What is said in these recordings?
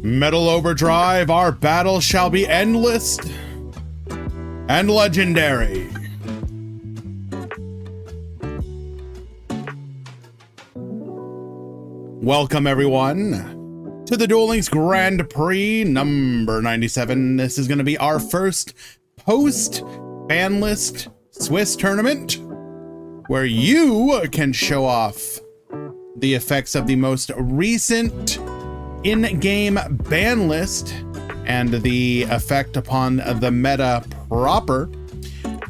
Metal Overdrive, our battle shall be endless and legendary. Welcome everyone to the Duel Links Grand Prix number 97. This is going to be our first post Banlist Swiss tournament where you can show off the effects of the most recent in-game ban list and the effect upon the meta proper.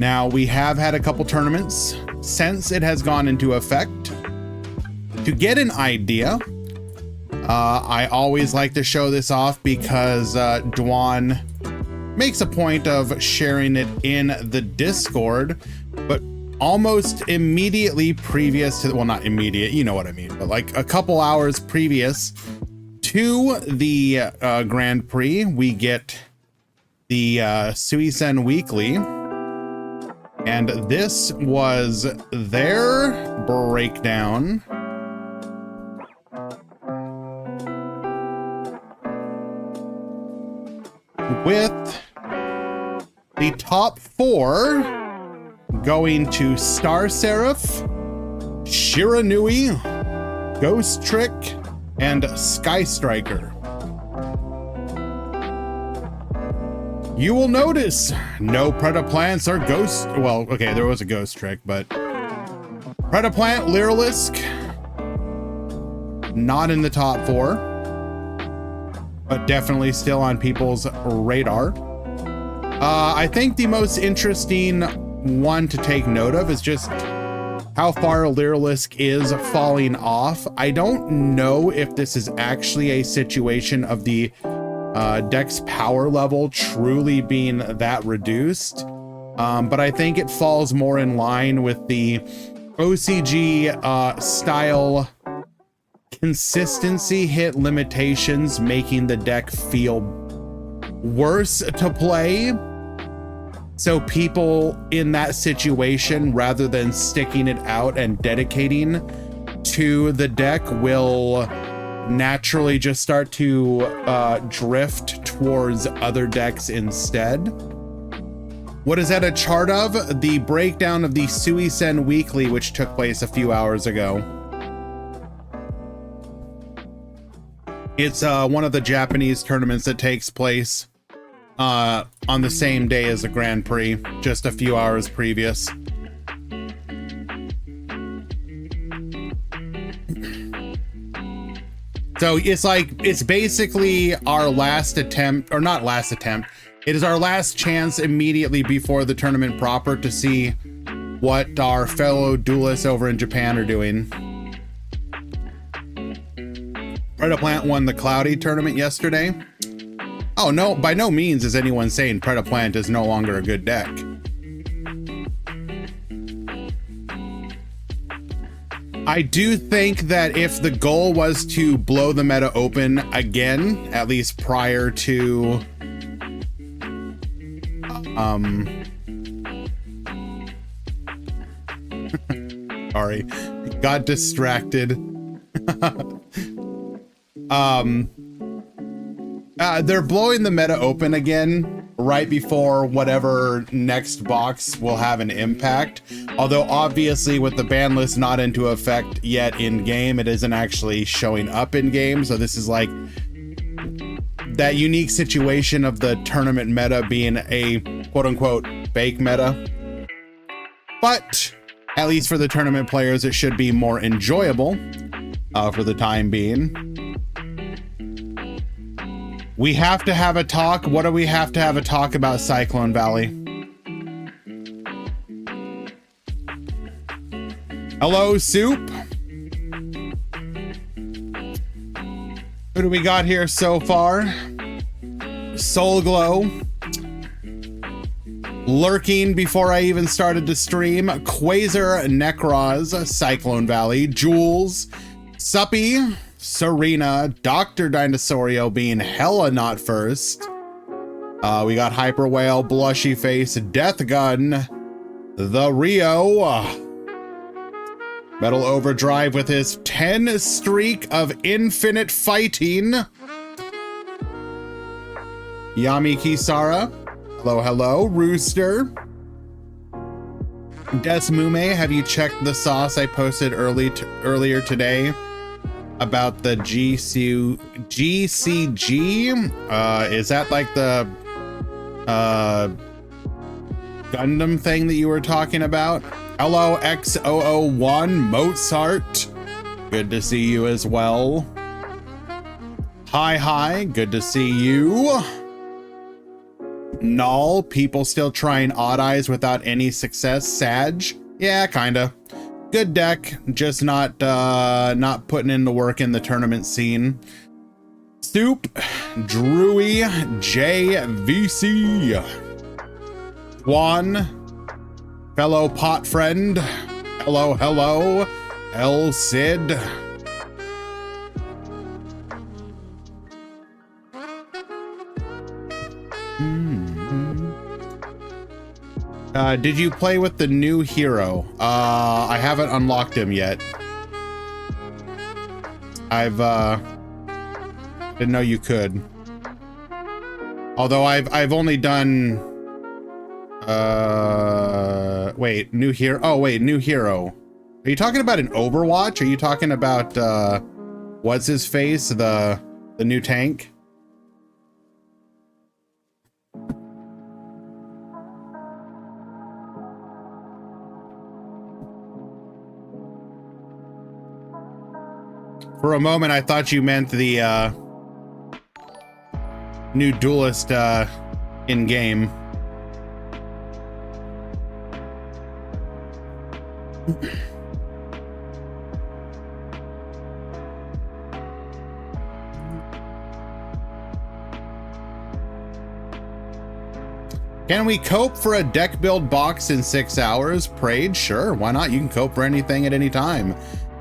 Now, we have had a couple tournaments since it has gone into effect. To get an idea, I always like to show this off because Duan makes a point of sharing it in the Discord, but almost immediately previous to, well, not immediate, you know what I mean, but like a couple hours previous to the Grand Prix, we get the Suisen Weekly, and this was their breakdown with the top 4 going to Star Seraph, Shiranui, Ghost Trick, and Sky Striker. You will notice no Predaplants or Ghost. Well, okay, there was a Ghost Trick, but Predaplant, Lyrilisk, not in the top 4, but definitely still on people's radar. I think the most interesting one to take note of is just how far Lyrilisk is falling off. I don't know if this is actually a situation of the deck's power level truly being that reduced, but I think it falls more in line with the OCG style consistency hit limitations, making the deck feel worse to play. So people in that situation, rather than sticking it out and dedicating to the deck, will naturally just start to drift towards other decks instead. What is that a chart of? The breakdown of the Suisen Weekly, which took place a few hours ago. It's one of the Japanese tournaments that takes place on the same day as the Grand Prix, just a few hours previous. So it's basically our last attempt, or not last attempt, it is our last chance immediately before the tournament proper to see what our fellow duelists over in Japan are doing. Predaplant won the Cloudy tournament yesterday. Oh no, by no means is anyone saying Predaplant is no longer a good deck. I do think that if the goal was to blow the meta open again, at least prior to sorry, got distracted. They're blowing the meta open again right before whatever next box will have an impact. Although obviously with the ban list not into effect yet in game, it isn't actually showing up in game. So this is like that unique situation of the tournament meta being a quote unquote fake meta. But at least for the tournament players, it should be more enjoyable for the time being. We have to have a talk. What do we have to have a talk about Cyclone Valley? Hello, Soup. Who do we got here so far? Soul Glow. Lurking before I even started to stream. Quasar Necroz, Cyclone Valley. Jules. Suppy. Serena, Dr. Dinosaurio being hella not first. We got Hyper Whale, Blushy Face, Death Gun, the Rio, Metal Overdrive with his 10 streak of infinite fighting. Yami Kisara. Hello, hello. Rooster. Desmume, have you checked the sauce I posted earlier today about the GCG? Is that like the Gundam thing that you were talking about? Hello, X001 Mozart. Good to see you as well. Hi, good to see you. Null, people still trying odd eyes without any success. Sag, yeah, kinda. Good deck, just not putting in the work in the tournament scene. Stoop, Drewy, JVC, Juan, fellow pot friend. Hello, hello, El Cid. Did you play with the new hero? I haven't unlocked him yet. Didn't know you could. Although I've only done wait, new hero. Oh wait, new hero. Are you talking about an Overwatch? Are you talking about what's his face? The new tank? For a moment, I thought you meant the new duelist in game. Can we cope for a deck build box in 6 hours? Prayed, sure, why not? You can cope for anything at any time.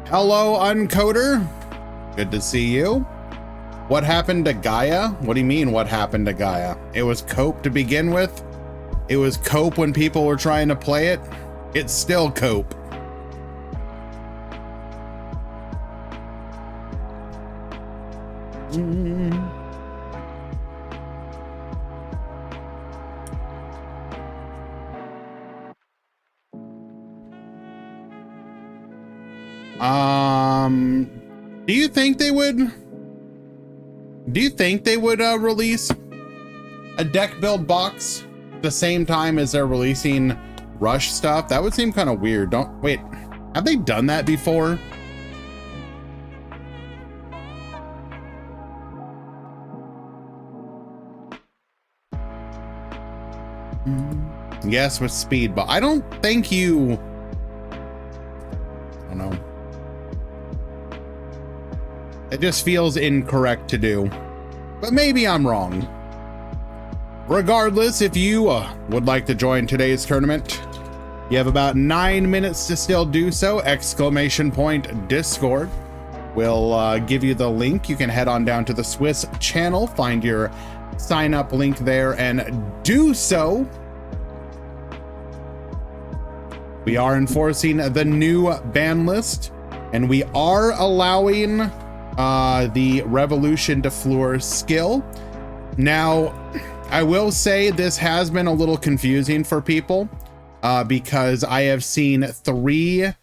Hello, Uncoder. Good to see you. What happened to Gaia? What do you mean, what happened to Gaia? It was cope to begin with. It was cope when people were trying to play it. It's still cope. Do you think they would release a deck build box the same time as they're releasing Rush stuff? That would seem kind of weird. Wait, have they done that before? Yes, with speed, but I don't think you, I don't know. It just feels incorrect to do, but maybe I'm wrong. Regardless, if you would like to join today's tournament, you have about 9 minutes to still do so. !Discord. We'll give you the link. You can head on down to the Swiss channel, find your sign up link there and do so. We are enforcing the new ban list and we are allowing the Revolution de Fleur skill. Now, I will say this has been a little confusing for people because I have seen 3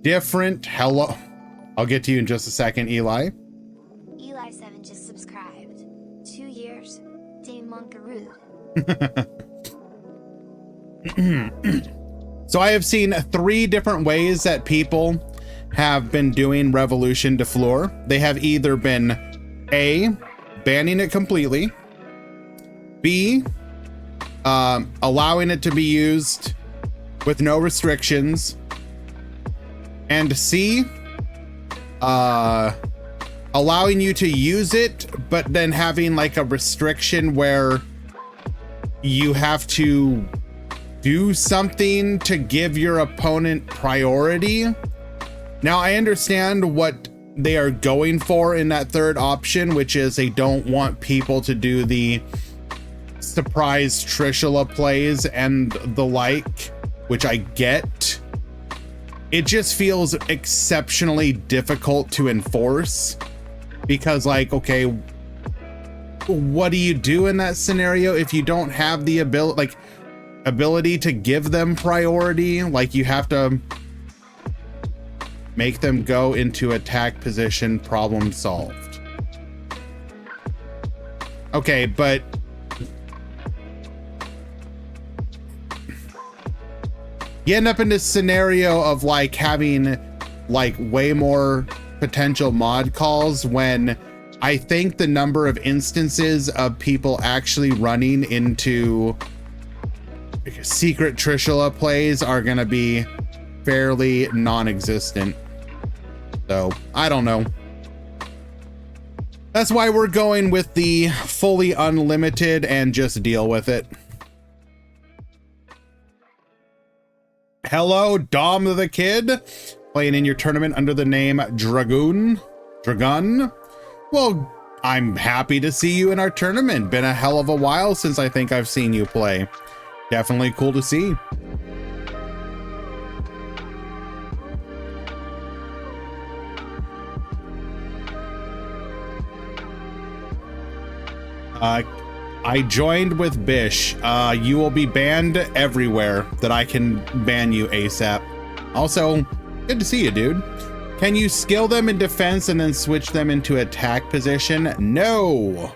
different I'll get to you in just a second, Eli. Eli7 just subscribed. 2 years. Dame Monkaroo. So I have seen 3 different ways that people have been doing Revolution de Fleur. They have either been A, banning it completely, B, allowing it to be used with no restrictions, and C, allowing you to use it, but then having like a restriction where you have to do something to give your opponent priority. Now, I understand what they are going for in that third option, which is they don't want people to do the surprise Trishula plays and the like, which I get. It just feels exceptionally difficult to enforce because, like, okay, what do you do in that scenario if you don't have the ability to give them priority? Like, you have to make them go into attack position, problem solved. Okay, but you end up in this scenario of like having like way more potential mod calls when I think the number of instances of people actually running into secret Trishula plays are going to be fairly non-existent. So I don't know. That's why we're going with the fully unlimited and just deal with it. Hello, Dom the Kid, playing in your tournament under the name Dragun. Well, I'm happy to see you in our tournament. Been a hell of a while since I think I've seen you play. Definitely cool to see. I joined with Bish. You will be banned everywhere that I can ban you ASAP. Also, good to see you, dude. Can you skill them in defense and then switch them into attack position? No.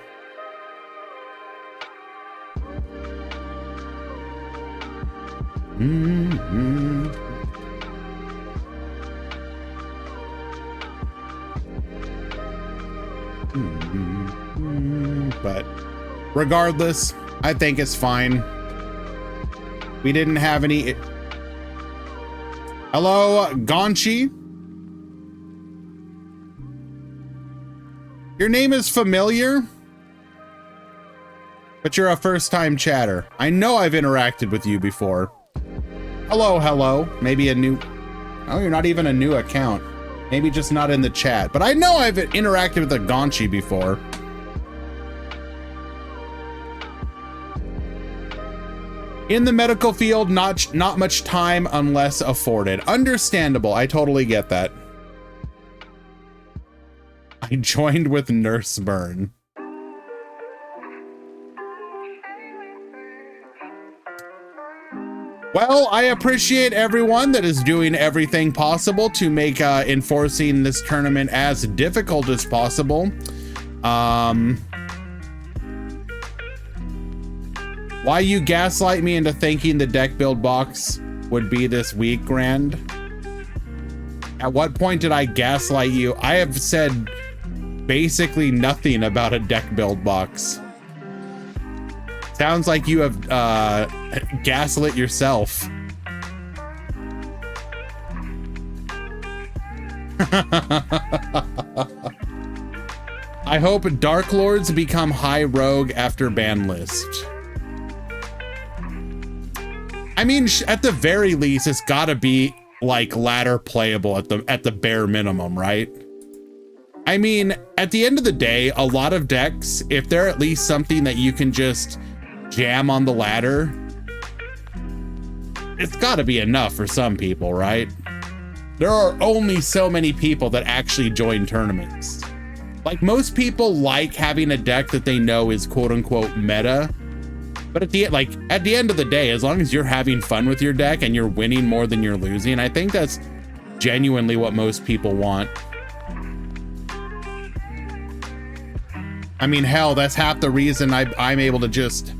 But regardless, I think it's fine. We didn't have any. Hello, Gonchi. Your name is familiar, but you're a first-time chatter. I know I've interacted with you before. Hello. Maybe a new. Oh, you're not even a new account. Maybe just not in the chat. But I know I've interacted with a Gonchi before. In the medical field, not much time unless afforded. Understandable. I totally get that. I joined with Nurse Burn. Well, I appreciate everyone that is doing everything possible to make enforcing this tournament as difficult as possible. Why you gaslight me into thinking the deck build box would be this week, Grand? At what point did I gaslight you? I have said basically nothing about a deck build box. Sounds like you have gaslit yourself. I hope Dark Lords become high rogue after Banlist. I mean, at the very least, it's gotta be like ladder playable at the bare minimum, right? I mean, at the end of the day, a lot of decks, if they're at least something that you can just jam on the ladder, it's gotta be enough for some people, right? There are only so many people that actually join tournaments. Like, most people like having a deck that they know is quote unquote meta. But at the end of the day, as long as you're having fun with your deck and you're winning more than you're losing, I think that's genuinely what most people want. I mean, hell, that's half the reason I'm able to just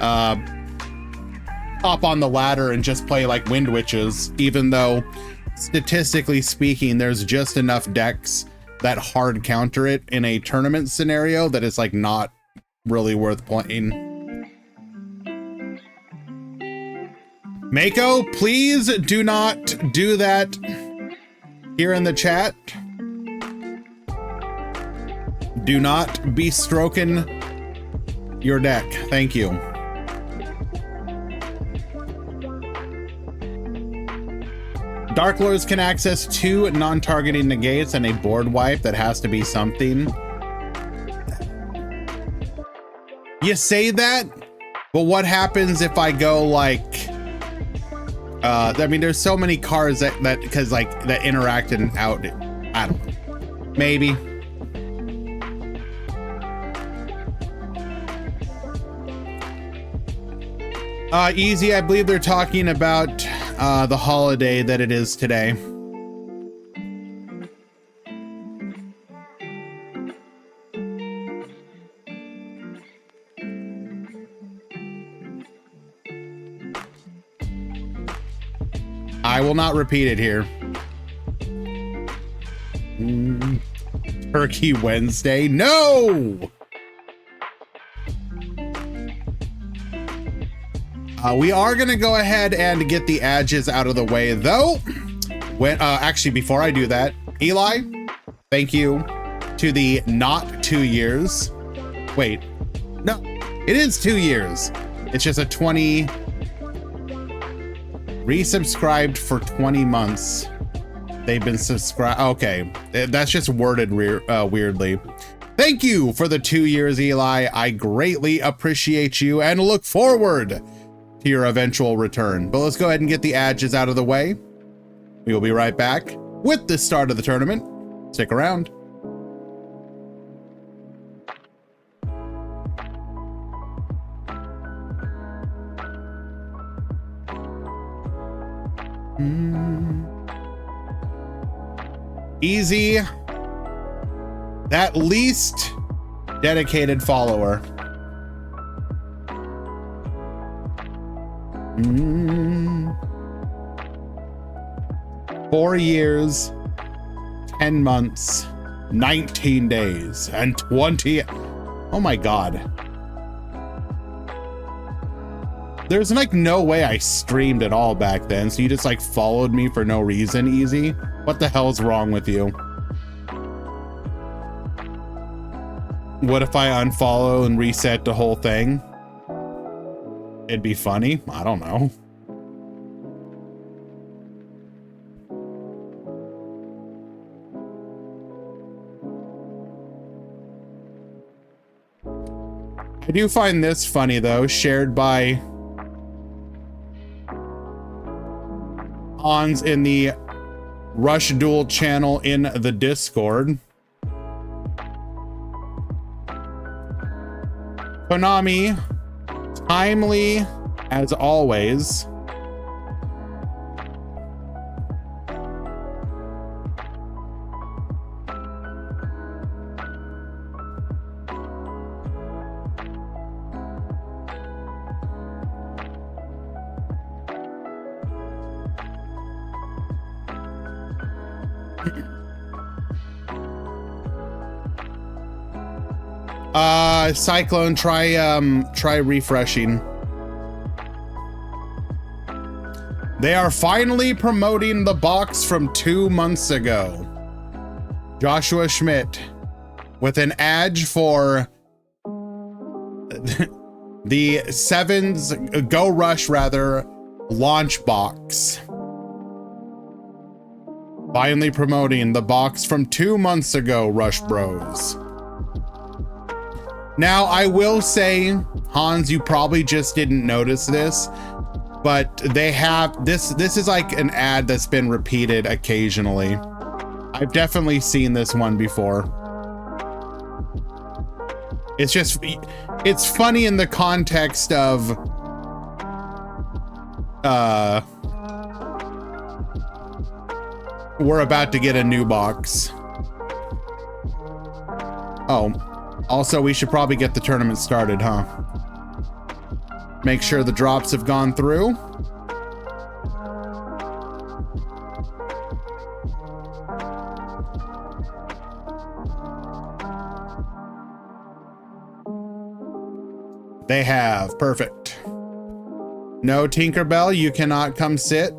hop on the ladder and just play like Wind Witches, even though statistically speaking, there's just enough decks that hard counter it in a tournament scenario that it's like not really worth playing. Mako, please do not do that here in the chat. Do not be stroking your deck. Thank you. Dark Lords can access 2 non-targeting negates and a board wipe. That has to be something. You say that, but what happens if I go like... I mean, there's so many cards that interact and out. I don't know. Maybe. Easy, I believe they're talking about the holiday that it is today. I will not repeat it here. Turkey Wednesday? No! We are gonna go ahead and get the edges out of the way though. When actually, before I do that, Eli, thank you to the not 2 years. Wait, no, it is 2 years. It's just a 20 resubscribed for 20 months. They've been subscribed. Okay, that's just worded weirdly. Thank you for the 2 years, Eli. I greatly appreciate you and look forward to your eventual return. But let's go ahead and get the edges out of the way. We will be right back with the start of the tournament. Stick around. Easy. That least dedicated follower. 4 years, 10 months, 19 days, and 20. Oh my God. There's like no way I streamed at all back then. So you just like followed me for no reason, Easy. What the hell's wrong with you? What if I unfollow and reset the whole thing? It'd be funny. I don't know. I do find this funny though, shared by Hans in the Rush Duel channel in the Discord. Konami, timely as always. Cyclone, try refreshing. They are finally promoting the box from 2 months ago. Joshua Schmidt with an ad for the Sevens Go Rush rather launch box. Finally promoting the box from 2 months ago, Rush Bros. Now, I will say, Hans, you probably just didn't notice this, but they have this is like an ad that's been repeated occasionally. I've definitely seen this one before. It's funny in the context of we're about to get a new box. Oh, also we should probably get the tournament started, huh? Make sure the drops have gone through. They have. Perfect. No, Tinkerbell, you cannot come sit.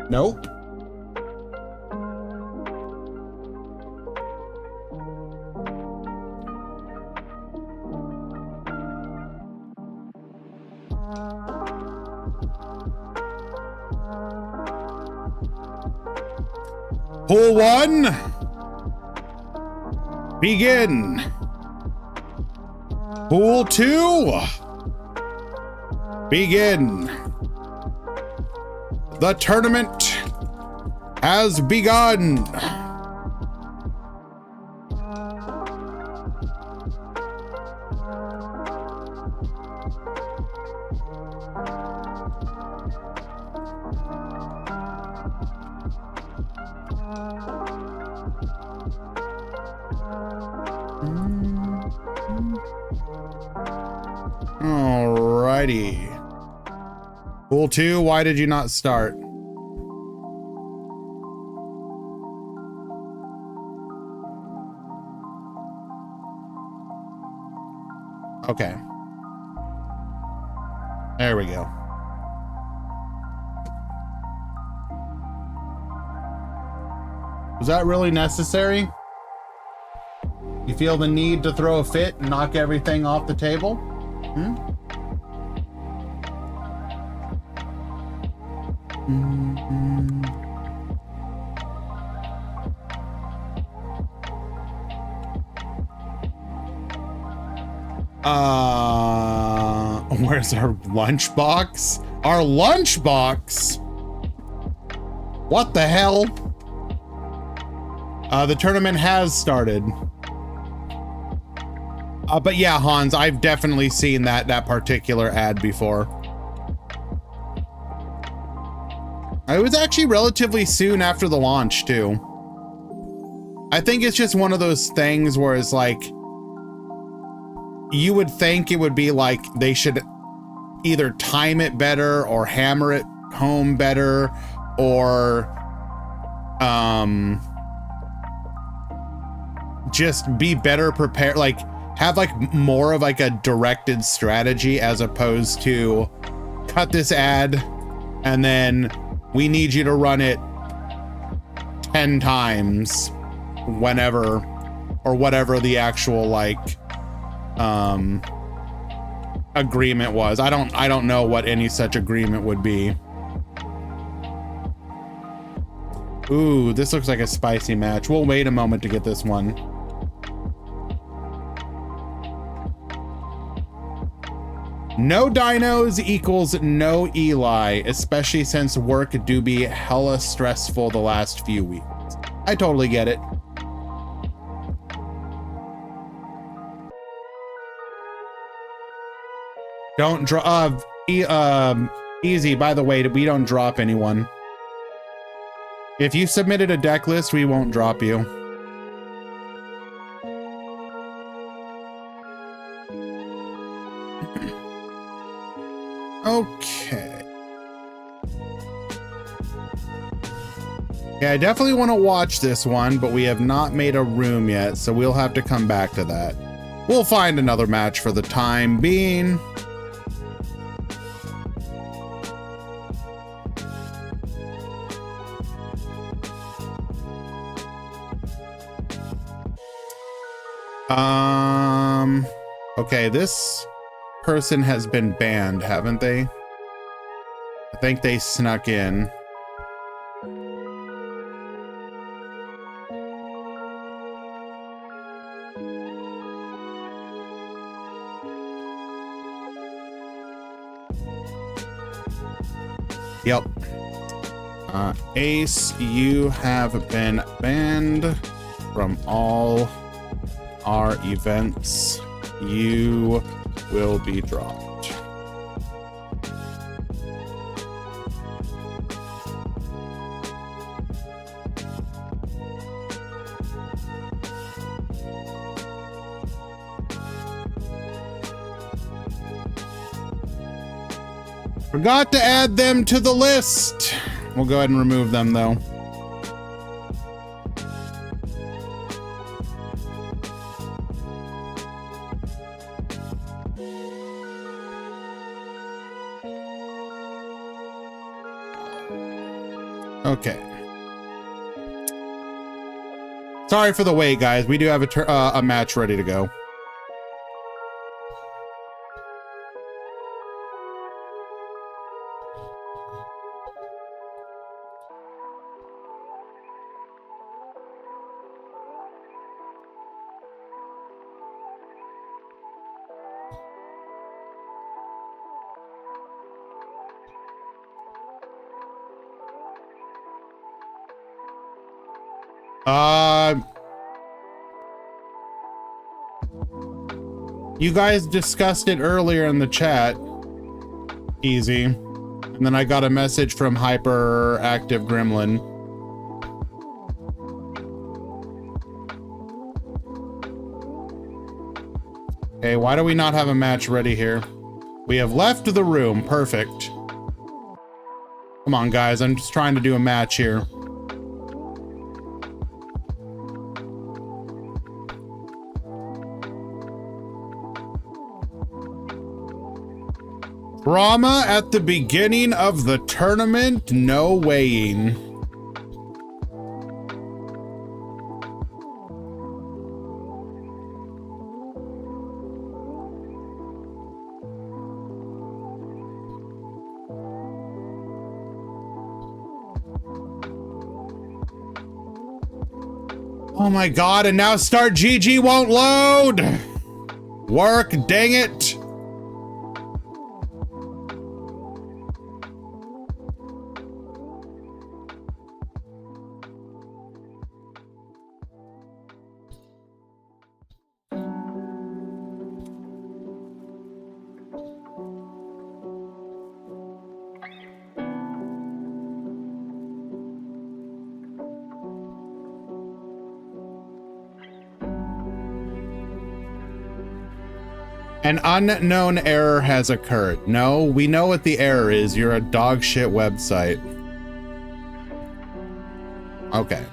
Nope. Pool 1. Begin. Pool 2. Begin. The tournament has begun. Alrighty. Pool 2, why did you not start? Okay. There we go. Was that really necessary? You feel the need to throw a fit and knock everything off the table? Hmm? Where's our lunchbox? Our lunchbox? What the hell? The tournament has started. But yeah, Hans, I've definitely seen that particular ad before. It was actually relatively soon after the launch too. I think it's just one of those things where it's like, you would think it would be like they should either time it better or hammer it home better, or just be better prepared, like have like more of like a directed strategy as opposed to cut this ad and then we need you to run it 10 times whenever or whatever the actual like agreement was. I don't know what any such agreement would be. Ooh, this looks like a spicy match. We'll wait a moment to get this one. No dinos equals no Eli, especially since work do be hella stressful the last few weeks. I totally get it. Don't drop, easy, by the way, we don't drop anyone. If you submitted a deck list, we won't drop you. Okay. Yeah, I definitely want to watch this one, but we have not made a room yet, so we'll have to come back to that. We'll find another match for the time being. Okay, this person has been banned, haven't they? I think they snuck in. Yep. Ace, you have been banned from all our events. You will be dropped. Forgot to add them to the list. We'll go ahead and remove them though. Okay. Sorry for the wait, guys. We do have a match ready to go. You guys discussed it earlier in the chat. Easy. And then I got a message from Hyperactive Gremlin. Okay, why do we not have a match ready here? We have left the room. Perfect. Come on, guys. I'm just trying to do a match here. Drama at the beginning of the tournament. No weighing. Oh my god, and now start GG won't load! Work, dang it! An unknown error has occurred. No, we know what the error is. You're a dog shit website. Okay.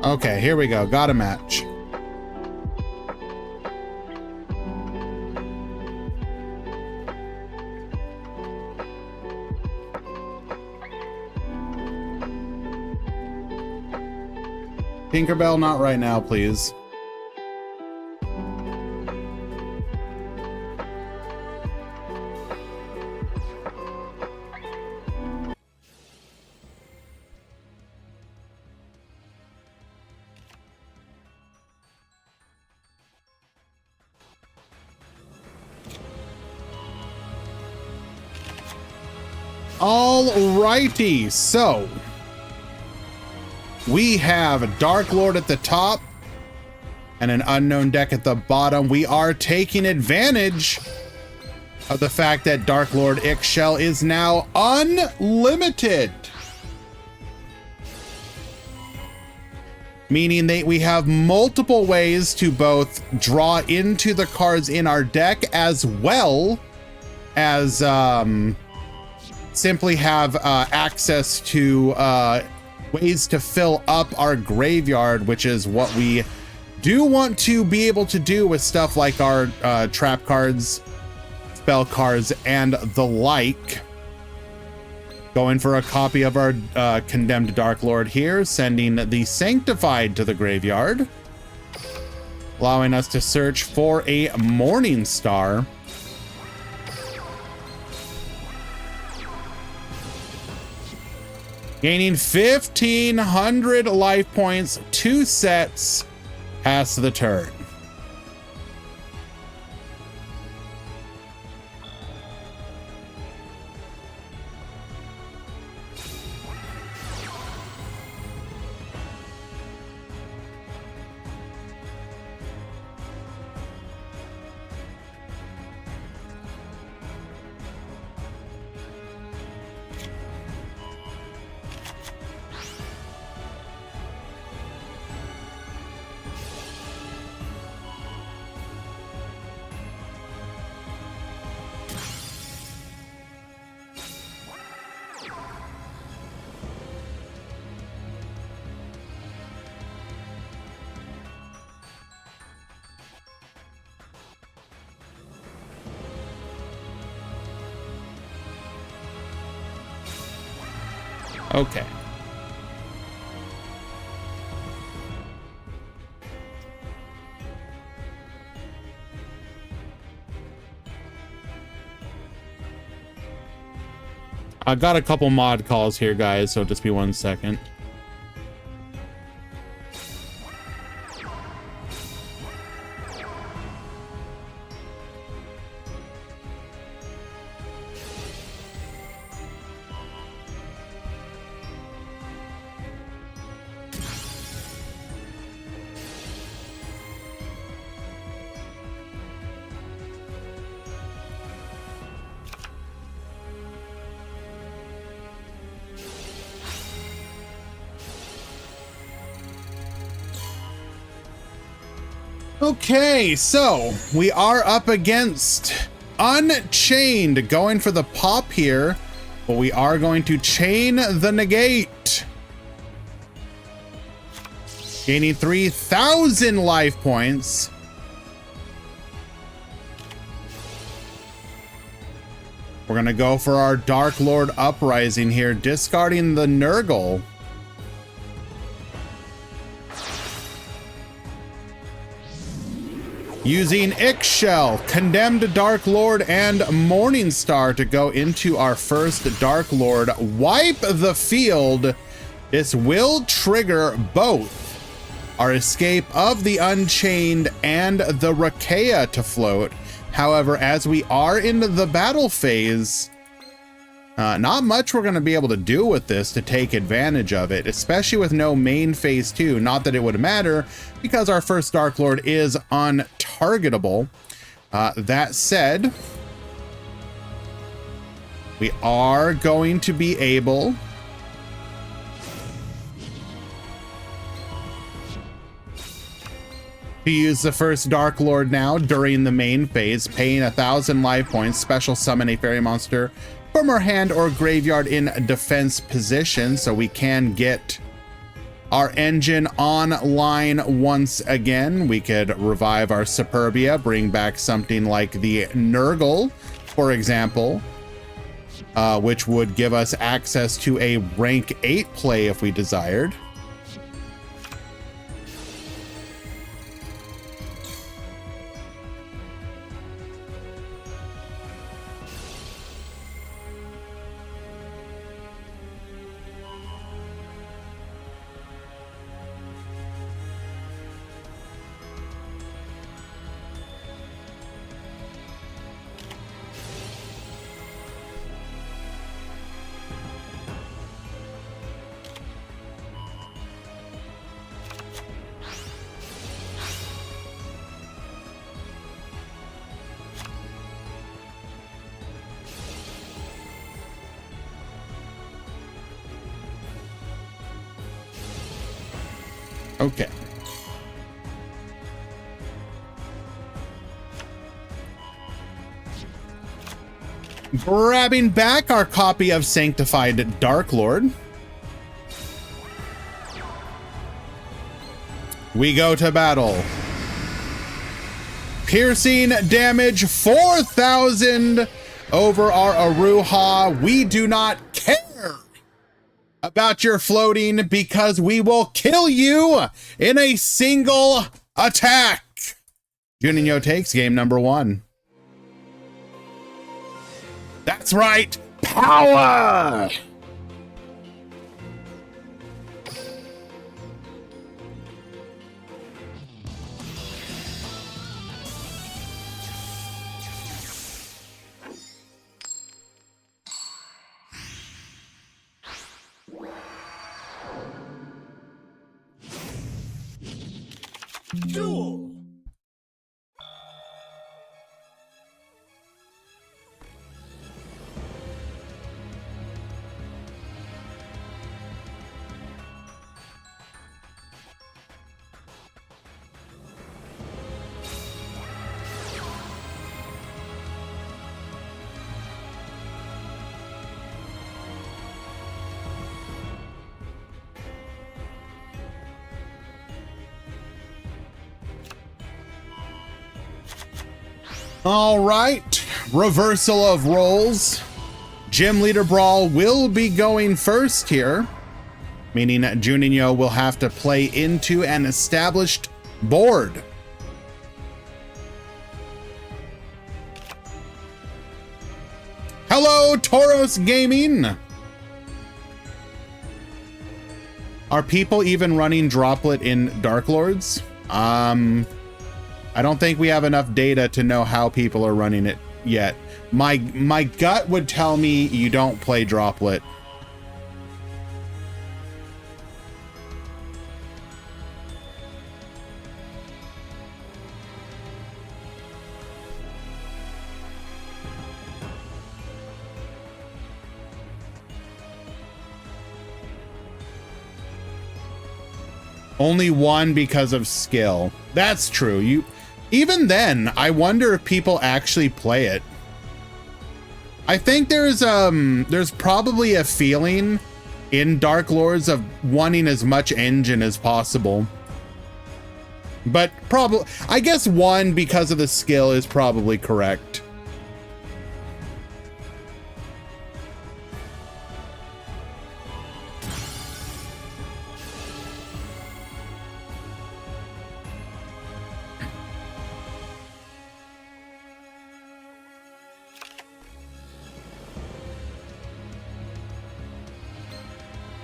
Okay, here we go. Got a match. Tinkerbell, not right now, please. Alrighty, so we have Dark Lord at the top and an unknown deck at the bottom. We are taking advantage of the fact that Dark Lord Ixchel is now unlimited. Meaning that we have multiple ways to both draw into the cards in our deck as well as simply have access to ways to fill up our graveyard, which is what we do want to be able to do with stuff like our trap cards, spell cards, and the like. Going for a copy of our Condemned Dark Lord here, sending the Sanctified to the graveyard, allowing us to search for a Morning Star. Gaining 1,500 life points, 2 sets, past the turn. Okay. I got a couple mod calls here, guys, so just be 1 second. Okay, so we are up against Unchained, going for the pop here, but we are going to chain the negate. Gaining 3,000 life points. We're gonna go for our Dark Lord Uprising here, discarding the Nurgle. Using Ixchel, Condemned Dark Lord, and Morningstar to go into our first Dark Lord. Wipe the field. This will trigger both our Escape of the Unchained and the Rakea to float. However, as we are into the battle phase, not much we're going to be able to do with this to take advantage of it, especially with no main phase 2. Not that it would matter, because our first Dark Lord is untargetable. That said, we are going to be able to use the first Dark Lord now during the main phase, paying 1,000 life points, special summon a fairy monster from our hand or graveyard in defense position, so we can get our engine online once again. We could revive our Superbia, bring back something like the Nurgle, for example, which would give us access to a rank 8 play if we desired. Okay. Grabbing back our copy of Sanctified Dark Lord, we go to battle. Piercing damage 4,000 over our Aruha. We do not care about your floating, because we will kill you in a single attack. Juninho takes game number 1. That's right, power! Duel! All right, reversal of roles. Gym Leader Brawl will be going first here, meaning that Juninho will have to play into an established board. Hello, Tauros Gaming. Are people even running Droplet in Dark Lords? I don't think we have enough data to know how people are running it yet. My gut would tell me you don't play Droplet. Only one because of skill. That's true. Even then, I wonder if people actually play it. I think there's probably a feeling in Dark Lords of wanting as much engine as possible. But probably, I guess one because of the skill is probably correct.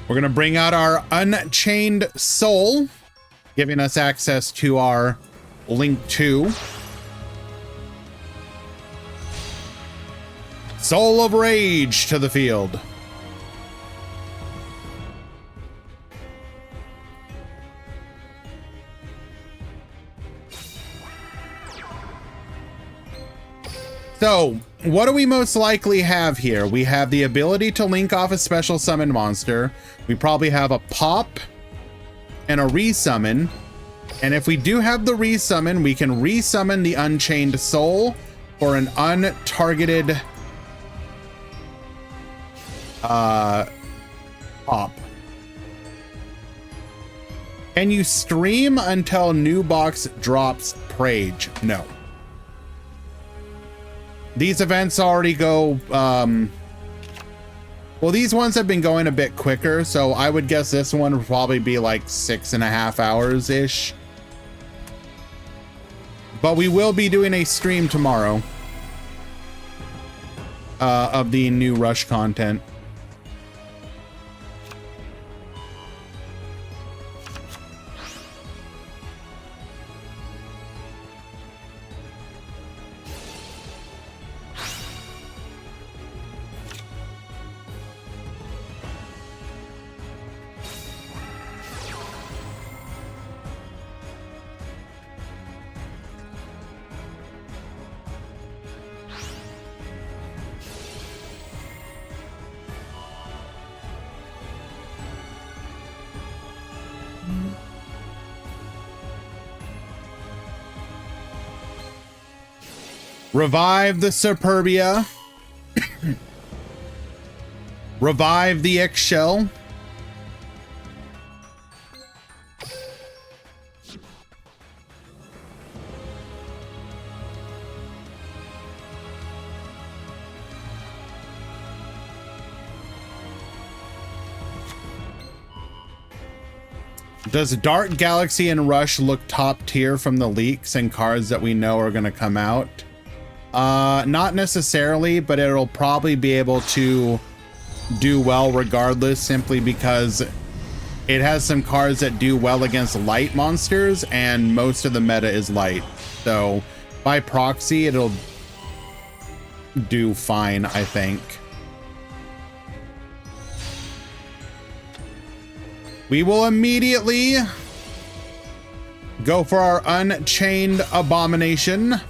We're going to bring out our Unchained Soul, giving us access to our Link 2. Soul of Rage to the field. So, what do we most likely have here? We have the ability to link off a special summon monster. We probably have a pop and a resummon. And if we do have the resummon, we can resummon the Unchained Soul for an untargeted pop. Can you stream until new box drops Prage? No. These events already go, well, these ones have been going a bit quicker, so I would guess this one would probably be like 6.5 hours-ish. But we will be doing a stream tomorrow of the new Rush content. Revive the Superbia. Revive the Eggshell. Does Dark Galaxy and Rush look top tier from the leaks and cards that we know are going to come out? Not necessarily, but it'll probably be able to do well regardless, simply because it has some cards that do well against light monsters, and most of the meta is light. So by proxy, it'll do fine, I think. We will immediately go for our Unchained Abomination.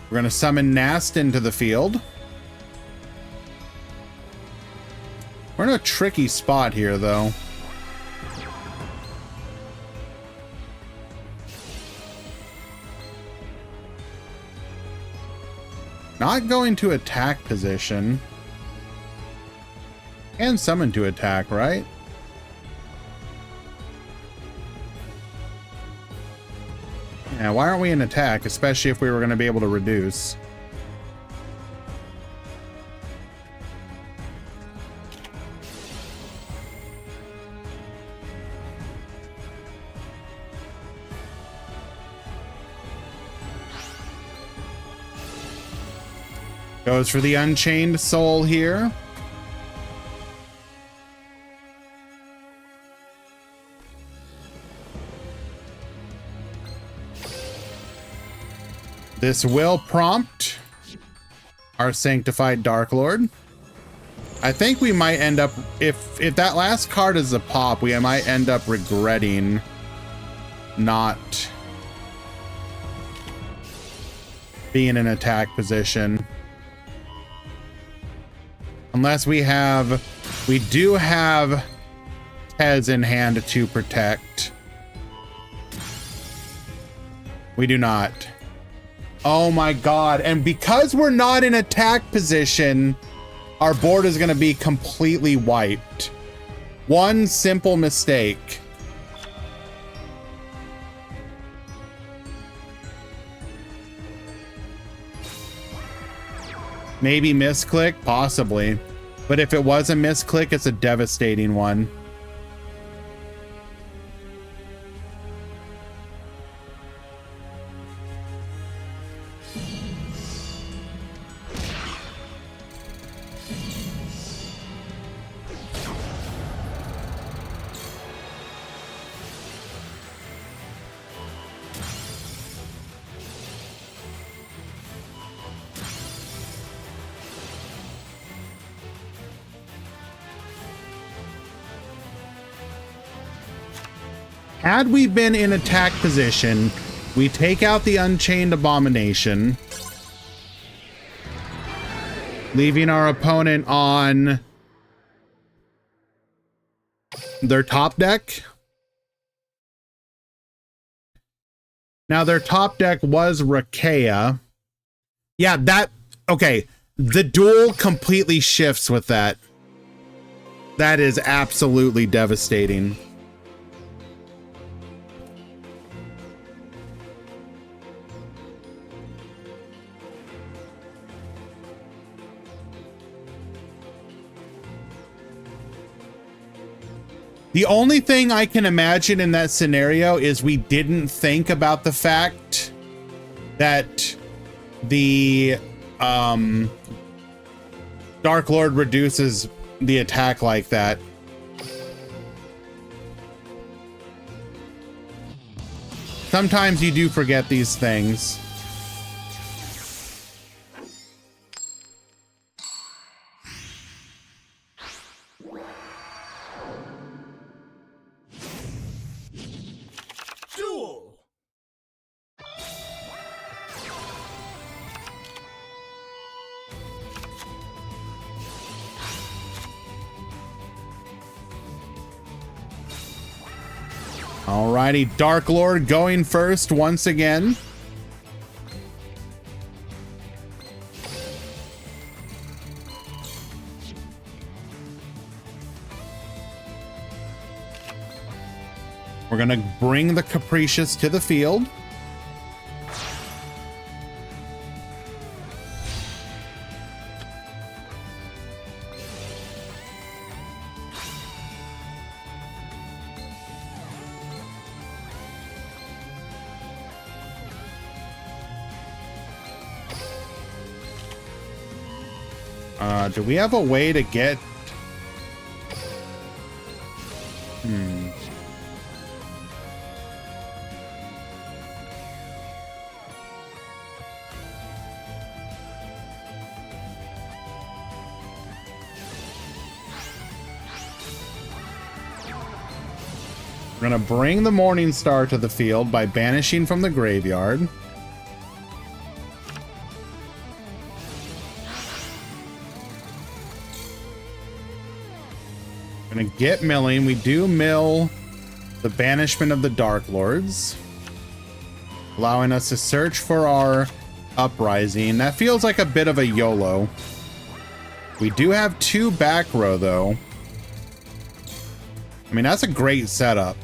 We're going to summon Nast into the field. We're in a tricky spot here, though. Not going to attack position. And summon to attack, right? Yeah, why aren't we in attack, especially if we were going to be able to reduce? Goes for the Unchained Soul here. This will prompt our Sanctified Dark Lord. I think we might end up, if that last card is a pop, we might end up regretting not be in an attack position. Unless we do have Tez in hand to protect. We do not. Oh my god. And because we're not in attack position, our board is going to be completely wiped. One simple mistake. Maybe misclick, possibly. But if it was a misclick, it's a devastating one. Had we been in attack position, we take out the Unchained Abomination, leaving our opponent on their top deck. Now, their top deck was Rakea. Yeah, okay. The duel completely shifts with that. That is absolutely devastating. The only thing I can imagine in that scenario is we didn't think about the fact that the Dark Lord reduces the attack like that. Sometimes you do forget these things. Duel. Alrighty, Dark Lord going first once again. We're gonna bring the Capricious to the field. Do we have a way to get... We're gonna bring the Morning Star to the field by banishing from the graveyard. Gonna get milling. We do mill the banishment of the Dark Lords, allowing us to search for our Uprising. That feels like a bit of a YOLO. We do have 2 back row though. I mean, that's a great setup.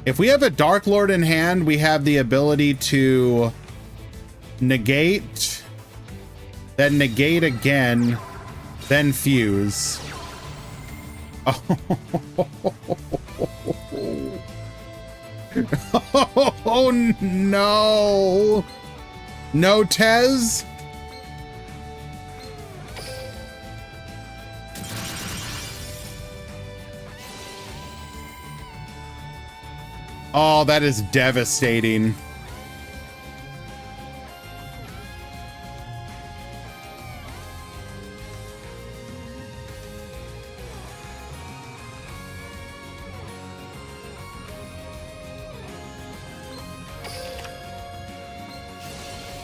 If we have a Dark Lord in hand, we have the ability to negate, then negate again, then fuse. Oh no! No Tez? Oh, that is devastating.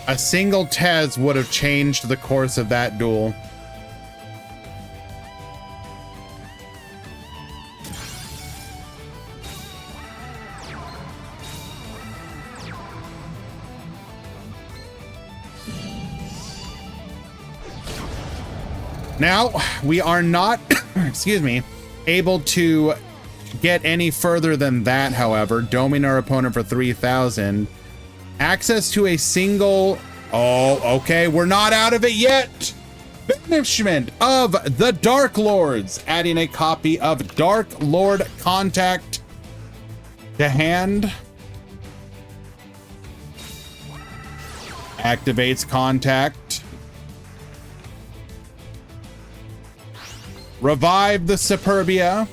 A single Tez would have changed the course of that duel. Now, we are not, excuse me, able to get any further than that, however. Doming our opponent for 3,000. Access to a single... Oh, okay, we're not out of it yet! Banishment of the Dark Lords. Adding a copy of Dark Lord Contact to hand. Activates Contact. Revive the Superbia.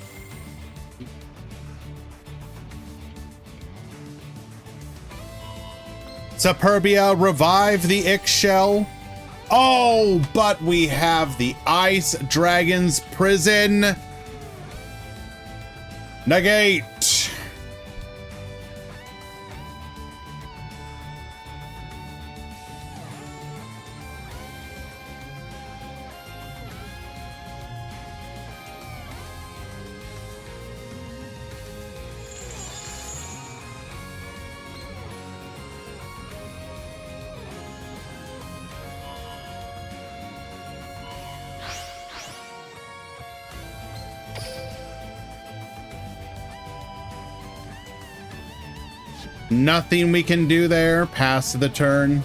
Superbia, revive the Ixchel. Oh, but we have the Ice Dragon's Prison. Negate. Nothing we can do there. Pass the turn.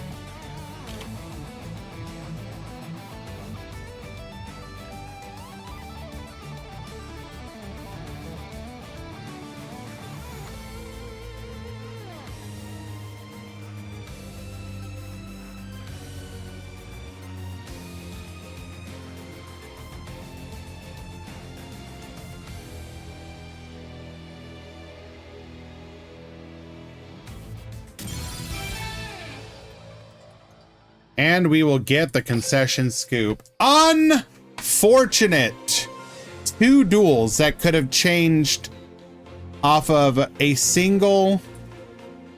And we will get the concession scoop. Unfortunate. 2 duels that could have changed off of a single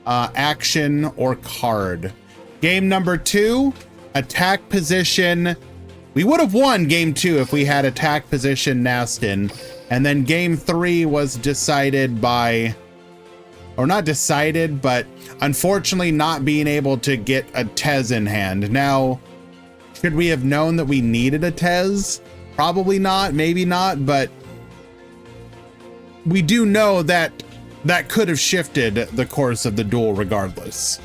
action or card. Game number 2, attack position. We would have won game 2 if we had attack position Nastin. And then game 3 was decided by... Or not decided, but unfortunately not being able to get a Tez in hand. Now, should we have known that we needed a Tez? Probably not, maybe not, but we do know that that could have shifted the course of the duel regardless.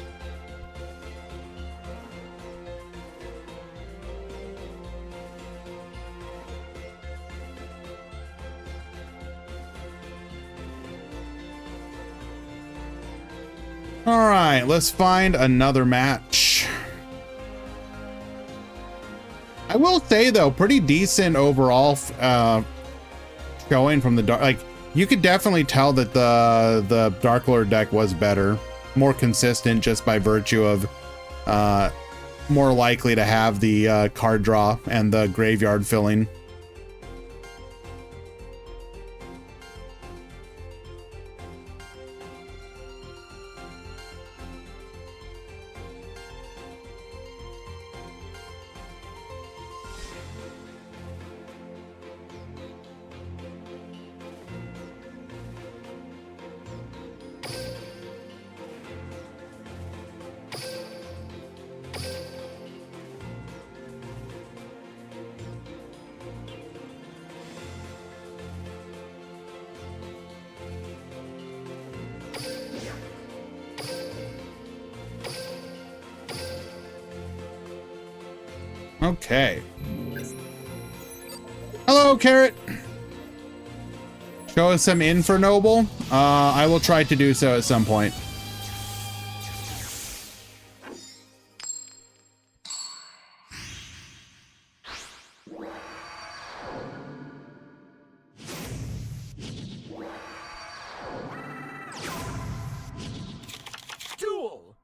All right, let's find another match. I will say though, pretty decent overall showing from the dark. Like, you could definitely tell that the Dark Lord deck was better, more consistent, just by virtue of more likely to have the card draw and the graveyard filling. Okay. Hello, Carrot. Show us some Infernoble. I will try to do so at some point. Duel.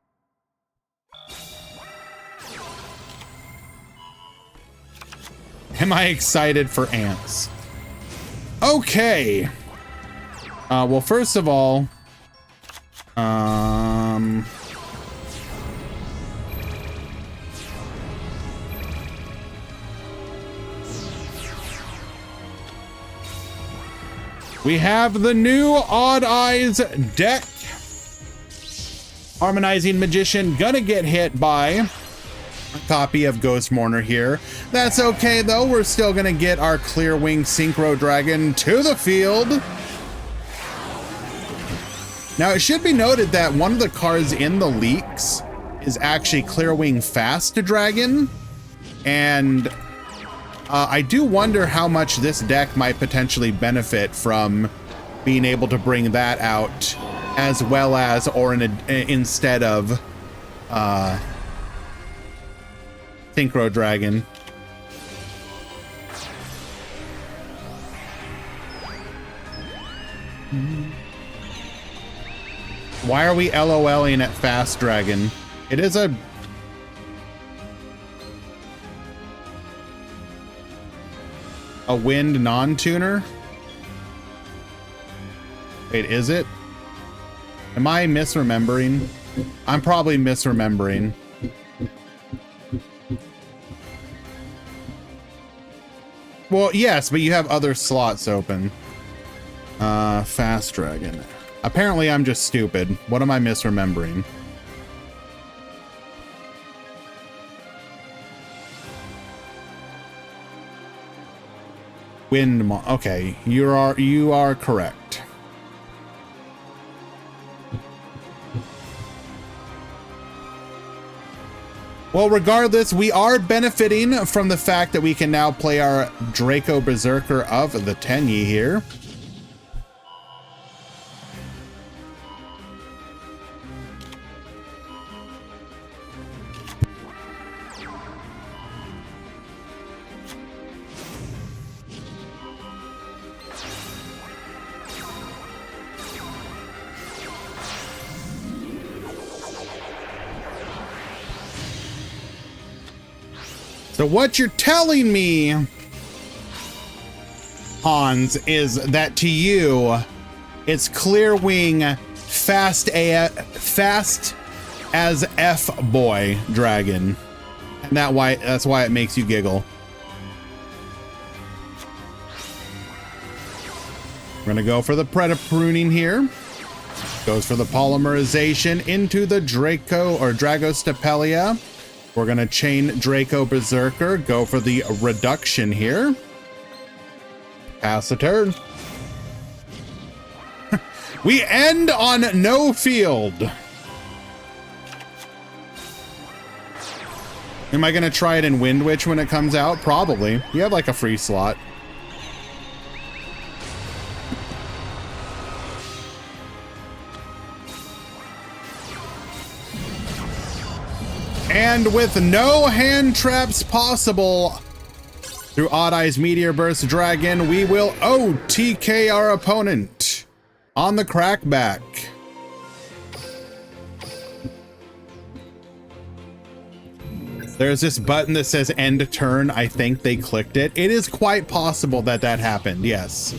Am I excited for ants? Okay. Well, first of all, We have the new Odd Eyes deck. Harmonizing Magician gonna get hit by a copy of Ghost Mourner here. That's okay though, we're still gonna get our Clear Wing Synchro Dragon to the field. Now it should be noted that one of the cards in the leaks is actually Clear Wing Fast Dragon, and I do wonder how much this deck might potentially benefit from being able to bring that out, as well as, or instead of Synchro Dragon. Why are we LOLing at Fast Dragon? It is a wind non-tuner? Wait, is it? Am I misremembering? I'm probably misremembering. Well, yes, but you have other slots open. Fast Dragon. Apparently I'm just stupid. What am I misremembering? Okay, you are correct. Well, regardless, we are benefiting from the fact that we can now play our Draco Berserker of the Tenyi here. So what you're telling me, Hans, is that to you, it's Clear Wing fast as F boy dragon, and that's why it makes you giggle. We're gonna go for the Preda-pruning here. Goes for the polymerization into the Draco or Dragostapelia. We're gonna chain Draco Berserker, go for the reduction here. Pass the turn. We end on no field. Am I gonna try it in Wind Witch when it comes out? Probably. You have like a free slot. And with no hand traps possible through Odd Eyes Meteor Burst Dragon, we will OTK our opponent on the crackback. There's this button that says end turn. I think they clicked it. It is quite possible that that happened, yes.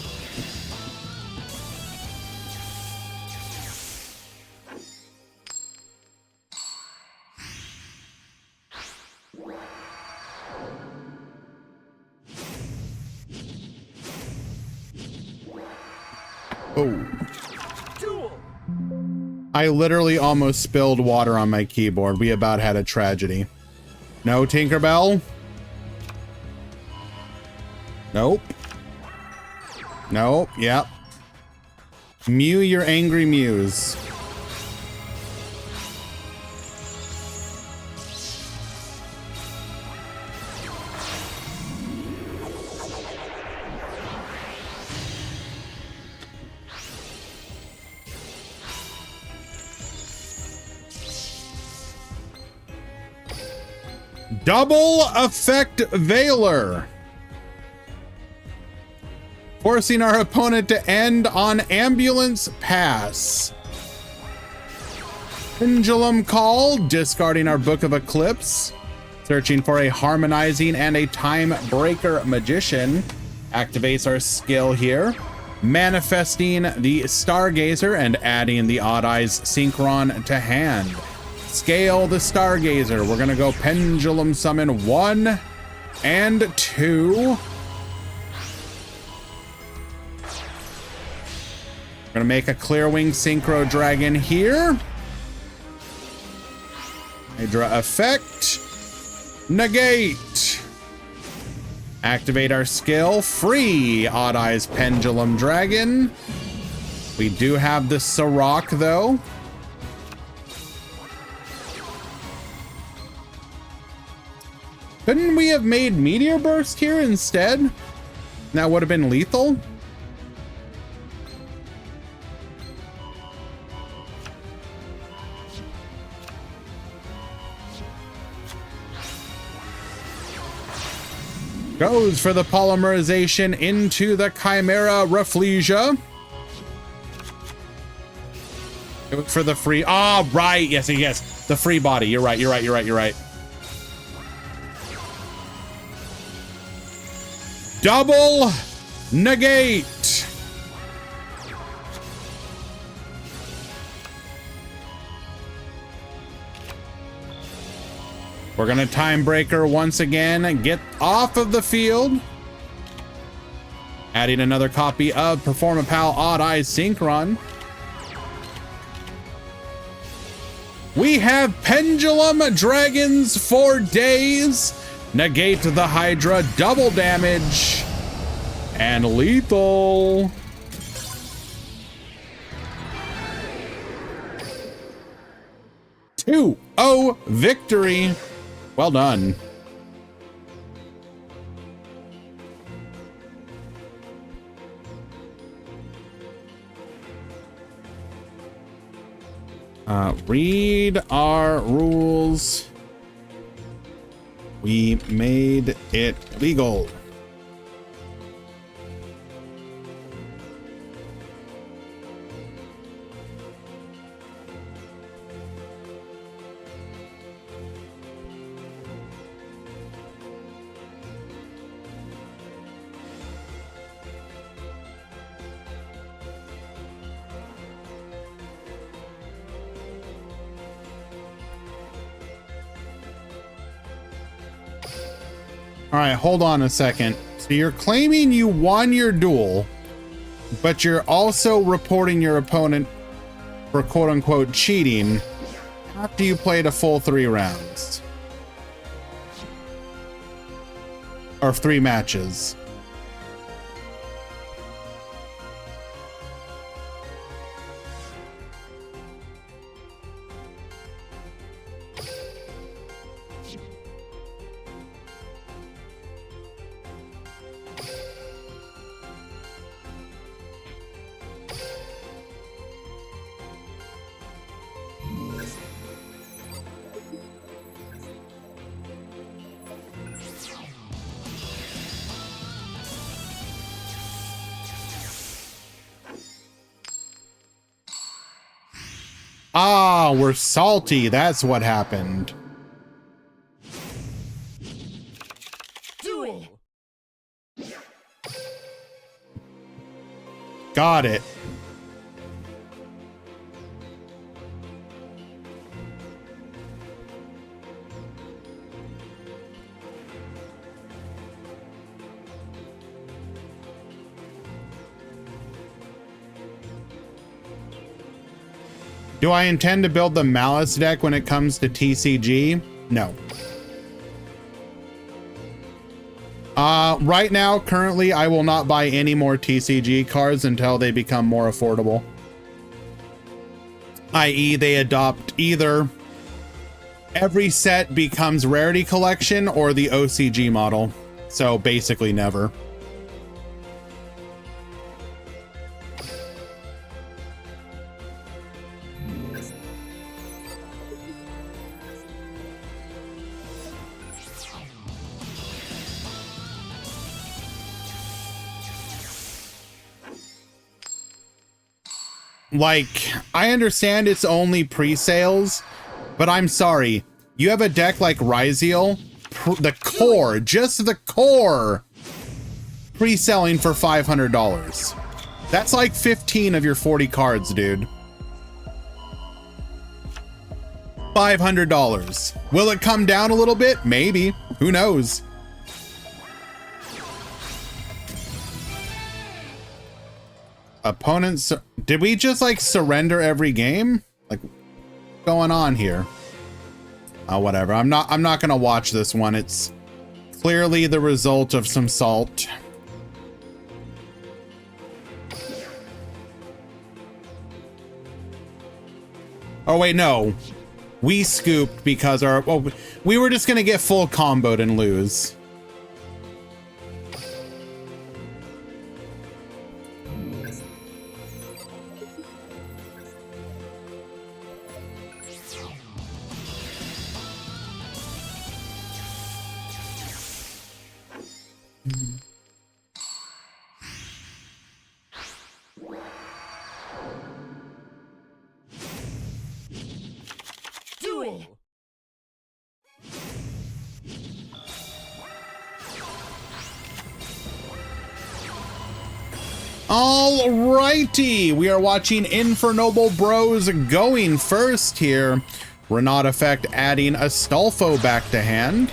Oh. Duel. I literally almost spilled water on my keyboard. We about had a tragedy. No Tinkerbell? Nope. Nope. Yep. Mew your angry muse. Double effect Veiler, forcing our opponent to end on Ambulance Pass. Pendulum Call, discarding our Book of Eclipse, searching for a Harmonizing and a Time Breaker Magician, activates our skill here, manifesting the Stargazer and adding the Odd Eyes Synchron to hand. Scale the Stargazer. We're gonna go Pendulum Summon 1 and 2. Gonna make a Clear Wing Synchro Dragon here. Hydra effect. Negate. Activate our skill. Free Odd Eyes Pendulum Dragon. We do have the Sirach though. Couldn't we have made Meteor Burst here instead? That would have been lethal. Goes for the polymerization into the Chimera Rafflesia. For the free, oh, right, yes, yes, the free body. You're right, you're right, you're right, you're right. Double negate. We're gonna time breaker once again and get off of the field. Adding another copy of Performapal Odd Eyes Synchron. We have Pendulum Dragons for days. Negate the Hydra, double damage, and lethal. Two victory. Well done. Read our rules. We made it legal. All right, hold on a second. So you're claiming you won your duel, but you're also reporting your opponent for quote unquote cheating after you played a full 3 rounds. Or 3 matches. Ah, we're salty. That's what happened. Duel. Got it. Do I intend to build the Malice deck when it comes to TCG? No. Right now, currently, I will not buy any more TCG cards until they become more affordable. i.e. they adopt either every set becomes rarity collection or the OCG model. So basically never. Like, I understand it's only pre-sales, but I'm sorry. You have a deck like Ryziel, the core, just the core, pre-selling for $500. That's like 15 of your 40 cards, dude. $500. Will it come down a little bit? Maybe. Who knows? Opponents, did we just like surrender every game? Like, what's going on here? Oh, whatever. I'm not gonna watch this one. It's clearly the result of some salt. Oh wait, no. We scooped because we were just gonna get full comboed and lose. Duel. Alrighty, we are watching Infernoble Bros going first here. Renat Effect adding Astolfo back to hand.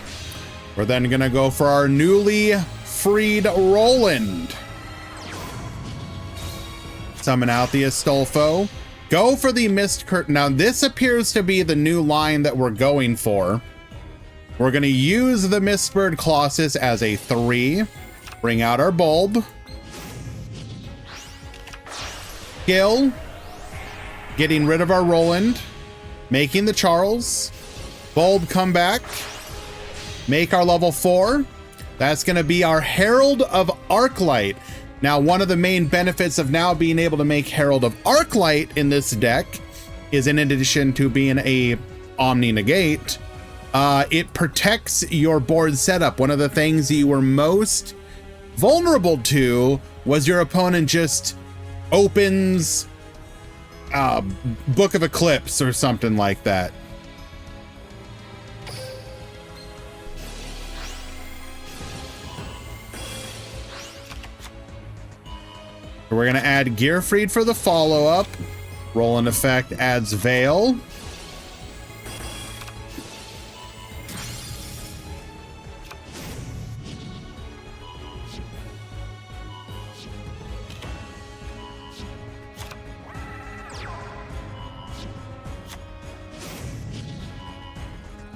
We're then gonna go for our newly freed Roland. Summon out the Astolfo. Go for the Mist Curtain. Now this appears to be the new line that we're going for. We're gonna use the Mistbird Colossus as a 3. Bring out our Bulb. Skill. Getting rid of our Roland. Making the Charles. Bulb come back. Make our level 4. That's going to be our Herald of Arclight. Now, one of the main benefits of now being able to make Herald of Arclight in this deck is, in addition to being a Omni Negate, it protects your board setup. One of the things you were most vulnerable to was your opponent just opens Book of Eclipse or something like that. We're going to add Gearfried for the follow-up. Roland Effect adds Veil.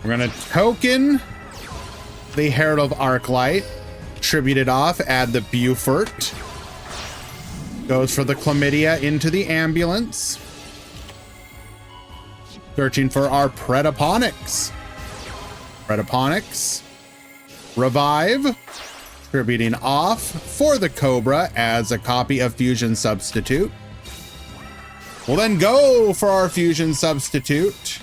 We're going to token the Herald of Arclight. Tribute it off. Add the Beaufort. Goes for the Chlamydia into the ambulance. Searching for our Predaponics. Predaponics. Revive. Tributing off for the Cobra as a copy of Fusion Substitute. We'll then go for our Fusion Substitute.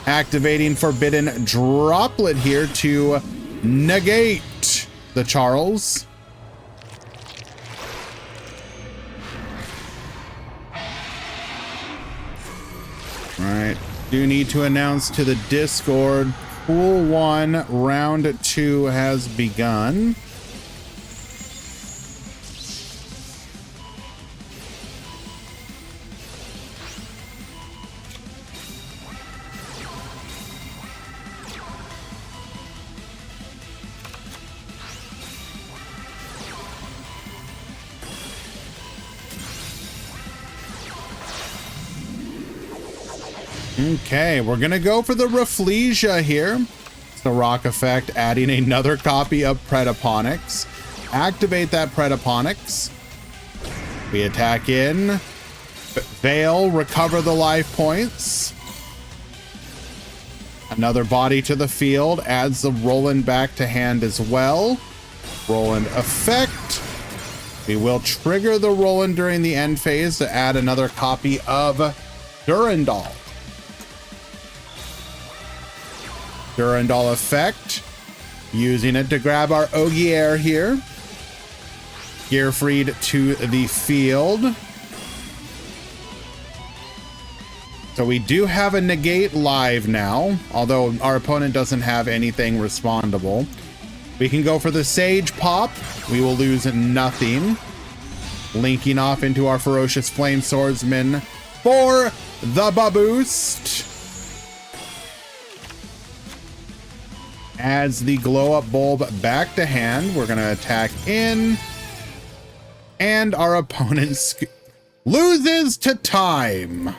Activating Forbidden Droplet here to negate the Charles. All right, do need to announce to the Discord, Pool 1, Round 2 has begun. Okay, we're gonna go for the Rafflesia here. It's the Rock Effect, adding another copy of Predaponics. Activate that Predaponics. We attack in. Veil, recover the life points. Another body to the field, adds the Roland back to hand as well. Roland Effect. We will trigger the Roland during the end phase to add another copy of Durandal. Durandal Effect, using it to grab our Ogier here. Gearfried to the field. So we do have a negate live now, although our opponent doesn't have anything respondable. We can go for the Sage Pop. We will lose nothing. Linking off into our Ferocious Flame Swordsman for the boost. Adds the Glow Up Bulb back to hand. We're going to attack in. And our opponent loses to time.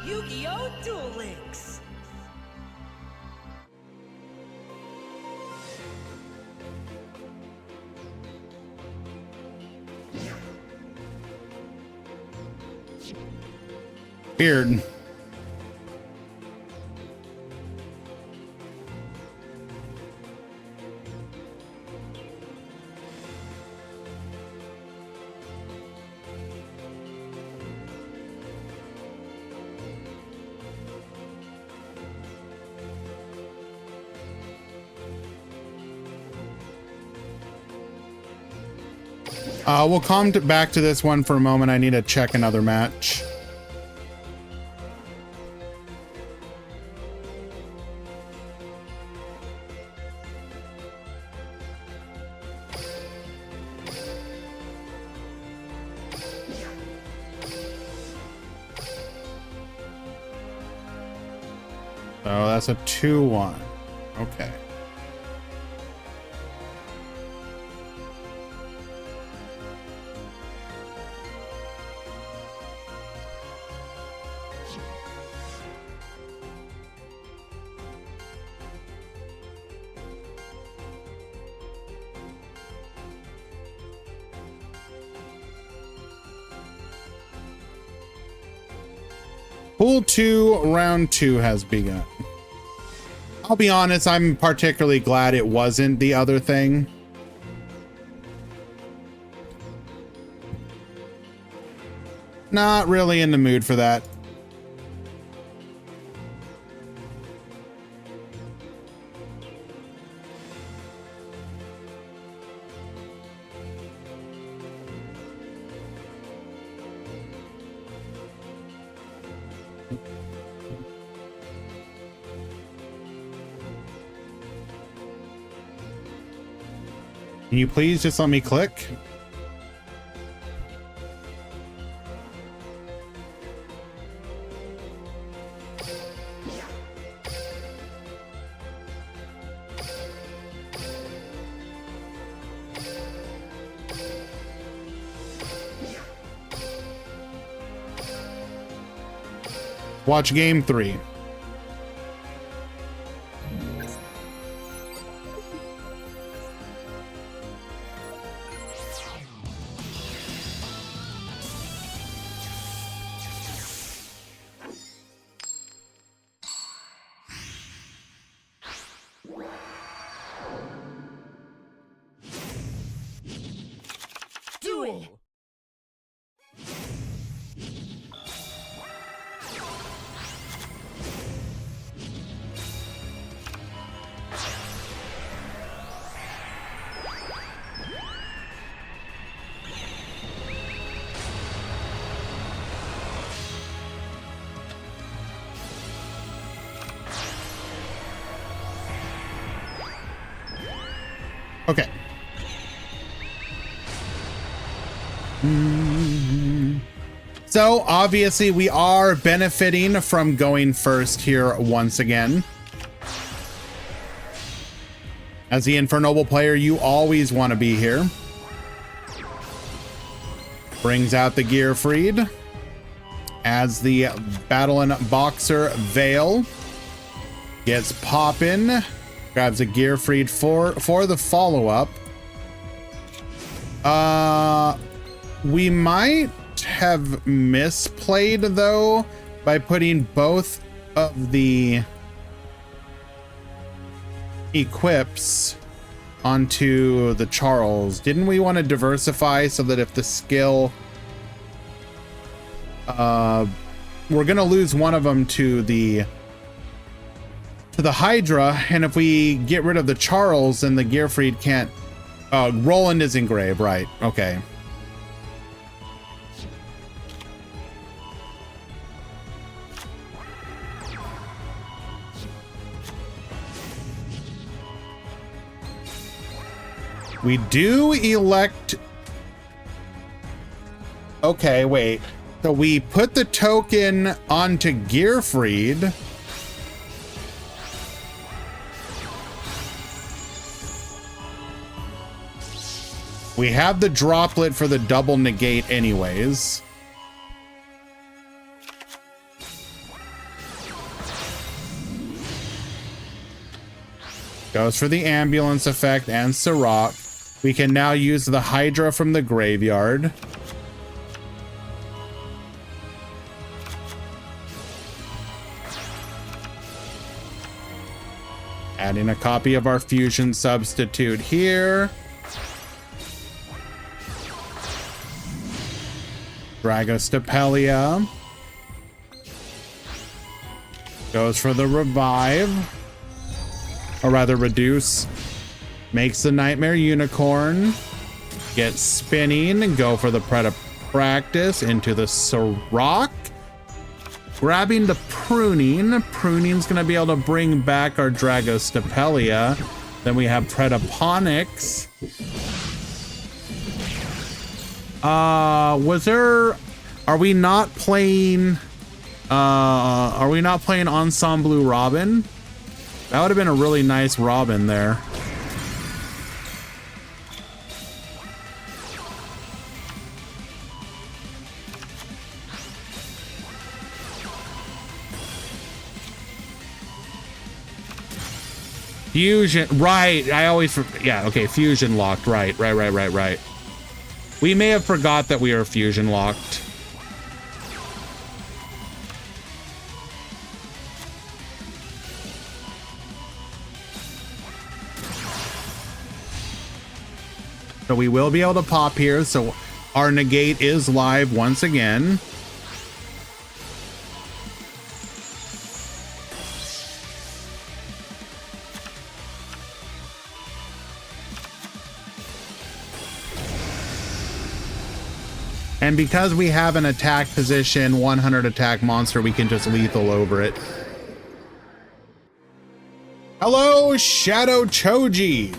Yu-Gi-Oh! Duel Links! Weird. We'll come back to this one for a moment. I need to check another match. Oh, that's a 2-1. Okay. Pool 2, round 2 has begun. I'll be honest, I'm particularly glad it wasn't the other thing. Not really in the mood for that. Can you please just let me click? Watch game 3. Duel! Okay. So obviously we are benefiting from going first here once again. As the Infernoble player, you always want to be here. Brings out the Gearfried. Adds the Battling Boxer Veil. Gets poppin'. Grabs a Gearfried for the follow-up. We might have misplayed though by putting both of the equips onto the Charles. Didn't we want to diversify so that if the skill we're gonna lose one of them to the Hydra, and if we get rid of the Charles, then the Gearfried can't. Roland is engraved, right? Okay. We do elect. Okay, wait. So we put the token onto Gearfried. We have the droplet for the double negate anyways. Goes for the ambulance effect and Sirach. We can now use the Hydra from the graveyard. Adding a copy of our fusion substitute here. Dragostapelia. Goes for the revive. Or rather reduce. Makes the Nightmare Unicorn. Get spinning. Go for the Practice into the Sirach. Grabbing the Pruning. Pruning's going to be able to bring back our Dragostapelia. Then we have Predaponics. Are we not playing Ensemble Robin? That would have been a really nice Robin there. Fusion, right. I always, yeah, okay, fusion locked, right. We may have forgot that we are fusion locked. So we will be able to pop here. So our negate is live once again. And because we have an attack position 100 attack monster, we can just lethal over it. Hello, Shadow Choji.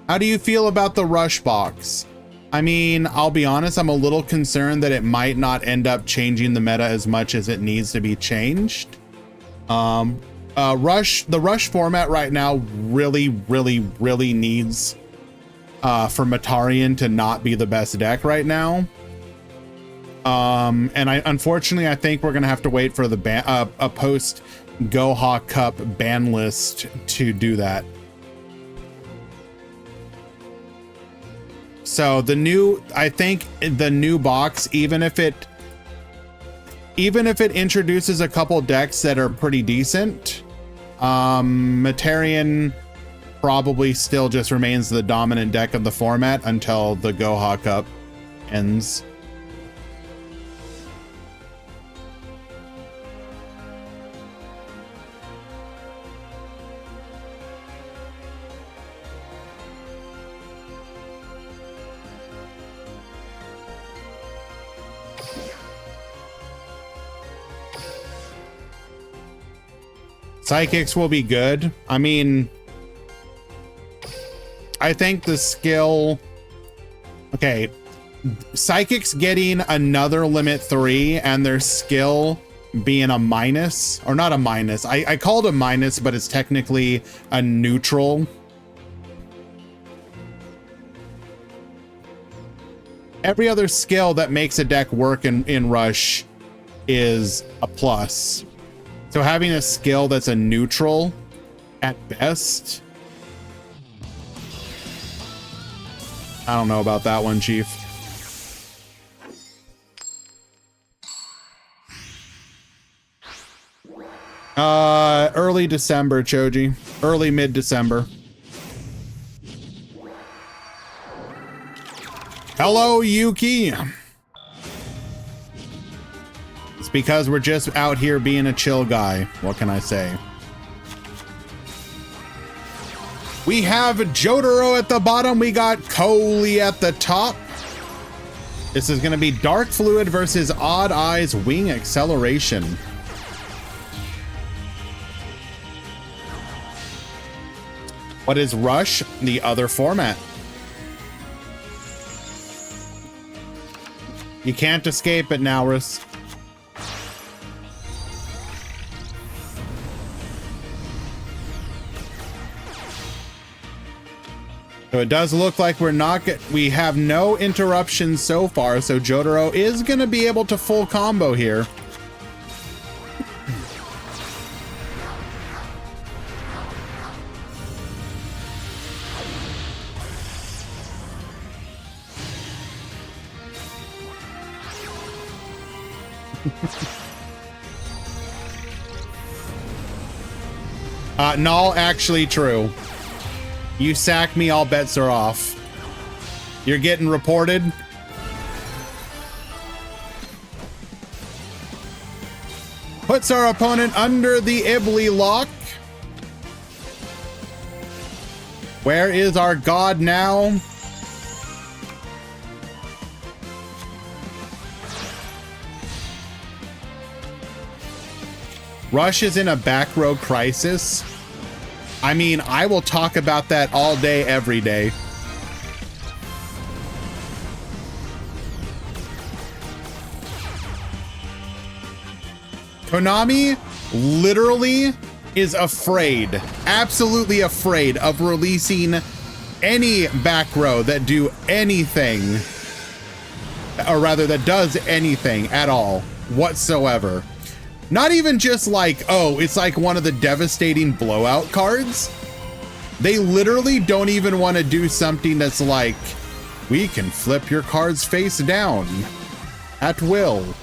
How do you feel about the rush box? I mean, I'll be honest, I'm a little concerned that it might not end up changing the meta as much as it needs to be changed. The rush format right now really needs for Matarian to not be the best deck right now. And unfortunately, I think we're gonna have to wait for the a post Goha Cup ban list to do that. So I think the new box, even if it introduces a couple decks that are pretty decent, Matarian probably still just remains the dominant deck of the format until the Goha Cup ends. Psychics will be good. I mean, I think the skill... Okay. Psychic's getting another limit 3 and their skill being a minus. Or not a minus. I called a minus, but it's technically a neutral. Every other skill that makes a deck work in Rush is a plus. So having a skill that's a neutral at best, I don't know about that one, Chief. Early December, Choji. Early mid-December. Hello, Yuki. It's because we're just out here being a chill guy. What can I say? We have Jotaro at the bottom. We got Coley at the top. This is going to be Dark Fluid versus Odd Eyes Wing Acceleration. What is Rush? The other format. You can't escape it, Naurus. So it does look like we have no interruptions so far, so Jotaro is going to be able to full combo here. Null, actually true. You sack me, all bets are off. You're getting reported. Puts our opponent under the Ibli lock. Where is our god now? Rush is in a back row crisis. I mean, I will talk about that all day, every day. Konami literally is afraid, absolutely afraid of releasing any back row that do anything, or rather that does anything at all whatsoever. Not even just like, oh, it's like one of the devastating blowout cards. They literally don't even want to do something that's like, we can flip your cards face down at will.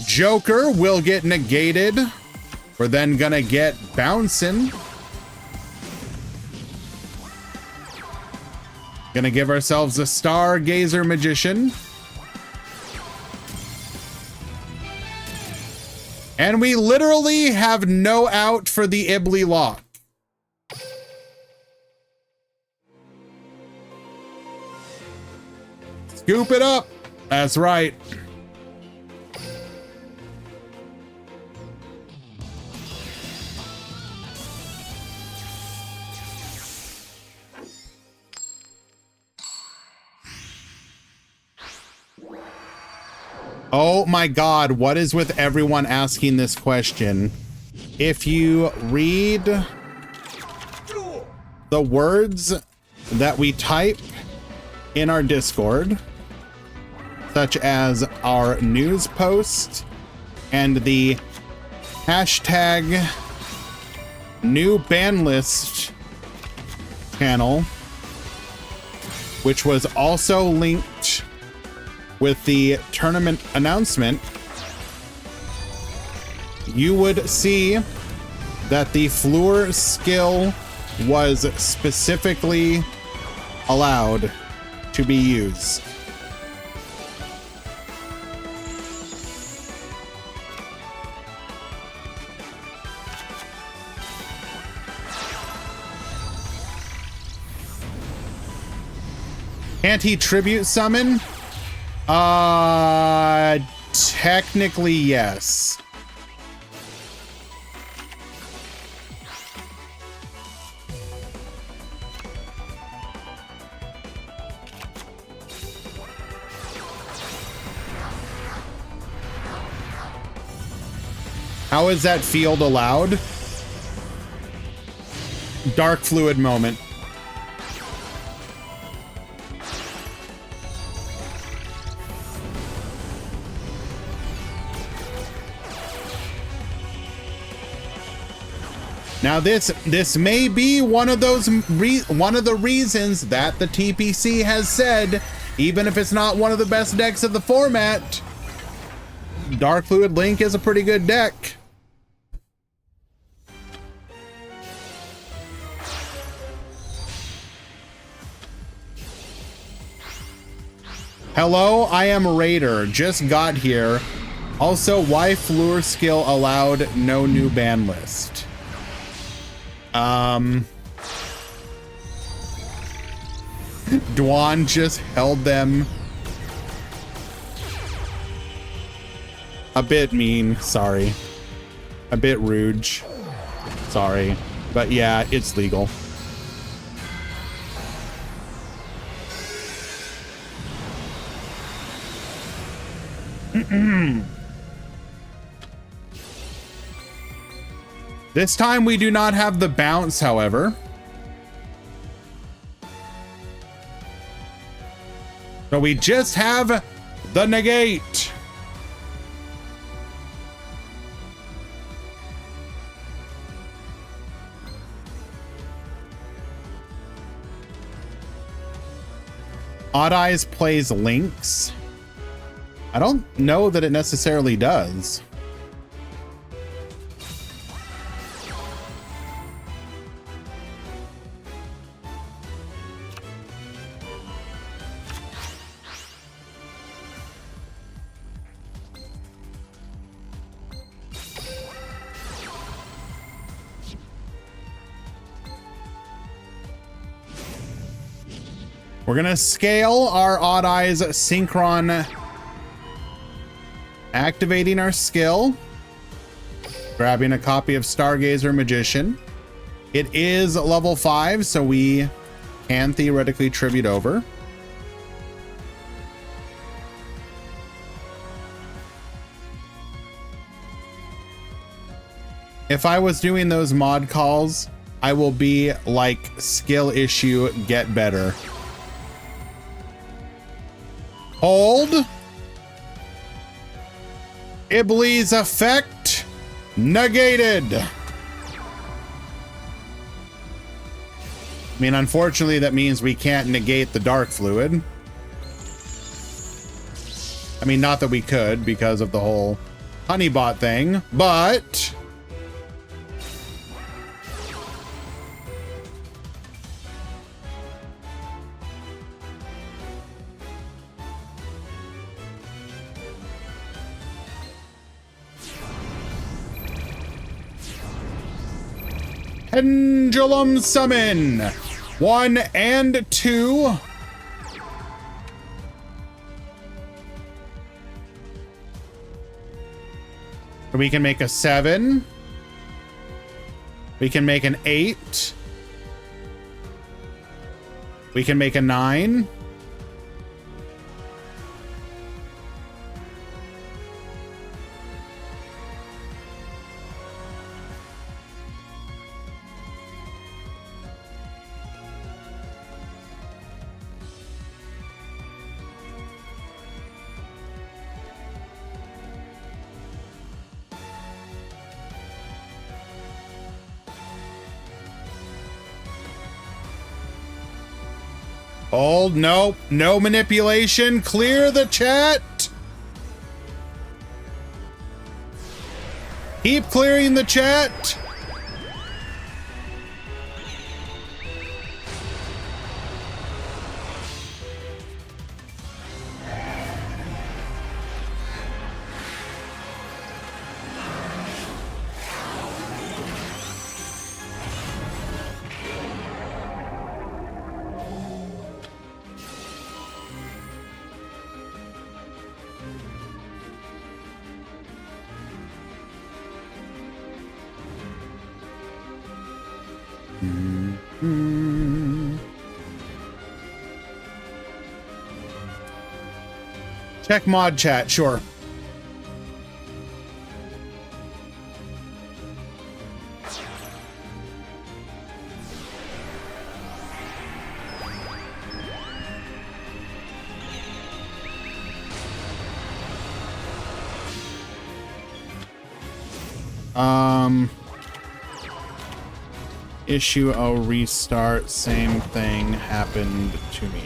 Joker will get negated. We're then gonna get bouncing. Gonna give ourselves a Stargazer Magician. And we literally have no out for the Ibli lock. Scoop it up. That's right. Oh my God, what is with everyone asking this question? If you read the words that we type in our Discord, such as our news post and the hashtag new Banlist channel, which was also linked with the tournament announcement, you would see that the Fleur skill was specifically allowed to be used. Can't he tribute summon? Technically, yes. How is that field allowed? Dark fluid moment. Now this may be one of the reasons that the TPC has said, even if it's not one of the best decks of the format, Dark Fluid Link is a pretty good deck. Hello, I am Raider. Just got here. Also, why Fleur skill allowed no new ban list? Dwan just held them. A bit mean, sorry. A bit rude. Sorry. But yeah, it's legal. This time we do not have the bounce, however. So we just have the negate. Odd Eyes plays Lynx. I don't know that it necessarily does. We're gonna scale our Odd Eyes Synchron, activating our skill, grabbing a copy of Stargazer Magician. It is level 5, so we can theoretically tribute over. If I was doing those mod calls, I will be like skill issue, get better. Hold. Iblis effect negated. I mean, unfortunately, that means we can't negate the dark fluid. I mean, not that we could because of the whole honeybot thing, but Pendulum Summon 1 and 2. We can make a 7. We can make an 8. We can make a 9. Hold, nope, no manipulation. Clear the chat. Keep clearing the chat. Check mod chat, sure. Issue a restart. Same thing happened to me.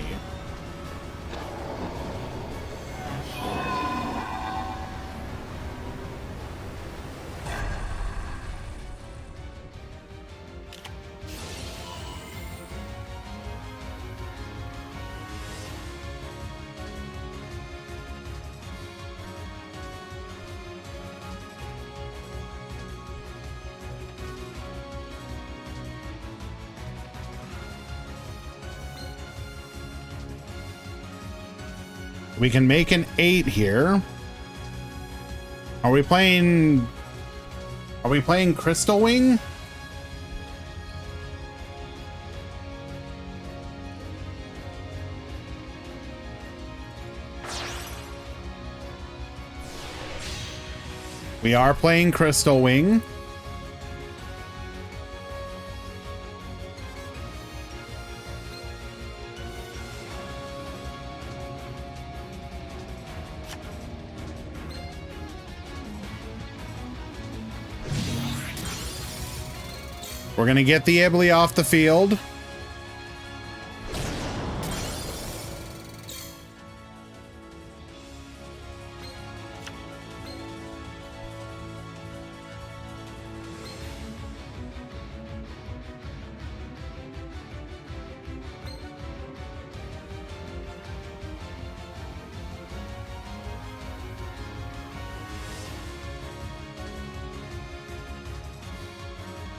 We can make an 8 here. Are we playing Crystal Wing? We are playing Crystal Wing. We're gonna get the Ibly off the field.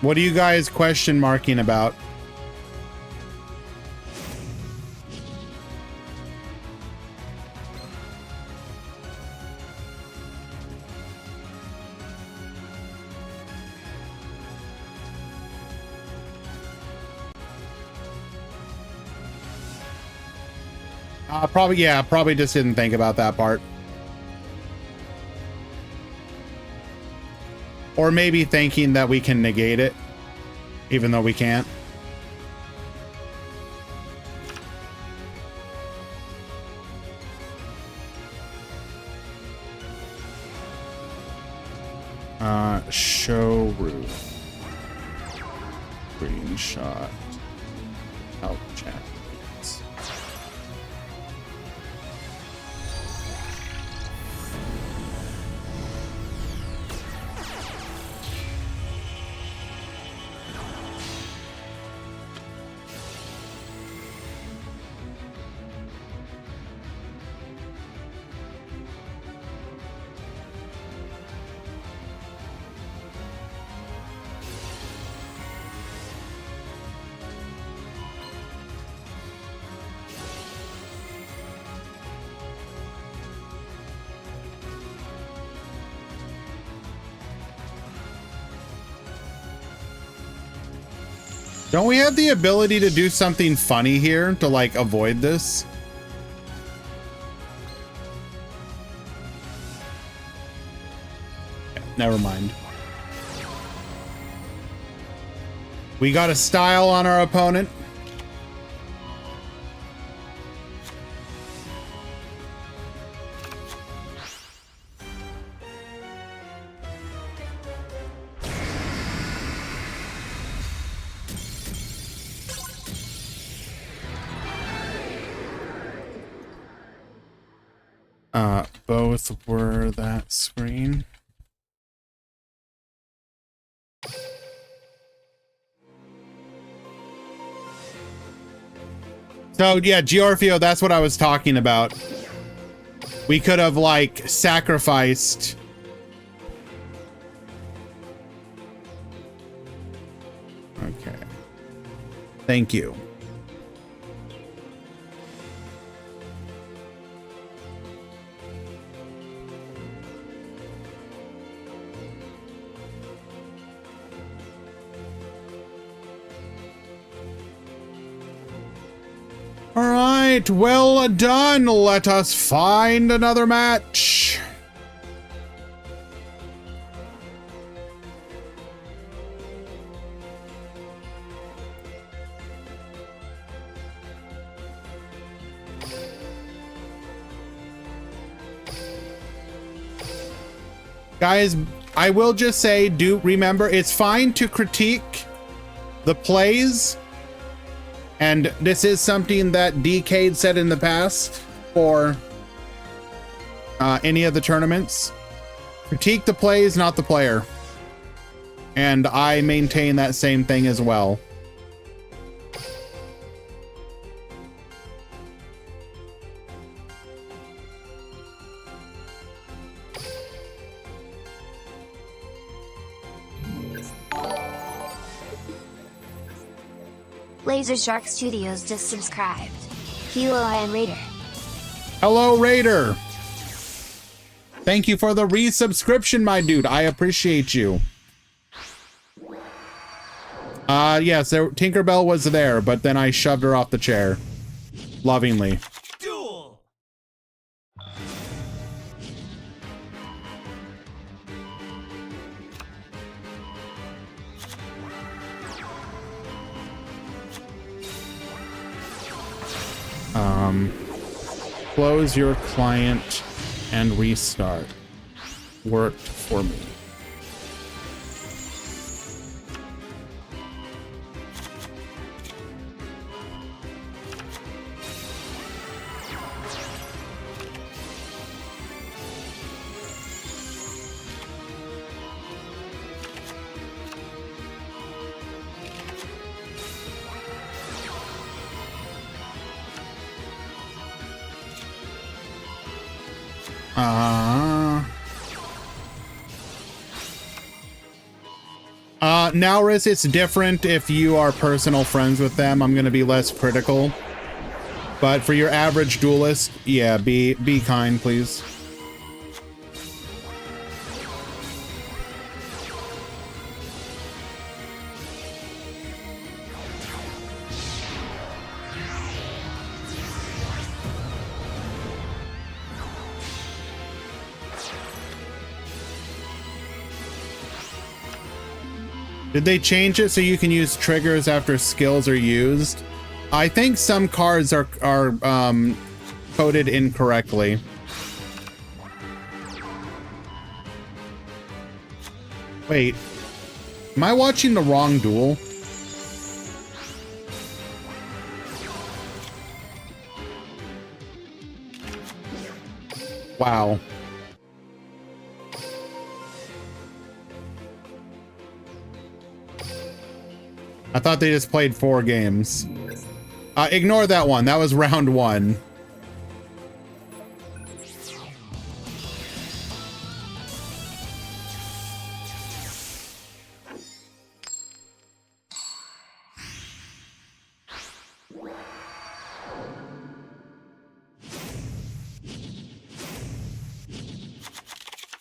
What are you guys question marking about? Probably just didn't think about that part. Or maybe thinking that we can negate it, even though we can't. Show roof. Screenshot. Help chat. Don't we have the ability to do something funny here to like avoid this? Yeah, never mind. We got a style on our opponent. Both were that screen. So yeah, Giorfio, that's what I was talking about. We could have like sacrificed. Okay. Thank you. All right, well done. Let us find another match. Guys, I will just say, do remember, it's fine to critique the plays. And this is something that DK said in the past for any of the tournaments. Critique the plays, not the player. And I maintain that same thing as well. Laser Shark Studios just subscribed. Hello, I am Raider. Hello, Raider. Thank you for the resubscription, my dude. I appreciate you. Yes, Tinkerbell was there, but then I shoved her off the chair. Lovingly. Duel. Close your client and restart. Worked for me. Now, Riz, it's different if you are personal friends with them. I'm gonna be less critical. But for your average duelist, yeah, be kind, please. Did they change it so you can use triggers after skills are used? I think some cards are coded incorrectly. Wait, am I watching the wrong duel? Wow. I thought they just played 4 games. Ignore that one. That was round 1.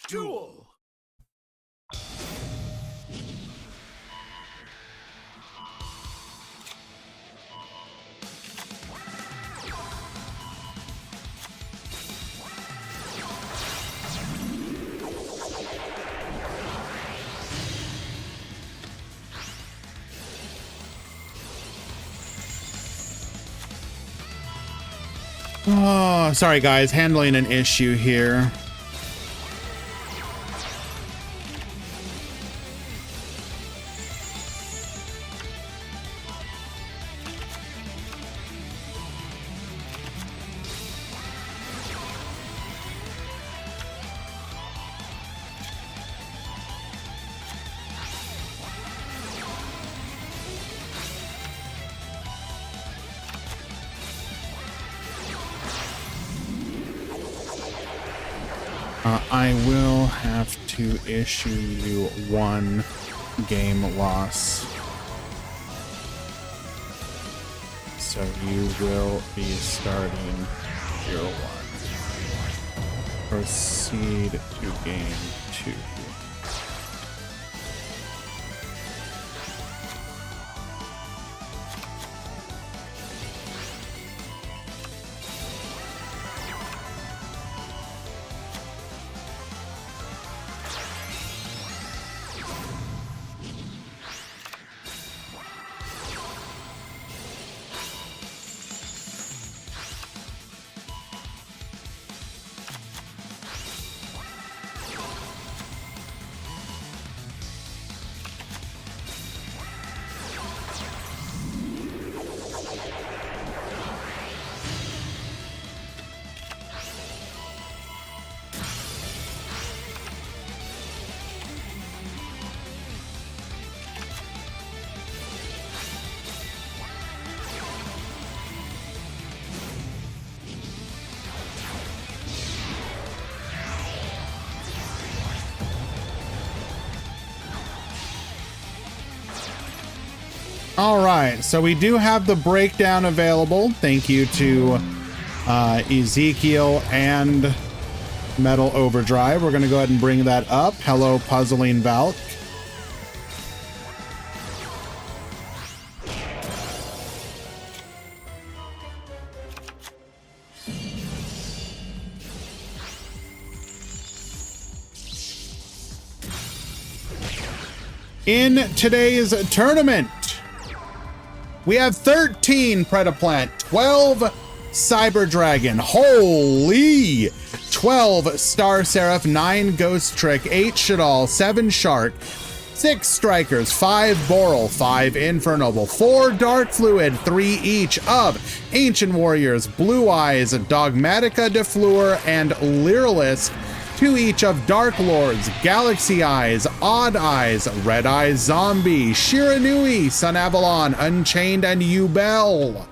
Duel. Oh, sorry guys, handling an issue here. I will have to issue you 1 game loss. So you will be starting your 1. Proceed to game 2. All right, so we do have the breakdown available. Thank you to Ezekiel and Metal Overdrive. We're going to go ahead and bring that up. Hello, Puzzling Valk. In today's tournament, we have 13 Predaplant, 12 Cyber Dragon, holy, 12 Star Seraph, 9 Ghost Trick, 8 Shaddoll, 7 Shark, 6 Strikers, 5 Boral, 5 Infernoble, 4 Dark Fluid, 3 each of Ancient Warriors, Blue Eyes, Dogmatica Defleur, and Lyrilisk, 2 each of Dark Lords, Galaxy Eyes, Odd Eyes, Red Eyes Zombie, Shiranui, Sun Avalon, Unchained, and Yubel.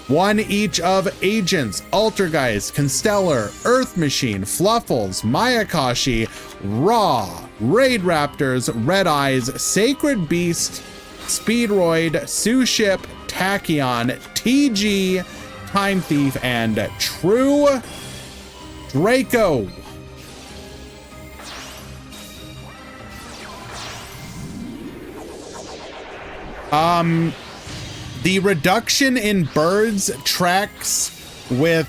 1 each of Agents, Altergeist, Constellar, Earth Machine, Fluffles, Mayakashi, Raw, Raid Raptors, Red Eyes, Sacred Beast, Speedroid, Sue Ship, Tachyon, TG, Time Thief, and True Draco. The reduction in birds tracks with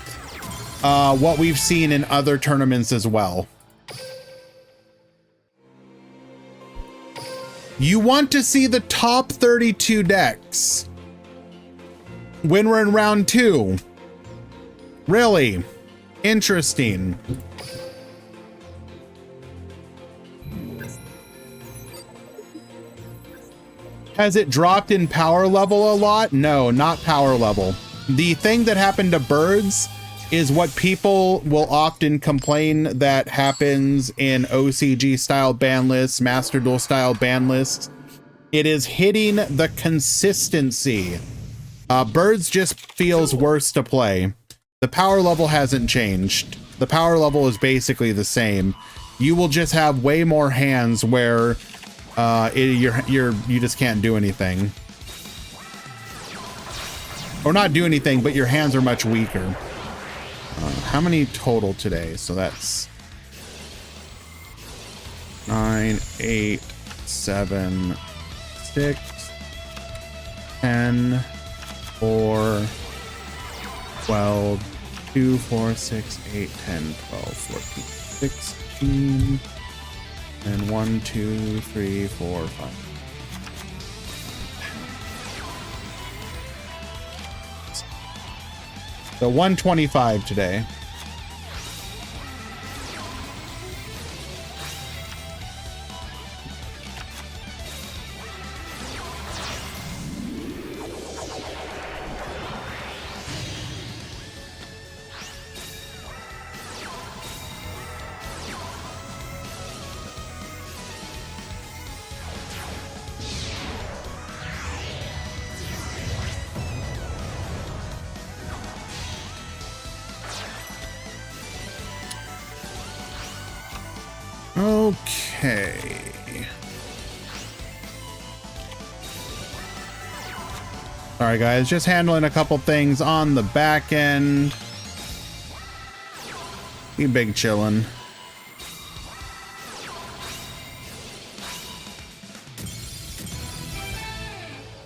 what we've seen in other tournaments as well. You want to see the top 32 decks when we're in round 2. Really interesting. Has it dropped in power level a lot? No, not power level. The thing that happened to birds is what people will often complain that happens in OCG style ban lists, Master Duel style ban lists. It is hitting the consistency. Birds just feels worse to play. The power level hasn't changed. The power level is basically the same. You will just have way more hands where you just can't do anything, or not do anything, but your hands are much weaker. How many total today? So that's 9, 8, 7, 6, 10, 4, 12, 2, 4, 6, 8, 10, 12, 14, 16. And 1, 2, 3, 4, 5. So 125 today. Okay. All right, guys, just handling a couple things on the back end. Be big chillin'.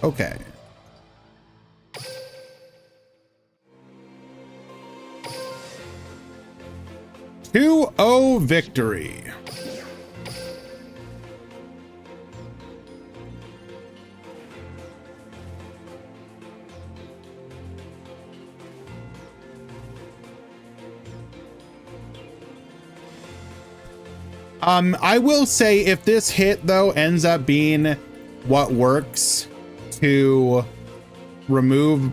Okay. Two-0 victory. I will say, if this hit though ends up being what works to remove,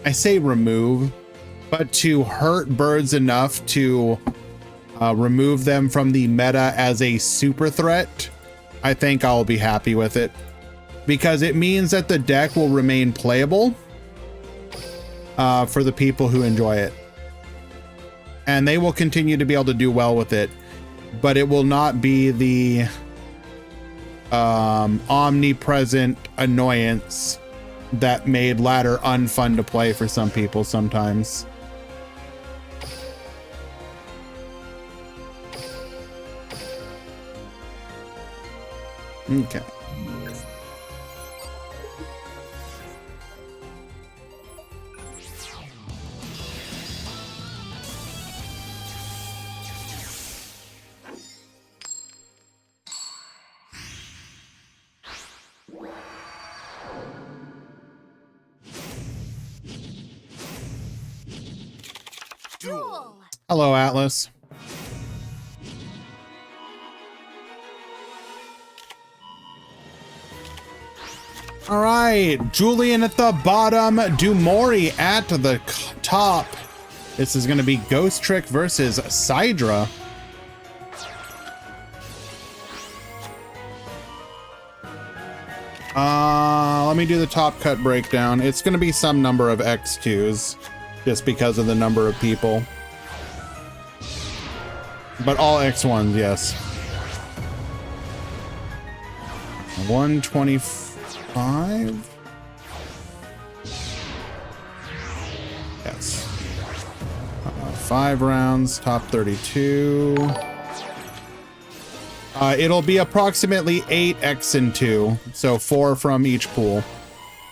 I say remove, but to hurt birds enough to remove them from the meta as a super threat, I think I'll be happy with it, because it means that the deck will remain playable for the people who enjoy it, and they will continue to be able to do well with it. But it will not be the omnipresent annoyance that made ladder unfun to play for some people sometimes. Okay. Duel. Hello, Atlas. All right, Julian at the bottom, Dumori at the top. This is going to be Ghost Trick versus Sidra. Let me do the top cut breakdown. It's going to be some number of X2s just because of the number of people. But all X1s, yes. 125? Yes. 5 rounds, top 32. It'll be approximately 8 X and 2, so 4 from each pool,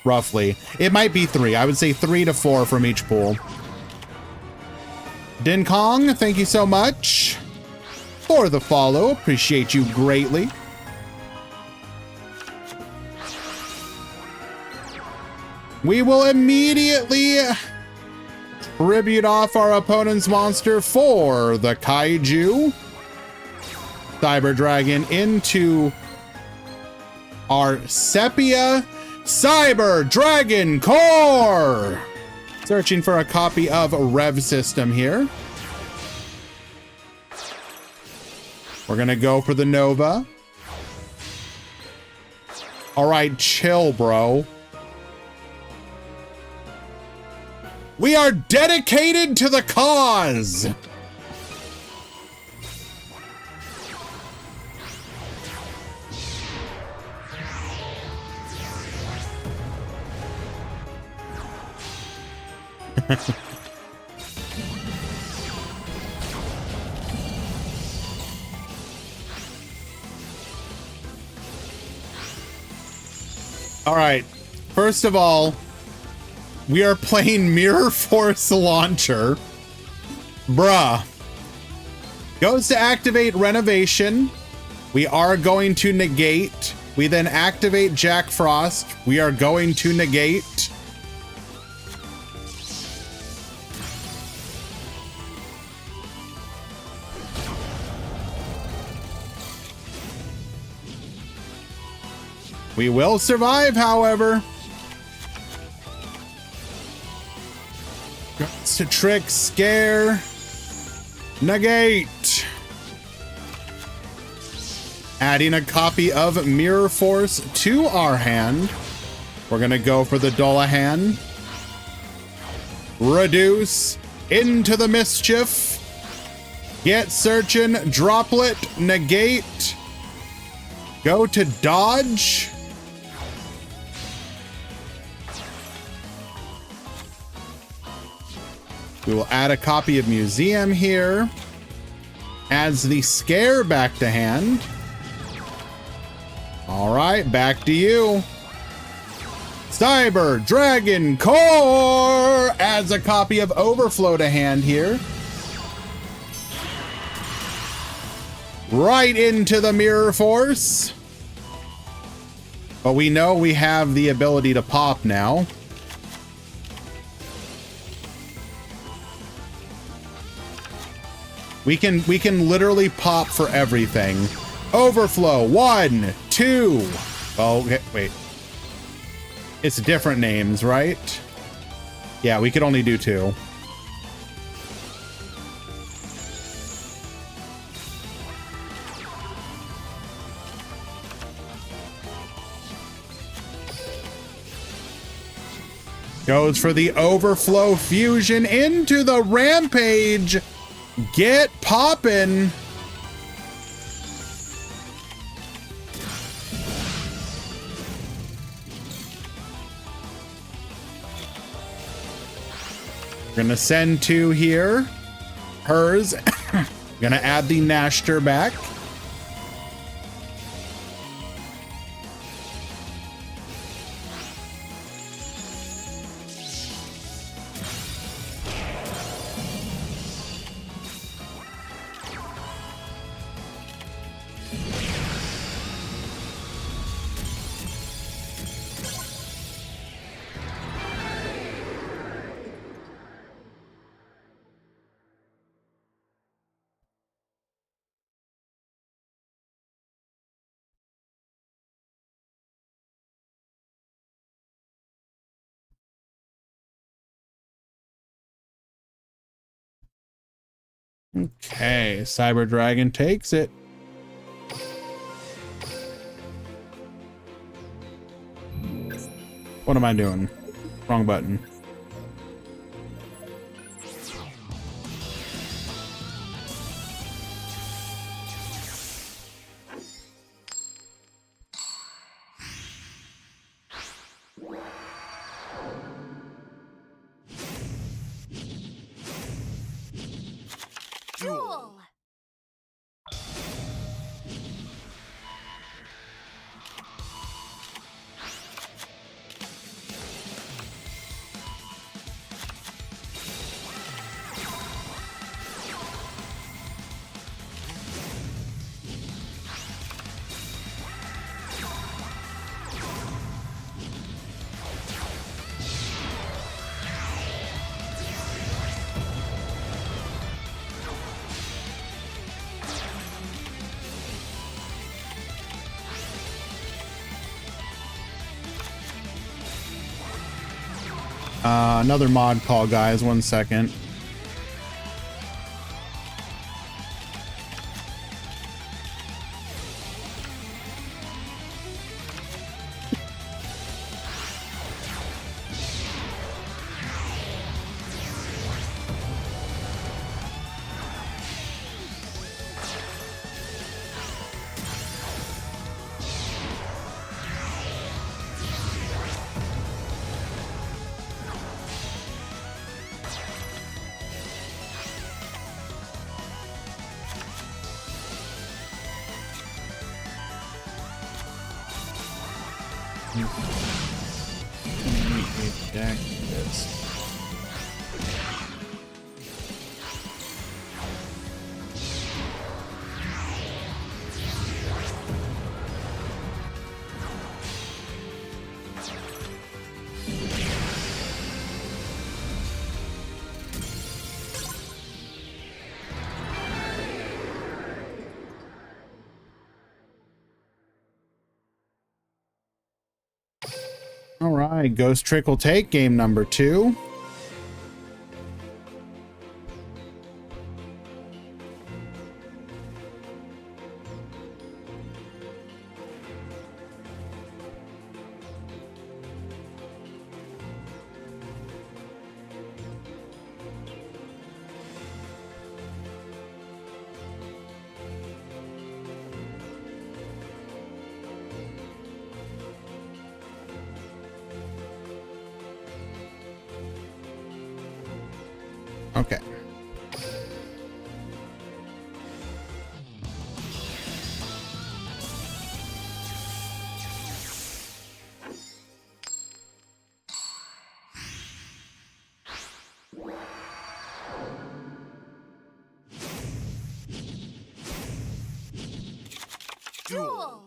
roughly. It might be 3. I would say 3 to 4 from each pool. Din Kong, thank you so much for the follow. Appreciate you greatly. We will immediately tribute off our opponent's monster for the Kaiju. Cyber Dragon into our Sepia Cyber Dragon Core. Searching for a copy of Rev System here. We're gonna go for the Nova. All right, chill, bro. We are dedicated to the cause. All right. First of all, we are playing Mirror Force Launcher. Bruh. Goes to activate Renovation. We are going to negate. We then activate Jack Frost. We are going to negate. We will survive, however. Goes to trick, scare, negate. Adding a copy of Mirror Force to our hand. We're gonna go for the Dullahan. Reduce into the mischief. Get searching, droplet, negate. Go to dodge. We will add a copy of Museum here. Adds the scare back to hand. All right, back to you. Cyber Dragon Core adds a copy of Overflow to hand here. Right into the Mirror Force. But we know we have the ability to pop now. We can literally pop for everything. Overflow, 1, 2. Oh, okay, wait. It's different names, right? Yeah, we could only do 2. Goes for the Overflow Fusion into the Rampage. Get poppin'. gonna send 2 here. Hers. Gonna add the Nashter back. Okay, Cyber Dragon takes it. What am I doing? Wrong button. Duel. Another mod call, guys. 1 second. All right, Ghost Trick will take game number 2. Okay. Duel.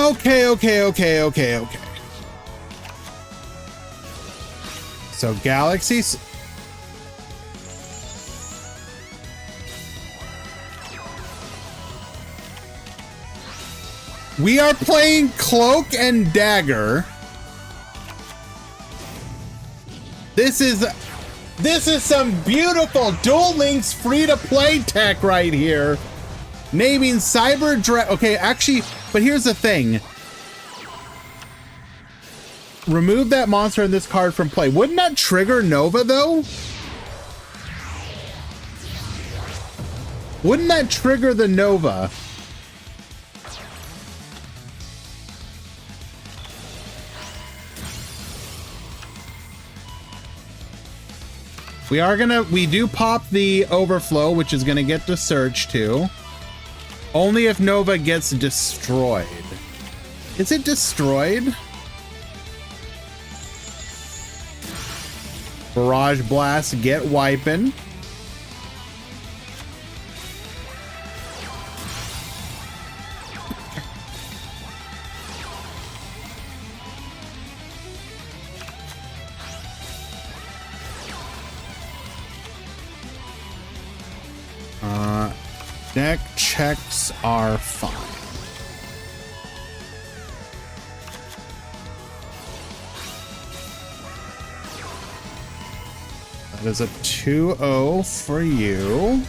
Okay. So Galaxies. We are playing Cloak and Dagger. This is some beautiful Duel Links free-to-play tech right here. Naming Cyber Dragon. Okay, actually, but here's the thing. Remove that monster in this card from play. Wouldn't that trigger Nova, though? Wouldn't that trigger the Nova? We do pop the Overflow, which is gonna get to Surge too. Only if Nova gets destroyed. Is it destroyed? Barrage Blast, get wiping. Deck checks are fine. That is a 2-0 for you.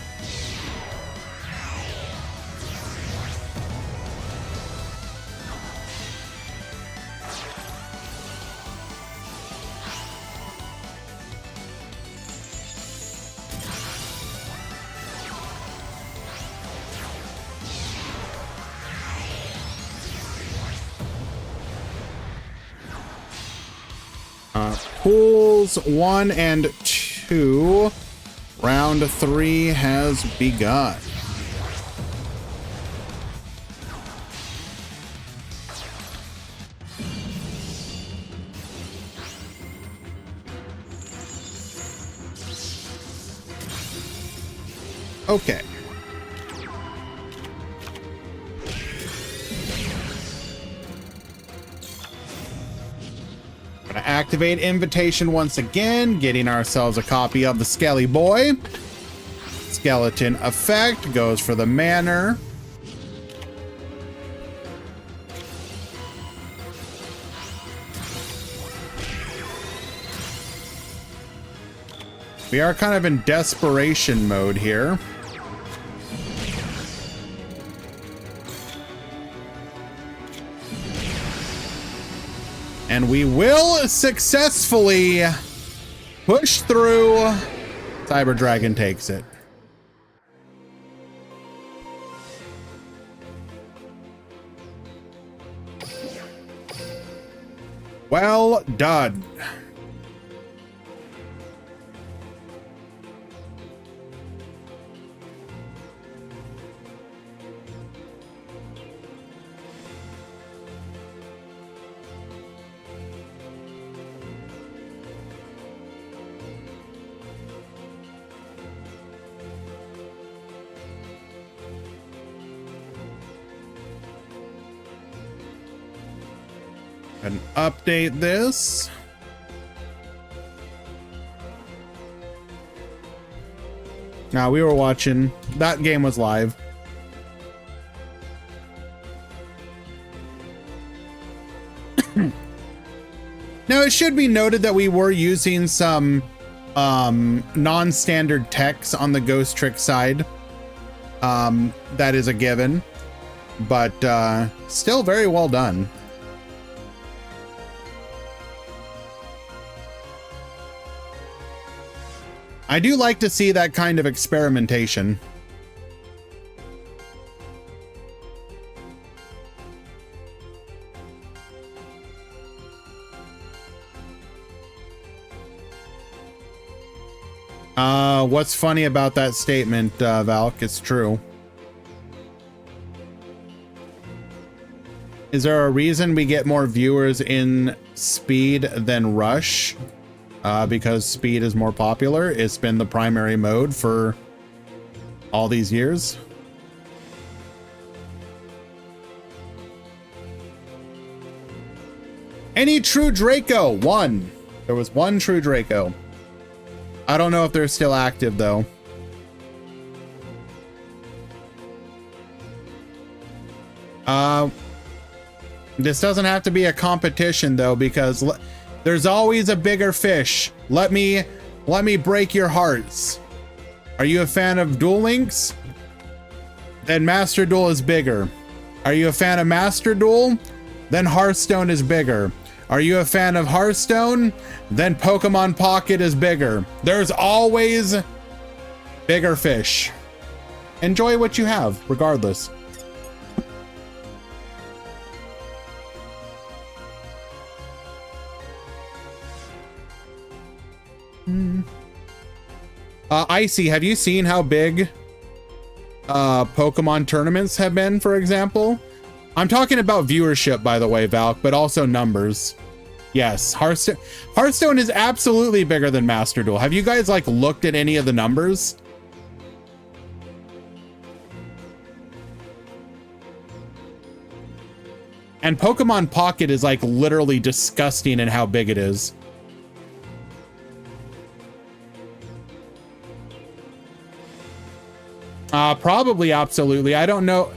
Pools 1 and 2. Round 3 has begun. Okay. Gonna activate invitation once again, getting ourselves a copy of the Skelly Boy. Skeleton effect goes for the manor. We are kind of in desperation mode here. And we will successfully push through. Cyber Dragon takes it. Well done. And update this. Now we were watching. That game was live. Now it should be noted that we were using some non-standard techs on the Ghost Trick side. That is a given, but still very well done. I do like to see that kind of experimentation. What's funny about that statement, Valk? It's true. Is there a reason we get more viewers in Speed than Rush? Because Speed is more popular. It's been the primary mode for all these years. Any true Draco? One. There was one true Draco. I don't know if they're still active though. This doesn't have to be a competition though, because there's always a bigger fish. Let me break your hearts. Are you a fan of Duel Links? Then Master Duel is bigger. Are you a fan of Master Duel? Then Hearthstone is bigger. Are you a fan of Hearthstone? Then Pokemon Pocket is bigger. There's always bigger fish. Enjoy what you have, regardless. Icy, have you seen how big Pokemon tournaments have been, for example? I'm talking about viewership, by the way, Valk, but also numbers. Yes, Hearthstone is absolutely bigger than Master Duel. Have you guys like looked at any of the numbers? And Pokemon Pocket is like literally disgusting in how big it is. Probably absolutely. I don't know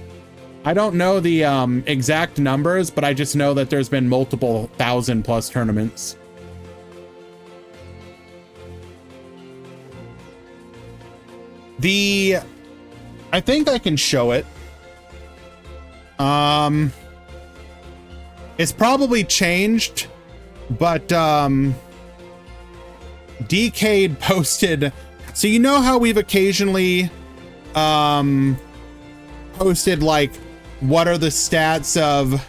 the exact numbers, but I just know that there's been multiple 1,000+ tournaments. I think I can show it. It's probably changed, but Decade posted. So you know how we've occasionally posted like what are the stats of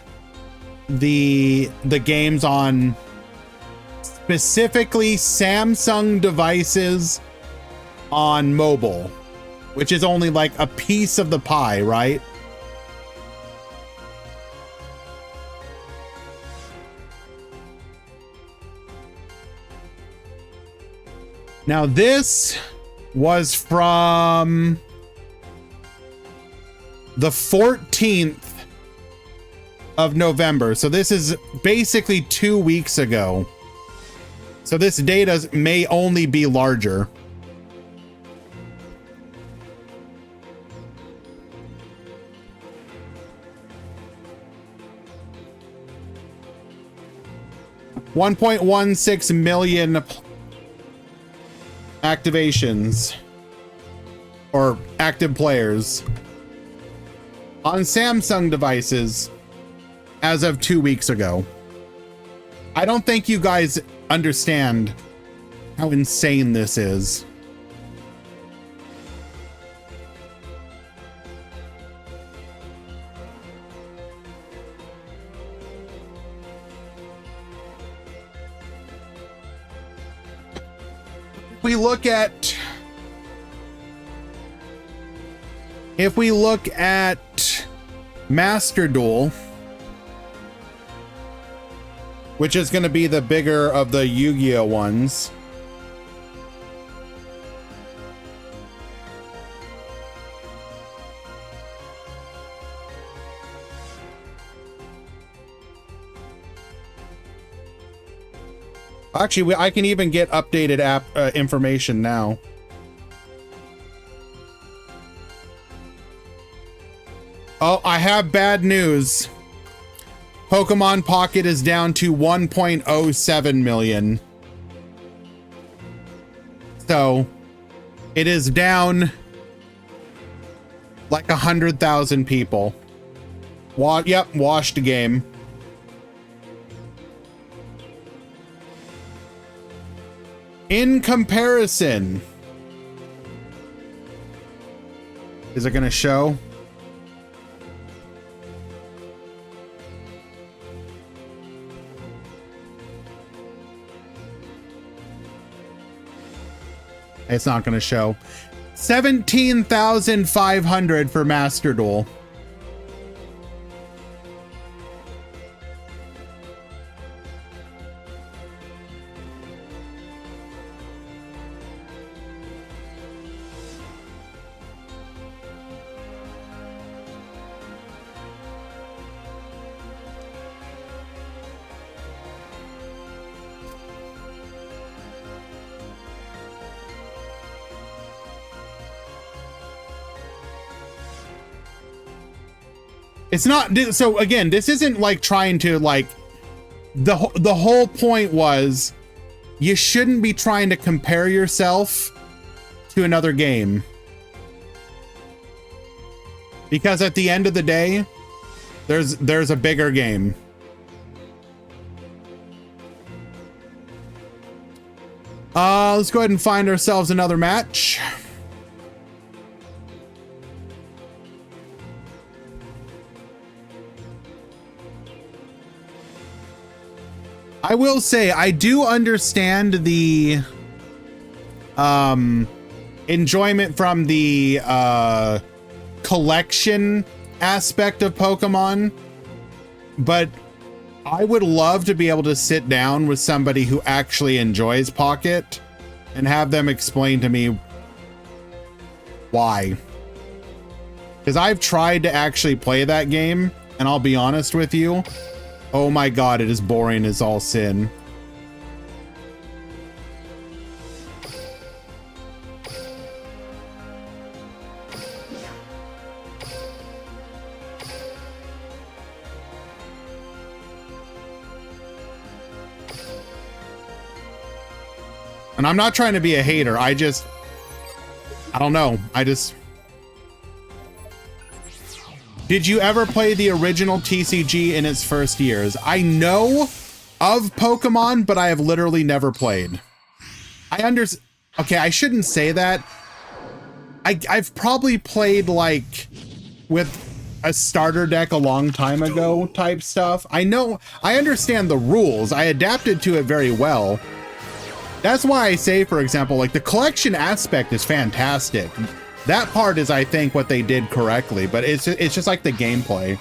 the games on specifically Samsung devices on mobile, which is only like a piece of the pie, right? Now this was from the 14th of November. So this is basically 2 weeks ago. So this data may only be larger. $1.16 million activations or active players on Samsung devices as of 2 weeks ago. I don't think you guys understand how insane this is. If we look at Master Duel, which is going to be the bigger of the Yu-Gi-Oh ones. Actually, I can even get updated app information now. Oh, I have bad news. Pokemon Pocket is down to 1.07 million. So it is down like 100,000 people. Yep, washed game. In comparison, is it going to show? It's not going to show. 17,500 for Master Duel. It's not, so again, this isn't like trying to like, the whole point was you shouldn't be trying to compare yourself to another game. Because at the end of the day, there's a bigger game. Let's go ahead and find ourselves another match. I will say I do understand the enjoyment from the collection aspect of Pokemon, but I would love to be able to sit down with somebody who actually enjoys Pocket and have them explain to me why. Because I've tried to actually play that game, and I'll be honest with you, oh my god, it is boring as all sin. And I'm not trying to be a hater. I don't know. Did you ever play the original TCG in its first years? I know of Pokemon, but I have literally never played. Okay, I shouldn't say that. I've probably played like with a starter deck a long time ago type stuff. I understand the rules. I adapted to it very well. That's why I say, for example, like the collection aspect is fantastic. That part is, I think, what they did correctly, but it's just like the gameplay.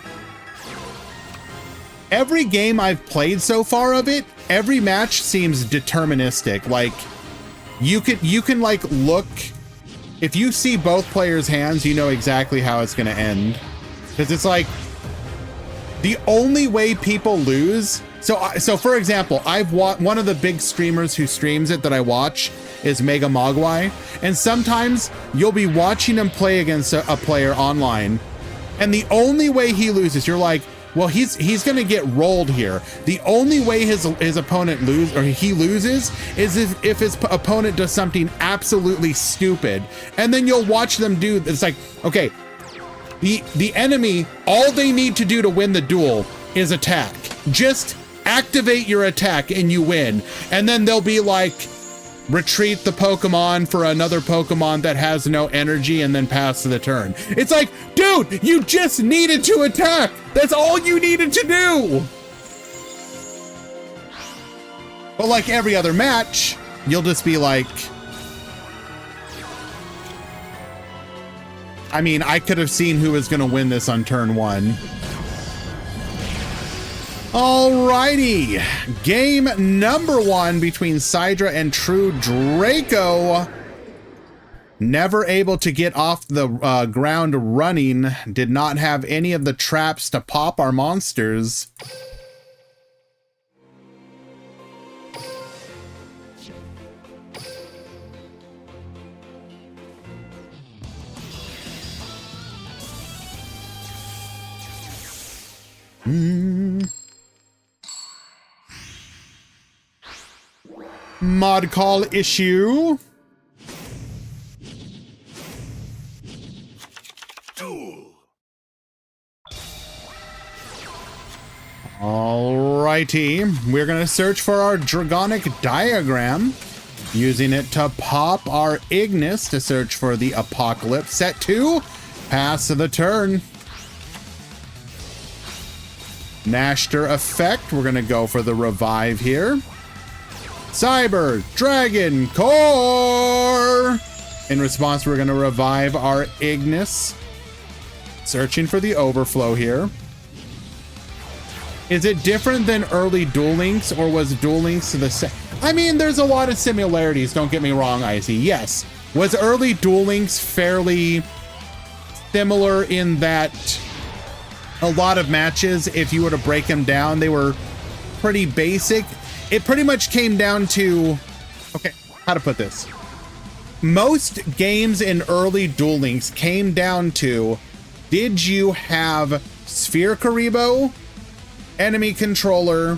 Every game I've played so far of it, every match seems deterministic. Like you can like look, if you see both players' hands, you know exactly how it's going to end. Because it's like the only way people lose. So for example, one of the big streamers who streams it that I watch is Mega Mogwai, and sometimes you'll be watching him play against a player online, and the only way he loses, you're like, well, he's gonna get rolled here. The only way his opponent loses is if his opponent does something absolutely stupid, and then you'll watch them do. It's like, okay, the enemy, all they need to do to win the duel is attack. Just activate your attack and you win. And then they'll be like, retreat the Pokemon for another Pokemon that has no energy and then pass the turn. It's like, dude, you just needed to attack. That's all you needed to do. But like every other match, you'll just be like, I mean, I could have seen who was going to win this on turn one. Alrighty, game number one between Sidra and True Draco. Never able to get off the ground running, did not have any of the traps to pop our monsters. Mod call issue. Duel. Alrighty, we're gonna search for our Dragonic diagram, using it to pop our Ignis to search for the Apocalypse. Set 2, pass the turn. Nashter effect, we're gonna go for the revive here. Cyber Dragon Core! In response, we're gonna revive our Ignis. Searching for the overflow here. Is it different than early Duel Links, or was Duel Links the same? I mean, there's a lot of similarities, don't get me wrong, Icy. Yes. Was early Duel Links fairly similar in that a lot of matches, if you were to break them down, they were pretty basic? It pretty much came down to, okay, how to put this? Most games in early Duel Links came down to, did you have Sphere Karibo, enemy controller,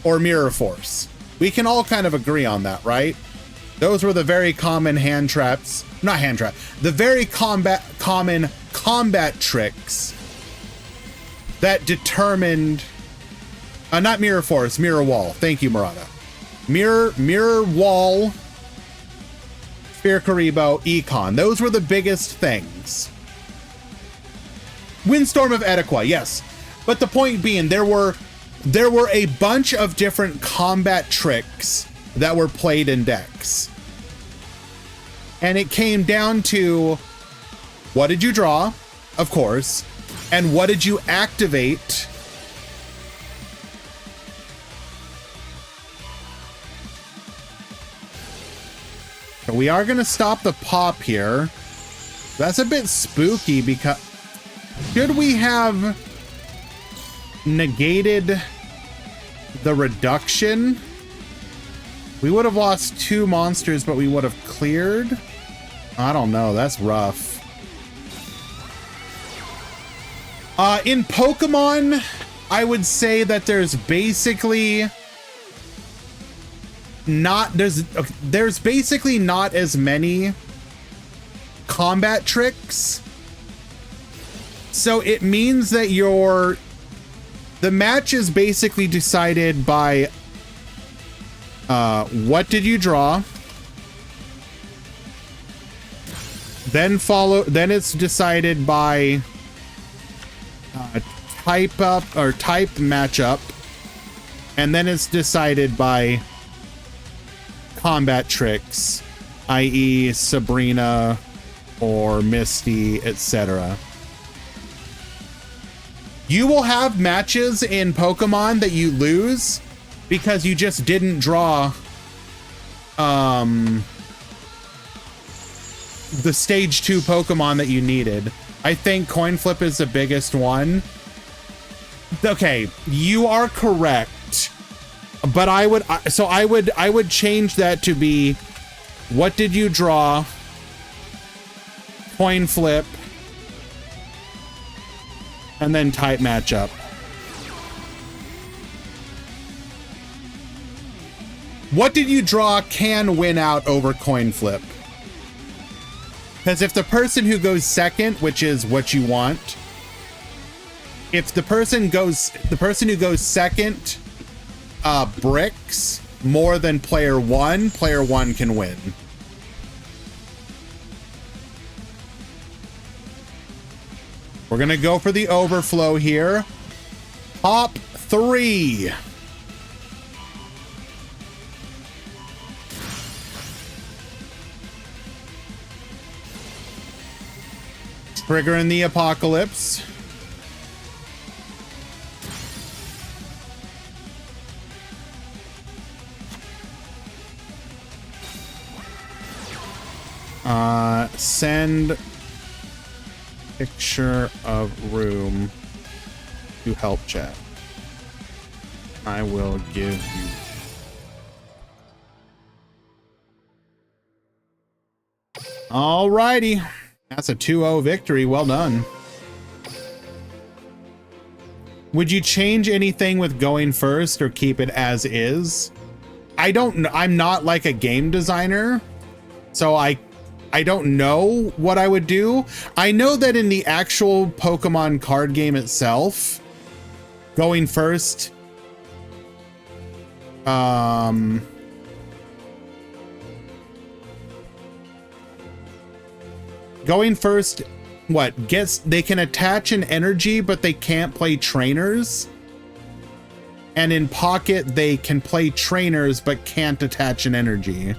or mirror force. We can all kind of agree on that, right? Those were the very common hand traps, not hand trap, the very common combat tricks that determined, not mirror force, mirror wall. Thank you, Murata. Mirror wall, Sphere Karibo, Econ. Those were the biggest things. Windstorm of Edequa, yes. But the point being, there were a bunch of different combat tricks that were played in decks. And it came down to, what did you draw? Of course. And what did you activate? So we are going to stop the pop here. That's a bit spooky because should we have negated the reduction? We would have lost 2 monsters, but we would have cleared. I don't know. That's rough. In Pokemon, I would say that there's basically there's basically not as many combat tricks. So it means that the match is basically decided by what did you draw? Then it's decided by type up or type matchup, and then it's decided by combat tricks, i.e. Sabrina or Misty, etc. You will have matches in Pokemon that you lose because you just didn't draw the stage 2 Pokemon that you needed. I think coin flip is the biggest one. Okay, you are correct. But I would change that to be, what did you draw? Coin flip. And then type matchup. What did you draw can win out over coin flip. Because if the person who goes second, which is what you want, if the person who goes second bricks more than player one can win. We're gonna go for the overflow here. Top 3. Triggering the apocalypse. Send picture of room to help chat. I will give you. Alrighty. That's a 2-0 victory. Well done. Would you change anything with going first or keep it as is? I'm not like a game designer, so I don't know what I would do. I know that in the actual Pokemon card game itself, going first, they can attach an energy, but they can't play trainers. And in Pocket, they can play trainers, but can't attach an energy.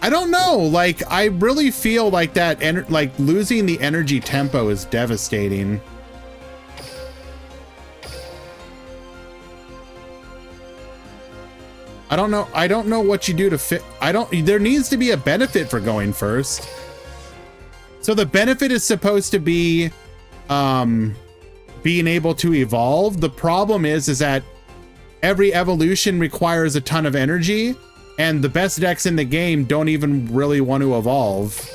I don't know, like, I really feel like that, like, losing the energy tempo is devastating. I don't know what you do to fit. There needs to be a benefit for going first. So the benefit is supposed to be, being able to evolve. The problem is that every evolution requires a ton of energy, and the best decks in the game don't even really want to evolve.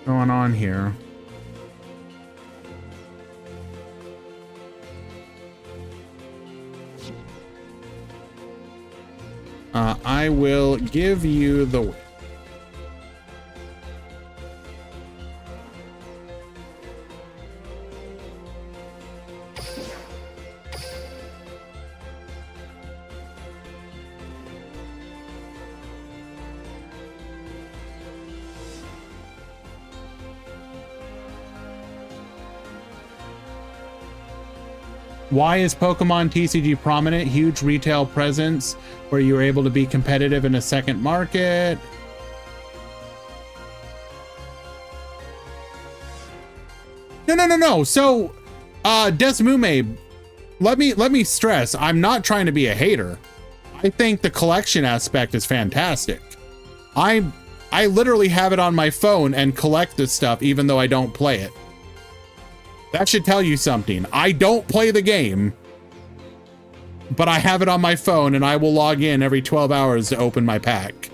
Going on here? I will give you the win. Why is Pokemon TCG prominent? Huge retail presence where you're able to be competitive in a second market. No. So, Desmume, let me stress, I'm not trying to be a hater. I think the collection aspect is fantastic. I literally have it on my phone and collect this stuff even though I don't play it. That should tell you something. I don't play the game, but I have it on my phone and I will log in every 12 hours to open my pack.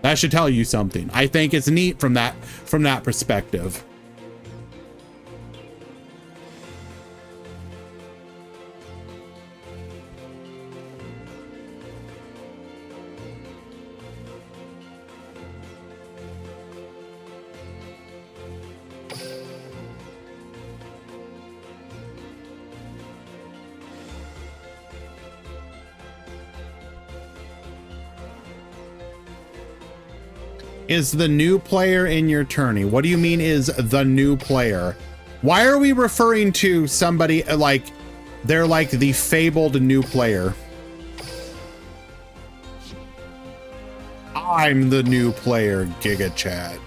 That should tell you something. I think it's neat from that perspective. Is the new player in your tourney? What do you mean is the new player? Why are we referring to somebody like they're like the fabled new player? I'm the new player, Giga Chad.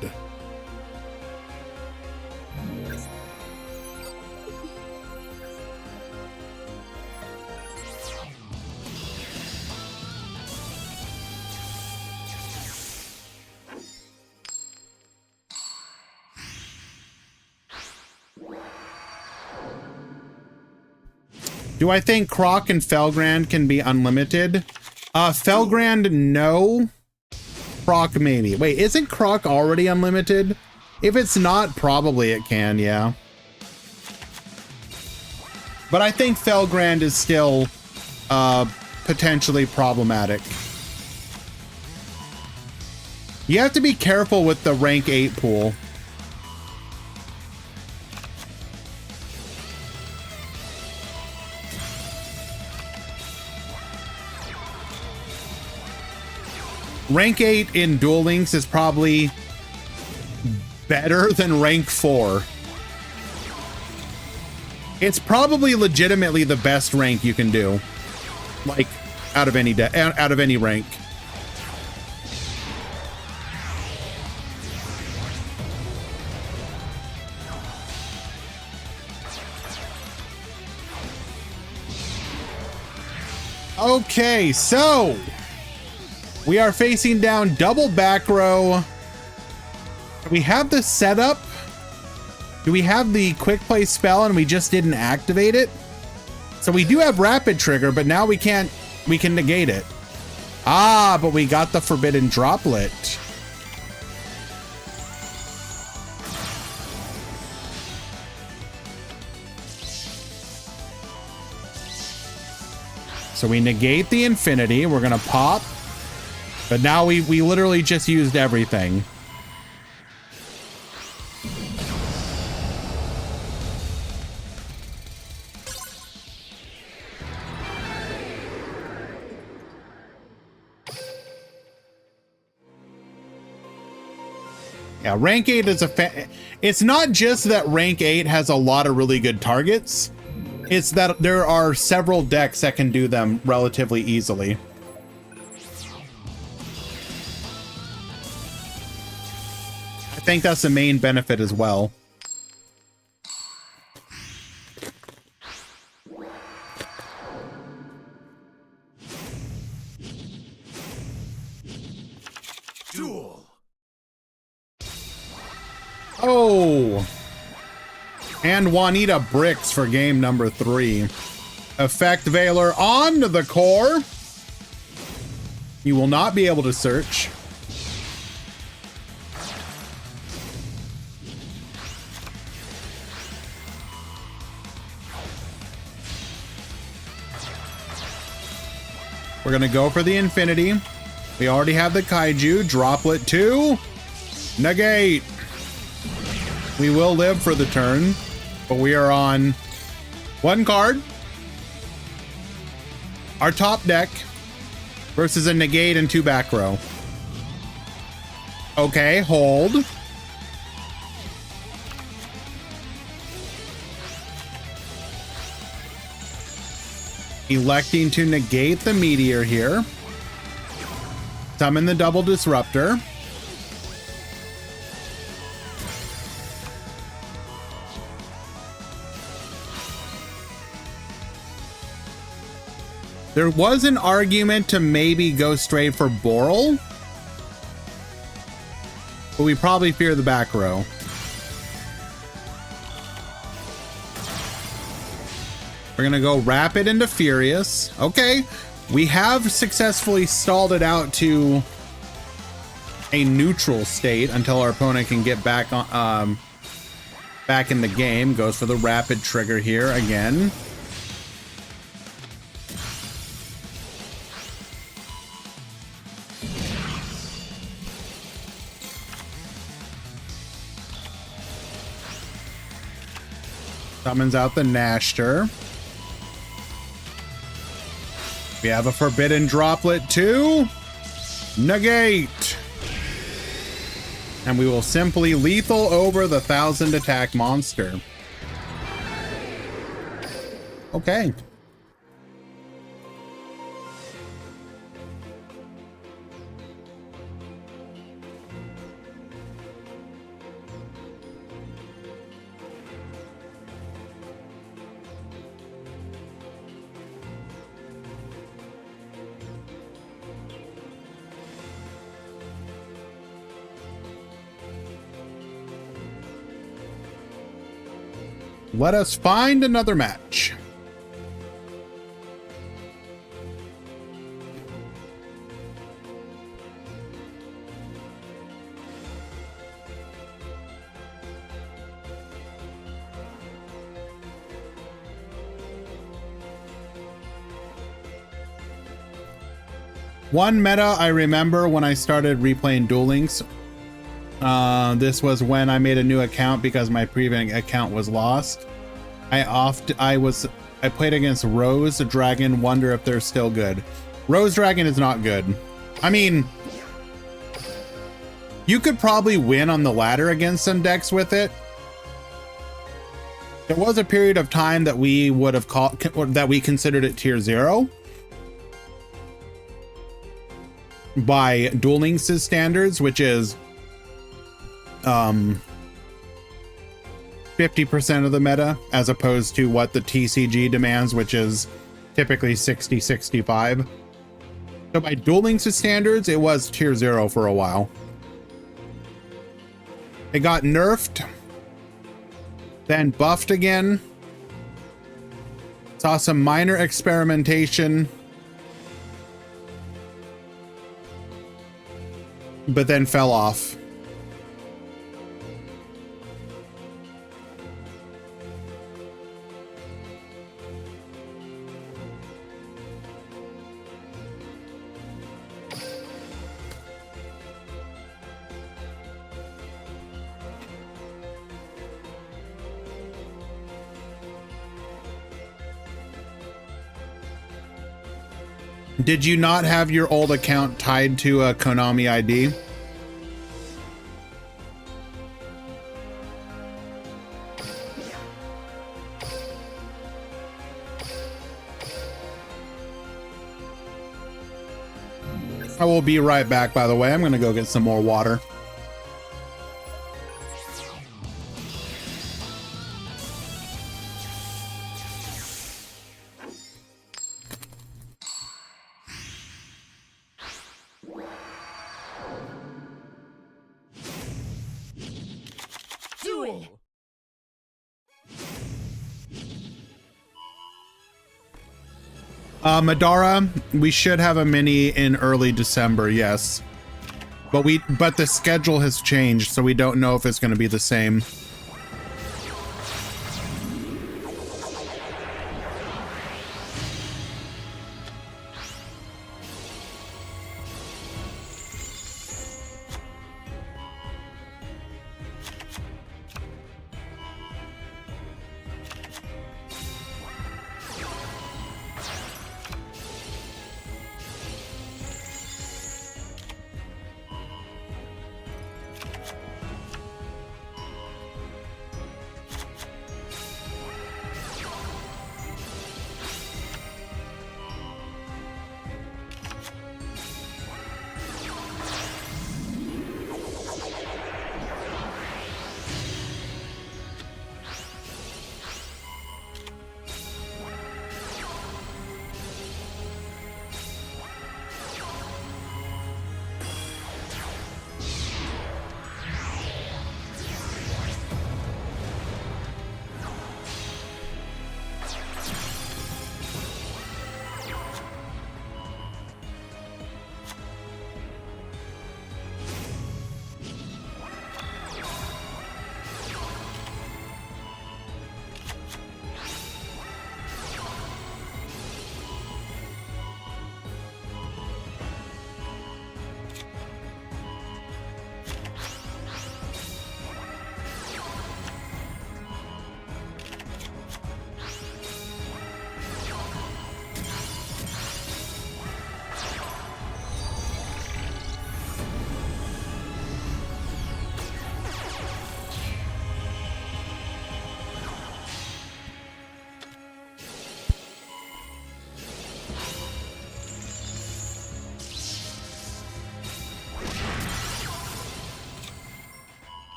Do I think Croc and Felgrand can be unlimited? Felgrand, no. Croc, maybe. Wait, isn't Croc already unlimited? If it's not, probably it can, yeah. But I think Felgrand is still potentially problematic. You have to be careful with the rank 8 pool. Rank 8 in Duel Links is probably better than rank 4. It's probably legitimately the best rank you can do. Like, out of any rank. Okay, so we are facing down double back row. Do we have the setup? Do we have the quick play spell and we just didn't activate it? So we do have rapid trigger, but now we can negate it. Ah, but we got the forbidden droplet. So we negate the infinity. We're gonna pop. But now we literally just used everything. Yeah, rank 8 is it's not just that rank 8 has a lot of really good targets. It's that there are several decks that can do them relatively easily. I think that's the main benefit as well. Duel. Oh! And Juanita bricks for game number 3. Effect Veiler on the core. You will not be able to search. We're gonna go for the infinity. We already have the kaiju. Droplet 2. Negate. We will live for the turn, but we are on 1 card. Our top deck versus a negate and 2 back row. Okay, hold. Electing to negate the meteor here. Summon the double disruptor. There was an argument to maybe go straight for Boral, but we probably fear the back row. We're gonna go Rapid into Furious. Okay, we have successfully stalled it out to a neutral state until our opponent can get back on, back in the game. Goes for the Rapid trigger here again. Summons out the Nashter. We have a Forbidden Droplet 2. Negate. And we will simply lethal over the 1000 attack monster. Okay. Let us find another match. One meta I remember when I started replaying Duel Links. This was when I made a new account because my previous account was lost. I played against Rose Dragon. Wonder if they're still good. Rose Dragon is not good. I mean, you could probably win on the ladder against some decks with it. There was a period of time that we would have called, that we considered it tier 0 by Duel Links' standards, which is 50% of the meta, as opposed to what the TCG demands, which is typically 60-65. So by Duel Links' standards, it was tier 0 for a while. It got nerfed, then buffed again. Saw some minor experimentation, but then fell off. Did you not have your old account tied to a Konami ID? I will be right back, by the way. I'm going to go get some more water. Duel. Madara, we should have a mini in early December, yes. But the schedule has changed, so we don't know if it's going to be the same.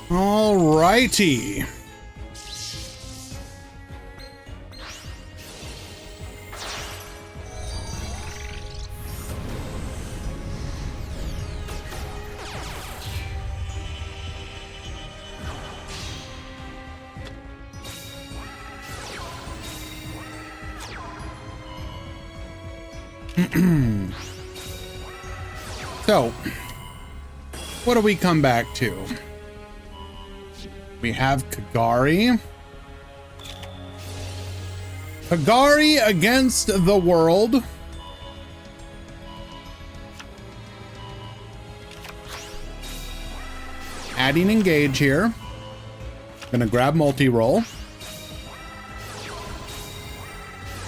All righty. So, what do we come back to? We have Kagari. Kagari against the world. Adding engage here. Gonna grab multi-roll.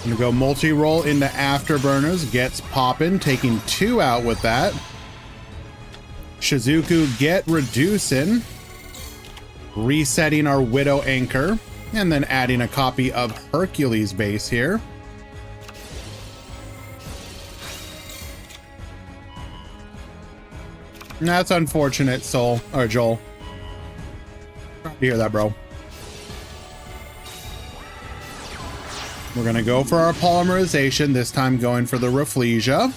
Gonna go multi-roll into afterburners. Gets poppin', taking 2 out with that. Shizuku get reducing. Resetting our Widow Anchor, and then adding a copy of Hercules base here. That's unfortunate, Soul, or Joel. Sorry to hear that, bro. We're gonna go for our polymerization, this time going for the Rafflesia.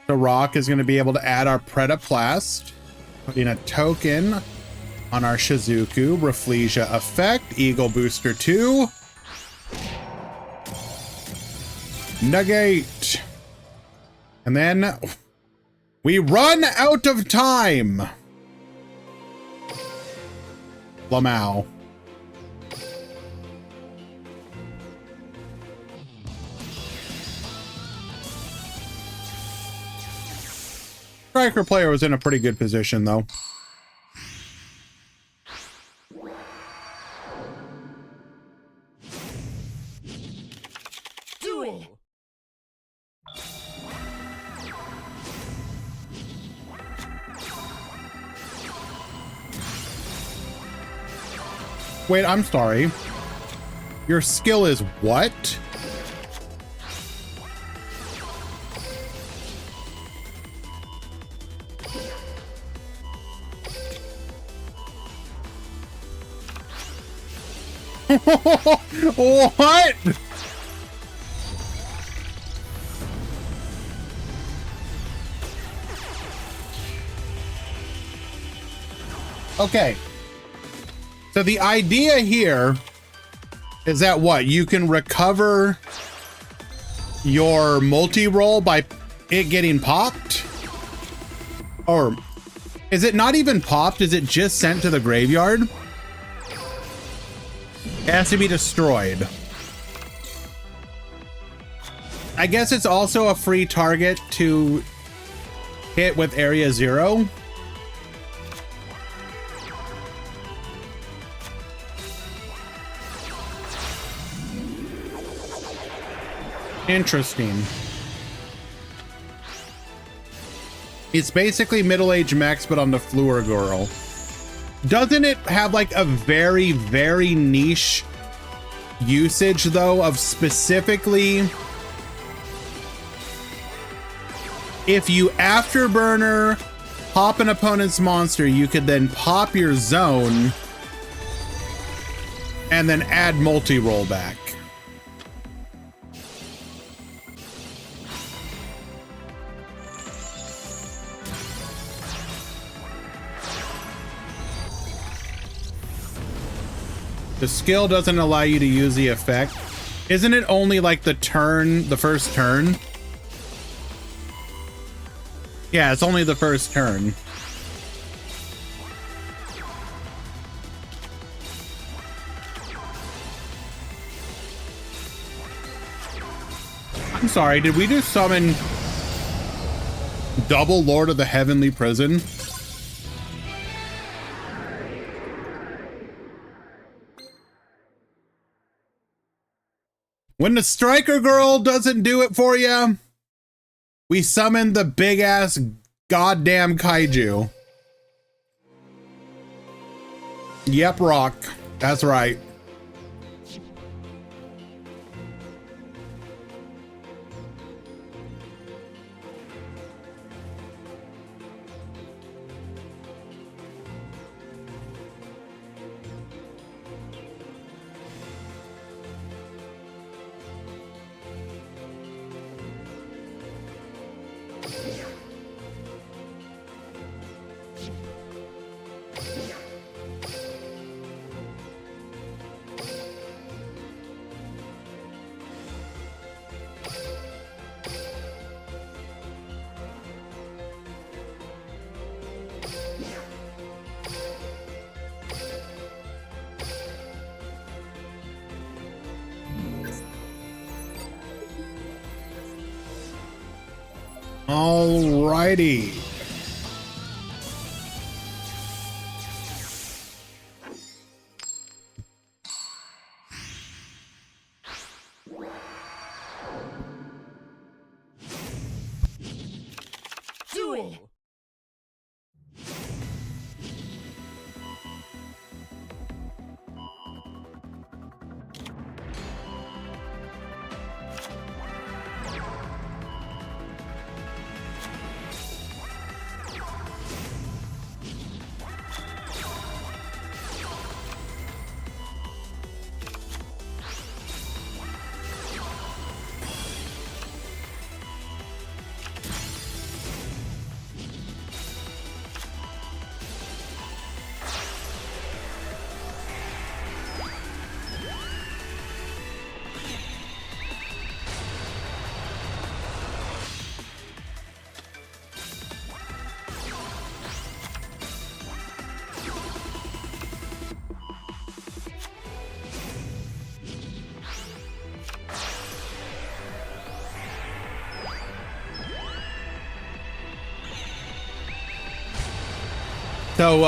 The Rock is gonna be able to add our Pretaplast. Putting a token on our Shizuku. Rafflesia effect. Eagle Booster 2. Negate. And then we run out of time. Lamau. Striker player was in a pretty good position, though. Wait, I'm sorry. Your skill is what? What? Okay. So the idea here is that what? You can recover your multi-roll by it getting popped? Or is it not even popped? Is it just sent to the graveyard? It has to be destroyed. I guess it's also a free target to hit with Area 0. Interesting. It's basically middle-aged Max, but on the Fleur girl. Doesn't it have like a very, very niche usage though of specifically if you afterburner pop an opponent's monster, you could then pop your zone and then add multi-roll back. The skill doesn't allow you to use the effect. Isn't it only like the turn, the first turn? Yeah, it's only the first turn. I'm sorry, did we just summon double Lord of the Heavenly Prison? When the Striker Girl doesn't do it for you, we summon the big ass goddamn kaiju. Yep, rock. That's right. Alrighty. Duel. So,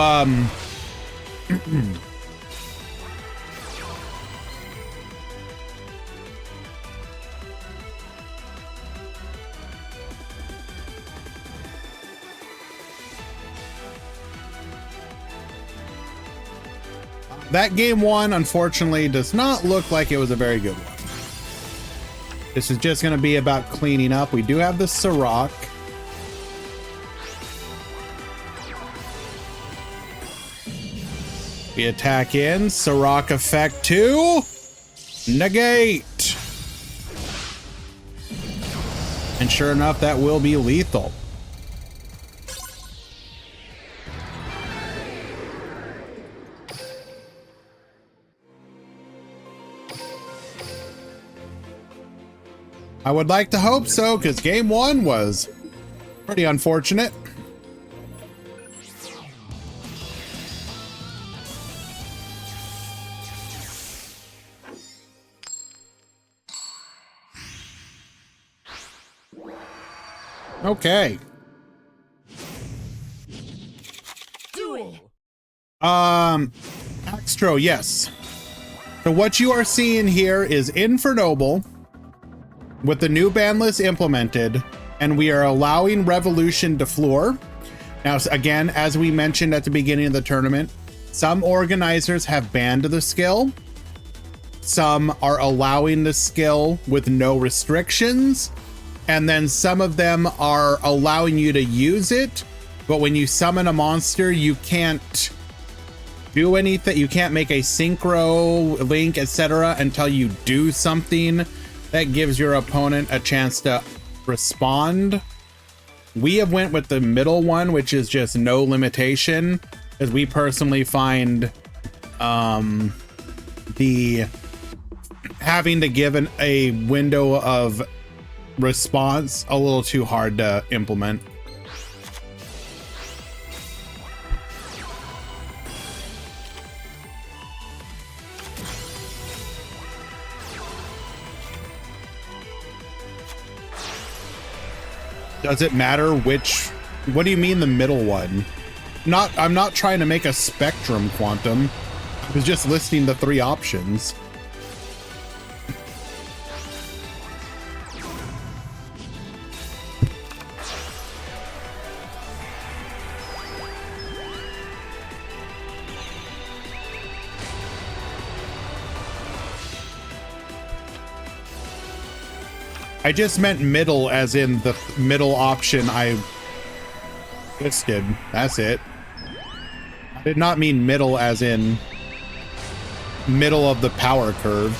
that game one, unfortunately, does not look like it was a very good one. This is just going to be about cleaning up. We do have the Sirach. We attack in. Sirach effect 2. Negate. And sure enough, that will be lethal. I would like to hope so, because game one was pretty unfortunate. Okay. Duel. Axtro, yes. So what you are seeing here is Infernoble with the new ban list implemented, and we are allowing Revolution to floor. Now, again, as we mentioned at the beginning of the tournament, some organizers have banned the skill. Some are allowing the skill with no restrictions. And then some of them are allowing you to use it, but when you summon a monster, you can't do anything. You can't make a synchro link, etc., until you do something that gives your opponent a chance to respond. We have went with the middle one, which is just no limitation, because we personally find the having to give a window of response a little too hard to implement. Does it matter which? What do you mean the middle one? I'm not trying to make a spectrum quantum. I was just listing the 3 options. I just meant middle as in the middle option I listed. That's it. I did not mean middle as in middle of the power curve.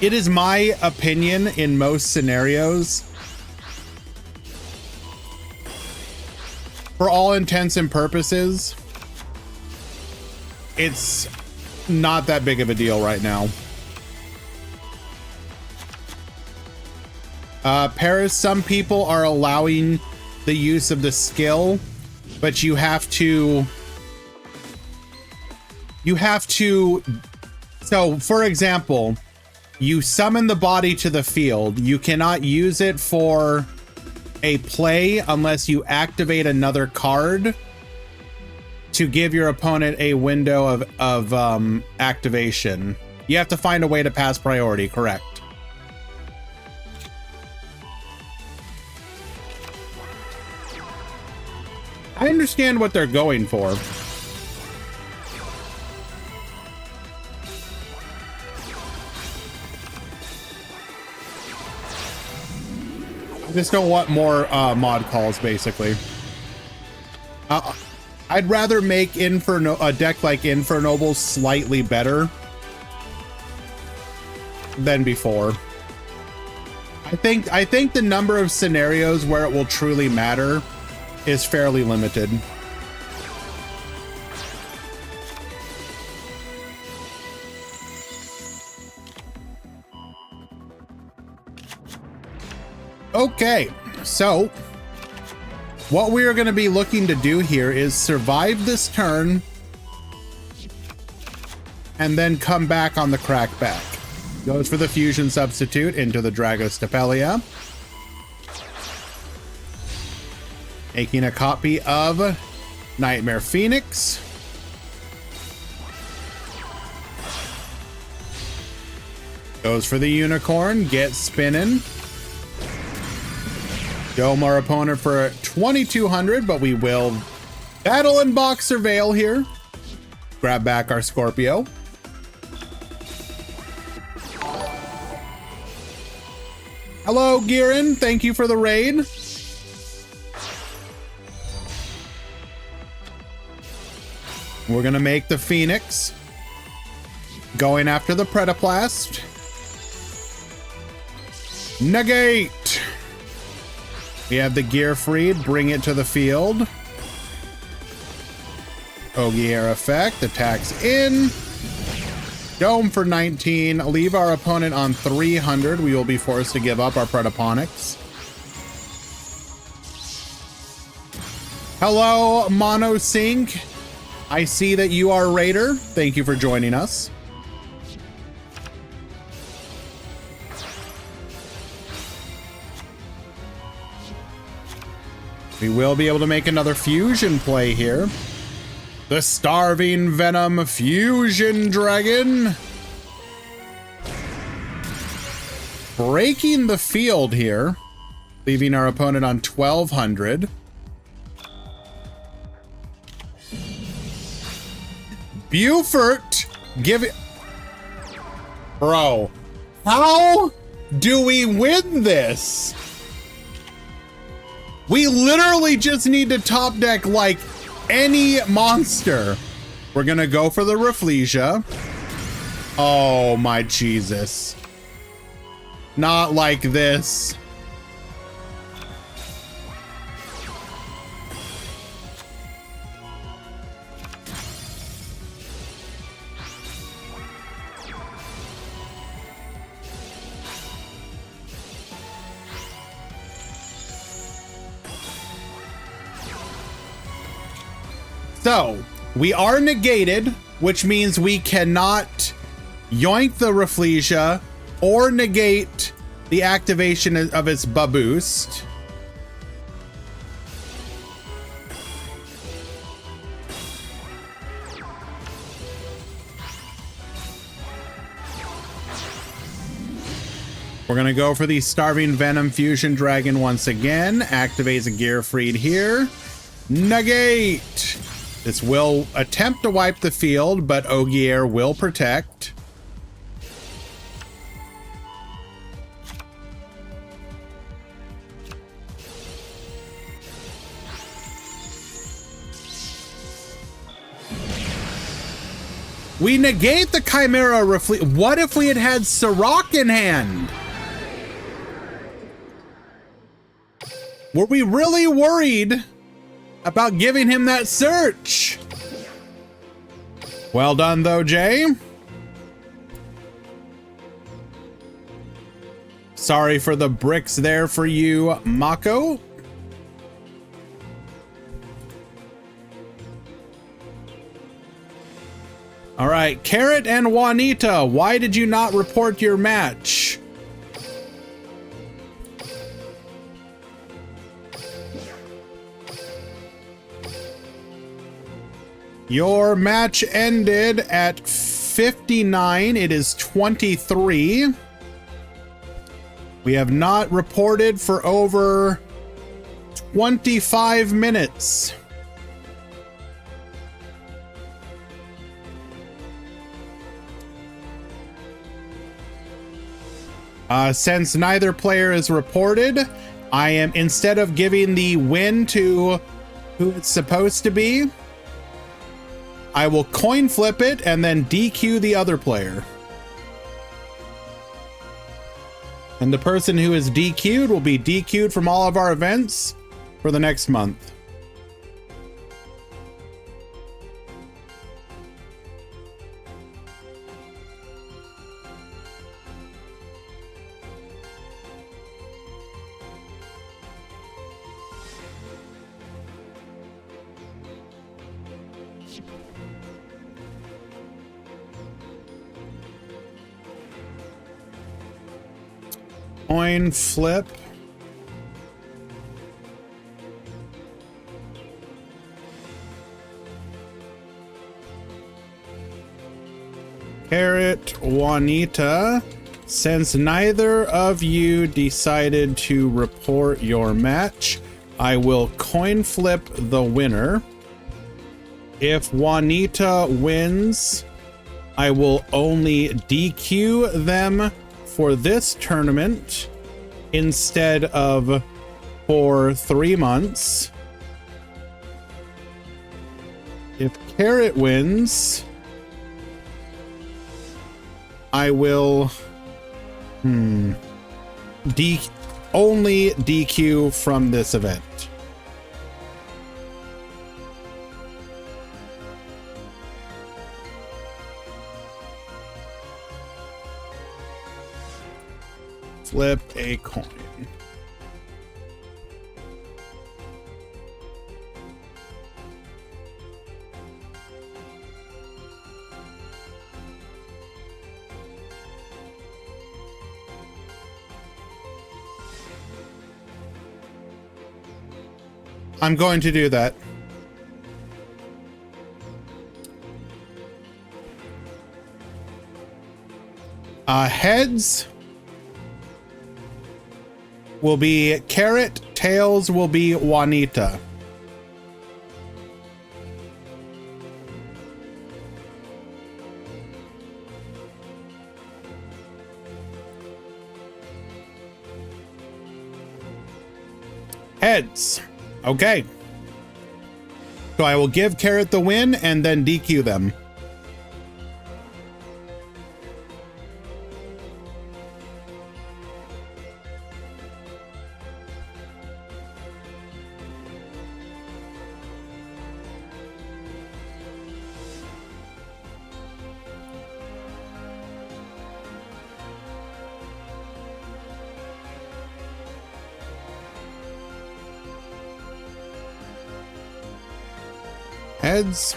It is my opinion in most scenarios, for all intents and purposes, it's not that big of a deal right now. Paris, some people are allowing the use of the skill, but you have to, so for example, you summon the body to the field. You cannot use it for a play unless you activate another card to give your opponent a window of activation. You have to find a way to pass priority, correct? I understand what they're going for. I just don't want more mod calls, basically. I'd rather make a deck like Infernoble slightly better than before. I think the number of scenarios where it will truly matter is fairly limited. Okay, so what we are going to be looking to do here is survive this turn and then come back on the crackback. Goes for the fusion substitute into the Dragostapelia. Making a copy of Nightmare Phoenix. Goes for the unicorn, gets spinning. Dome our opponent for 2200, but we will battle and box surveil here. grab back our Scorpio. Hello, Girin. Thank you for the raid. We're gonna make the Phoenix. Going after the Pretoplast. Negate. We have the Gearfried. Bring it to the field. Ogier effect. Attacks in. Dome for 19. Leave our opponent on 300. We will be forced to give up our Pretoponics. Hello, Monosync. I see that you are Raider. Thank you for joining us. We will be able to make another fusion play here. The Starving Venom Fusion Dragon. Breaking the field here, leaving our opponent on 1200. Buford, give it. Bro, how do we win this? We literally just need to top deck like any monster. We're gonna go for the Rafflesia. Oh my Jesus. Not like this. So, we are negated, which means we cannot yoink the Rafflesia or negate the activation of its Baboost. We're gonna go for the Starving Venom Fusion Dragon once again. Activates a Gearfried here. Negate! This will attempt to wipe the field, but Ogier will protect. We negate the Chimera Rafflesia. What if we had had Sirach in hand? Were we really worried about giving him that search? Well done though, Jay. Sorry for the bricks there for you, Mako. All right, Carrot and Juanita, why did you not report your match? Your match ended at 59. It is 23. We have not reported for over 25 minutes. Since neither player is reported, I am, instead of giving the win to who it's supposed to be, I will coin flip it and then DQ the other player. And the person who is DQ'd will be DQ'd from all of our events for the next month. Coin flip. Carrot, Juanita, since neither of you decided to report your match, I will coin flip the winner. If Juanita wins, I will only DQ them for this tournament instead of for 3 months. If Carrot wins, I will only DQ from this event. Flip a coin. I'm going to do that. Heads will be Carrot, tails will be Juanita. Heads. Okay. So I will give Carrot the win and then DQ them. Heads.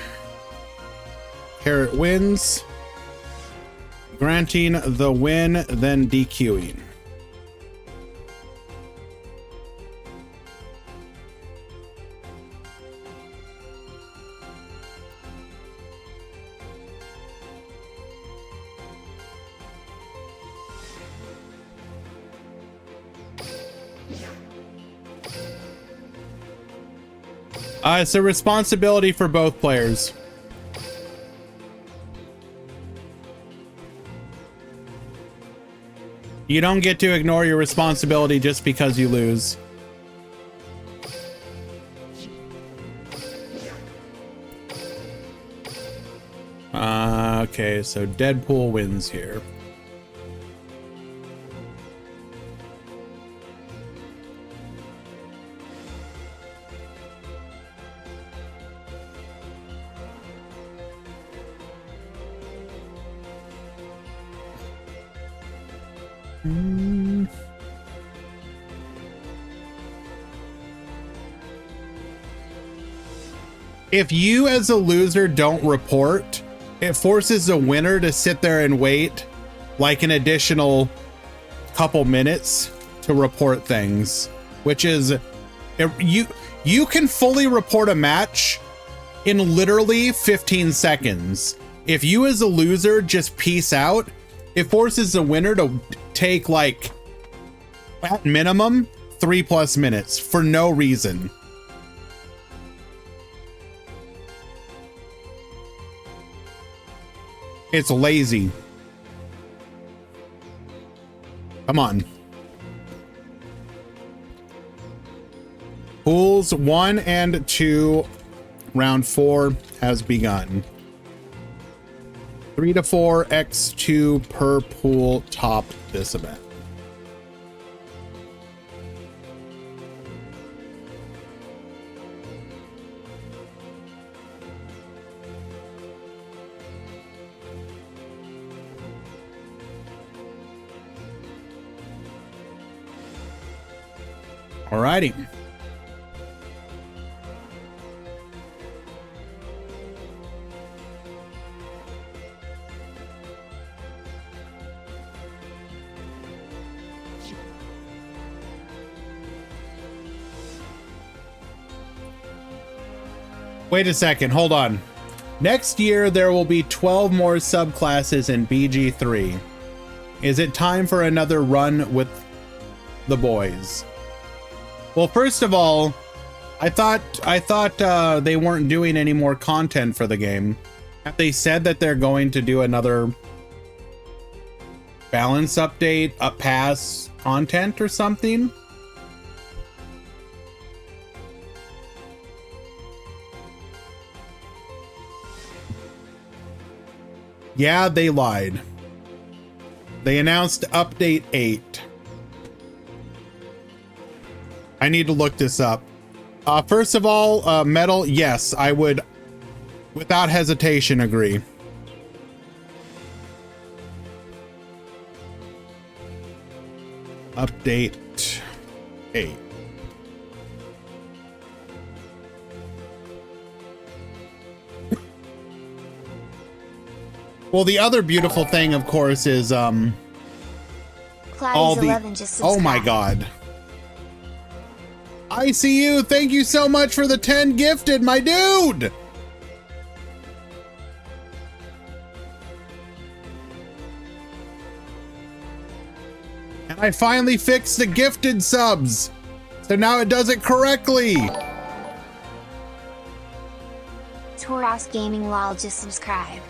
Carrot wins. Granting the win, then DQing. It's a responsibility for both players. You don't get to ignore your responsibility just because you lose. Okay, so Deadpool wins here. If you as a loser don't report, it forces the winner to sit there and wait like an additional couple minutes to report things, which is you can fully report a match in literally 15 seconds. If you as a loser just peace out, it forces the winner to take like at minimum 3+ minutes for no reason. It's lazy. Come on. Pools 1 and 2, round 4 has begun. 3 to 4 x2 per pool top this event. Alrighty. Wait a second, hold on. Next year, there will be 12 more subclasses in BG3. Is it time for another run with the boys? Well, first of all, I thought they weren't doing any more content for the game. Have they said that they're going to do another balance update, up pass content or something? Yeah, they lied. They announced update 8. I need to look this up. First of all, Metal, yes, I would, without hesitation, agree. Update 8. Well, the other beautiful thing, of course, is all the 11 just oh my subscribed. god. I see you. Thank you so much for the 10 gifted, my dude. And I finally fixed the gifted subs. So now it does it correctly. Toros Gaming Lol just subscribed.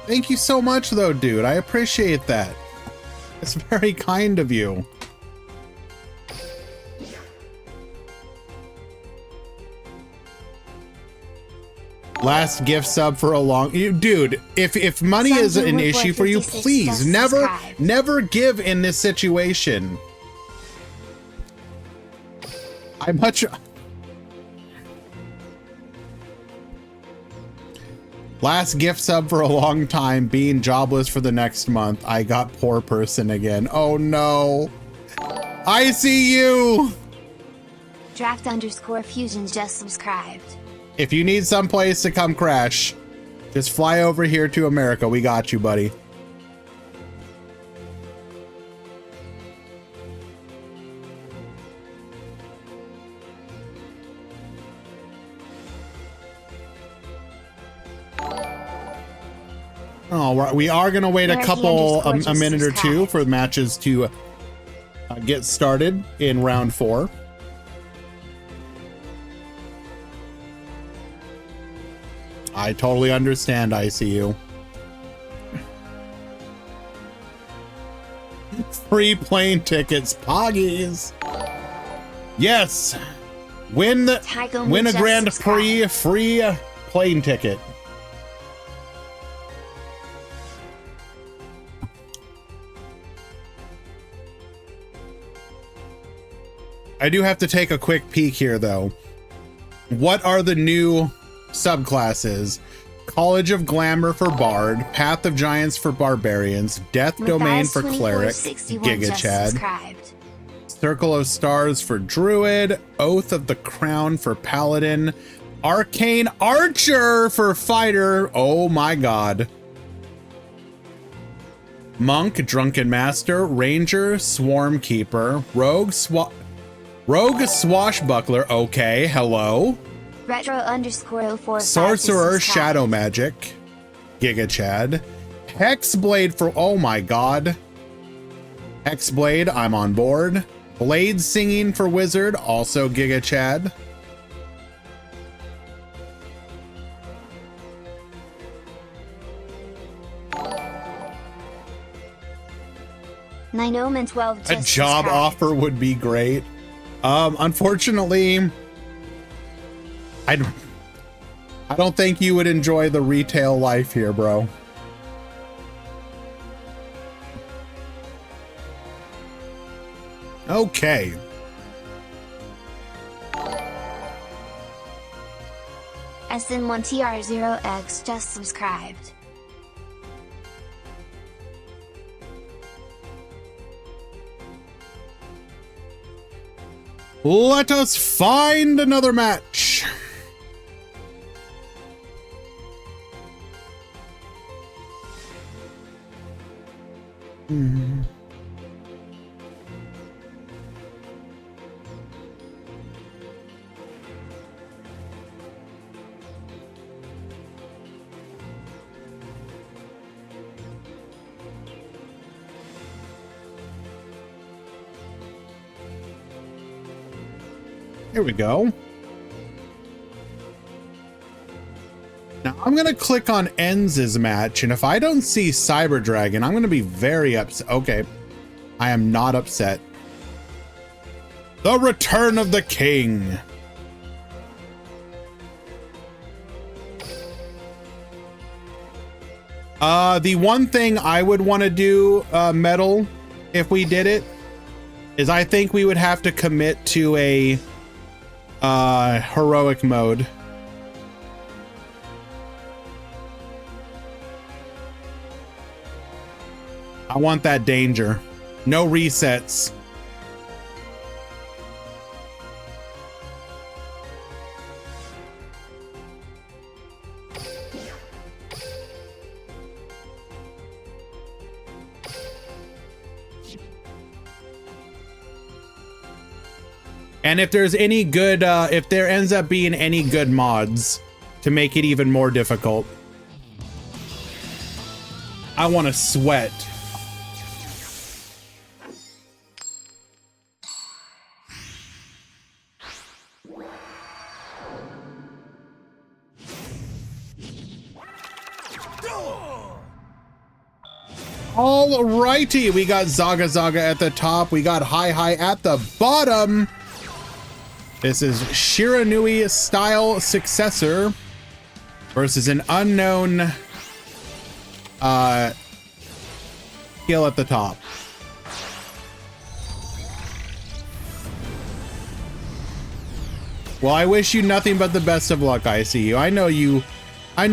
Thank you so much though, dude. I appreciate that. It's very kind of you. Last gift sub for a long dude, if money is Send you an with issue for you, 56 please just never subscribed. give in this situation. I much last gift sub for a long time, being jobless for the next month. I got poor person again. Oh no. I see you. Draft_Fusions just subscribed. If you need someplace to come crash, just fly over here to America. We got you, buddy. Oh, we are going to wait a minute or two for matches to get started in round 4. I totally understand, ICU. Free plane tickets, Poggies. Yes. Win a Grand Prix free plane ticket. I do have to take a quick peek here though. What are the new subclasses? College of Glamour for Bard, Path of Giants for Barbarians, Death Domain for Cleric, Giga Chad, Circle of Stars for Druid, Oath of the Crown for Paladin, Arcane Archer for Fighter, oh my god, Monk, Drunken Master, Ranger, Swarm Keeper, Rogue Swashbuckler, okay, hello. Retro_04 Sorcerer, Shadow Magic, Giga Chad, Hexblade for, oh my god, Hexblade, I'm on board. Blade Singing for Wizard, also Giga Chad. Ninoman12 just A job subscribed. offer would be great. Unfortunately, I don't think you would enjoy the retail life here, bro. Okay. SN1TR0X just subscribed. Let us find another match. Here we go. Now I'm gonna click on Ends' match, and if I don't see Cyber Dragon, I'm gonna be very upset. Okay, I am not upset. The Return of the King. The one thing I would want to do, Metal, if we did it, is I think we would have to commit to a heroic mode. I want that danger. No resets. And if there's any good, if there ends up being any good mods to make it even more difficult, I want to sweat. Alrighty, we got Zaga Zaga at the top. We got Hi Hi at the bottom. This is Shiranui style successor versus an unknown skill at the top. Well, I wish you nothing but the best of luck, ICU. I know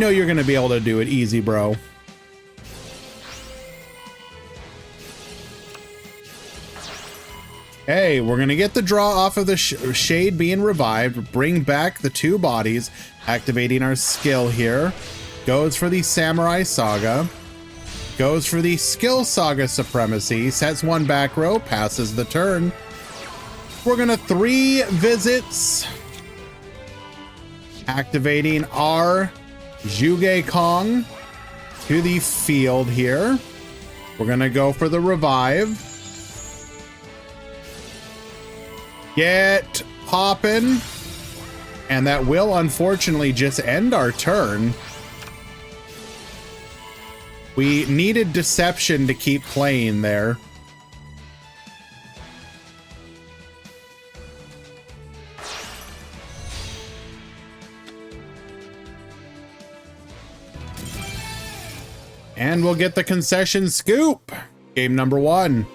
you're gonna be able to do it easy, bro. Hey, we're gonna get the draw off of the Shade being revived, bring back the two bodies, activating our skill here. Goes for the Samurai Saga. Goes for the Skill Saga Supremacy, sets one back row, passes the turn. We're gonna 3 visits. Activating our Juge Kong to the field here. We're gonna go for the revive. Get poppin'. And that will unfortunately just end our turn. We needed Deception to keep playing there. And we'll get the concession scoop. Game number 1.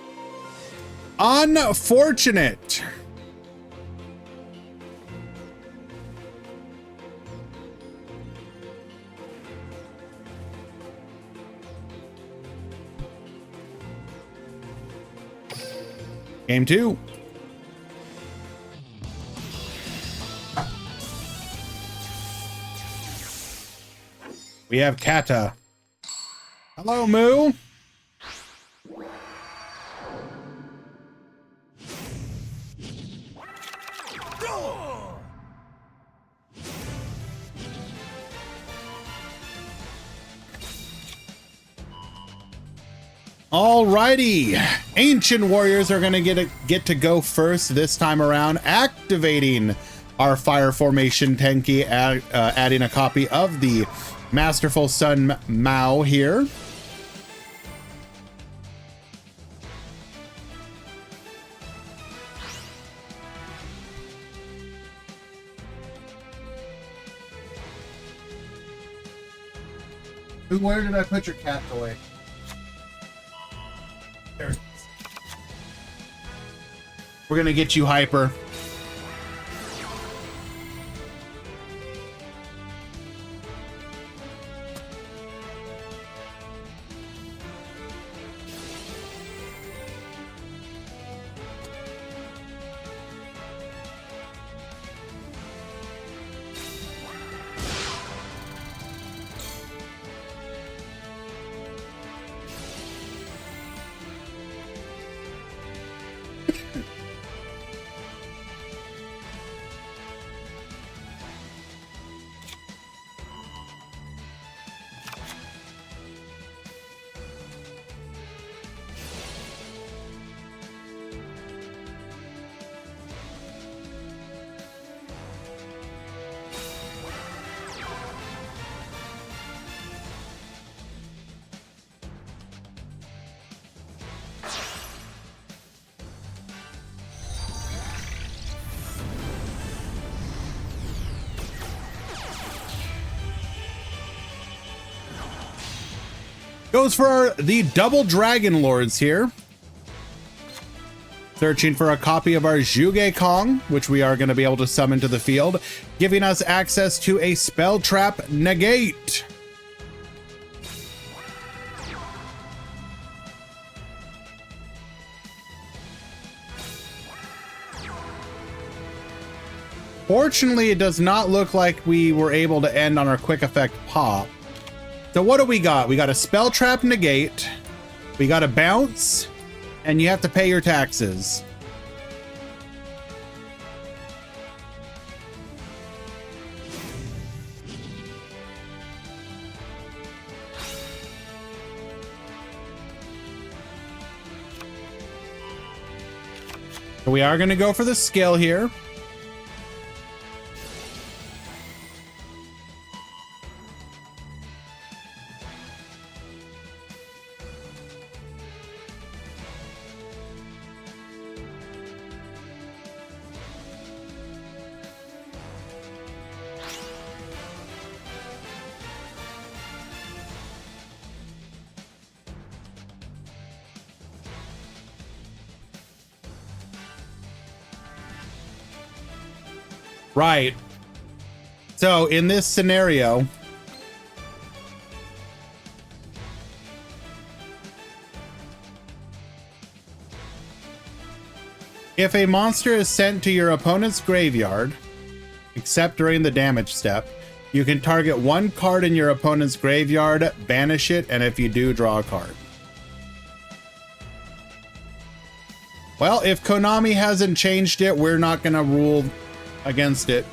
Unfortunate. Game 2. We have Kata. Hello, Moo. Alrighty, Ancient Warriors are gonna get to go first this time around, activating our Fire Formation Tenki, adding a copy of the Masterful Sun Mao here. Where did I put your cat away? There it is. We're gonna get you hyper. Goes for the double Dragon Lords here. Searching for a copy of our Zhuge Kong, which we are going to be able to summon to the field, giving us access to a Spell Trap Negate. Fortunately, it does not look like we were able to end on our quick effect pop. So what do we got? We got a Spell Trap Negate, we got a bounce, and you have to pay your taxes. So we are going to go for the skill here. Right. So in this scenario, if a monster is sent to your opponent's graveyard, except during the damage step, you can target one card in your opponent's graveyard, banish it, and if you do, draw a card. Well, if Konami hasn't changed it, we're not going to rule against it.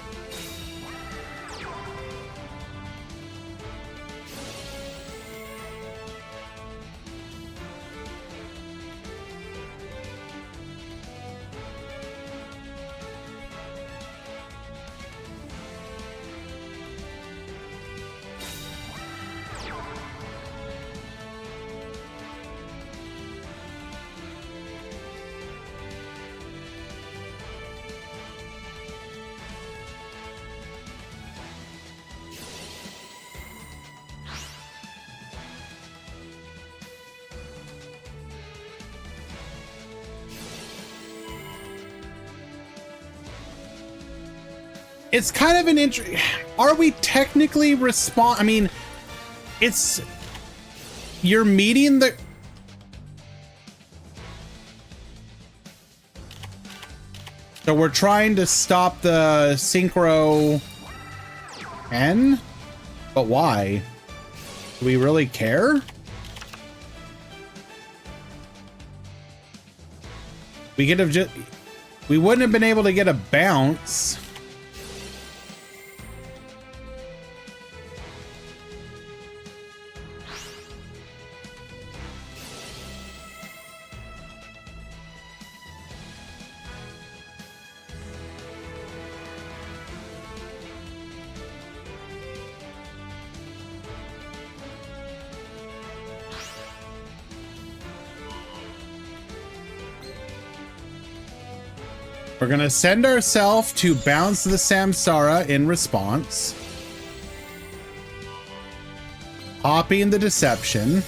It's kind of an are we technically I mean, it's, you're meeting the, so we're trying to stop the Synchro N, but why? Do we really care? We could have just, we wouldn't have been able to get a bounce. We're going to send ourselves to bounce the Samsara in response. Popping the Deception.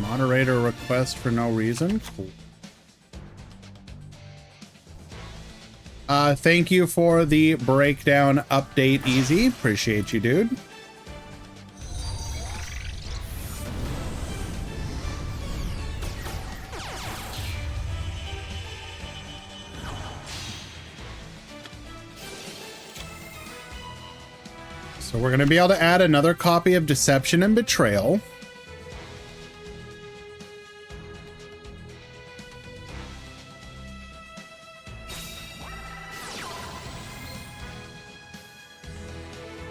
Moderator request for no reason. Cool. Thank you for the breakdown update, Easy. Appreciate you, dude. So we're going to be able to add another copy of Deception and Betrayal.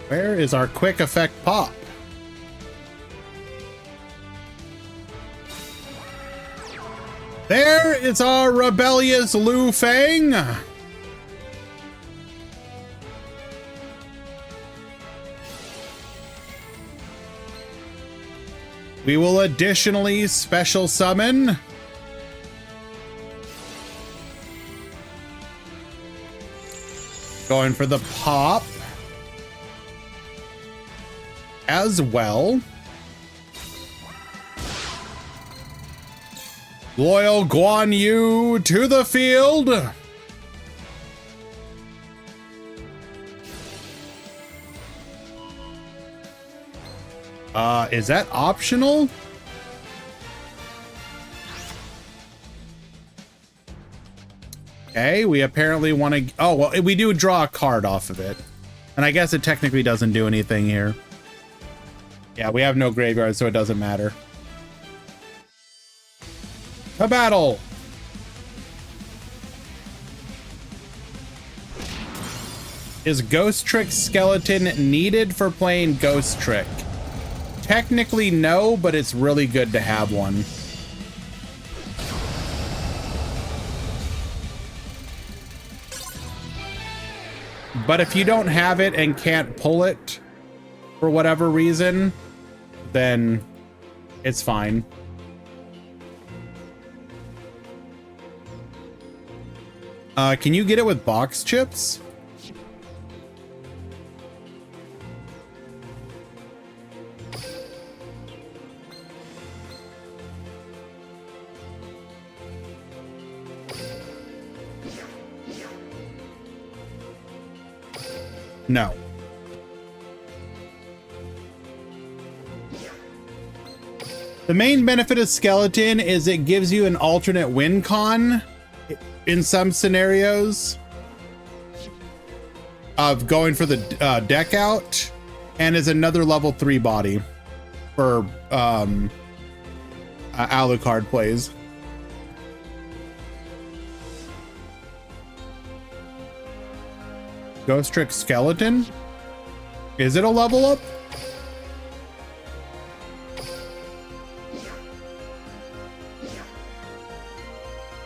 Where is our quick effect pop? There is our rebellious Lu Fang. We will additionally special summon going for the pop as well. Loyal Guan Yu to the field. Is that optional? Okay, we apparently want to... Oh, well, we do draw a card off of it. And I guess it technically doesn't do anything here. Yeah, we have no graveyard, so it doesn't matter. A battle! Is Ghost Trick Skeleton needed for playing Ghost Trick? Technically no, but it's really good to have one. But if you don't have it and can't pull it for whatever reason, then it's fine. Can you get it with box chips? No. The main benefit of Skeleton is it gives you an alternate win con in some scenarios of going for the deck out, and is another level 3 body for Alucard plays. Ghost Trick Skeleton? Is it a level up?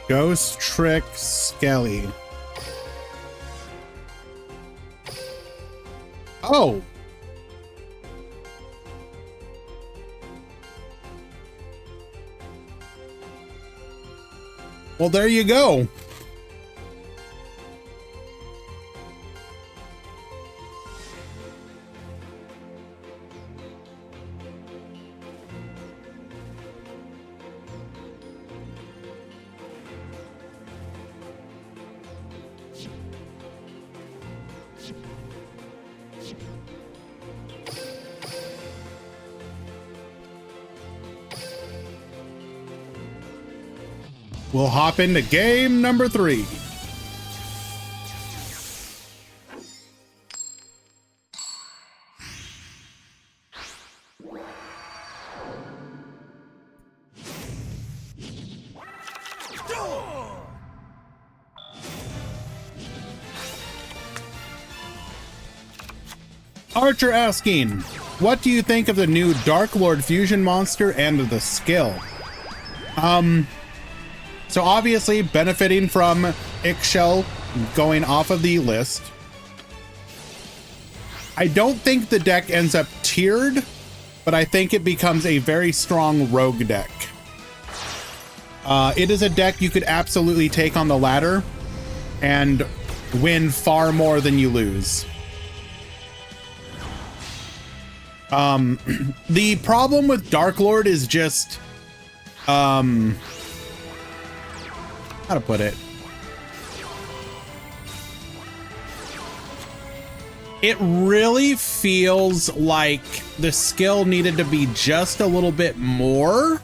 Ghost Trick Skelly. Oh. Well, there you go. We'll hop into game number 3. Archer asking, what do you think of the new Dark Lord fusion monster and the skill? So obviously benefiting from Ixchel going off of the list. I don't think the deck ends up tiered, but I think it becomes a very strong rogue deck. It is a deck you could absolutely take on the ladder and win far more than you lose. The problem with Dark Lord is just, how to put it? It really feels like the skill needed to be just a little bit more,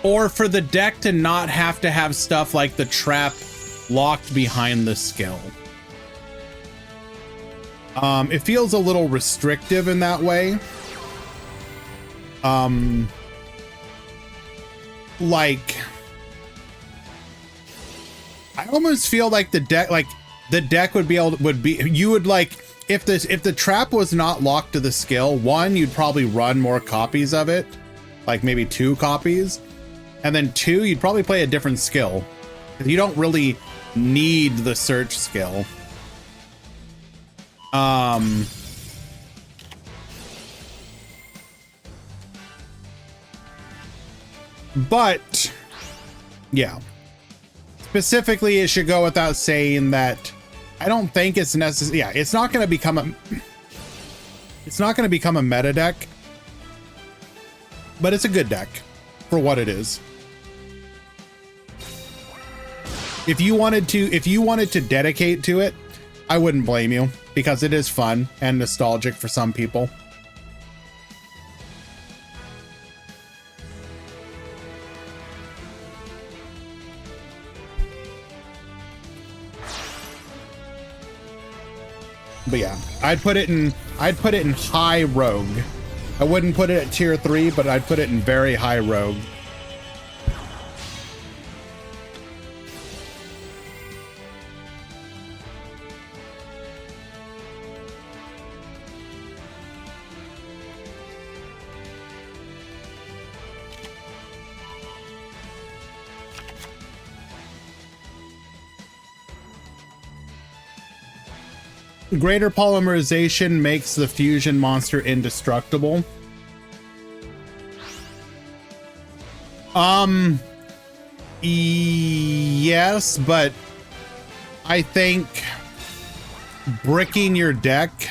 or for the deck to not have to have stuff like the trap locked behind the skill. It feels a little restrictive in that way. Like, I almost feel like the deck would be able to, you would like, if the trap was not locked to the skill, one, you'd probably run more copies of it, like maybe 2 copies, And then 2, you'd probably play a different skill. Because you don't really need the search skill. But yeah, specifically, it should go without saying that I don't think it's necessary. Yeah, it's not going to become a meta deck, but it's a good deck for what it is. If you wanted to dedicate to it, I wouldn't blame you, because it is fun and nostalgic for some people. But yeah, I'd put it in high rogue. I wouldn't put it at tier 3, but I'd put it in very high rogue. Greater polymerization makes the fusion monster indestructible. Yes, but I think bricking your deck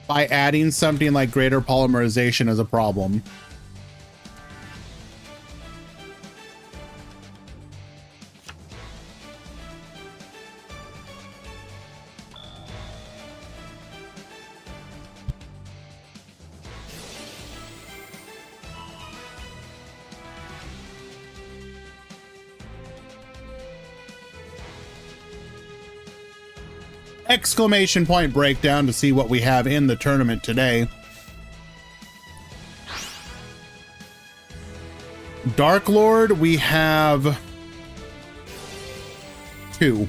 by adding something like greater polymerization is a problem. Exclamation point breakdown to see what we have in the tournament today. Dark Lord, we have 2.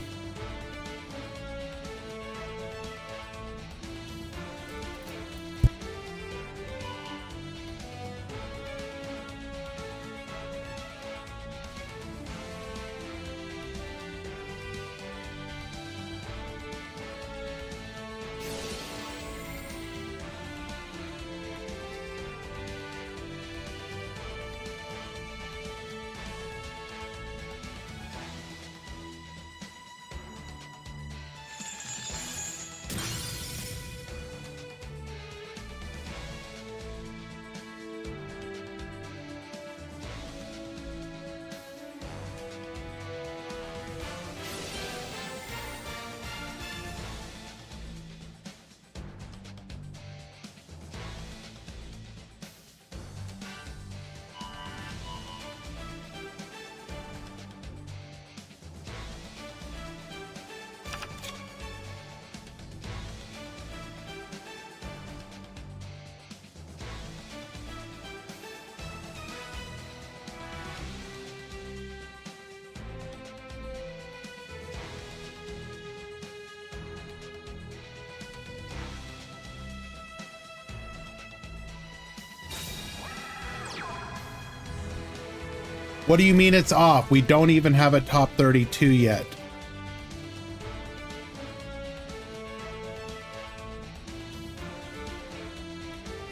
What do you mean it's off? We don't even have a top 32 yet.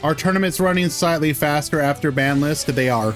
Our tournament's running slightly faster after Banlist. They are.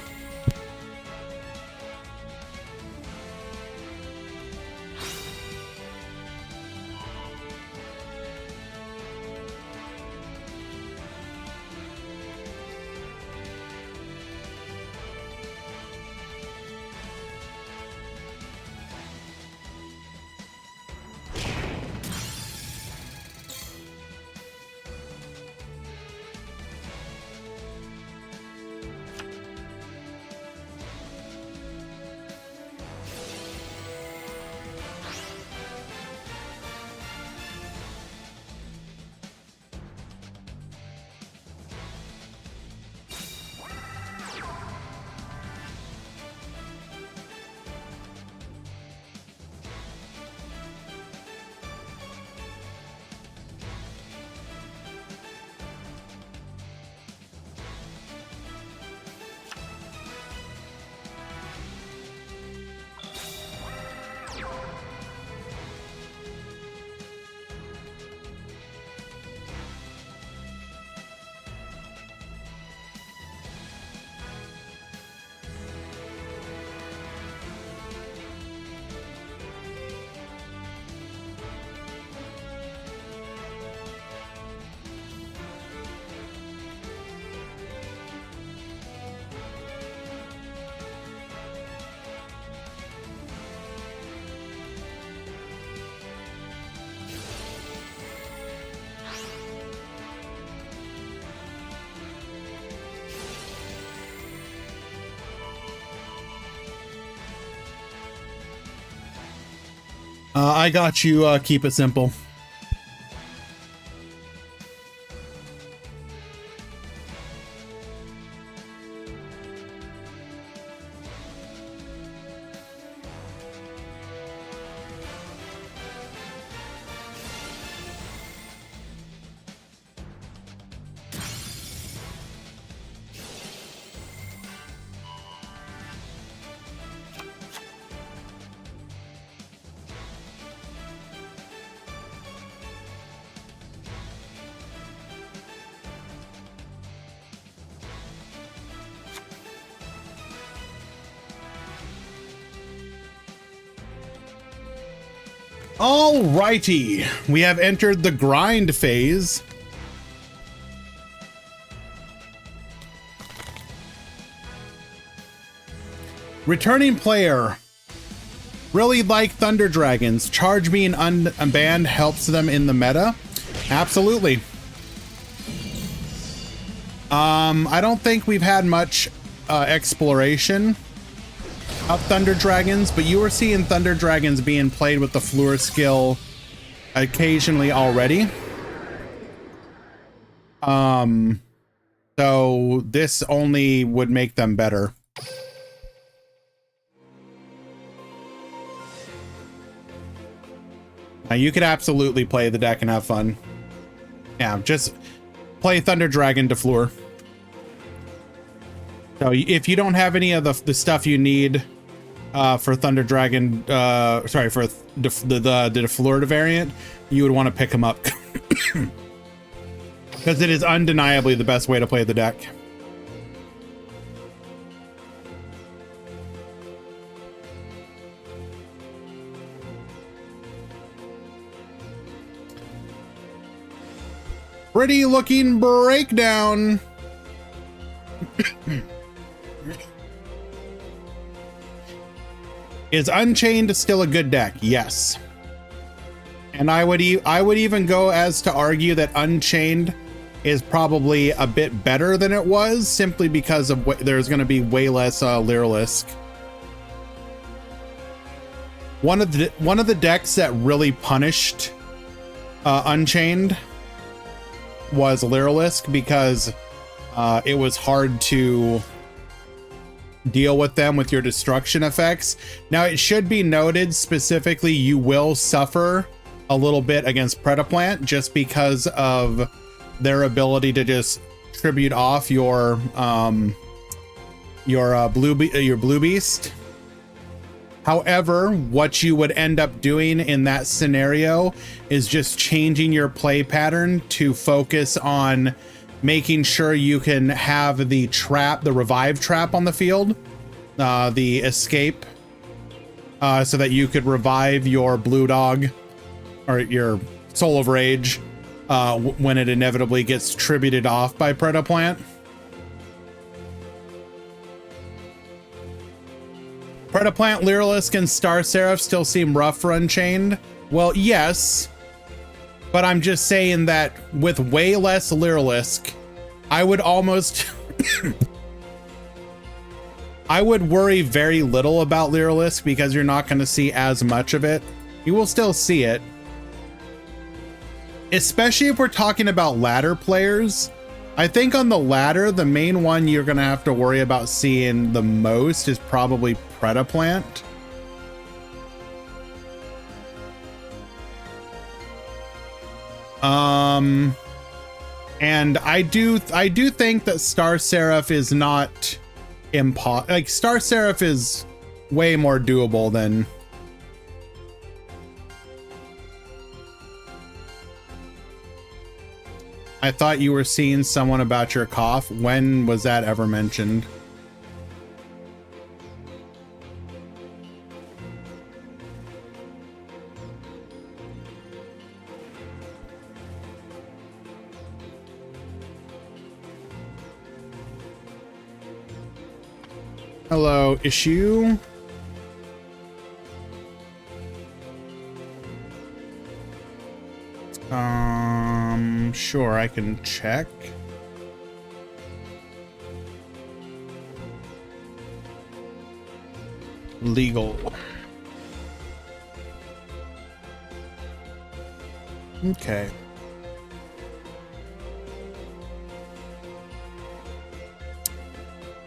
I got you. Keep it simple. Alrighty, we have entered the grind phase. Returning player. Really like Thunder Dragons. Charge being unbanned helps them in the meta. Absolutely. I don't think we've had much exploration of Thunder Dragons, but you were seeing Thunder Dragons being played with the Fleur skill occasionally already. So this only would make them better. Now you could absolutely play the deck and have fun. Yeah, just play Thunder Dragon to Fleur. So if you don't have any of the stuff you need for Thunder Dragon, sorry, for the Fleur variant, you would want to pick them up. Because it is undeniably the best way to play the deck. Pretty looking breakdown. Is Unchained still a good deck? Yes. And I would even go as to argue that Unchained is probably a bit better than it was, simply because of there's going to be way less Lyrilisk. One of the decks that really punished Unchained was Lyrilisk, because it was hard to deal with them with your destruction effects. Now, it should be noted specifically, you will suffer a little bit against Predaplant just because of their ability to just tribute off your blue beast. However, what you would end up doing in that scenario is just changing your play pattern to focus on making sure you can have the revive trap on the field, the escape, so that you could revive your blue dog or your Soul of Rage when it inevitably gets tributed off by Predaplant. Predaplant, Lyrilisk, and Star Seraph still seem rough for Unchained. Well, yes, but I'm just saying that with way less Lyrilisk, I would almost I would worry very little about Lyrilisk, because you're not going to see as much of it. You will still see it, especially if we're talking about ladder players. I think on the ladder, the main one you're going to have to worry about seeing the most is probably Predaplant. And I do think that Star Seraph is not like Star Seraph is way more doable than I thought you were seeing someone about your cough. When was that ever mentioned? Hello, issue. Sure, I can check. Legal. Okay.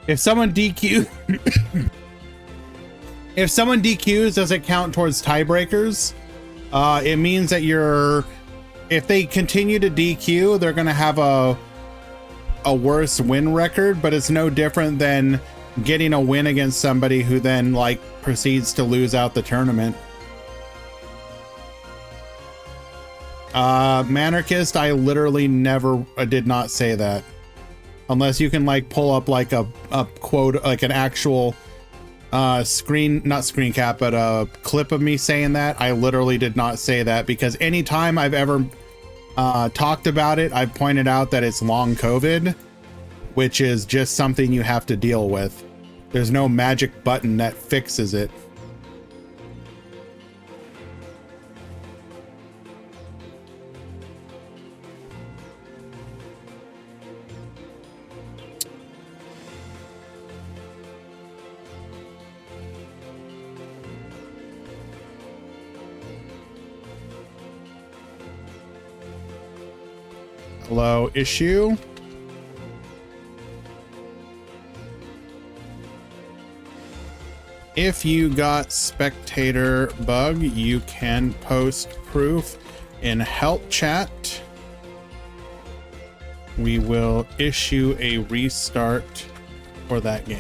If someone DQ, if someone DQs, does it count towards tiebreakers? It means that if they continue to DQ, they're gonna have a worse win record, but it's no different than getting a win against somebody who then like proceeds to lose out the tournament. Manarchist, I literally never did not say that. Unless you can like pull up like a quote, like an actual not screen cap, but a clip of me saying that. I literally did not say that, because anytime I've ever talked about it, I've pointed out that it's long COVID, which is just something you have to deal with. There's no magic button that fixes it. Hello, issue. If you got spectator bug, you can post proof in help chat. We will issue a restart for that game.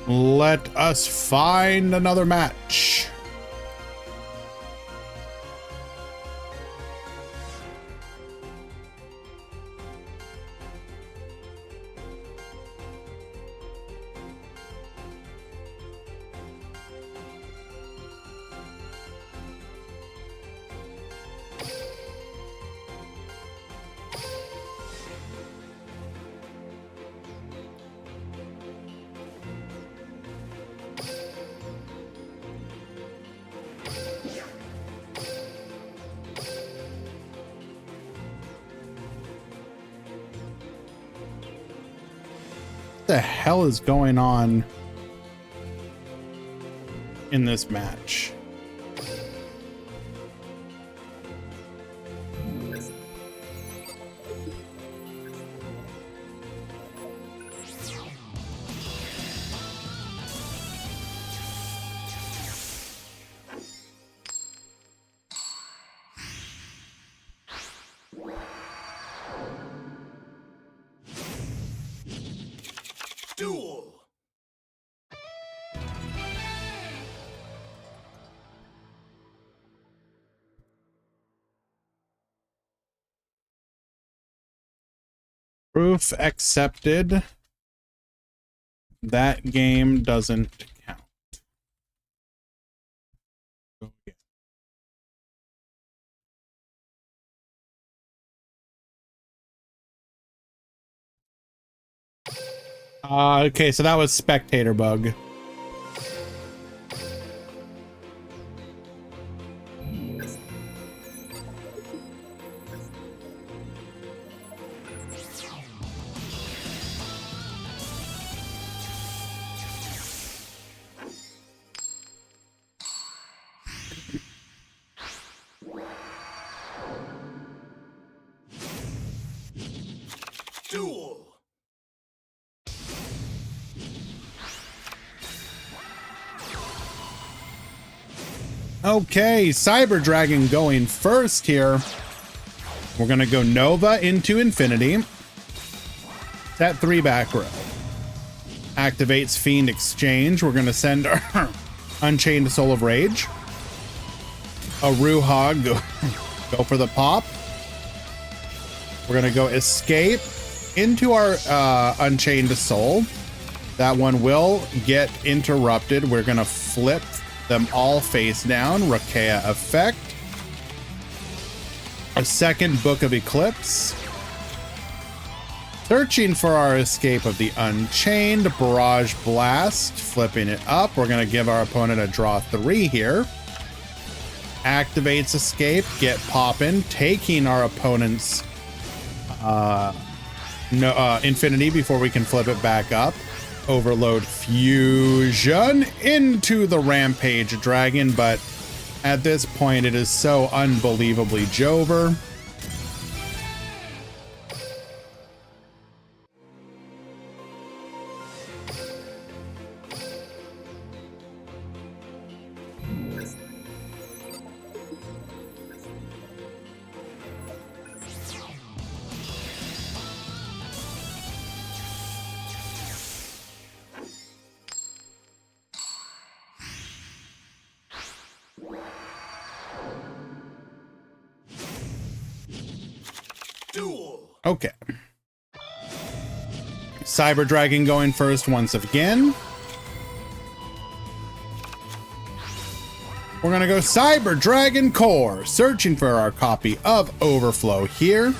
Let us find another match. What the hell is going on in this match? Duel. Proof accepted. That game doesn't count. Go again. Okay, so that was spectator bug. Duel. Okay, Cyber Dragon going first here. We're gonna go Nova into Infinity. That 3 back row. Activates Fiend Exchange. We're gonna send our Unchained Soul of Rage. Aruha, go for the pop. We're gonna go Escape into our Unchained Soul. That one will get interrupted. We're gonna flip them all face down. Rakea effect. A second Book of Eclipse. Searching for our Escape of the Unchained. Barrage Blast. Flipping it up. We're going to give our opponent a draw 3 here. Activates Escape. Get poppin'. Taking our opponent's Infinity before we can flip it back up. Overload Fusion into the Rampage Dragon, but at this point it is so unbelievably Jover. Duel. Okay. Cyber Dragon going first once again. We're gonna go Cyber Dragon Core, searching for our copy of Overflow here.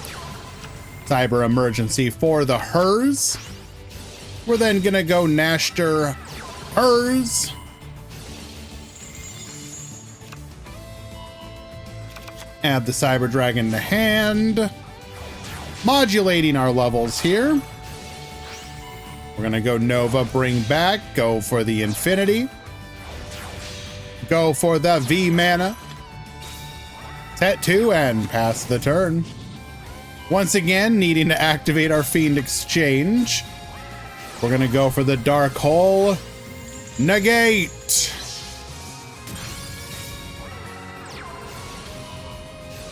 Cyber Emergency for the Hers. We're then gonna go Nashter Hers. Add the Cyber Dragon to hand. Modulating our levels here. We're gonna go Nova, bring back, go for the Infinity. Go for the V mana. Set 2 and pass the turn. Once again, needing to activate our Fiend Exchange. We're gonna go for the Dark Hole. Negate.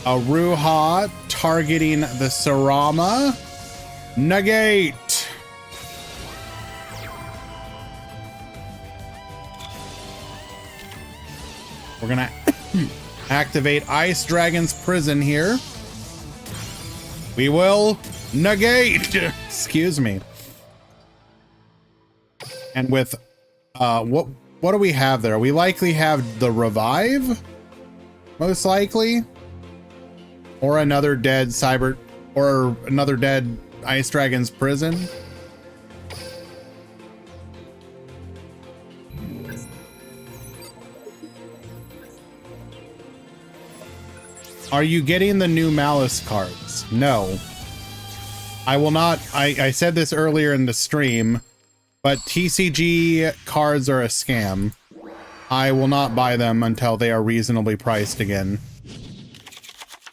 Aruha targeting the Sarama. Negate. We're gonna activate Ice Dragon's Prison here. We will negate. Excuse me. And with what do we have there? We likely have the Revive, most likely, or another dead Cyber, or another dead Ice Dragon's Prison. Are you getting the new Malice cards? No. I will not. I said this earlier in the stream, but TCG cards are a scam. I will not buy them until they are reasonably priced again.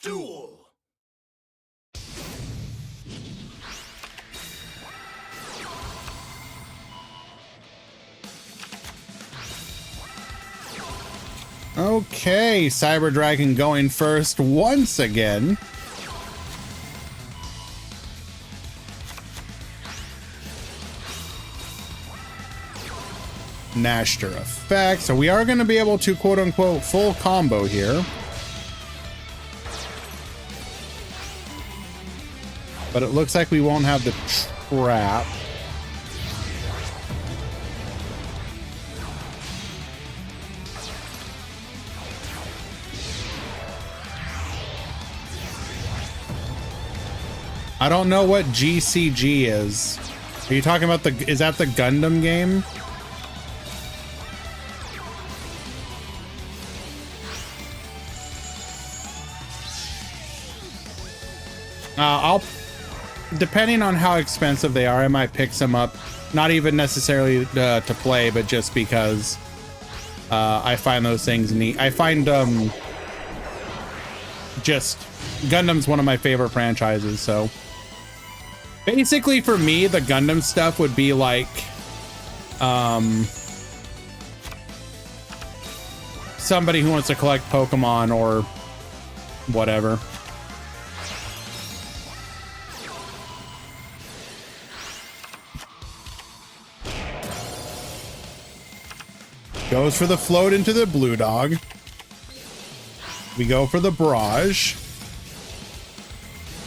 Duel. Okay, Cyber Dragon going first once again. Nashter effect. So we are going to be able to quote unquote full combo here. But it looks like we won't have the trap. I don't know what GCG is. Are you talking about is that the Gundam game? Depending on how expensive they are, I might pick some up. Not even necessarily to play, but just because I find those things neat. I find just Gundam's one of my favorite franchises, so basically for me the Gundam stuff would be like somebody who wants to collect Pokemon or whatever. Goes for the float into the Blue Dog. We go for the Barrage.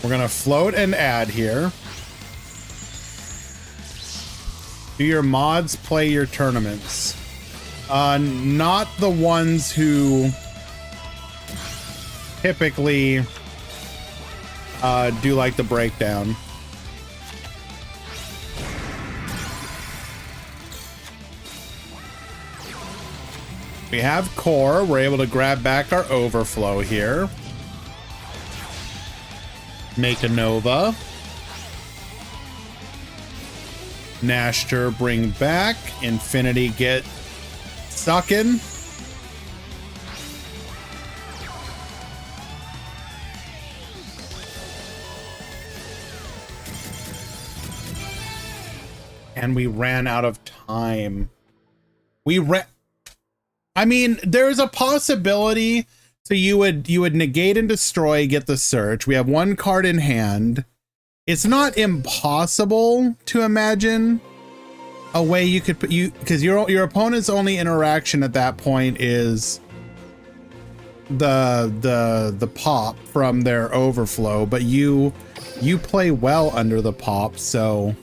We're gonna float and add here. Do your mods play your tournaments? Not the ones who typically do like the breakdown. We have core. We're able to grab back our overflow here. Make a Nova. Nashter, bring back. Infinity, get stuck in. And we ran out of time. I mean, there's a possibility. So you would negate and destroy, get the search. We have one card in hand. It's not impossible to imagine a way you could put because your opponent's only interaction at that point is the pop from their overflow, but you play well under the pop, so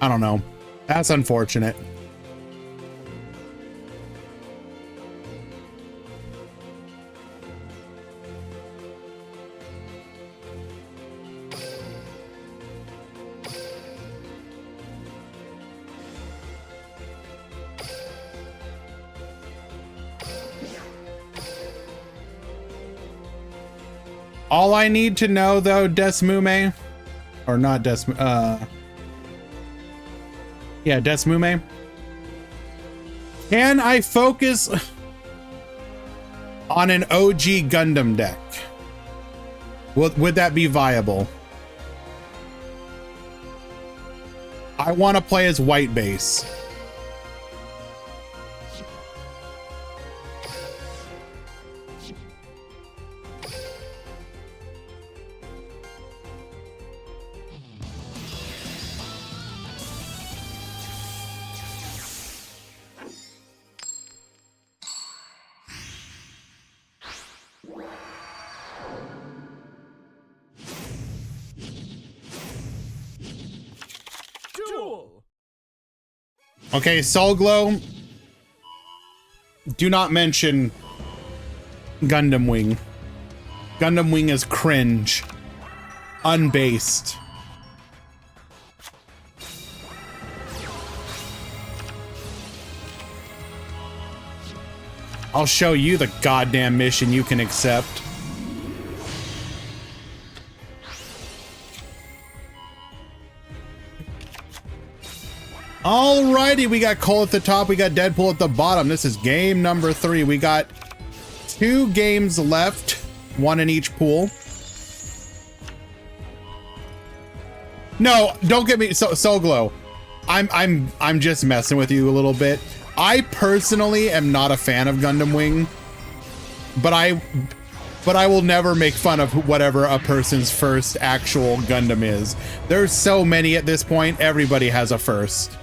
I don't know. That's unfortunate. All I need to know, though, Desmume, or not Desmume, yeah, Desmume. Can I focus on an OG Gundam deck? Would that be viable? I want to play as white base. Duel. Okay, Soul Glow. Do not mention Gundam Wing. Gundam Wing is cringe. Unbased. I'll show you the goddamn mission you can accept. Alrighty, we got Cole at the top, we got Deadpool at the bottom. This is game number 3. We got 2 games left, 1 in each pool. No, don't get me Soul Glow. I'm just messing with you a little bit. I personally am not a fan of Gundam Wing, but I will never make fun of whatever a person's first actual Gundam is. There's so many at this point, everybody has a first.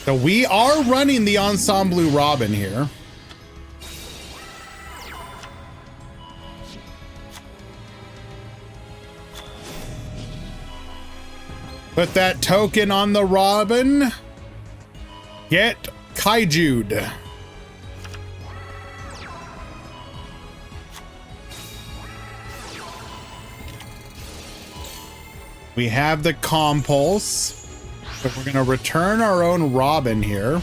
So we are running the Ensemble Robin here. Put that token on the Robin. Get Kaiju'd. We have the Compulse. So we're going to return our own Robin here.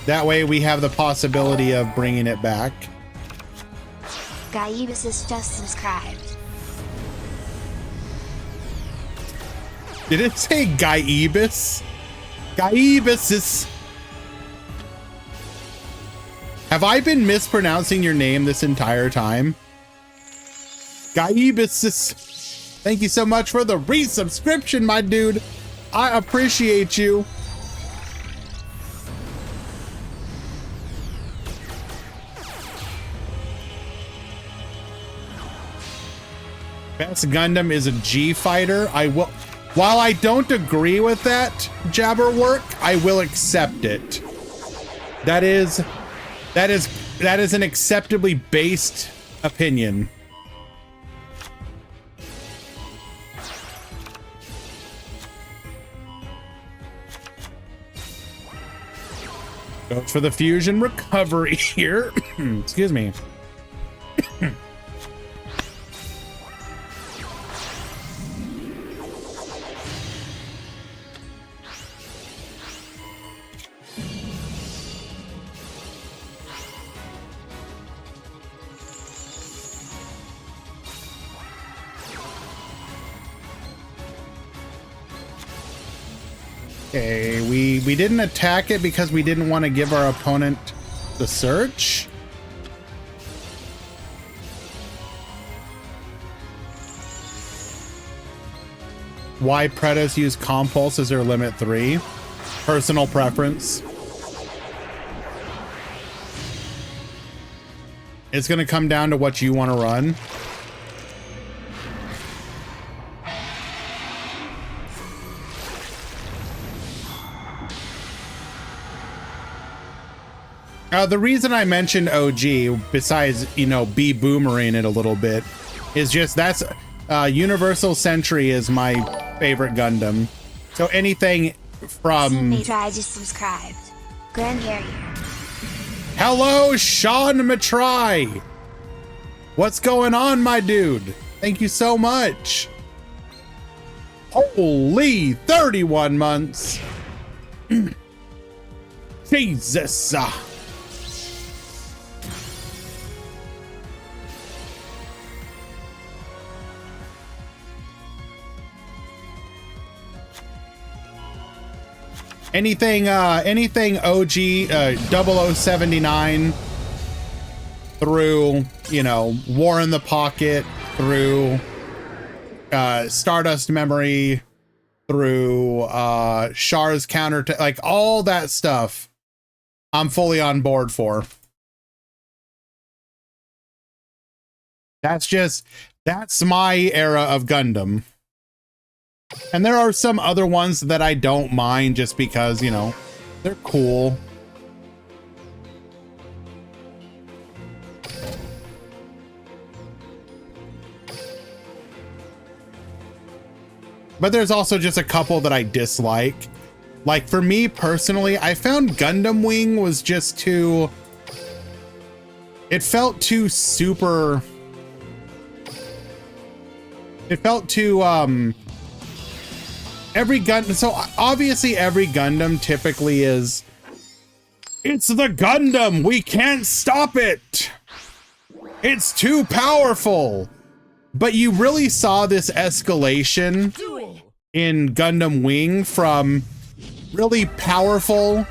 That way we have the possibility of bringing it back. Gaibus is just subscribed. Did it say Gaibus? Gaibus is... Have I been mispronouncing your name this entire time? Gaibus is... Thank you so much for the resubscription, my dude. I appreciate you. Best Gundam is a G fighter. While I don't agree with that Jabberwork, I will accept it. That is an acceptably based opinion. Go for the fusion recovery here. Excuse me. Okay, we didn't attack it because we didn't want to give our opponent the search. Why Predators use Compulse as their limit 3? Personal preference. It's gonna come down to what you want to run. The reason I mentioned OG, besides, you know, B-boomering it a little bit, is just that's Universal Sentry is my favorite Gundam. So anything from... Teammate Try just subscribed. Grand Carrier. Hello, Sean Matry. What's going on, my dude? Thank you so much. Holy 31 months. Jesus. Anything OG 0079 through, you know, War in the Pocket, through Stardust Memory, through Char's counter, like all that stuff, I'm fully on board for. That's my era of Gundam. And there are some other ones that I don't mind just because, you know, they're cool. But there's also just a couple that I dislike. Like for me personally, I found Gundam Wing was just too... It felt too super... It felt too, every Gundam, so obviously every Gundam typically is, it's the Gundam, we can't stop it, it's too powerful. But you really saw this escalation in Gundam Wing from really powerful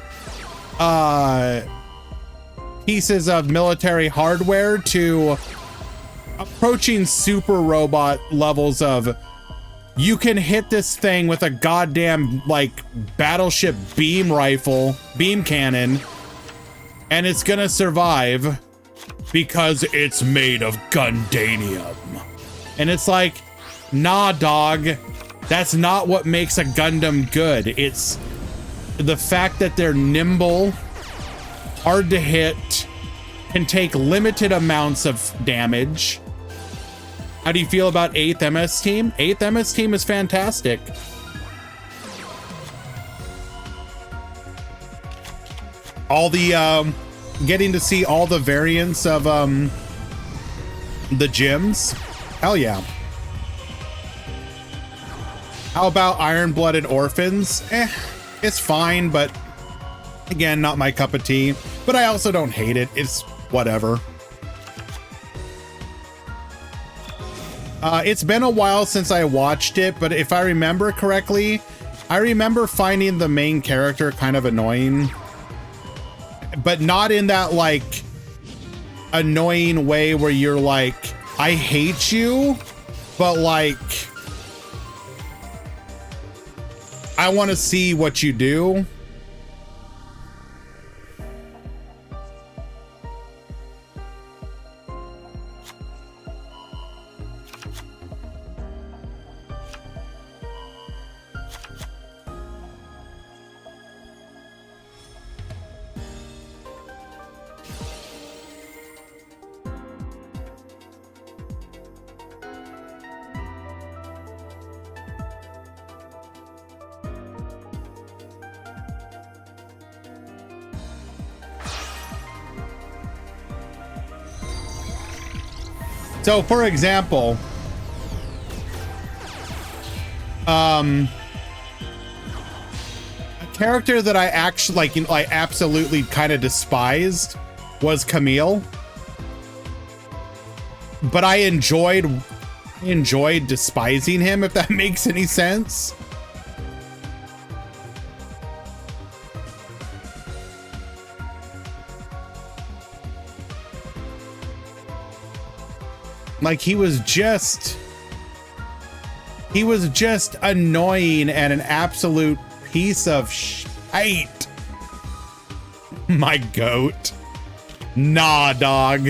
pieces of military hardware to approaching super robot levels of, you can hit this thing with a goddamn, like, battleship beam rifle, beam cannon, and it's gonna survive because it's made of Gundanium. And it's like, nah, dog, that's not what makes a Gundam good. It's the fact that they're nimble, hard to hit, can take limited amounts of damage. How do you feel about 8th MS Team? 8th MS Team is fantastic. All the, getting to see all the variants of, the gyms. Hell yeah. How about Iron-Blooded Orphans? It's fine, but again, not my cup of tea. But I also don't hate it. It's whatever. It's been a while since I watched it, but if I remember correctly, I remember finding the main character kind of annoying, but not in that like annoying way where you're like, I hate you, but like, I want to see what you do. So, for example, a character that I actually like, I absolutely kind of despised was Camille, but I enjoyed despising him, if that makes any sense. Like he was just annoying and an absolute piece of shite. My goat. Nah, dog.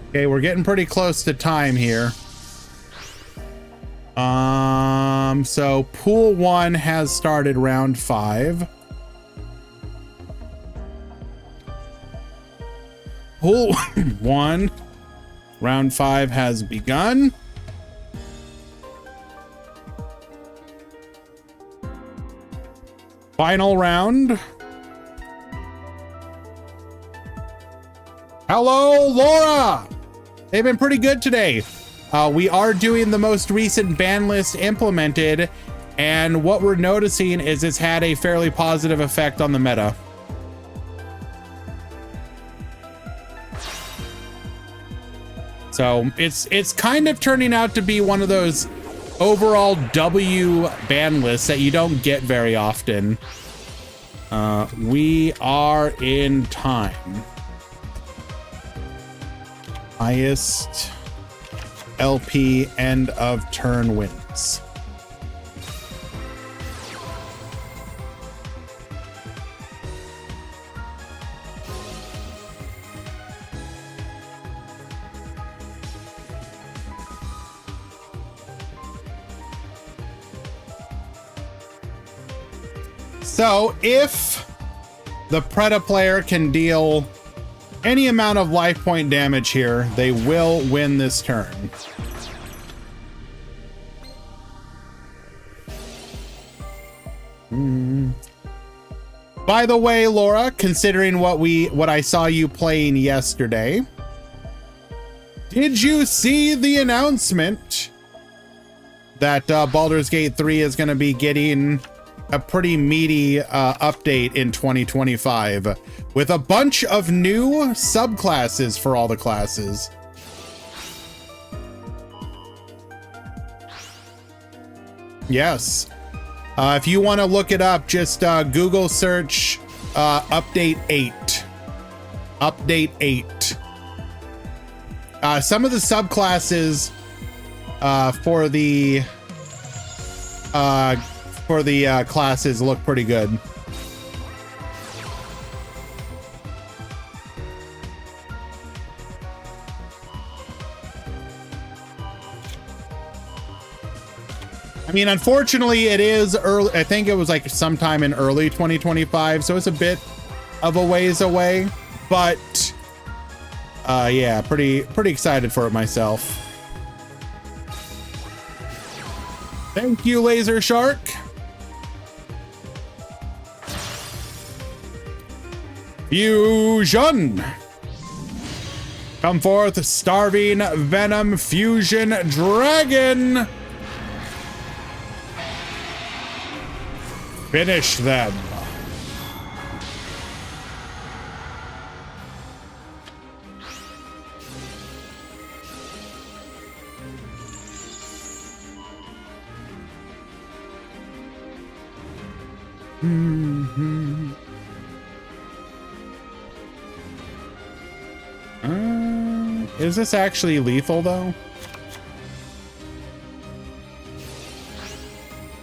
Okay, we're getting pretty close to time here. So pool 1 has started round 5. Pool 1, round 5 has begun. Final round. Hello, Laura. They've been pretty good today. We are doing the most recent ban list implemented, and what we're noticing is it's had a fairly positive effect on the meta. So it's kind of turning out to be one of those overall W ban lists that you don't get very often. We are in time. Highest LP end of turn wins. So if the Preda player can deal any amount of life point damage here, they will win this turn. By the way, Laura, considering what I saw you playing yesterday, did you see the announcement that Baldur's Gate 3 is going to be getting a pretty meaty update in 2025 with a bunch of new subclasses for all the classes? Yes. If you want to look it up, just Google search update 8. Update 8. Some of the subclasses for the classes look pretty good. I mean, unfortunately, it is early. I think it was like sometime in early 2025, so it's a bit of a ways away. But yeah, pretty excited for it myself. Thank you, Laser Shark. Fusion. Come forth, starving venom fusion dragon. Finish them. Is this actually lethal though?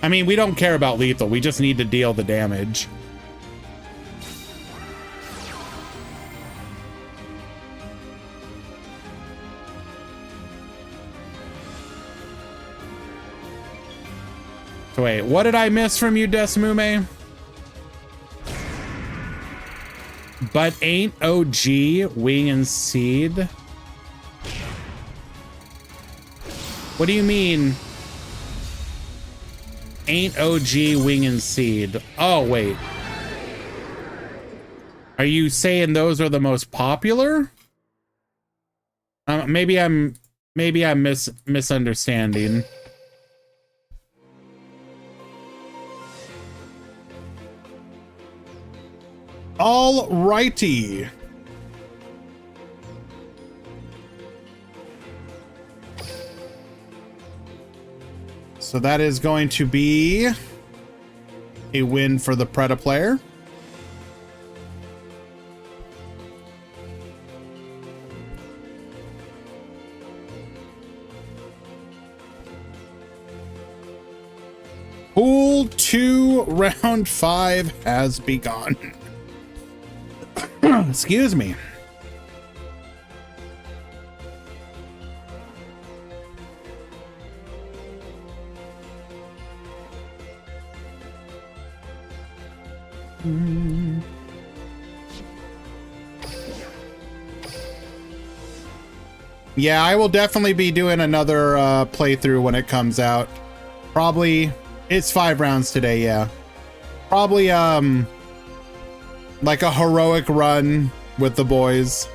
I mean, we don't care about lethal. We just need to deal the damage. So wait, what did I miss from you, Desmume? But ain't OG Wing and Seed? What do you mean? Ain't OG Wing and Seed? Oh, wait. Are you saying those are the most popular? Maybe I'm misunderstanding. All righty. So that is going to be A win for the Preda player. Pool 2, round 5 has begun. Excuse me. Yeah, I will definitely be doing another playthrough when it comes out. Probably, it's 5 rounds today, yeah. Probably, like a heroic run with the boys.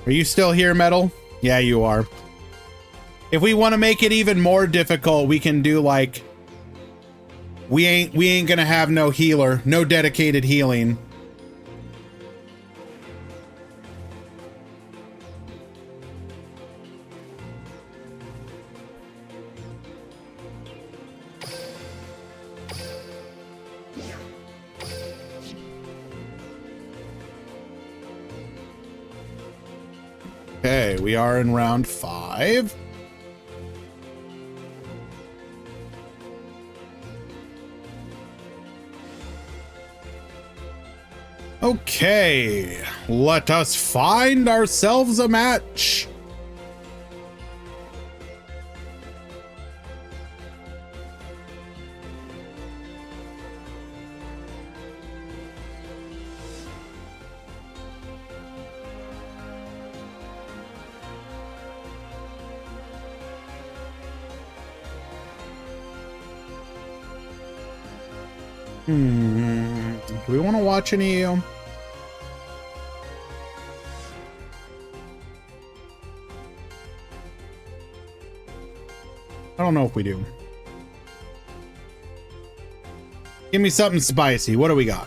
Are you still here, Metal? Yeah, you are. If we want to make it even more difficult, we can do like we ain't gonna have no healer, no dedicated healing. Okay, we are in round 5. Okay, let us find ourselves a match. Do we want to watch any? I don't know if we do. Give me something spicy. What do we got?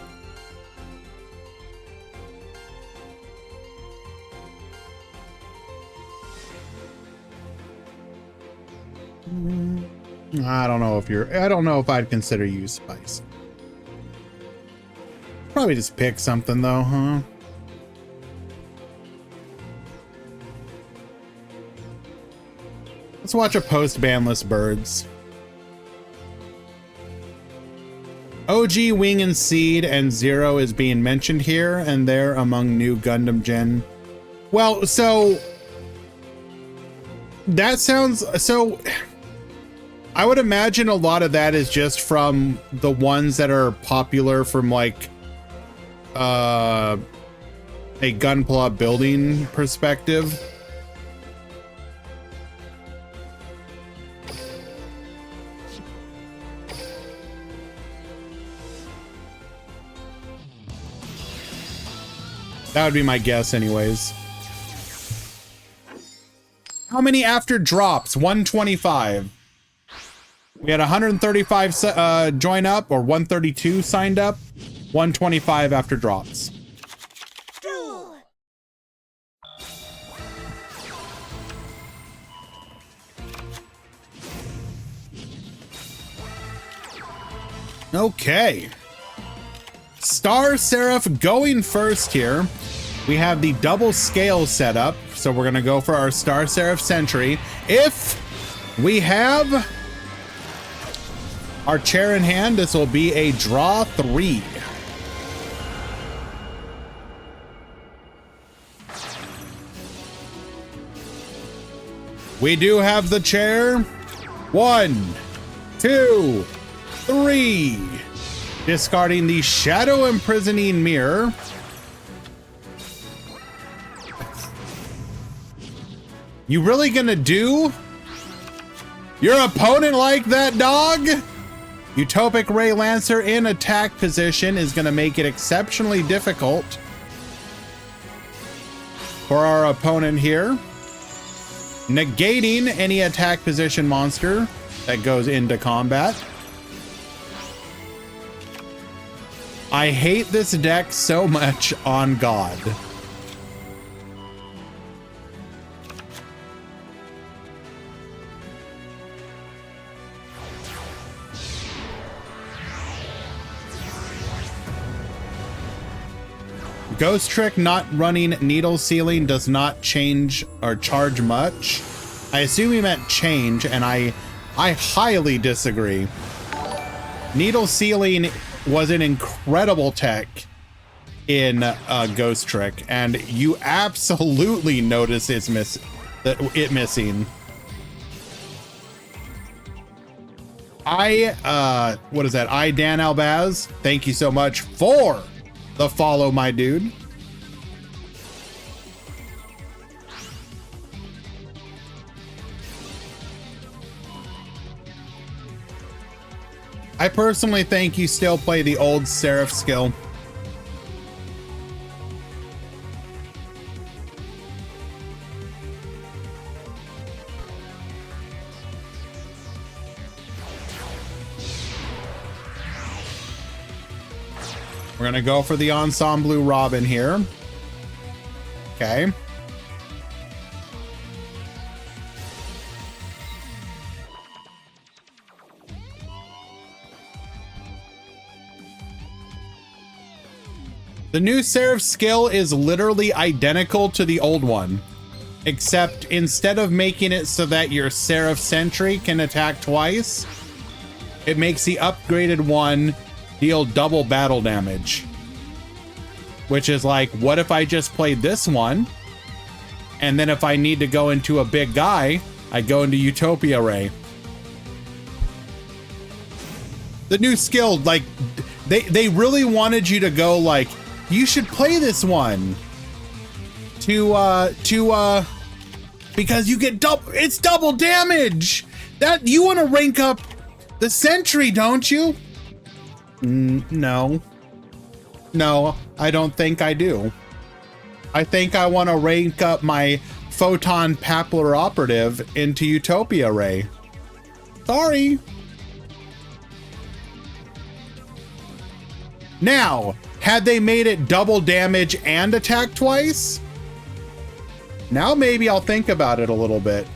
I don't know if I'd consider you spicy. Probably just pick something though, huh? Let's watch a post-Banlist Birds. OG, Wing and Seed, and Zero is being mentioned here, and they're among new Gundam Gen. Well, so that sounds so. I would imagine a lot of that is just from the ones that are popular from like a Gunpla building perspective. That would be my guess anyways. How many after drops? 125. We had 135 join up, or 132 signed up. 125 after drops. Duel. Okay. Star Seraph going first here. We have the double scale set up, so we're gonna go for our Star Seraph Sentry. If we have our chair in hand, this will be a draw 3. We do have the chair. 1, 2, 3. Discarding the Shadow Imprisoning Mirror. You really gonna do your opponent like that, dog? Utopic Ray Lancer in attack position is gonna make it exceptionally difficult for our opponent here. Negating any attack position monster that goes into combat. I hate this deck so much on God. Ghost Trick not running Needle Sealing does not change or charge much. I assume he meant change, and I highly disagree. Needle Sealing was an incredible tech in Ghost Trick, and you absolutely notice it missing. What is that? Dan Albaz, thank you so much for the follow, my dude. I personally think you still play the old Seraph skill. We're gonna go for the Ensemble Robin here. Okay. The new Seraph skill is literally identical to the old one, except instead of making it so that your Seraph Sentry can attack twice, it makes the upgraded one deal double battle damage. Which is like, what if I just played this one, and then if I need to go into a big guy, I go into Utopia Ray. The new skill, like, they really wanted you to go like, you should play this one because you get it's double damage. That you want to rank up the Sentry, don't you? No, I don't think I do. I think I want to rank up my Photon Papler Operative into Utopia Ray. Sorry. Now, had they made it double damage and attack twice, now maybe I'll think about it a little bit.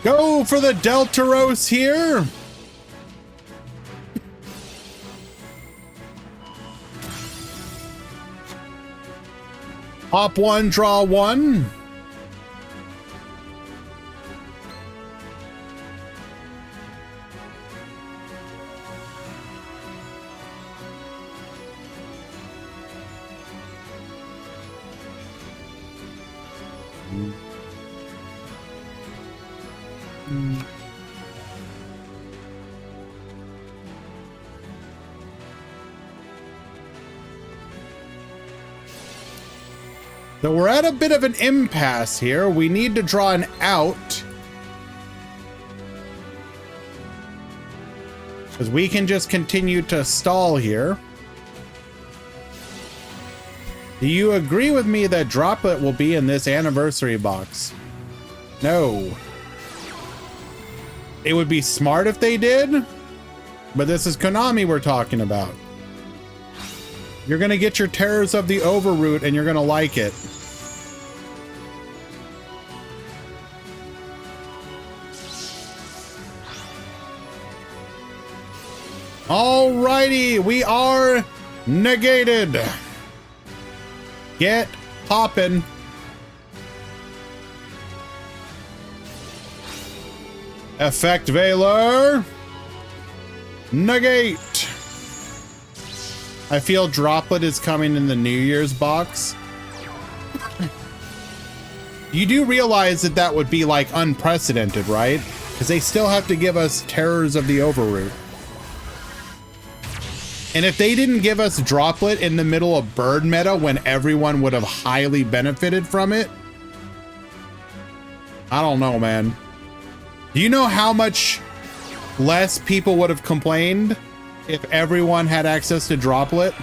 Go for the Deltaros here. Hop one, draw one. So we're at a bit of an impasse here. We need to draw an out, because we can just continue to stall here. Do you agree with me that Droplet will be in this anniversary box? No. It would be smart if they did, but this is Konami we're talking about. You're gonna get your Terrors of the Overroot and you're gonna like it. Alrighty, we are negated. Get poppin'. Effect Veiler. Negate. I feel Droplet is coming in the New Year's box. You do realize that that would be like unprecedented, right? Because they still have to give us Terrors of the Overroot. And if they didn't give us Droplet in the middle of Bird meta when everyone would have highly benefited from it, I don't know, man. Do you know how much less people would have complained if everyone had access to Droplet?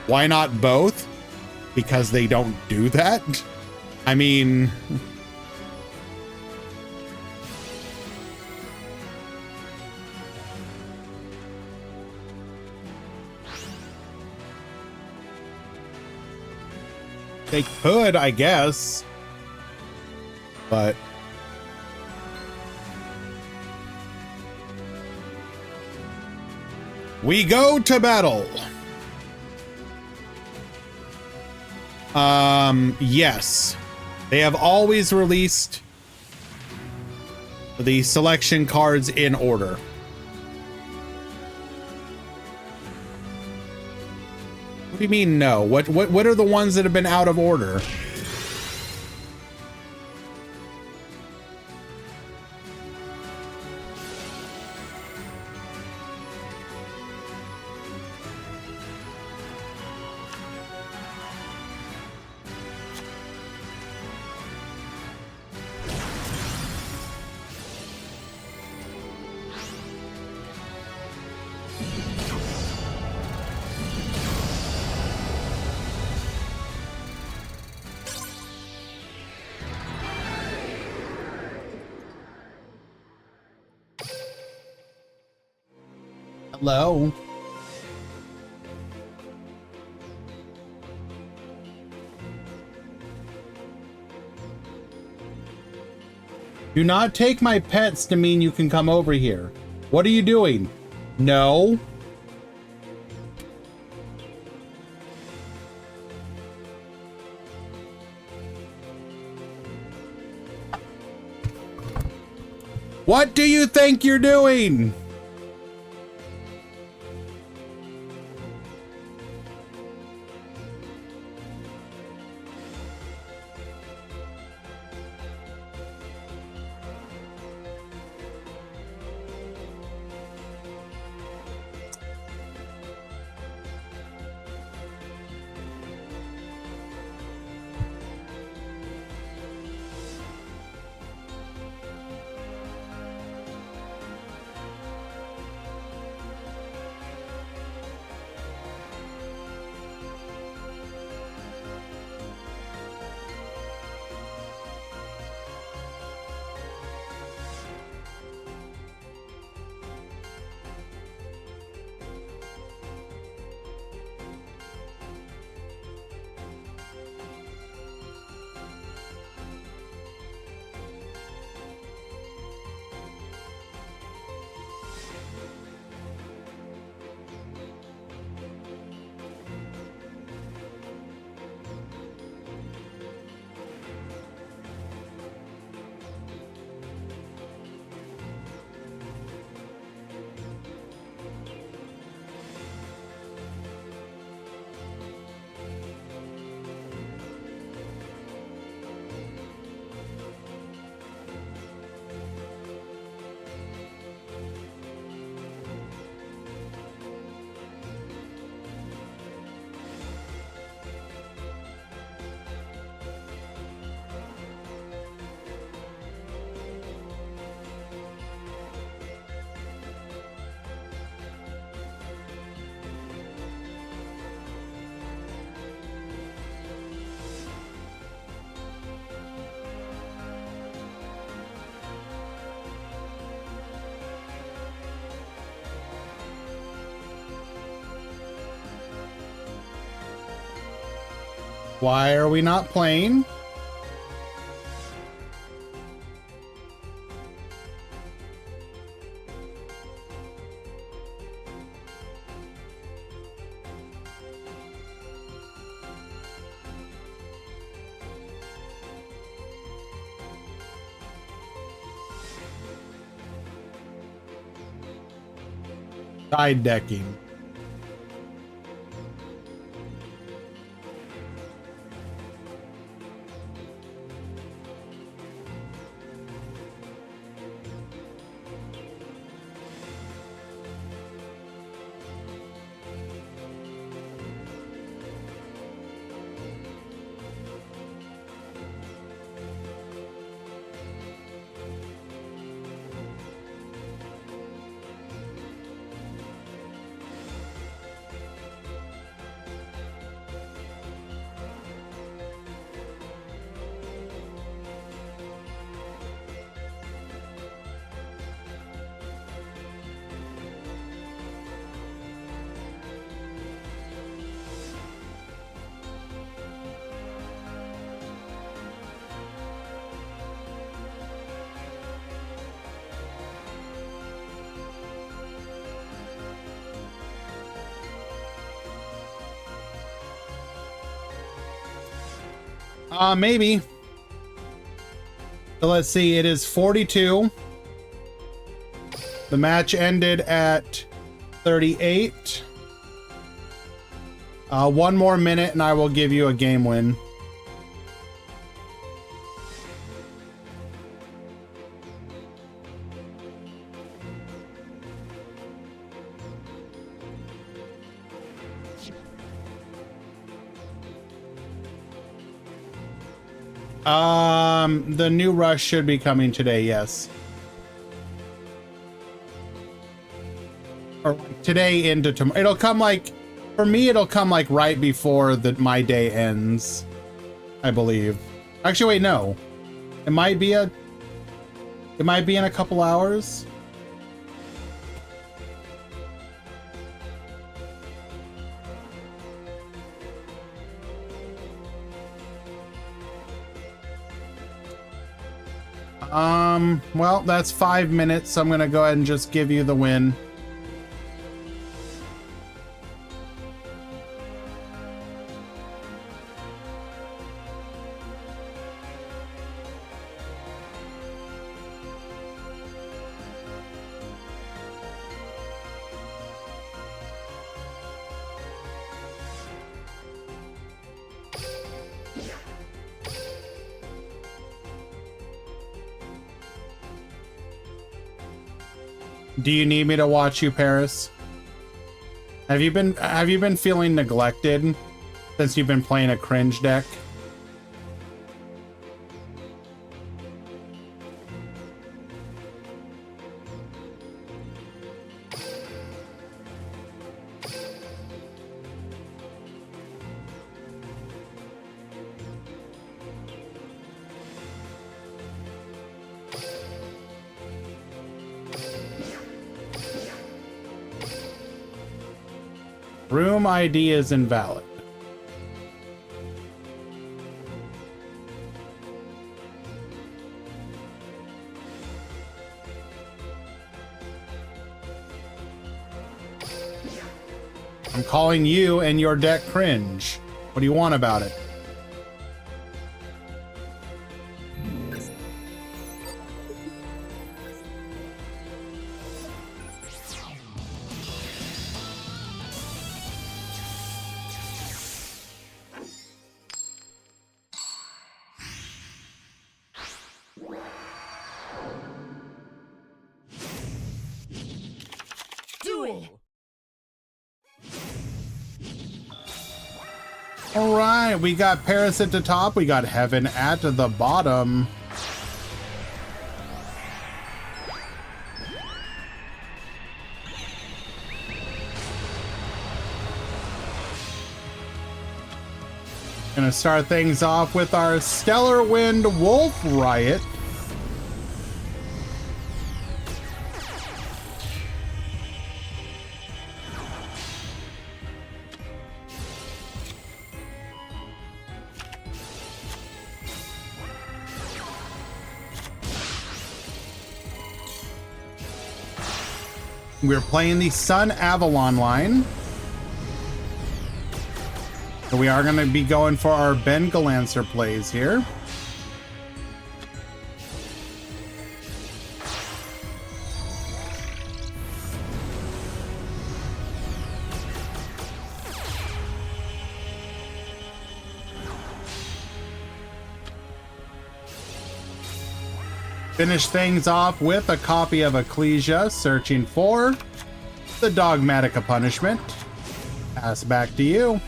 Why not both? Because they don't do that? I mean... They could, I guess. But... we go to battle. Yes. They have always released the selection cards in order. What do you mean no? What are the ones that have been out of order? Hello. Do not take my pets to mean you can come over here. What are you doing? No. What do you think you're doing? Why are we not playing? Side decking. Maybe. So let's see, it is 42. The match ended at 38. One more minute and I will give you a game win. The new rush should be coming today, yes. Or today into tomorrow. It'll come like, for me, it'll come like right before my day ends, I believe. Actually, wait, no. It might be in a couple hours. Well, that's 5 minutes, so I'm gonna go ahead and just give you the win. Do you need me to watch you, Paris? Have you been feeling neglected since you've been playing a cringe deck? Room ID is invalid. I'm calling you and your deck cringe. What do you want about it? Duel. All right, we got Paris at the top. We got Heaven at the bottom. Gonna start things off with our Stellar Wind Wolf Riot. We're playing the Sun Avalon line. So we are going to be going for our Ben Galancer plays here. Finish things off with a copy of Ecclesia, searching for the Dogmatica Punishment. Pass back to you.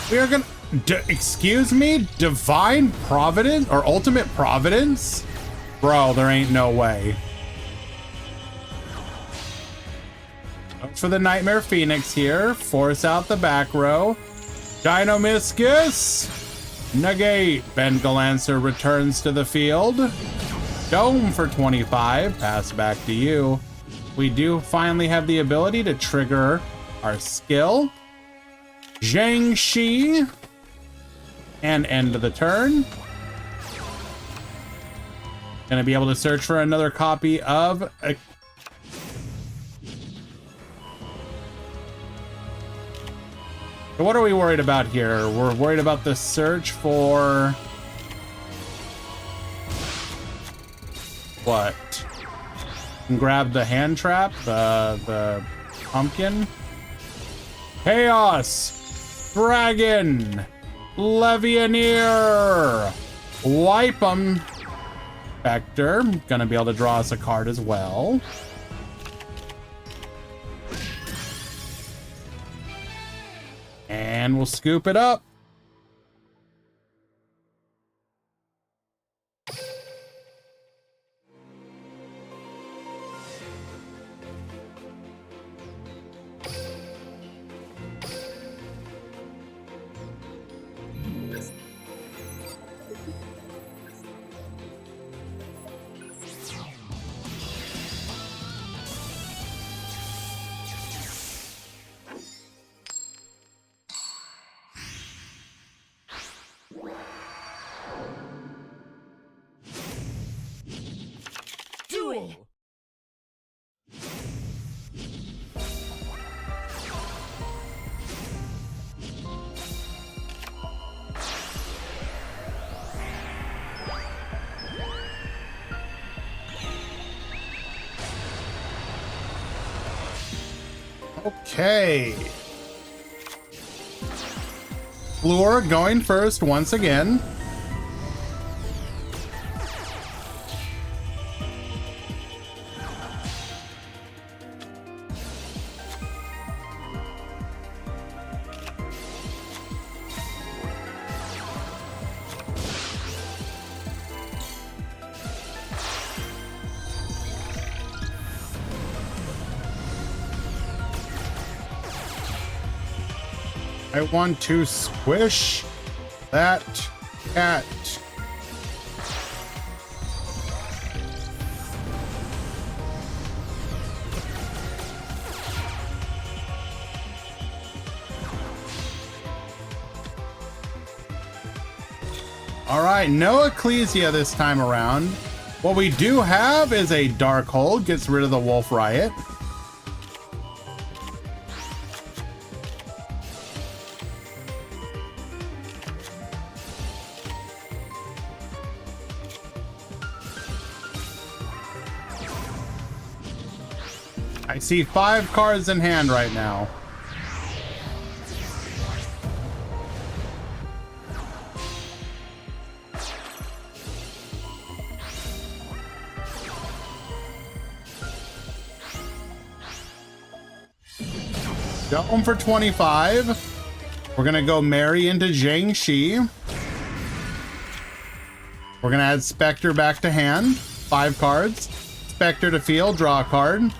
We are gonna, excuse me, Divine Providence or Ultimate Providence? Bro, there ain't no way. Look for the Nightmare Phoenix here. Force out the back row. Dinomischus. Negate. Ben Galancer returns to the field. Dome for 25. Pass back to you. We do finally have the ability to trigger our skill. Zhang Shi. and end of the turn. Gonna be able to search for another copy of a... So what are we worried about here? We're worried about the search for... what? And grab the hand trap, the pumpkin. Chaos! Dragon! Levianeer! Wipe 'em. Spectre, gonna be able to draw us a card as well. And we'll scoop it up. Duel. Okay. Lure going first once again. I want to squish that cat. All right, no Ecclesia this time around. What we do have is a Darkhold, gets rid of the Wolf Riot. I see 5 cards in hand right now. Going for 25. We're gonna go Mary into Jiangxi. We're gonna add Spectre back to hand. 5 cards. Spectre to field, draw a card.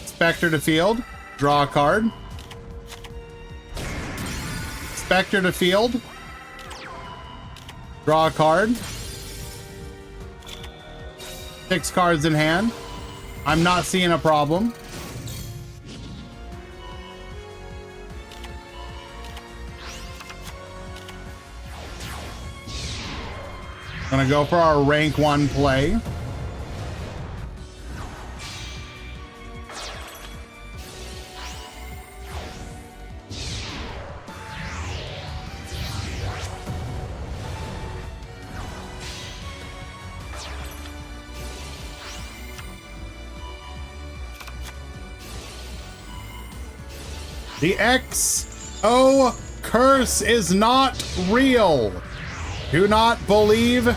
Spectre to field, draw a card. Spectre to field, draw a card. 6 cards in hand. I'm not seeing a problem. Gonna go for our rank 1 play. The XO curse is not real. Do not believe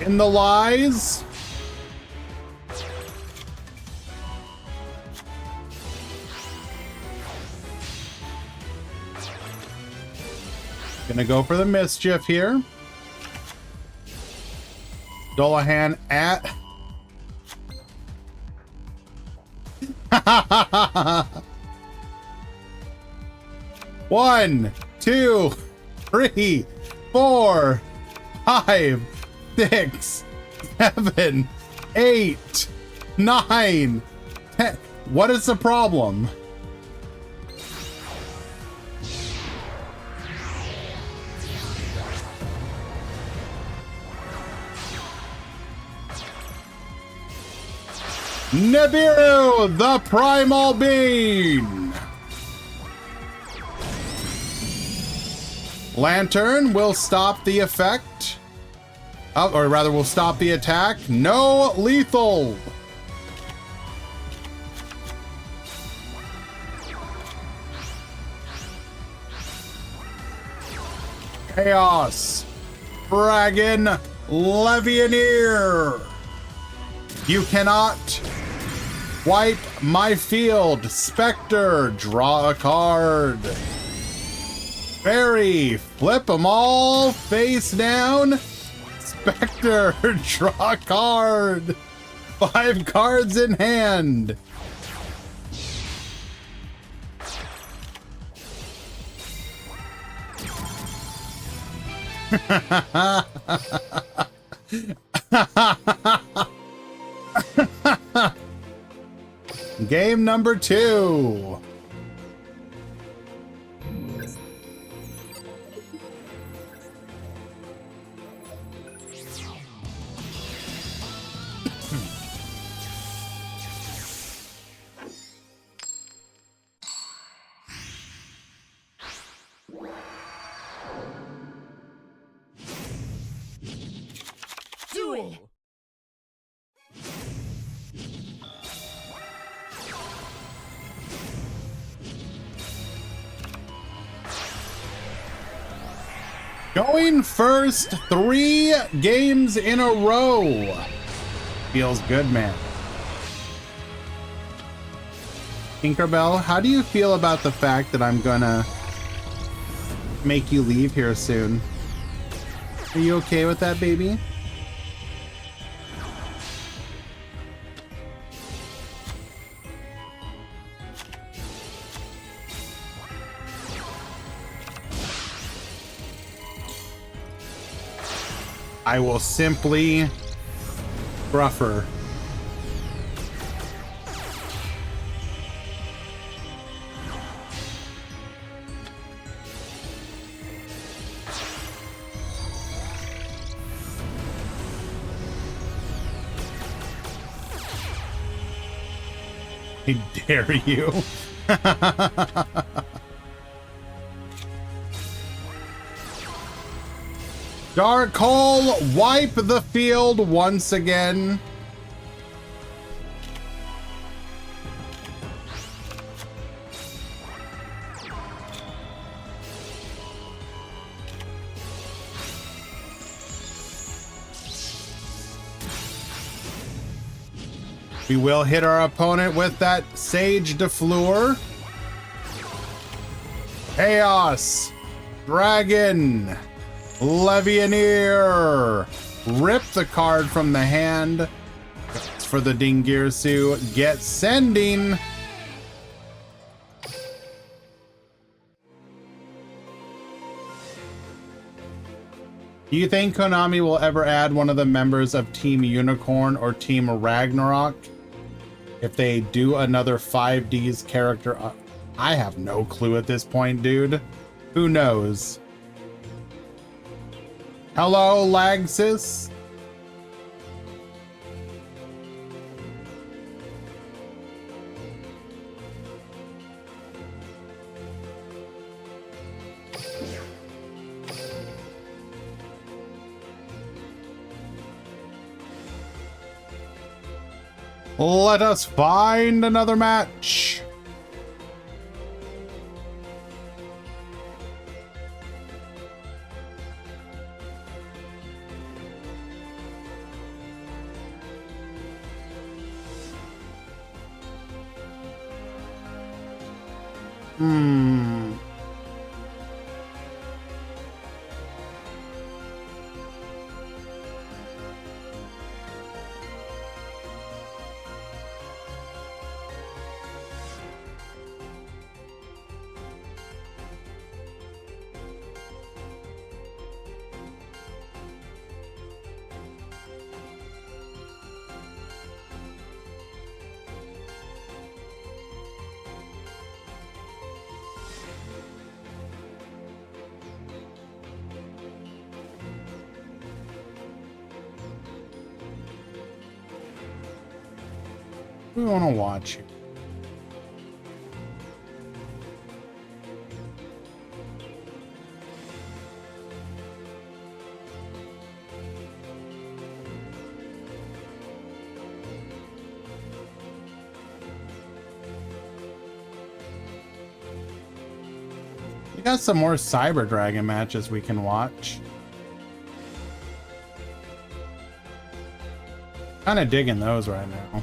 in the lies. Gonna go for the mischief here. Dolahan at... 1, 2, 3, 4, 5, 6, 7, 8, 9, 10. What is the problem? Nibiru, the Primal Being. Lantern will stop the effect. Or rather, will stop the attack. No lethal. Chaos. Dragon Levianeer. You cannot wipe my field. Spectre, draw a card. Fairy, flip them all face down. Spectre, draw a card. 5 cards in hand. Game number 2. Duel. Going first, 3 games in a row. Feels good, man. Tinkerbell, how do you feel about the fact that I'm gonna make you leave here soon? Are you okay with that, baby? I will simply gruff her. I dare you. Dark Hole, wipe the field once again. We will hit our opponent with that Sage Defleur. Chaos, Dragon, Levianeer. Rip the card from the hand. For the Dingirsu. Get sending. Do you think Konami will ever add one of the members of Team Unicorn or Team Ragnarok? If they do another 5D's character, I have no clue at this point, dude. Who knows? Hello, Lagsis. Let us find another match. We want to watch. We got some more Cyber Dragon matches we can watch. Kind of digging those right now.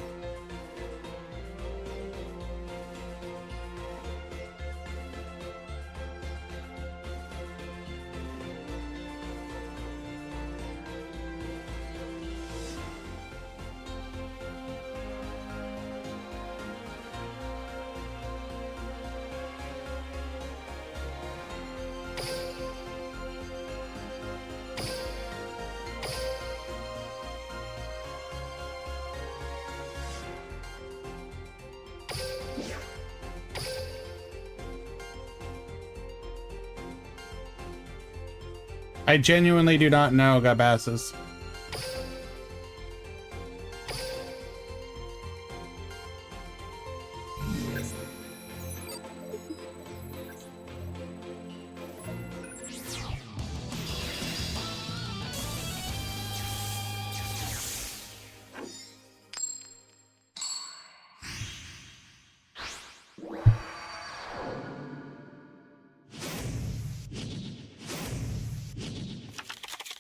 I genuinely do not know, Gabassus.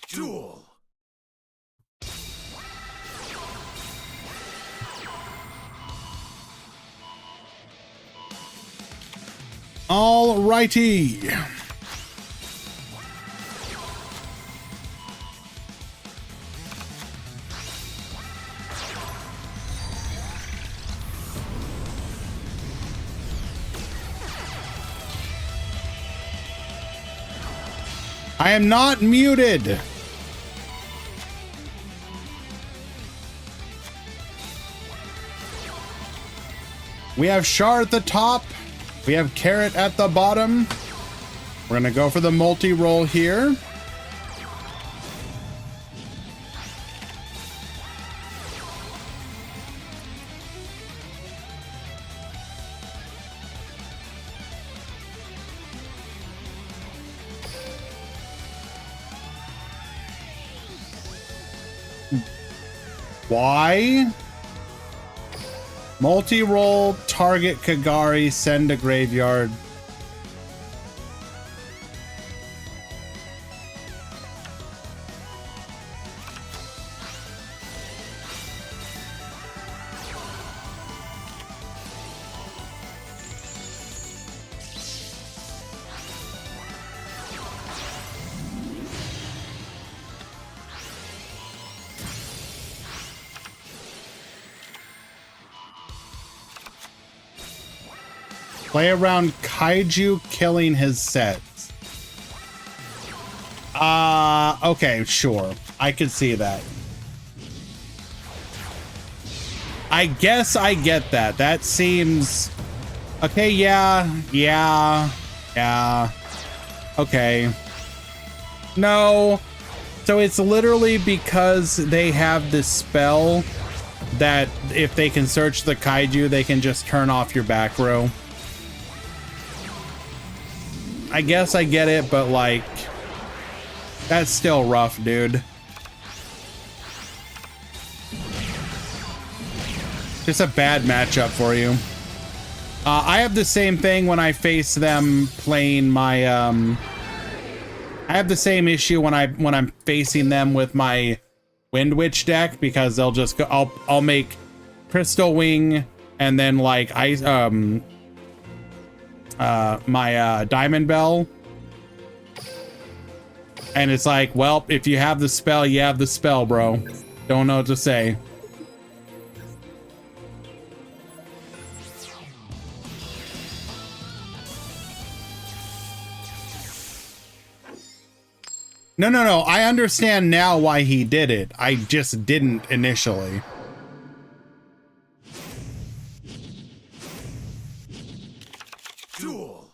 Duel. All righty. I am not muted. We have Char at the top. We have Carrot at the bottom. We're gonna go for the multi-roll here. Why? Multi-roll, target Kagari, send to graveyard. Play around Kaiju killing his sets. Okay, sure. I could see that. I guess I get that. That seems... Okay, yeah. Okay. No. So it's literally because they have this spell that if they can search the Kaiju, they can just turn off your back row. I guess I get it, but like, that's still rough, dude. Just a bad matchup for you. I have the same thing when I face them playing my, I have the same issue when I'm facing them with my Wind Witch deck, because they'll just go, I'll make Crystal Wing and then like my Diamond Bell, and it's like, well, if you have the spell, you have the spell, bro. Don't know what to say. No, I understand now why he did it. I just didn't initially. Duel.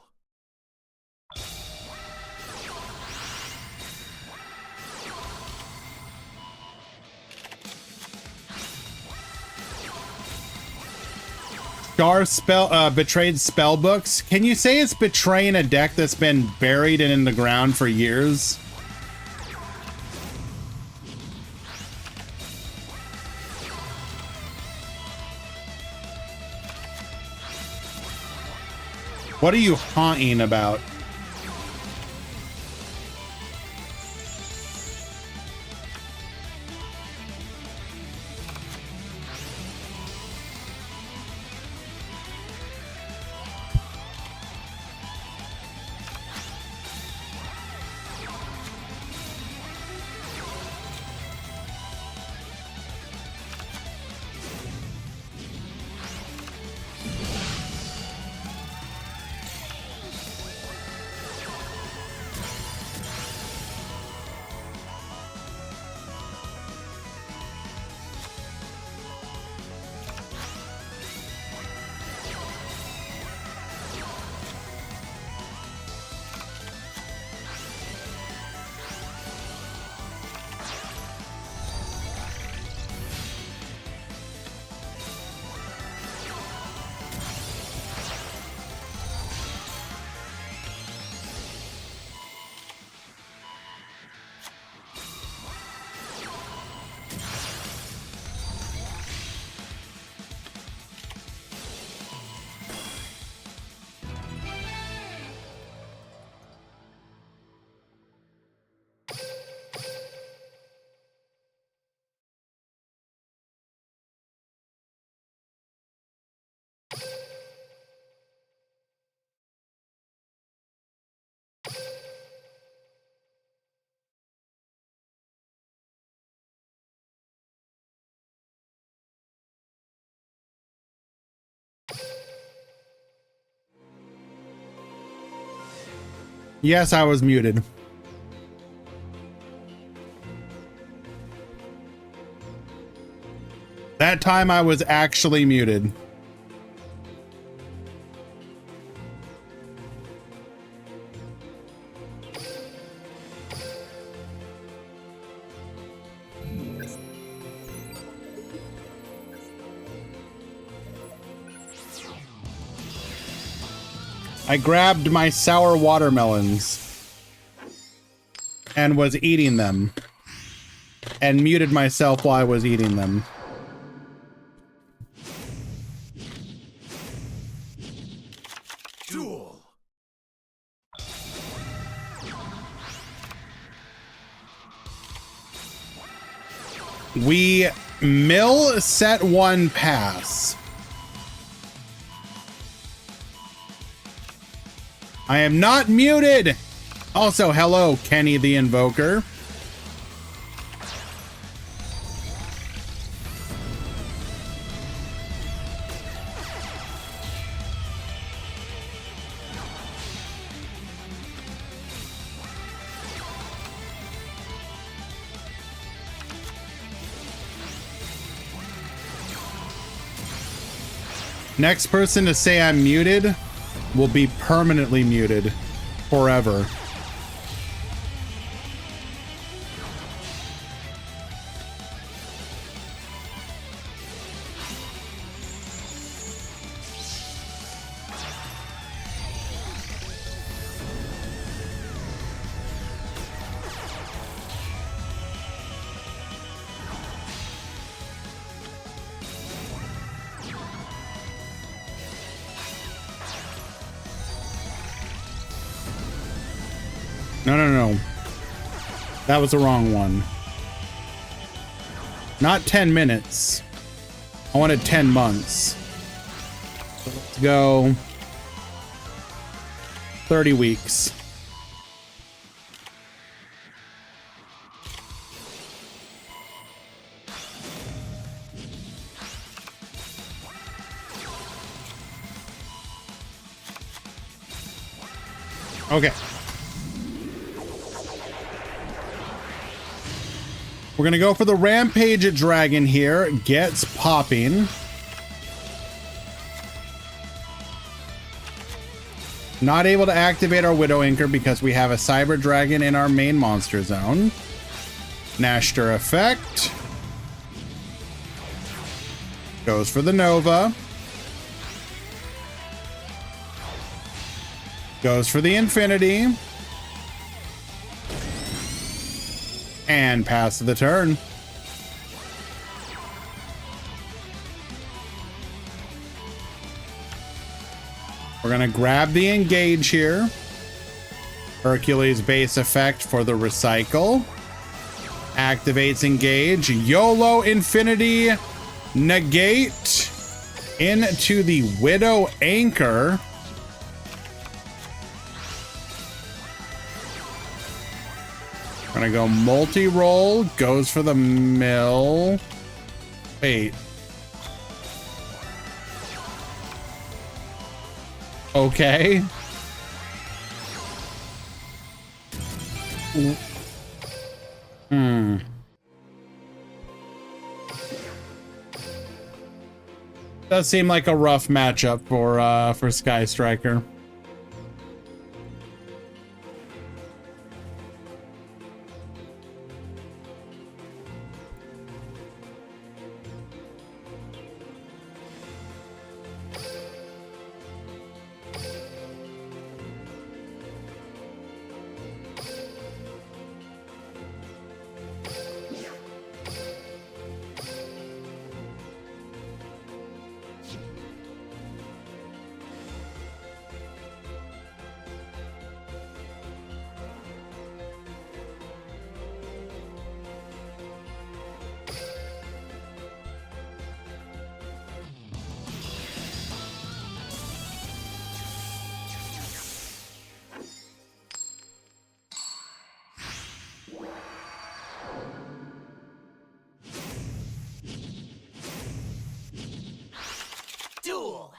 Star spell, betrayed spell books. Can you say it's betraying a deck that's been buried and in the ground for years? What are you haunting about? Yes, I was muted. That time I was actually muted. I grabbed my sour watermelons and was eating them and muted myself while I was eating them. Duel. We mill set one pass. I am not muted. Also, hello, Kenny the Invoker. Next person to say I'm muted will be permanently muted forever. No. That was the wrong one. Not 10 minutes. I wanted 10 months. So let's go 30 weeks. Okay. We're gonna go for the Rampage Dragon here. Gets popping. Not able to activate our Widow Anchor because we have a Cyber Dragon in our main monster zone. Nashter effect. Goes for the Nova. Goes for the infinity. And pass the turn. We're gonna grab the engage here. Hercules base effect for the recycle. Activates engage. YOLO infinity. Negate. Into the Widow Anchor. Gonna go multi-roll. Goes for the mill. Wait. Okay. Does seem like a rough matchup for Sky Striker. Duel.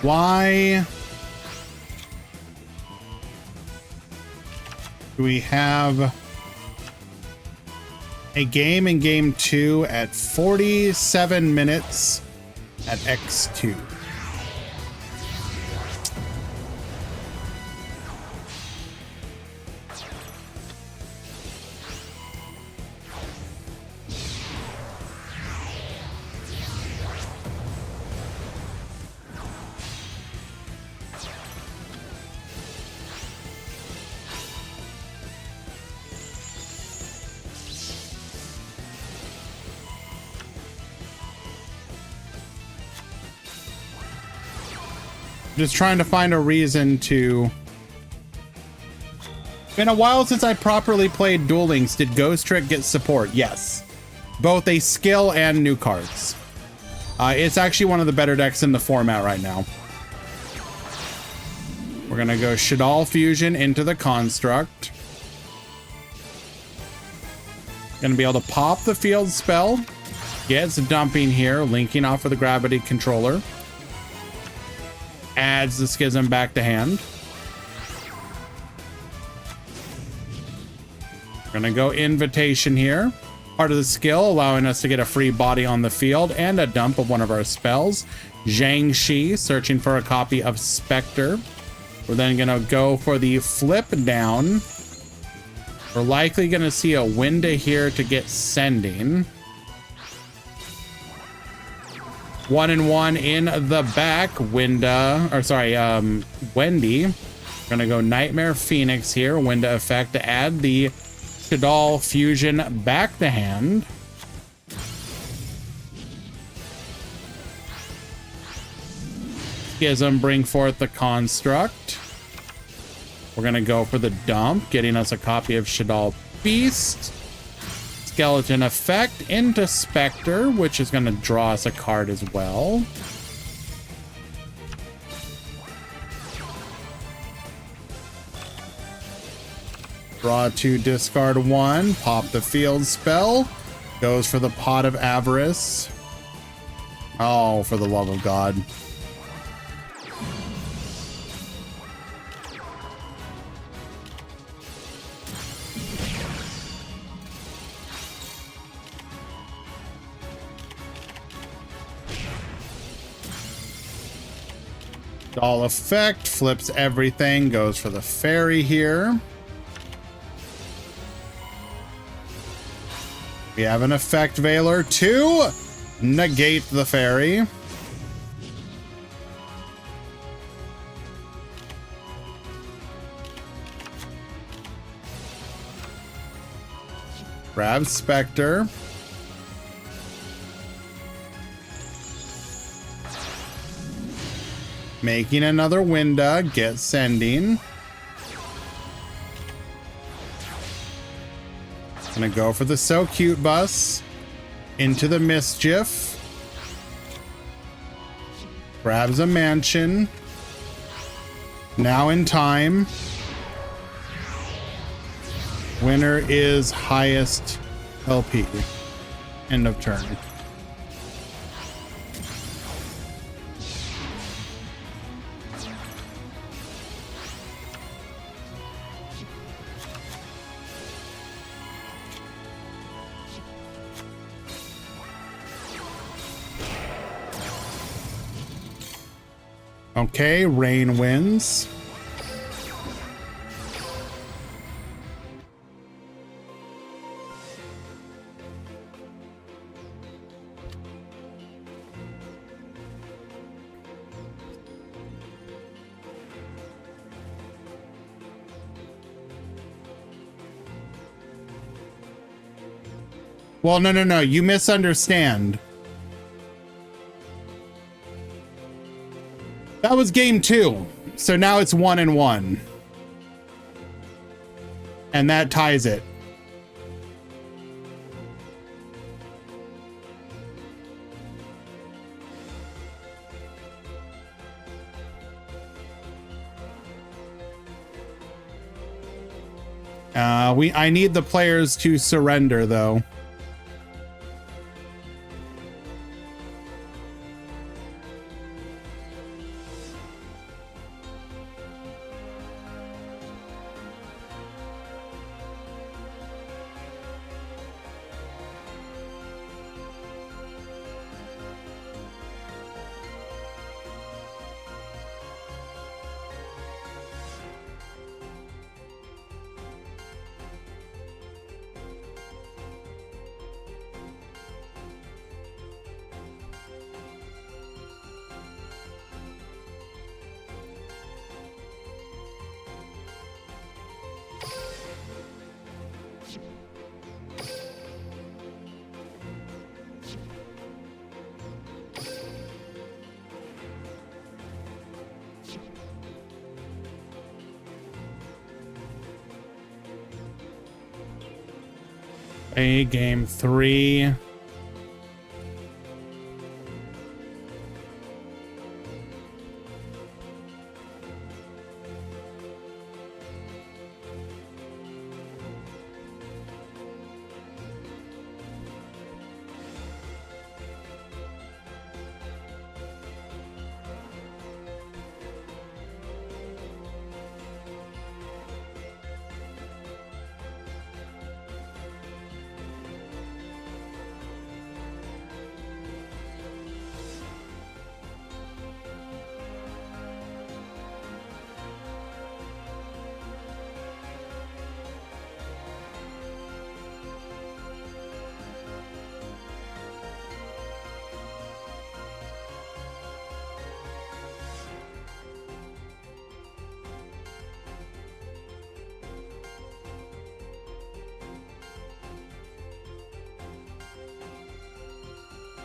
Why do we have a game in game 2 at 47 minutes at X2? Just trying to find a reason to... Been a while since I properly played Duel Links. Did Ghost Trick get support? Yes. Both a skill and new cards. It's actually one of the better decks in the format right now. We're gonna go Shaddoll Fusion into the Construct. Gonna be able to pop the field spell. Gets dumping here, linking off with the Gravity Controller. Adds the Schism back to hand. We're gonna go Invitation here. Part of the skill, allowing us to get a free body on the field and a dump of one of our spells. Zhang Shi, searching for a copy of Spectre. We're then gonna go for the flip down. We're likely gonna see a Winda here to get Sending. 1-1 in the back. Winda, or sorry, Wendy. Gonna go Nightmare Phoenix here. Winda effect to add the Shaddoll Fusion back to hand. Schism, bring forth the Construct. We're gonna go for the dump, getting us a copy of Shaddoll Beast. Skeleton effect into Spectre, which is going to draw us a card as well. Draw 2, discard 1, pop the field spell. Goes for the Pot of Avarice. Oh, for the love of God. Doll effect, flips everything, goes for the fairy here. We have an effect Veiler to negate the fairy. Grab Spectre. Making another Winda, get sending. Gonna go for the So Cute bus. Into the Mischief. Grabs a Mansion. Now in time. Winner is highest LP. End of turn. Okay, Rain wins. Well, no. You misunderstand. That was game 2. So now it's 1-1. And that ties it. I need the players to surrender though. Game 3.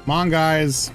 Come on, guys.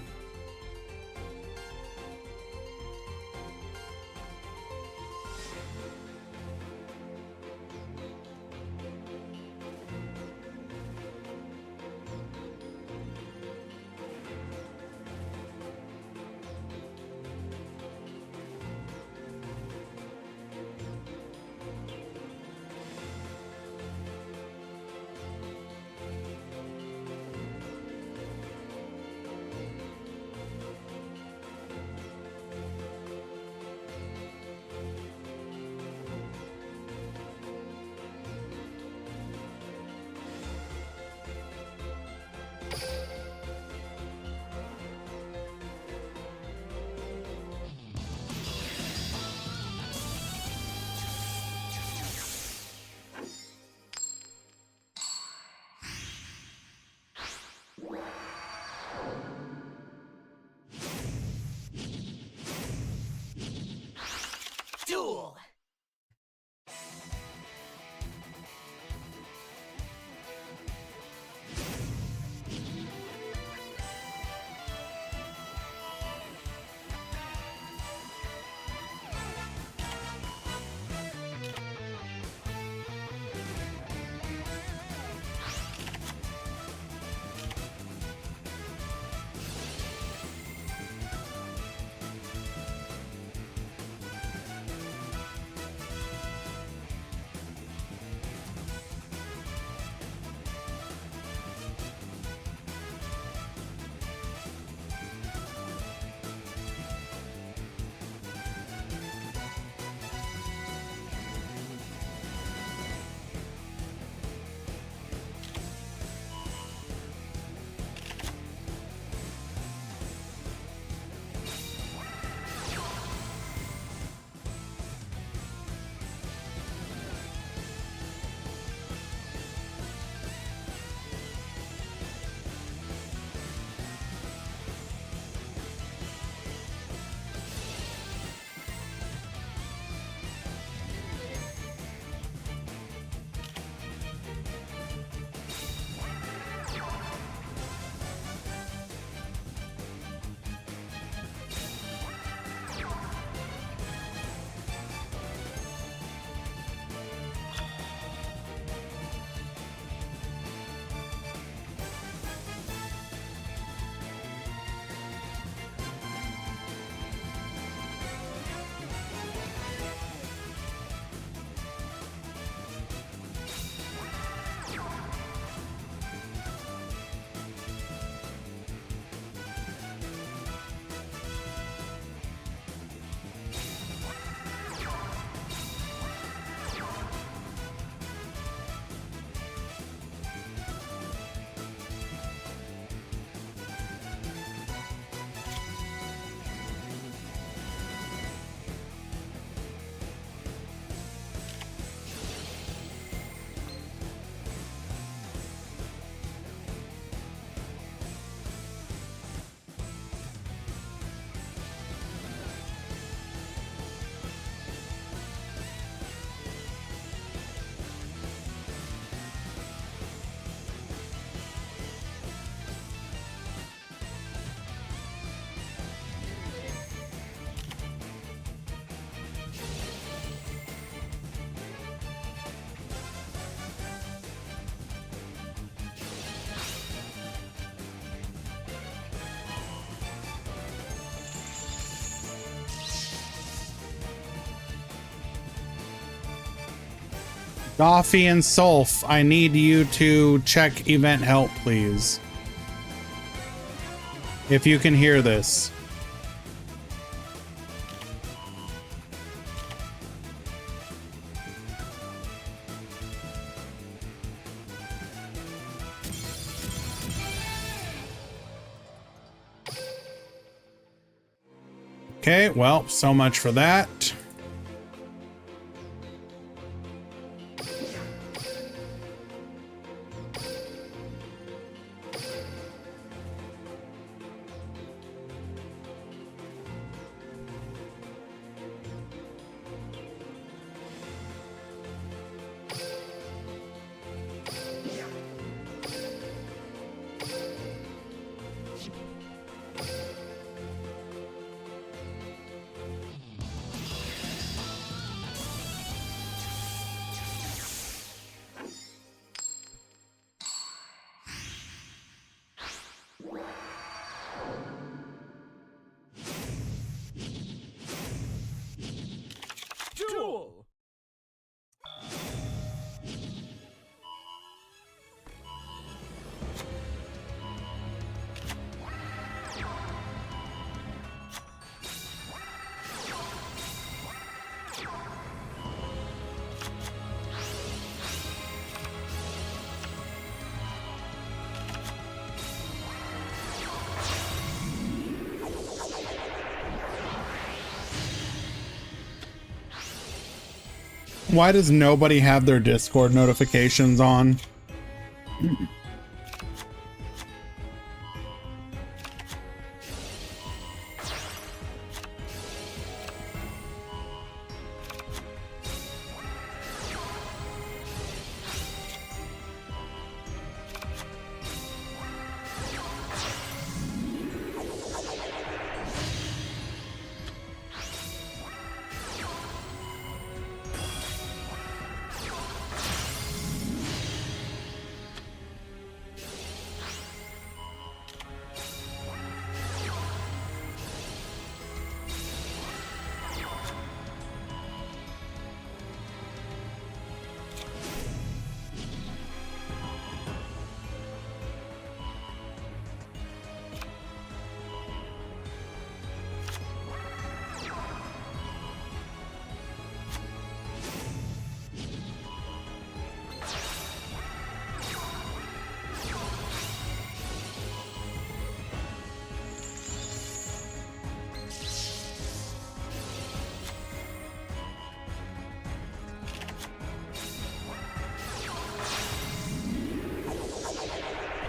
Doffy and Sulf, I need you to check event help, please. If you can hear this. Okay, well, so much for that. Duel. Why does nobody have their Discord notifications on?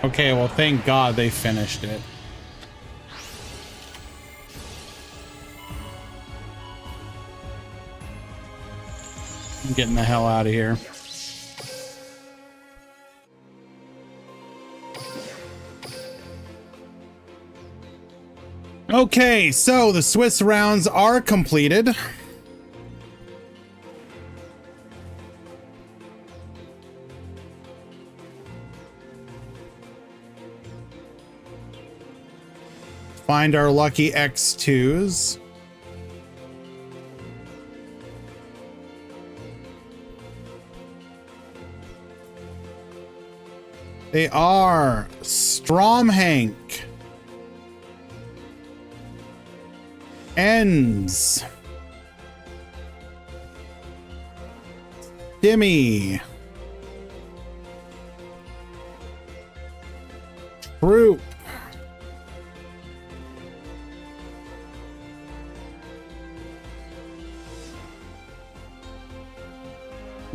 Okay, well, thank God they finished it. I'm getting the hell out of here. Okay, so the Swiss rounds are completed. Find our lucky X2s. They are Stromhank, Ends, Dimmy, Troop,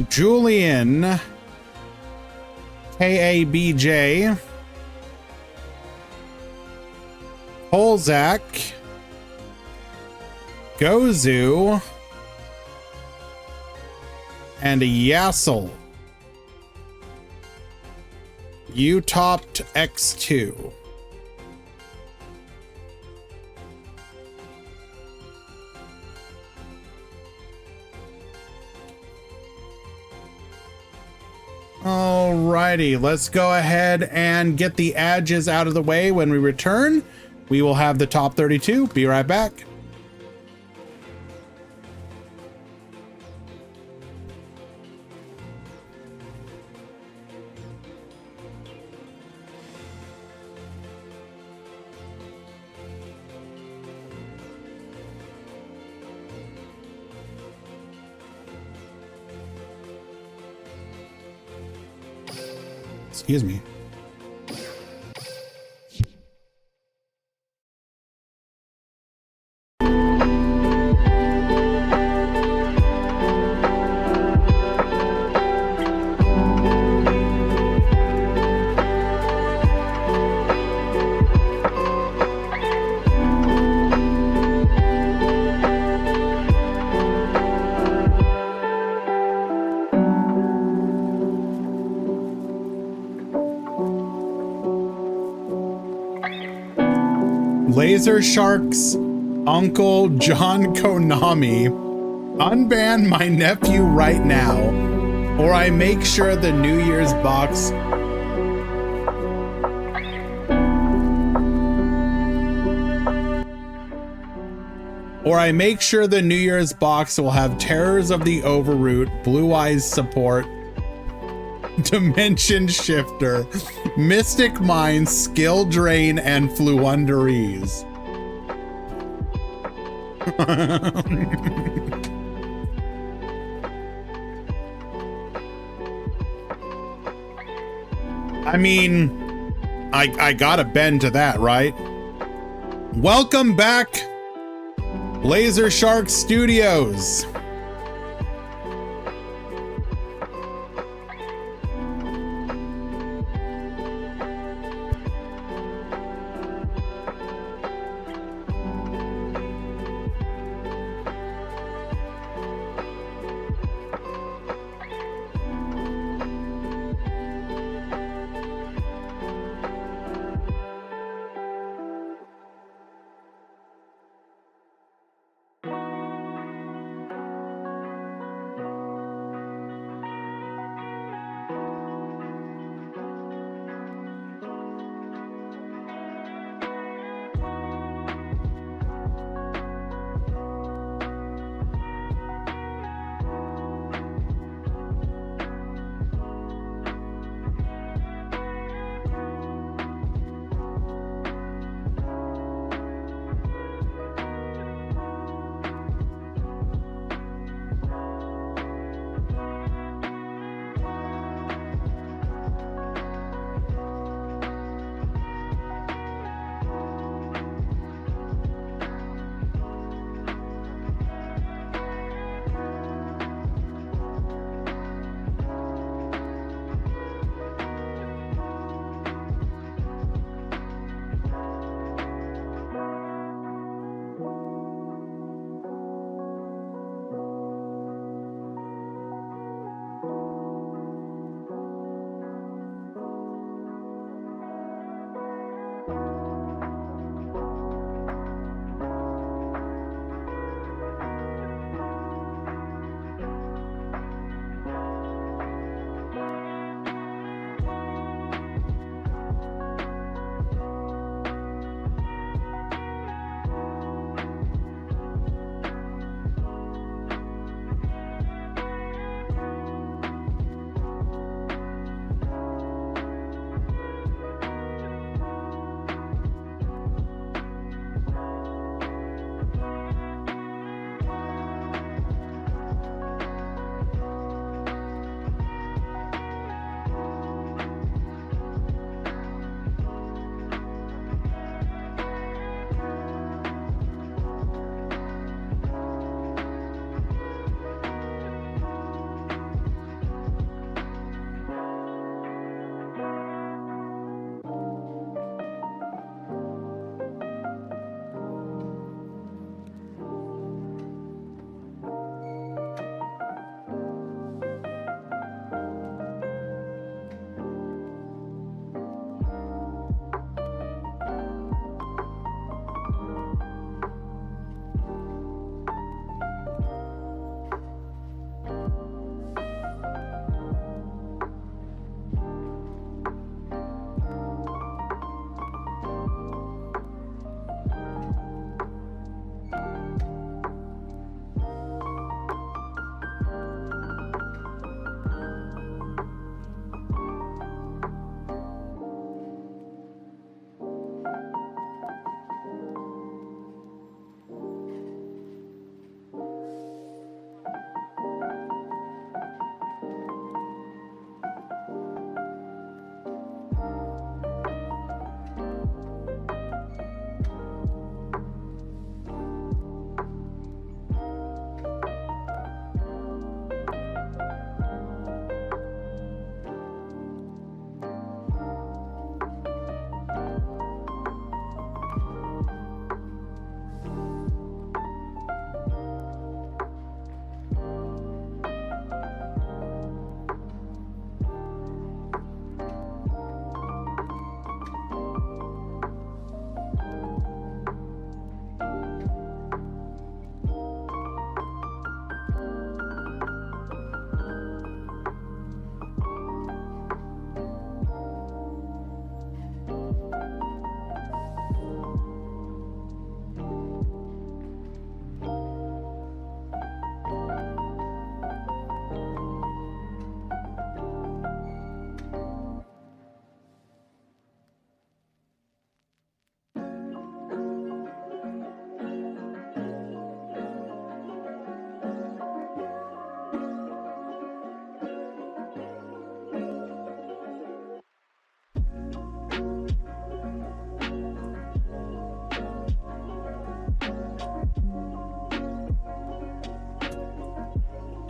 Julian, KABJ, Polzak, Gozu, and a Yassel. You topped X2. Alrighty, let's go ahead and get the edges out of the way. When we return, we will have the top 32. Be right back. Excuse me. Laser Shark's Uncle John Konami, unban my nephew right now, or I make sure the New Year's box will have Terrors of the Overroot, Blue Eyes support, Dimension Shifter, Mystic Mind, Skill Drain, and Fluundereeze. I mean, I gotta bend to that, right? Welcome back, Laser Shark Studios.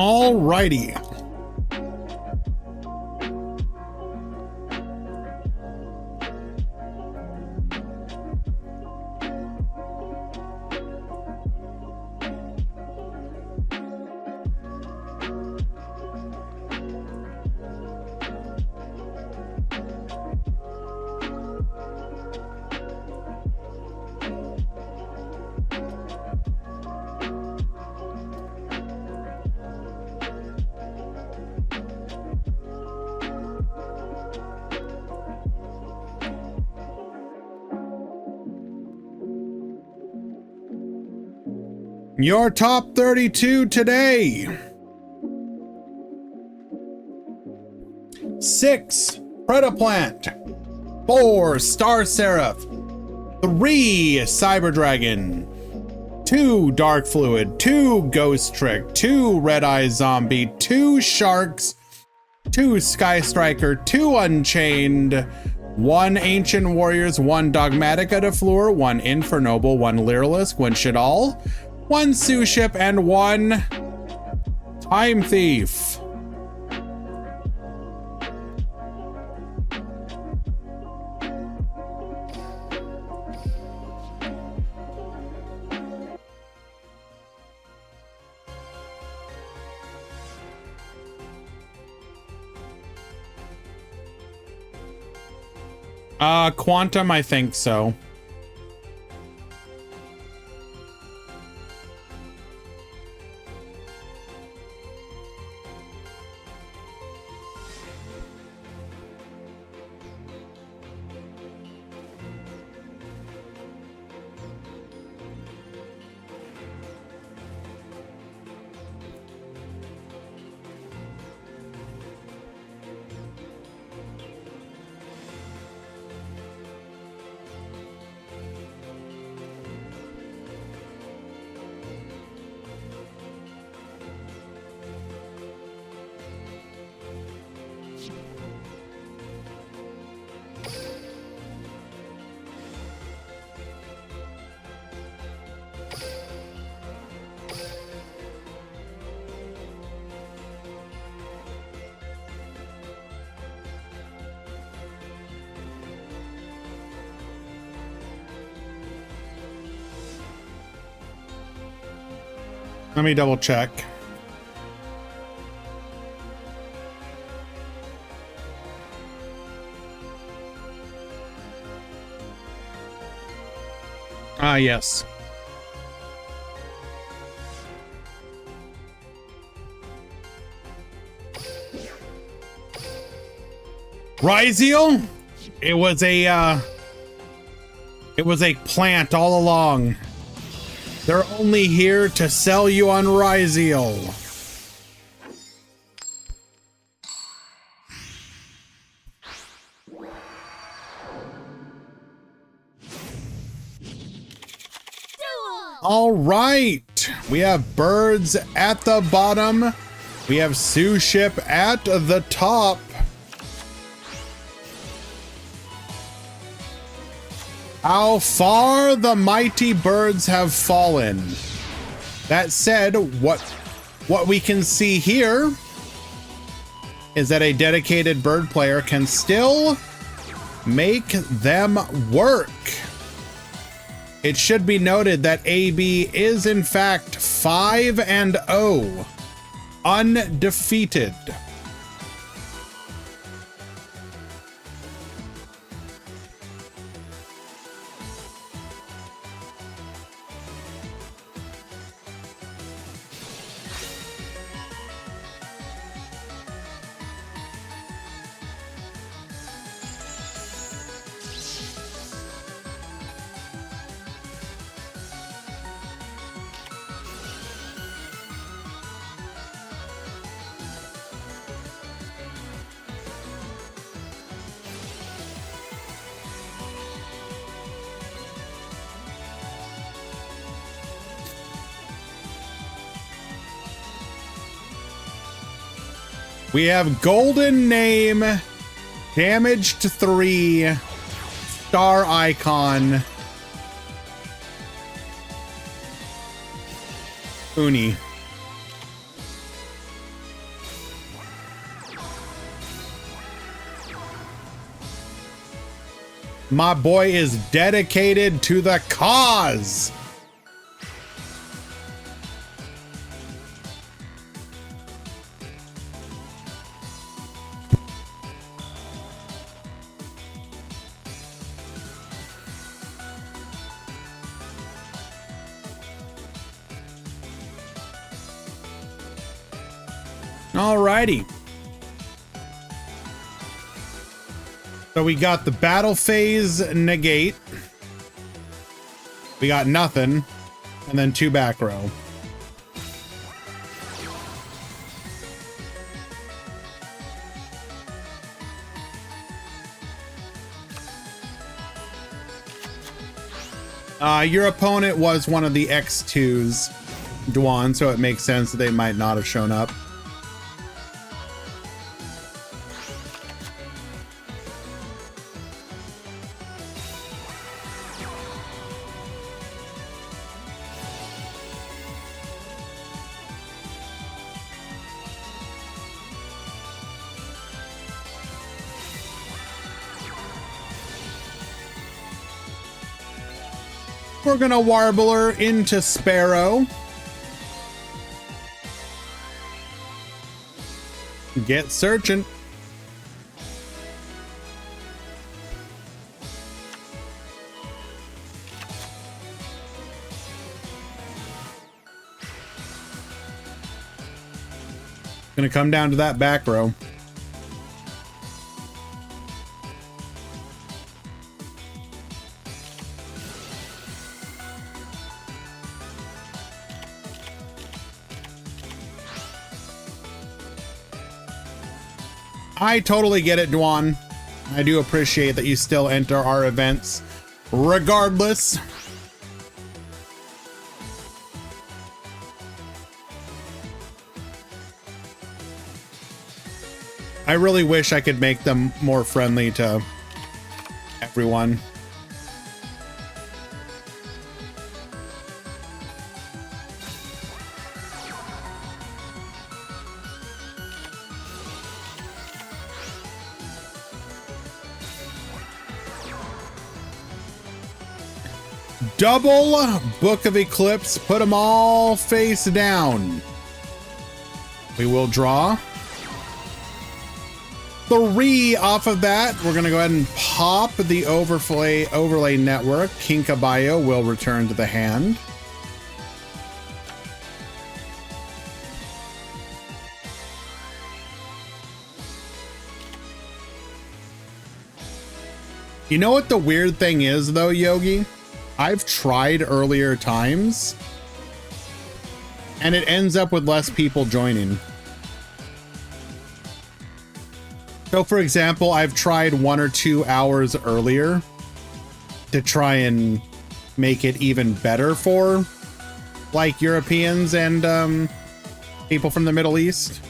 Alrighty. Your top 32 today. 6, Predaplant. 4, Star Seraph. 3, Cyber Dragon. 2, Dark Fluid. 2, Ghost Trick. 2, Red Eye Zombie. 2, Sharks. 2, Sky Striker. 2, Unchained. 1, Ancient Warriors. 1, Dogmatica de Fleur. 1, Infernoble. 1, Lyrilisk. 1, Shadal. 1, Sue Ship, and 1 Time Thief. Quantum, I think so. Let me double check. Ah, yes. Ryzeal? It was a plant all along. They're only here to sell you on Ryzeal. All right, we have birds at the bottom. We have Sue Ship at the top. How far the mighty birds have fallen. That said, what we can see here is that a dedicated bird player can still make them work. It should be noted that AB is in fact 5-0, undefeated. We have Golden Name, Damaged 3, Star Icon, Uni. My boy is dedicated to the cause. Alrighty. So we got the battle phase negate. We got nothing. And then 2 back row. Your opponent was one of the X2s, Duan, so it makes sense that they might not have shown up. We're gonna Warbler into Sparrow. Get searching. Gonna come down to that back row. I totally get it, Duan. I do appreciate that you still enter our events regardless. I really wish I could make them more friendly to everyone. Double Book of Eclipse, put them all face down. We will draw 3 off of that. We're gonna go ahead and pop the overlay network. Kinkabayo will return to the hand. You know what the weird thing is though, Yogi? I've tried earlier times and it ends up with less people joining. So for example, I've tried 1 or 2 hours earlier to try and make it even better for like Europeans and people from the Middle East.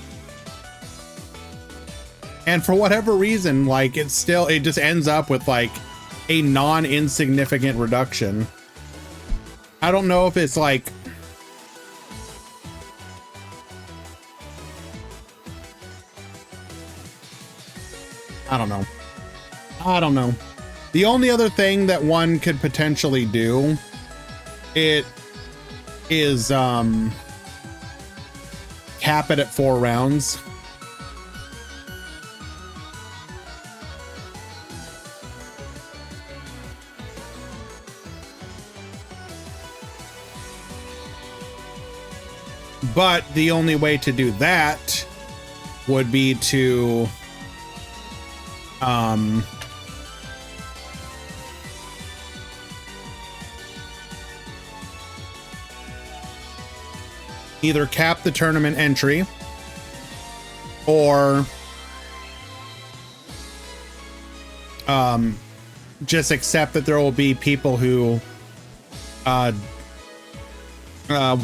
And for whatever reason, like it just ends up with like a non-insignificant reduction. I don't know if it's like I don't know. The only other thing that one could potentially do it is cap it at 4 rounds. But the only way to do that would be to either cap the tournament entry or just accept that there will be people who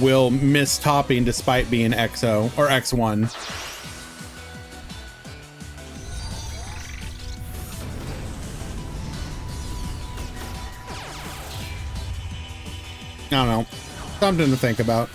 will miss topping despite being XO or X1. I don't know. Something to think about.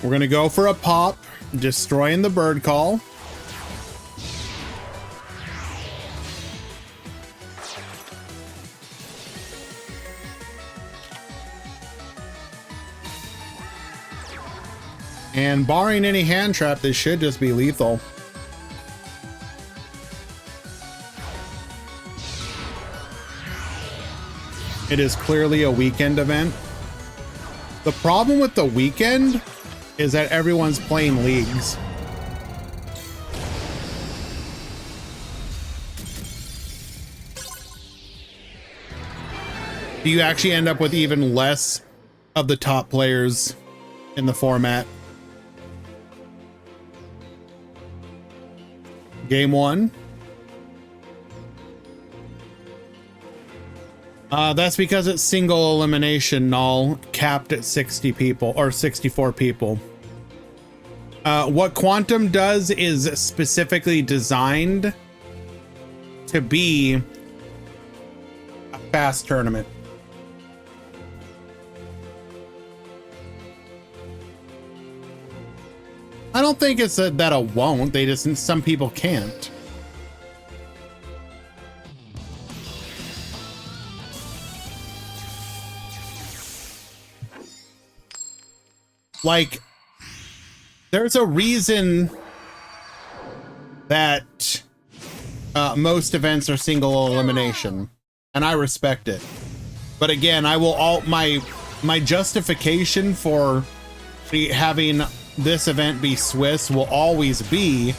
We're gonna go for a pop, destroying the bird call. And barring any hand trap, this should just be lethal. It is clearly a weekend event. The problem with the weekend is that everyone's playing leagues. Do you actually end up with even less of the top players in the format? Game one. That's because it's single elimination, null, capped at 60 people or 64 people. What Quantum does is specifically designed to be a fast tournament. I don't think it's that it won't. They just, some people can't. Like, there's a reason that most events are single elimination, and I respect it. But again, I will my justification for having this event be Swiss will always be,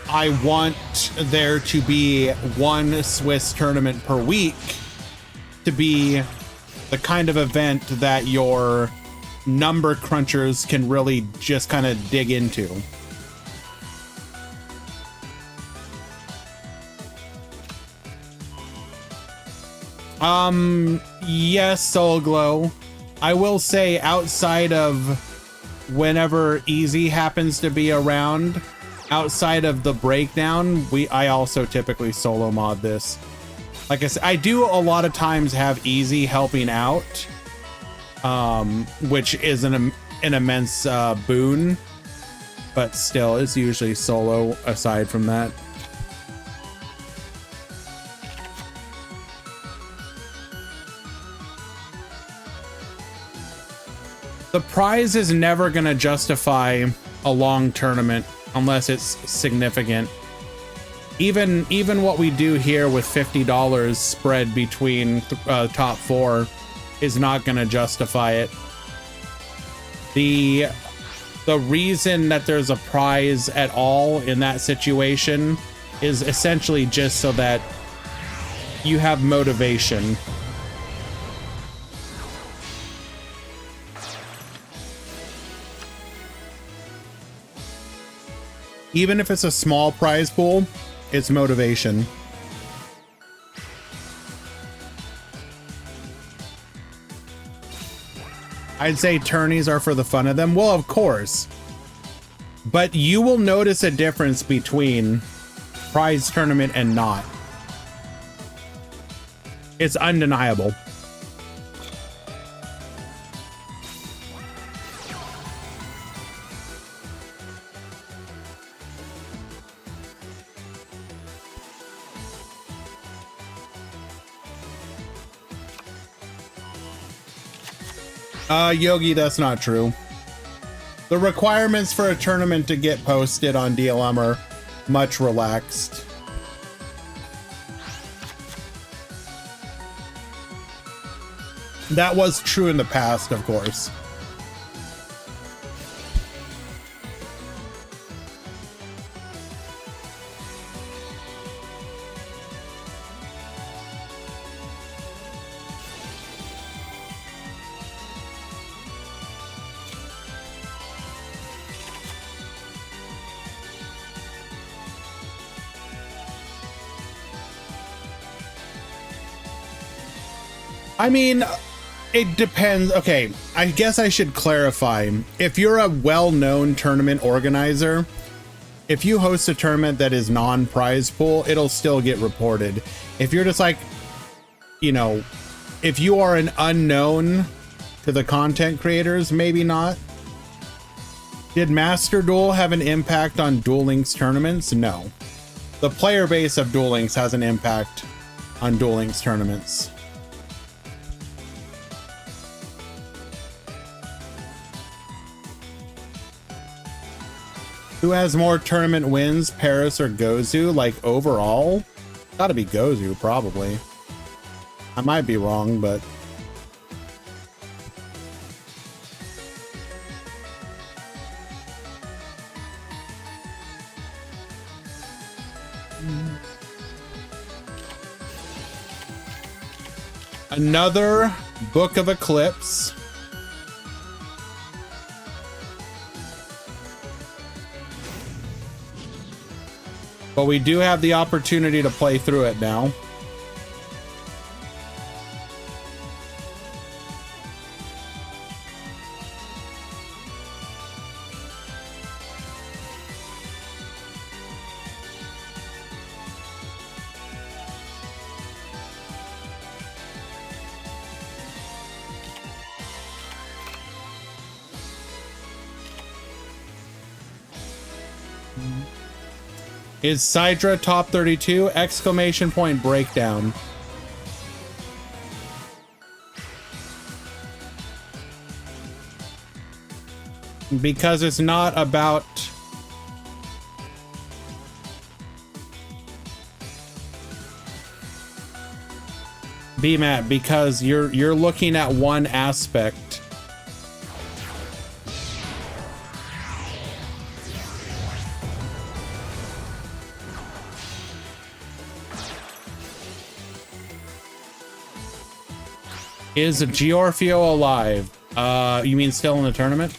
I want there to be one Swiss tournament per week to be the kind of event that your number crunchers can really just kind of dig into. Yes, Soul Glow. I will say, outside of whenever Easy happens to be around, outside of the breakdown, I also typically solo mod this. Like I said, I do a lot of times have Easy helping out, which is an immense boon, but still, it's usually solo aside from that. The prize is never going to justify a long tournament unless it's significant. Even what we do here with $50 spread between top four is not going to justify it. The reason that there's a prize at all in that situation is essentially just so that you have motivation. Even if it's a small prize pool, it's motivation. I'd say tourneys are for the fun of them. Well, of course. But you will notice a difference between prize tournament and not. It's undeniable. Yogi, that's not true. The requirements for a tournament to get posted on DLM are much relaxed. That was true in the past, of course. I mean, it depends. Okay, I guess I should clarify. If you're a well-known tournament organizer, if you host a tournament that is non-prize pool, it'll still get reported. If you're just like, you know, if you are an unknown to the content creators, maybe not. Did Master Duel have an impact on Duel Links tournaments? No. The player base of Duel Links has an impact on Duel Links tournaments. Who has more tournament wins, Paris or Gozu? Like overall? Gotta be Gozu, probably. I might be wrong, but... Another Book of Eclipse. But we do have the opportunity to play through it now. Is Sidra top 32? Exclamation point breakdown. Because it's not about BMAT, because you're looking at one aspect. Is Giorfio alive? You mean still in the tournament?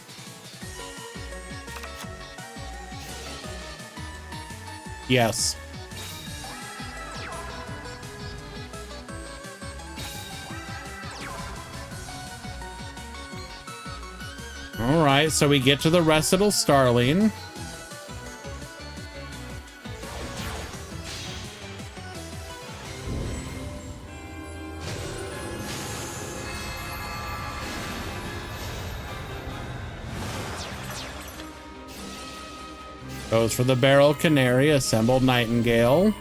Yes. All right, so we get to the Recital Starling. Goes for the Barrel Canary, Assembled Nightingale.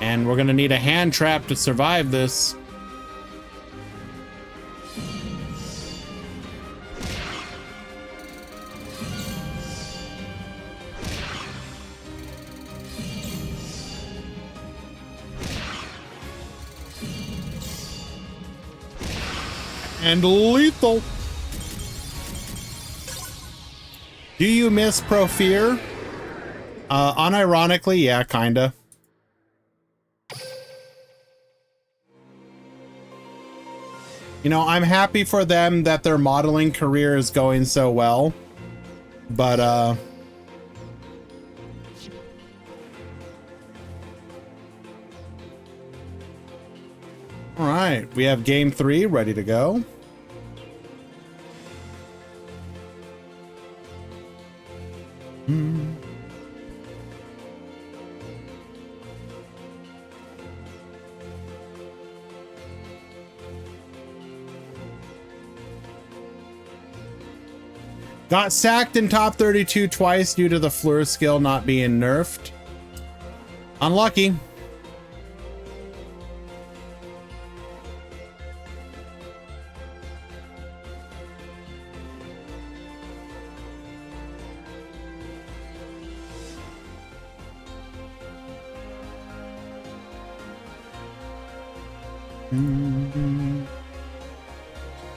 And we're gonna need a hand trap to survive this. And lethal. Do you miss Profear? Unironically, yeah, kinda. You know, I'm happy for them that their modeling career is going so well, but all right, we have game 3 ready to go. Got sacked in top 32 twice due to the Fleur skill not being nerfed. Unlucky.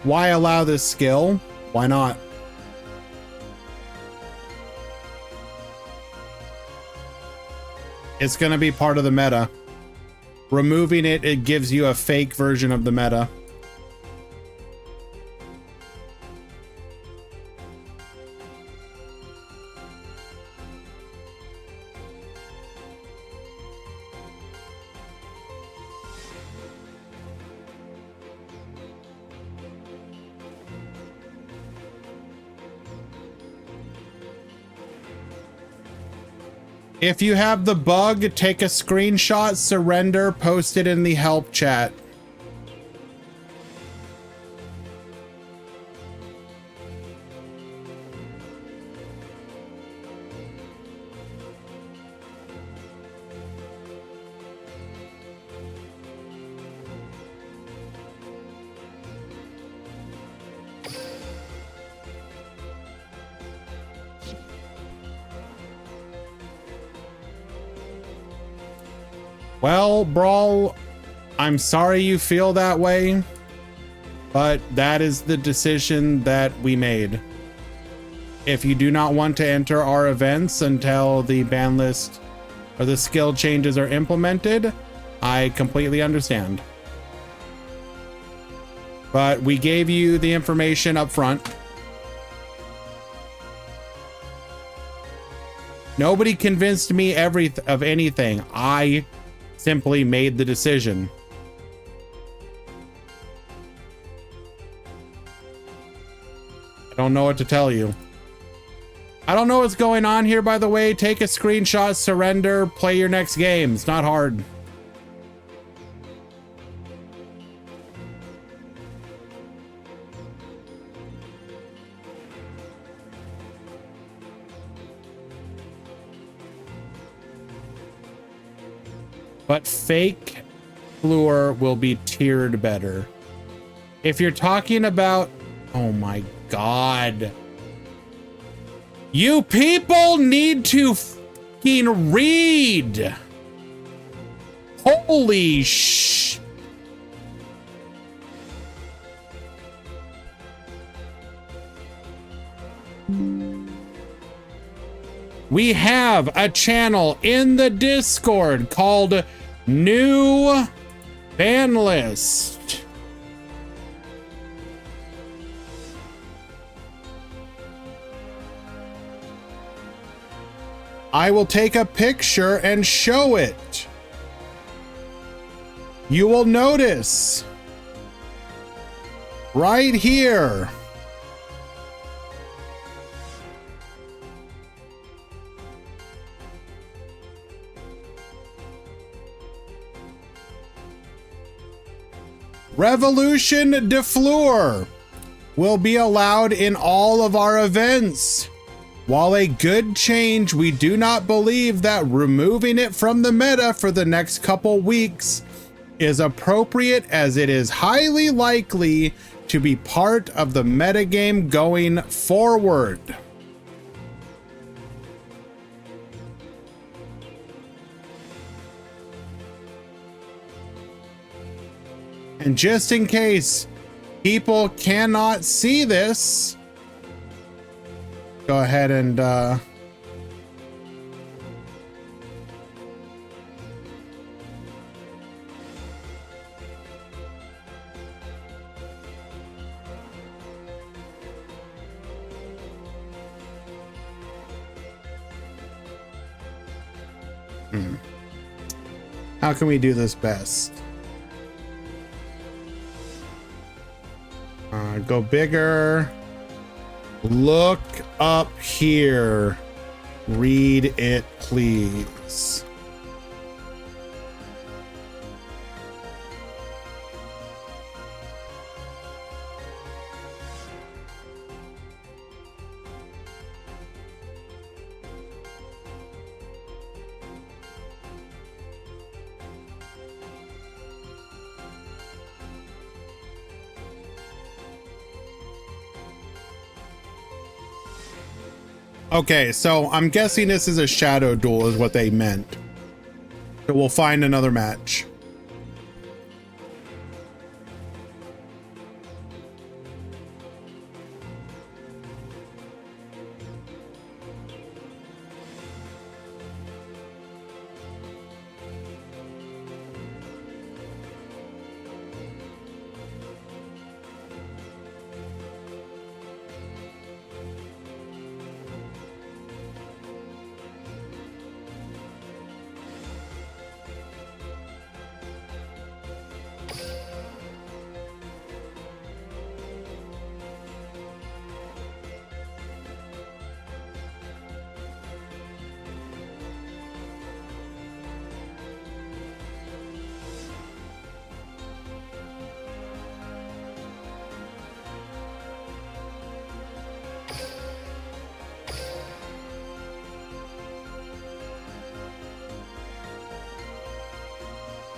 Why allow this skill? Why not? It's going to be part of the meta. Removing it, it gives you a fake version of the meta. If you have the bug, take a screenshot, surrender, post it in the help chat. Well, Brawl, I'm sorry you feel that way, but that is the decision that we made. If you do not want to enter our events until the ban list or the skill changes are implemented, I completely understand. But we gave you the information up front. Nobody convinced me of anything. I simply made the decision. I don't know what to tell you. I don't know what's going on here, by the way. Take a screenshot, surrender, play your next game. It's not hard. But fake Fluor will be tiered better. If you're talking about, oh my God. You people need to fucking read. Holy sh. We have a channel in the Discord called New Banlist. I will take a picture and show it. You will notice right here. Revolution de Fleur will be allowed in all of our events. While a good change, we do not believe that removing it from the meta for the next couple weeks is appropriate, as it is highly likely to be part of the metagame going forward. And just in case people cannot see this, go ahead and how can we do this best? Go bigger. Look up here. Read it, please. Okay, so I'm guessing this is a shadow duel is what they meant. So we'll find another match.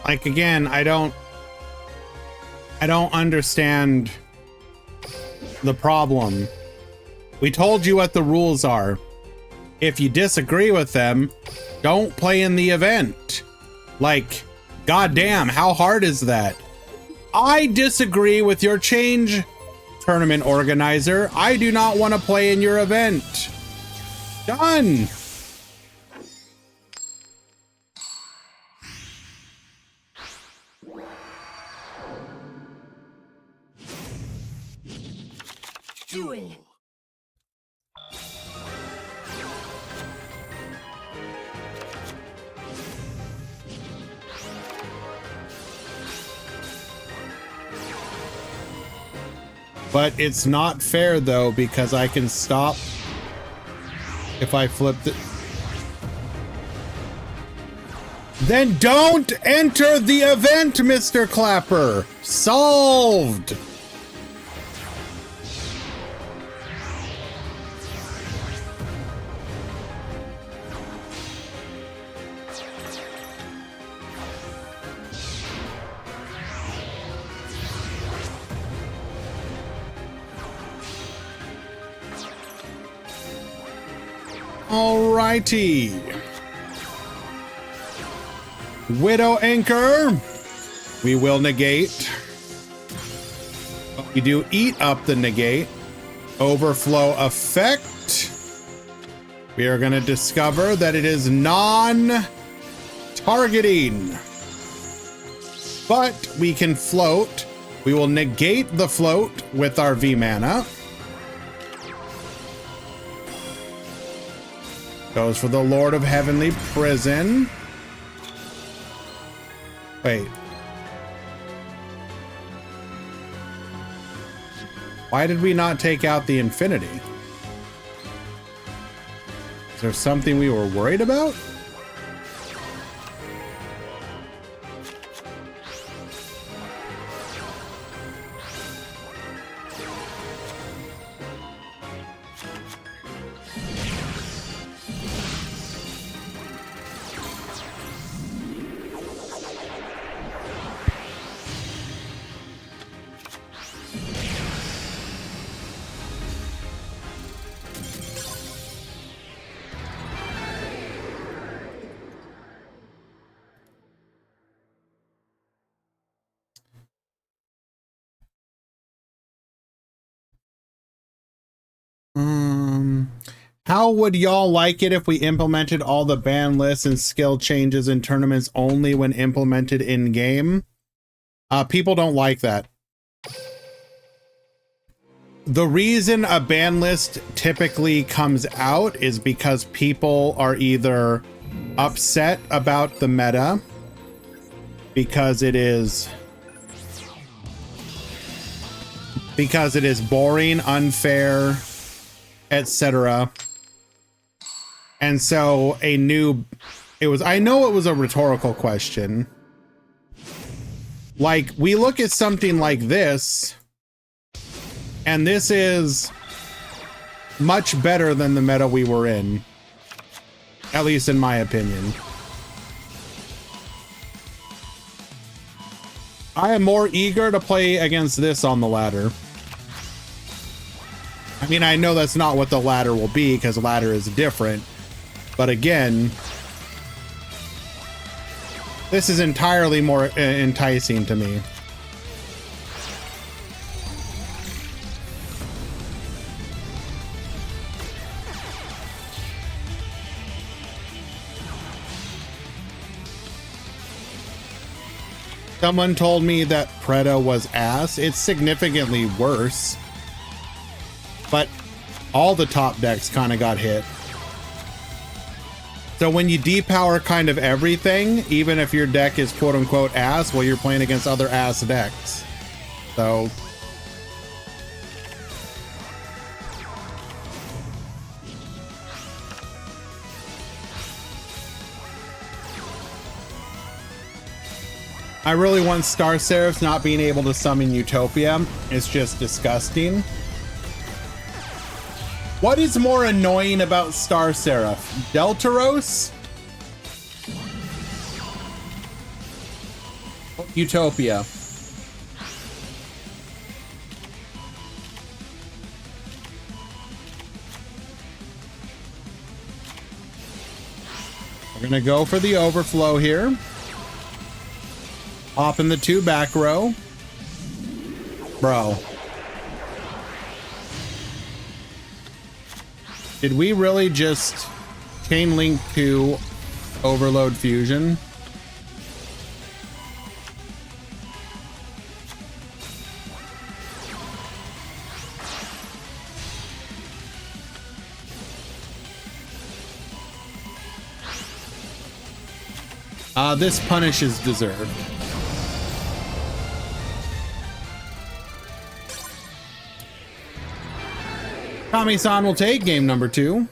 Like, again, I don't understand the problem. We told you what the rules are. If you disagree with them, don't play in the event. Like, God damn, how hard is that? I disagree with your change, tournament organizer. I do not want to play in your event. Done. Duel. But it's not fair though, because I can stop if I flip it. Then don't enter the event, Mr. Clapper. Solved. Alrighty. Widow Anchor. We will negate. We do eat up the negate. Overflow effect. We are going to discover that it is non-targeting. But we can float. We will negate the float with our V mana. Goes for the Lord of Heavenly Prison. Wait. Why did we not take out the Infinity? Is there something we were worried about? How would y'all like it if we implemented all the ban lists and skill changes in tournaments only when implemented in game? People don't like that. The reason a ban list typically comes out is because people are either upset about the meta because it is boring, unfair, etc. And so I know it was a rhetorical question. Like, we look at something like this, and this is much better than the meta we were in, at least in my opinion. I am more eager to play against this on the ladder. I mean, I know that's not what the ladder will be because the ladder is different. But again, this is entirely more enticing to me. Someone told me that Preda was ass. It's significantly worse. But all the top decks kind of got hit. So when you depower kind of everything, even if your deck is quote unquote ass, well, you're playing against other ass decks. So I really want Star Seraphs not being able to summon Utopia. It's just disgusting. What is more annoying about Star Seraph? Deltaros? Utopia. We're gonna go for the overflow here. Hop in the 2 back row. Bro. Did we really just chain link to overload fusion? This punish is deserved. Kami-san will take game number 2.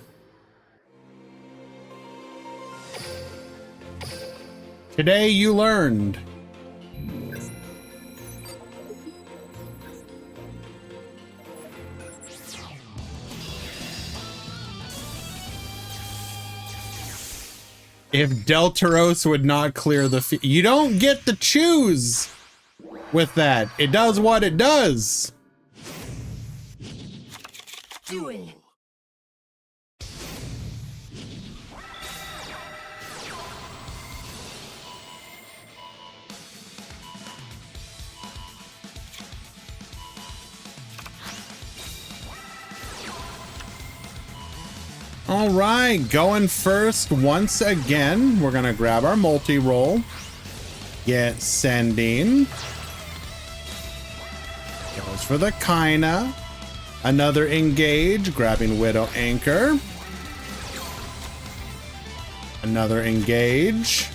Today you learned. If Deltaros would not clear the you don't get to choose with that. It does what it does. Duel. All right, going first once again. We're gonna grab our multi-roll, get sending. Goes for the Kaina. Another engage, grabbing Widow Anchor. Another engage.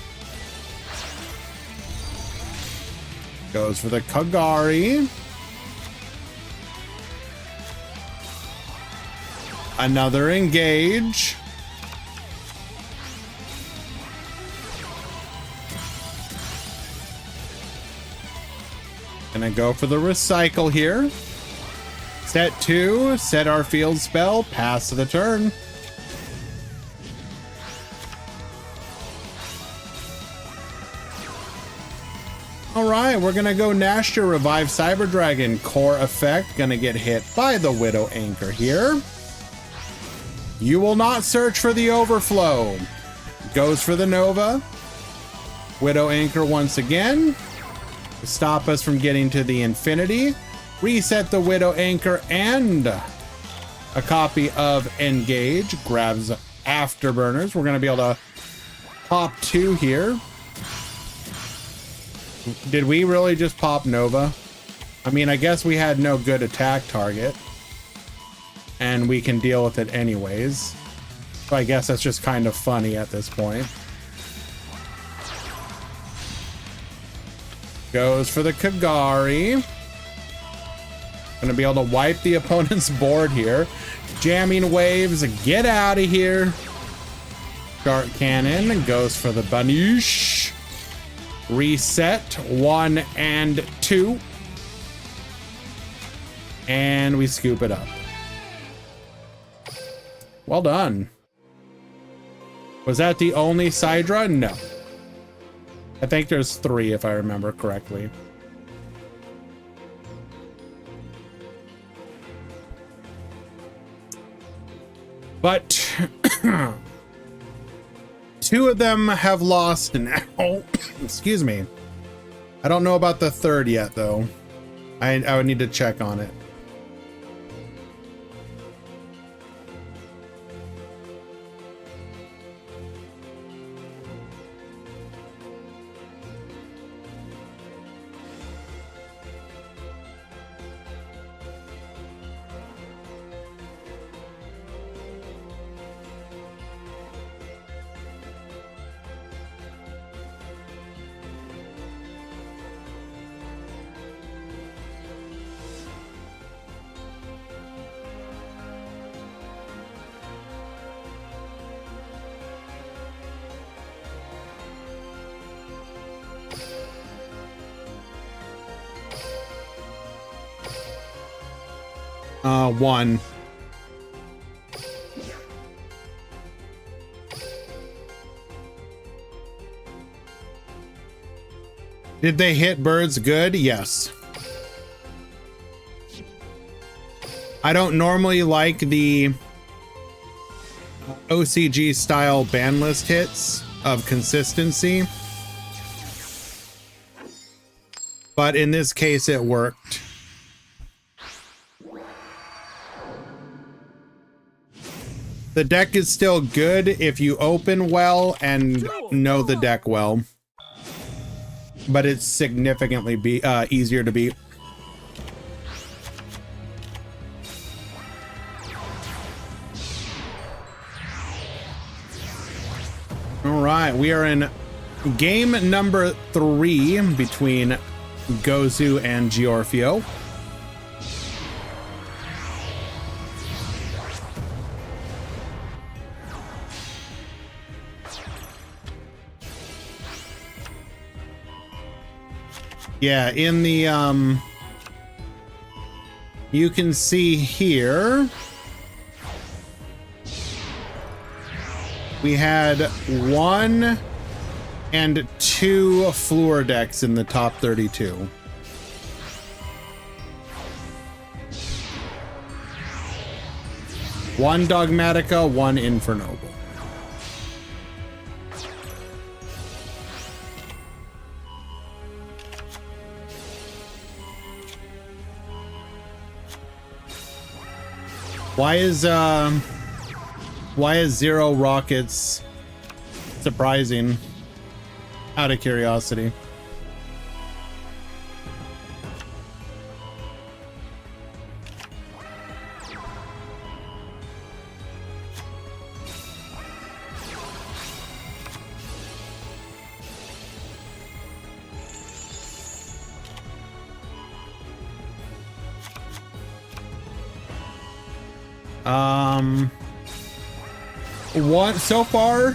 Goes for the Kagari. Another engage. Gonna go for the recycle here. Set 2, set our field spell, pass to the turn. All right, we're gonna go Nashor, revive Cyber Dragon, core effect, gonna get hit by the Widow Anchor here. You will not search for the overflow. Goes for the Nova. Widow Anchor once again to stop us from getting to the infinity. Reset the Widow Anchor and a copy of Engage. Grabs Afterburners. We're going to be able to pop 2 here. Did we really just pop Nova? I mean, I guess we had no good attack target. And we can deal with it anyways. So I guess that's just kind of funny at this point. Goes for the Kagari. Gonna be able to wipe the opponent's board here. Jamming waves, get out of here. Dart cannon goes for the Banish. Reset 1 and 2. And we scoop it up. Well done. Was that the only Sidra? No. I think there's 3 if I remember correctly. But 2 of them have lost now. Excuse me. I don't know about the 3rd yet though. I would need to check on it. One. Did they hit birds good? Yes. I don't normally like the OCG style ban list hits of consistency. but in this case it worked. The deck is still good if you open well and know the deck well, but it's significantly easier to beat. All right, we are in game number 3 between Gozu and Giorfio. Yeah, in the you can see here we had 1 and 2 Floor decks in the top 32. One Dogmatica, 1 Infernoble. Why is 0 rockets surprising? Out of curiosity. So far,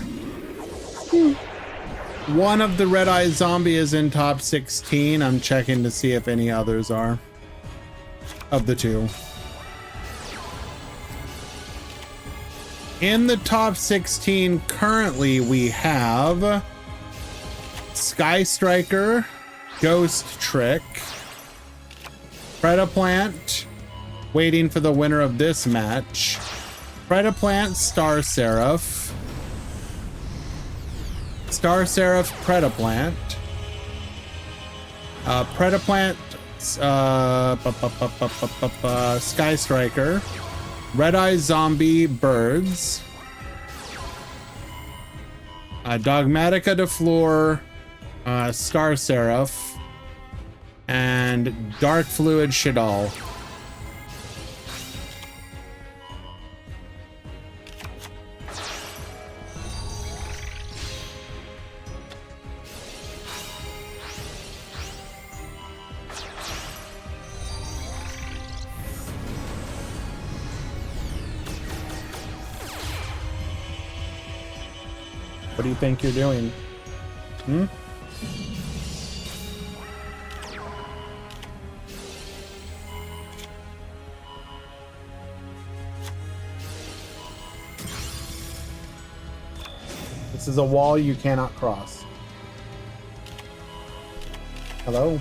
1 of the Red Eye Zombie is in top 16. I'm checking to see if any others are of the 2. In the top 16 currently we have Sky Striker, Ghost Trick, Predaplant, waiting for the winner of this match, Predaplant, Star Seraph, Star Seraph, Predaplant, Predaplant, Sky Striker, Red Eye Zombie, Birds, Dogmatica de Floor, Star Seraph, and Dark Fluid Shadal. What do you think you're doing? Hmm? This is a wall you cannot cross. Hello?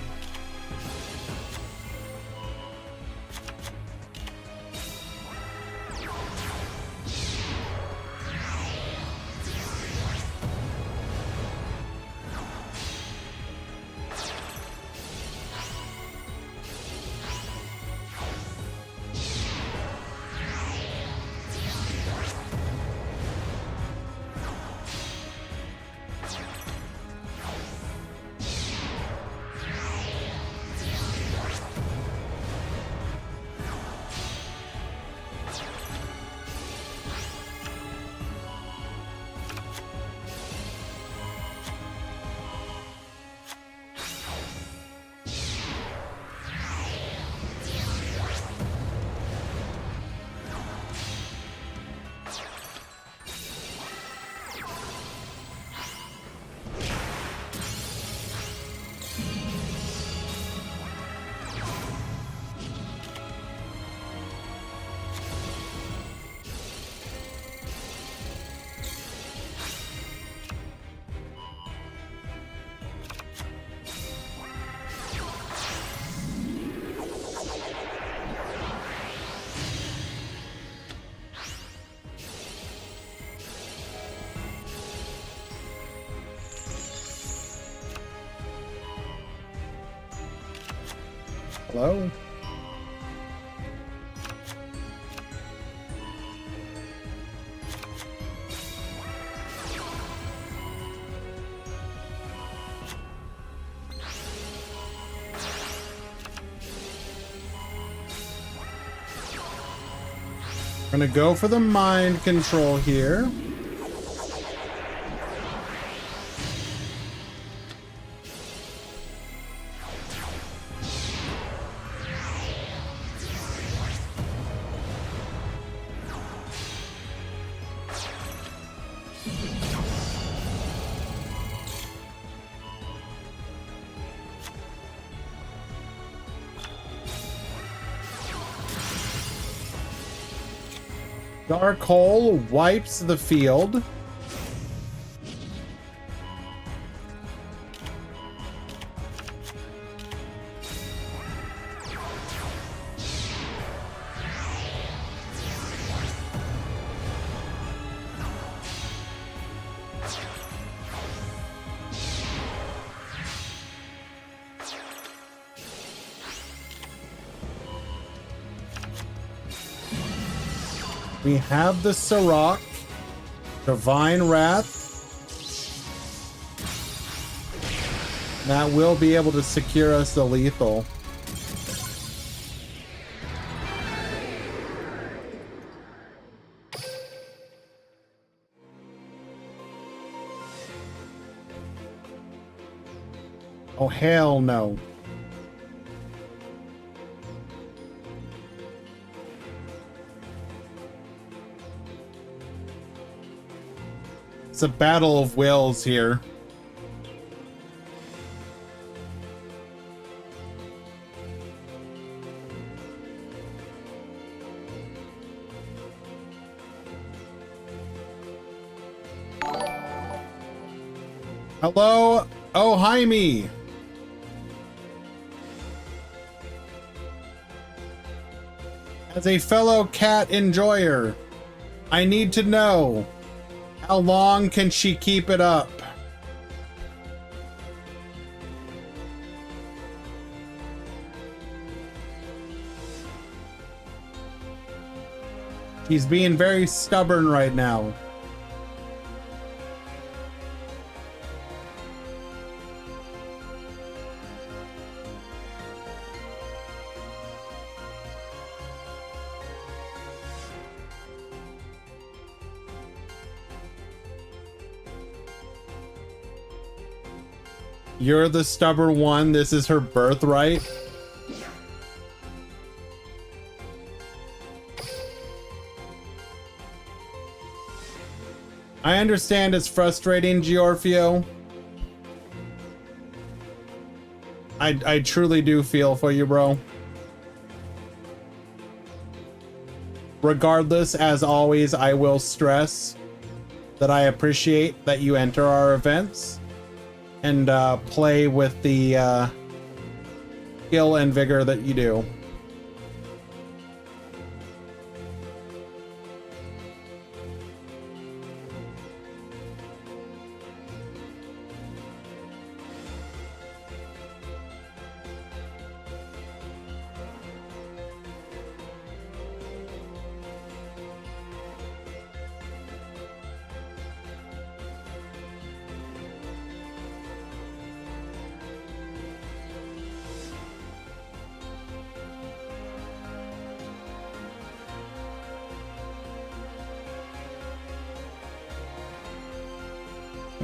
Hello? Gonna go for the mind control here. Dark Hole wipes the field. We have the Sirach, Divine Wrath. That will be able to secure us the lethal. Oh, hell no. It's a battle of wills here. Hello, oh Jaime. As a fellow cat enjoyer, I need to know, how long can she keep it up? She's being very stubborn right now. You're the stubborn one. This is her birthright. I understand it's frustrating, Giorfio. I truly do feel for you, bro. Regardless, as always, I will stress that I appreciate that you enter our events and play with the skill and vigor that you do.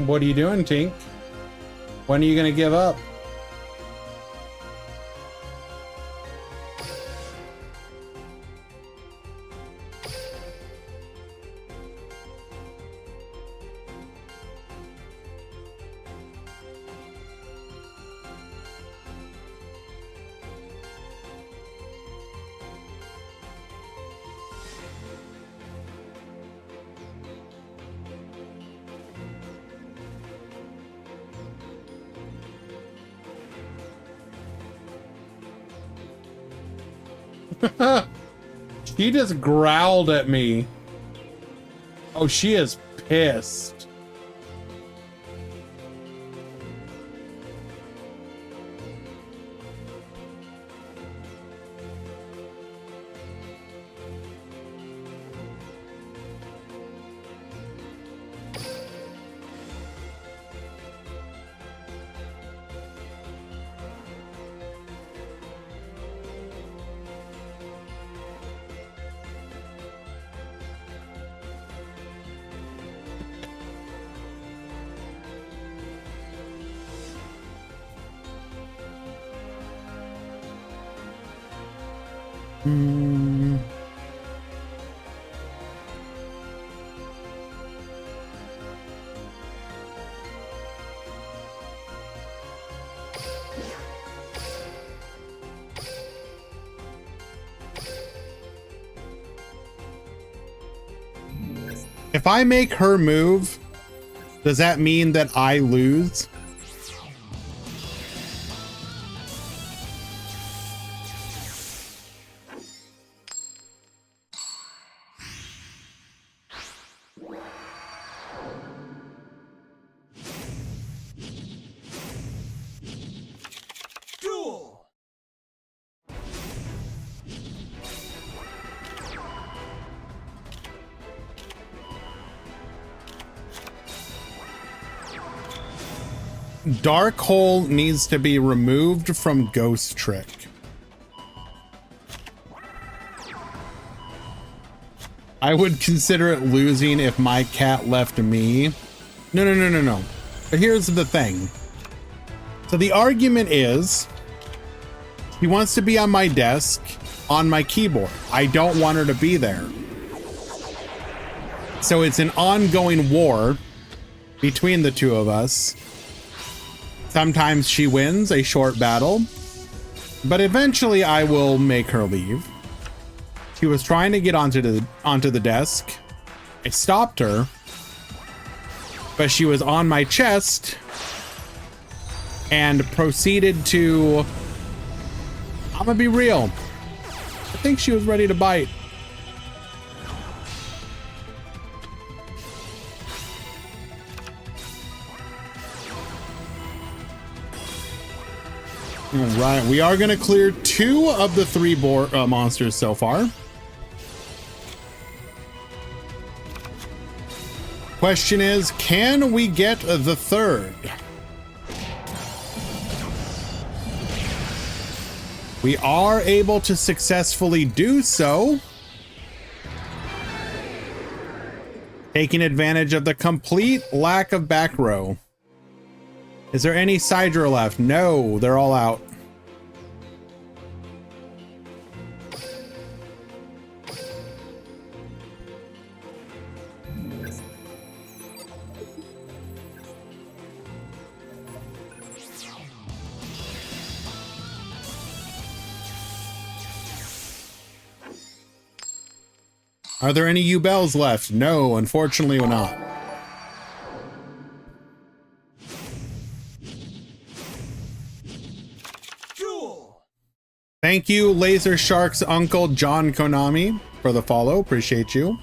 What are you doing, Tink? When are you gonna give up? She just growled at me. Oh, she is pissed. Hmm. If I make her move, does that mean that I lose? Duel. Dark Hole needs to be removed from Ghost Trick. I would consider it losing if my cat left me. No. But here's the thing. So the argument is, he wants to be on my desk, on my keyboard. I don't want her to be there. So it's an ongoing war between the two of us. Sometimes she wins a short battle, but eventually I will make her leave. She was trying to get onto the desk. I stopped her, but she was on my chest and proceeded to, I'm gonna be real, I think she was ready to bite. All right, we are going to clear 2 of the 3 monsters so far. Question is, can we get the 3rd? We are able to successfully do so, taking advantage of the complete lack of back row. Is there any side row left? No, they're all out. Are there any U-Bells left? No, unfortunately not. Duel. Thank you, Laser Shark's uncle, John Konami, for the follow. Appreciate you.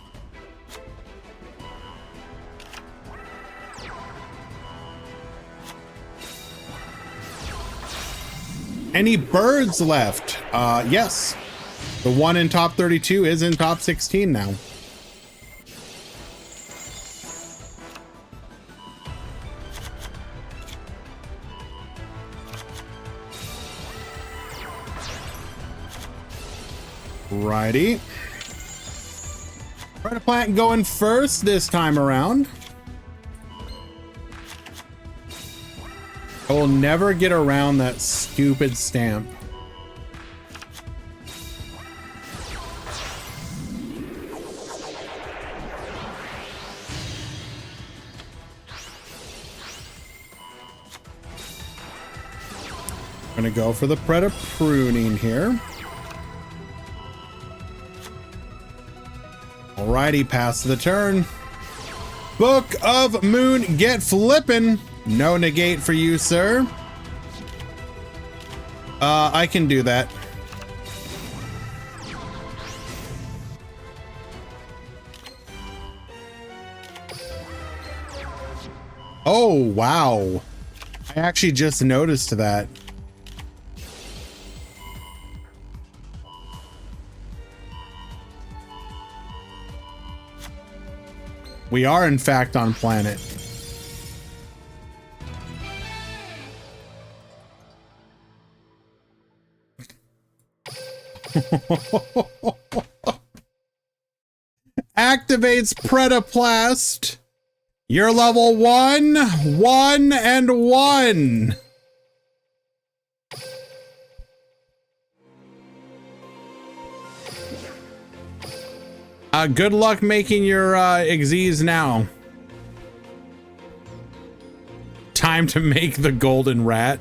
Any birds left? Yes. The one in top 32 is in top 16 now. Righty. Plant going first this time around. I will never get around that stupid stamp. I'm gonna go for the Preda pruning here. Alrighty, pass the turn. Book of Moon, get flippin'. No negate for you, sir. I can do that. Oh, wow. I actually just noticed that. We are, in fact, on planet. Activates Predaplast. You're level 1, 1, and 1. Good luck making your exes now. Time to make the golden rat.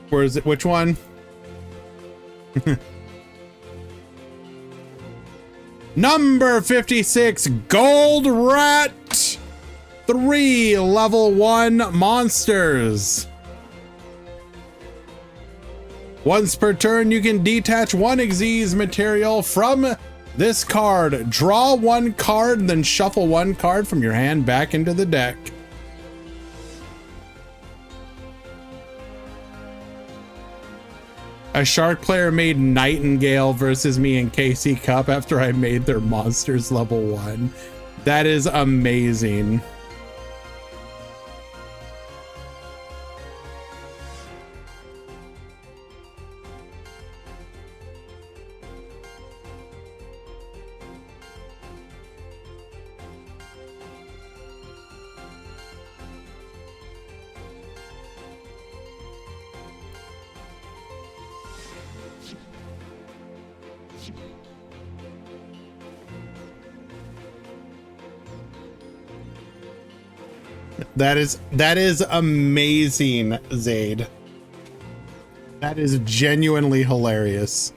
Where is it? Which one? Number 56, Gold Rat. 3 level 1 monsters. Once per turn, you can detach 1 Xyz material from this card. Draw 1 card, then shuffle 1 card from your hand back into the deck. A Shark player made Nightingale versus me in KC Cup after I made their monsters level 1. That is amazing. That is amazing, Zaid. That is genuinely hilarious.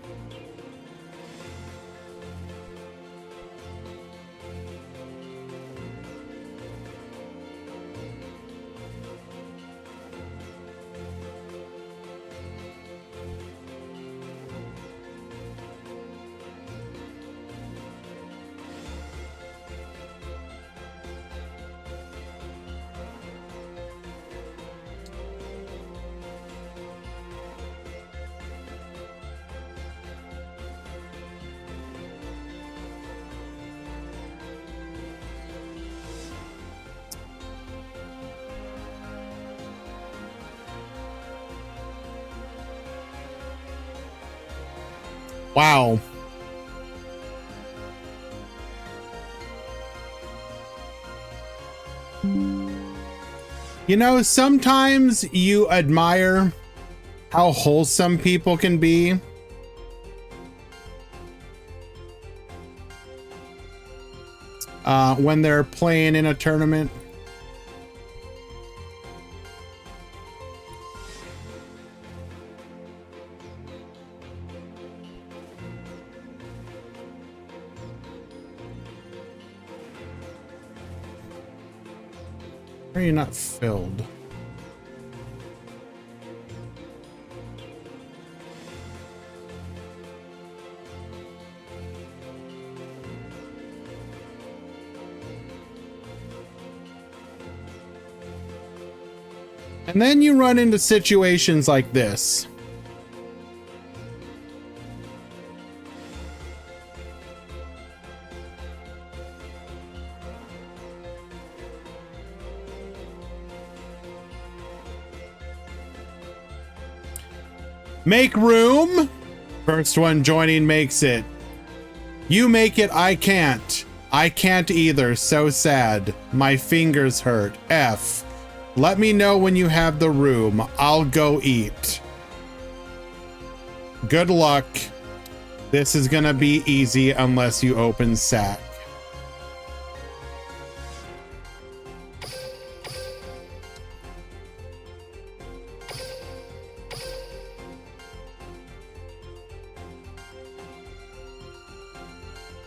Wow. You know, sometimes you admire how wholesome people can be. When they're playing in a tournament. Why are you not filled? And then you run into situations like this. Make room. First one joining makes it. You make it, I can't. I can't either, so sad. My fingers hurt. F. Let me know when you have the room. I'll go eat. Good luck. This is gonna be easy unless you open sack.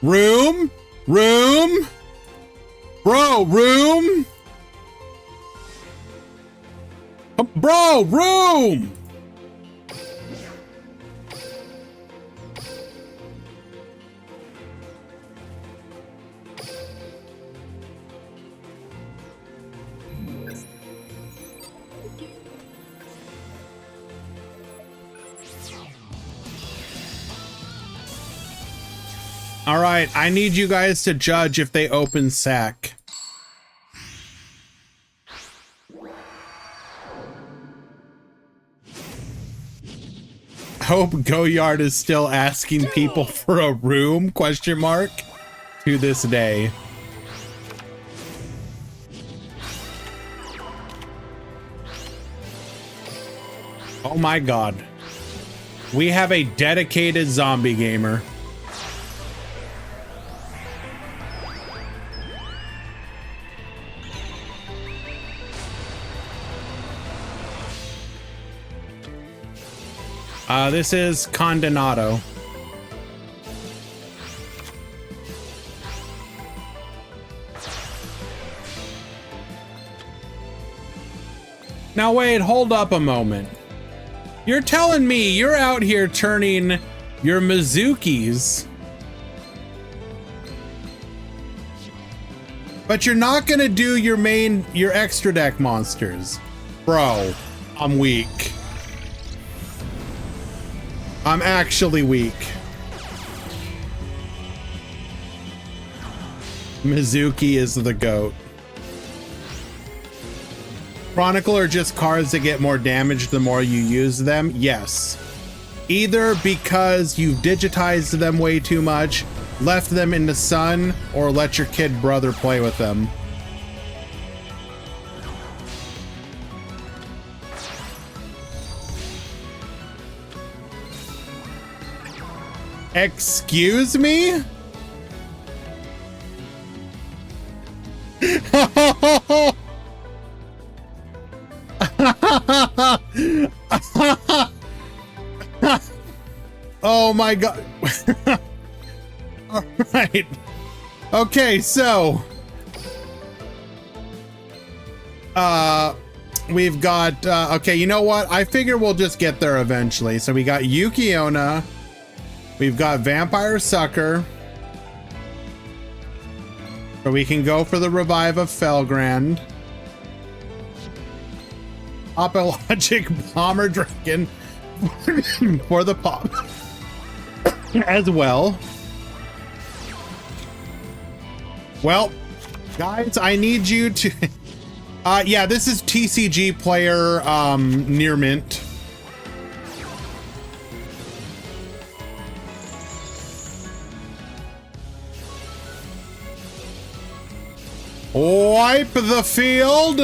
Room? Room? Bro, room? Bro, room! All right, I need you guys to judge if they open sack. Hope Goyard is still asking people for a room, question mark. to this day. Oh my God. We have a dedicated zombie gamer. This is Condenado. Now wait, hold up a moment. You're telling me you're out here turning your Mizukis, but you're not gonna do your extra deck monsters. Bro, I'm weak. I'm actually weak. Mizuki is the GOAT. Chronicle are just cards that get more damage the more you use them? Yes. Either because you've digitized them way too much, left them in the sun, or let your kid brother play with them. Excuse me? Oh my God. All right. Okay, so we've got okay, you know what? I figure we'll just get there eventually. So we got Yukiona. We've got Vampire Sucker. So we can go for the revive of Felgrand. Apologic Bomber Dragon for the pop as well. Well, guys, I need you to yeah, this is TCG player near mint. Wipe the field.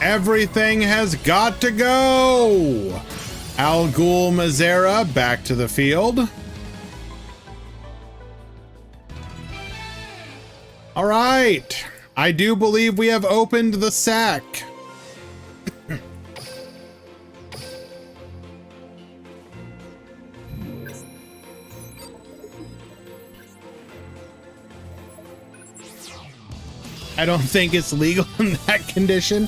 Everything has got to go. Al Ghul Mazera back to the field. All right. I do believe we have opened the sack. I don't think it's legal in that condition.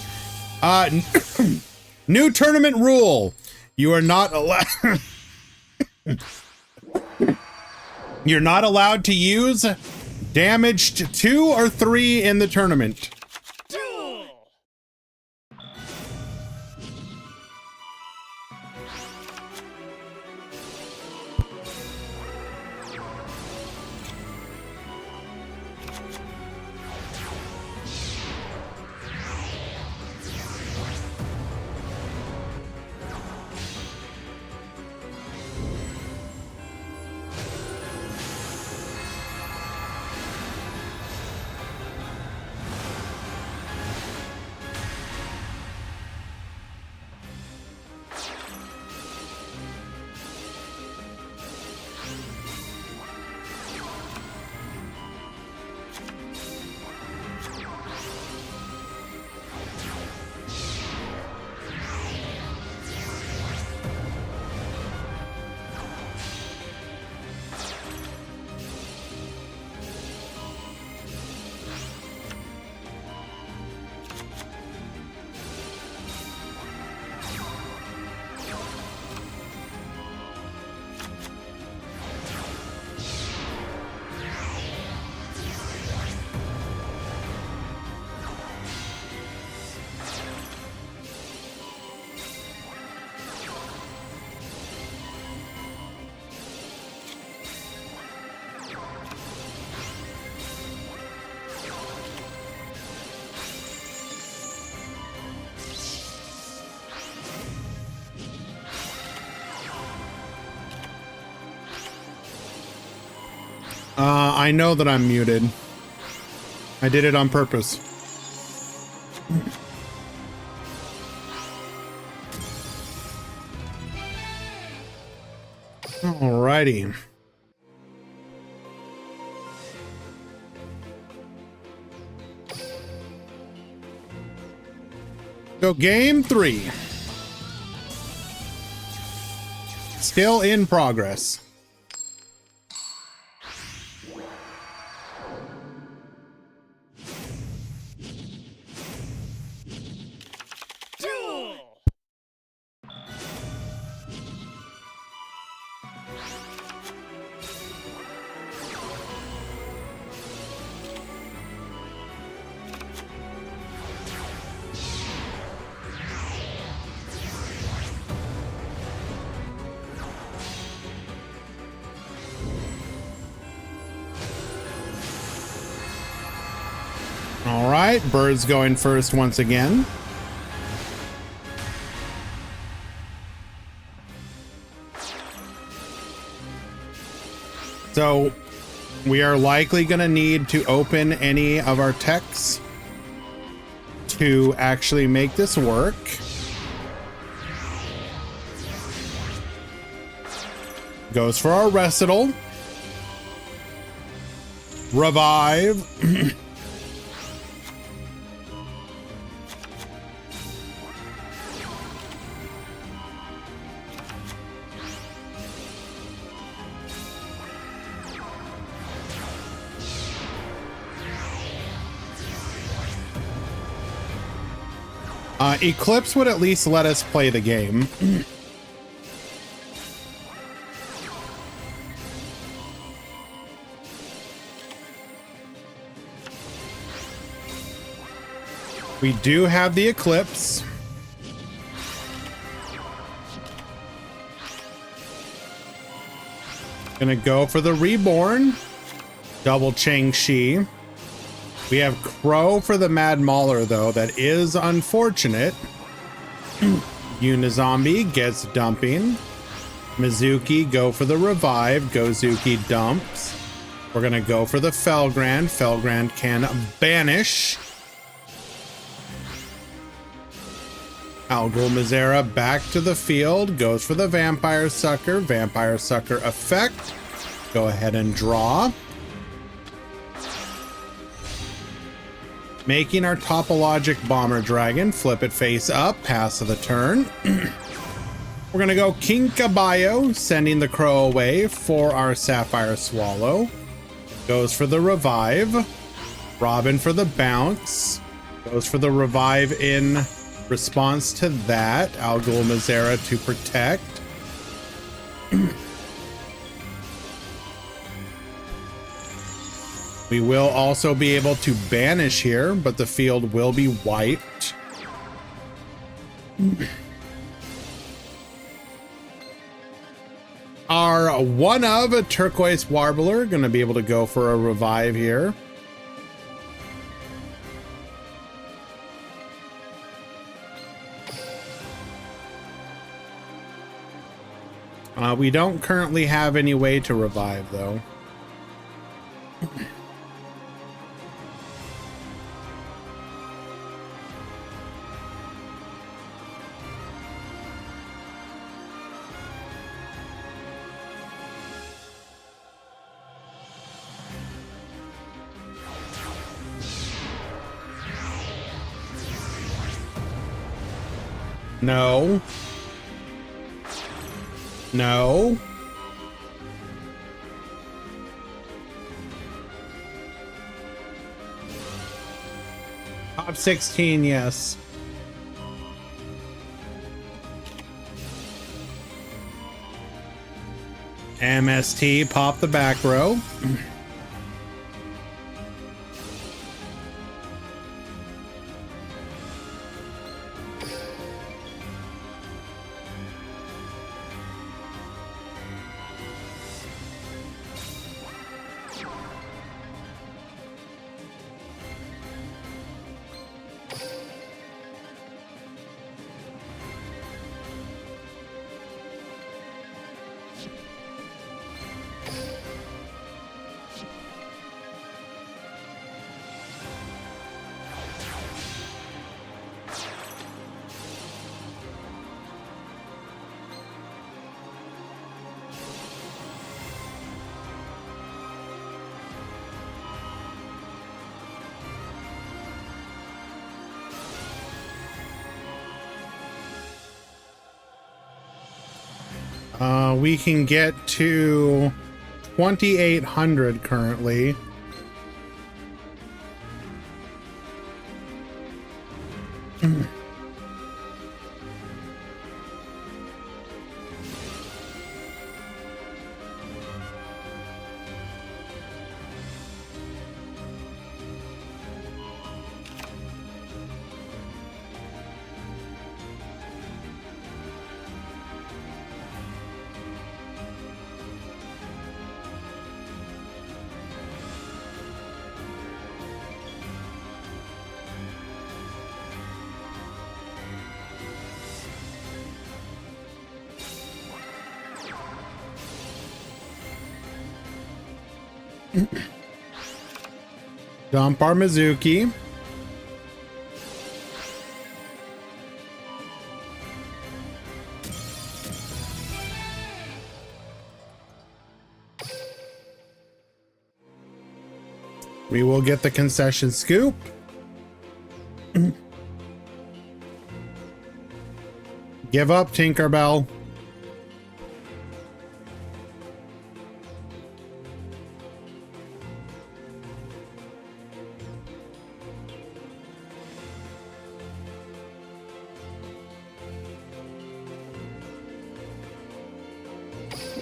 New tournament rule. You are not allowed. You're not allowed to use damaged 2 or 3 in the tournament. Duel! I know that I'm muted. I did it on purpose. Alrighty. So game 3. Still in progress. Duel! All right, Bird's going first once again. So we are likely going to need to open any of our techs to actually make this work. Goes for our recital. Revive. Eclipse would at least let us play the game. We do have the Eclipse. Gonna go for the Reborn. Double Chang-Chi. We have Crow for the Mad Mauler, though. That is unfortunate. Unizombie gets dumping. Mizuki, go for the Revive. Gozuki dumps. We're going to go for the Felgrand. Felgrand can banish. Algol Mizera back to the field. Goes for the Vampire Sucker. Vampire Sucker effect. Go ahead and draw. Making our Topologic Bomber Dragon, flip it face up, pass of the turn. We're gonna go Kinkabayo, sending the Crow away for our Sapphire Swallow. Goes for the Revive. Robin for the Bounce. Goes for the Revive in response to that. Algol Mizera to protect. We will also be able to banish here, but the field will be wiped. Our one of a Turquoise Warbler going to be able to go for a Revive here. We don't currently have any way to revive, though. No. No. Top 16, yes. MST, pop the back row. We can get to 2,800 currently. Dump our Mizuki. We will get the concession scoop. Give up, Tinkerbell.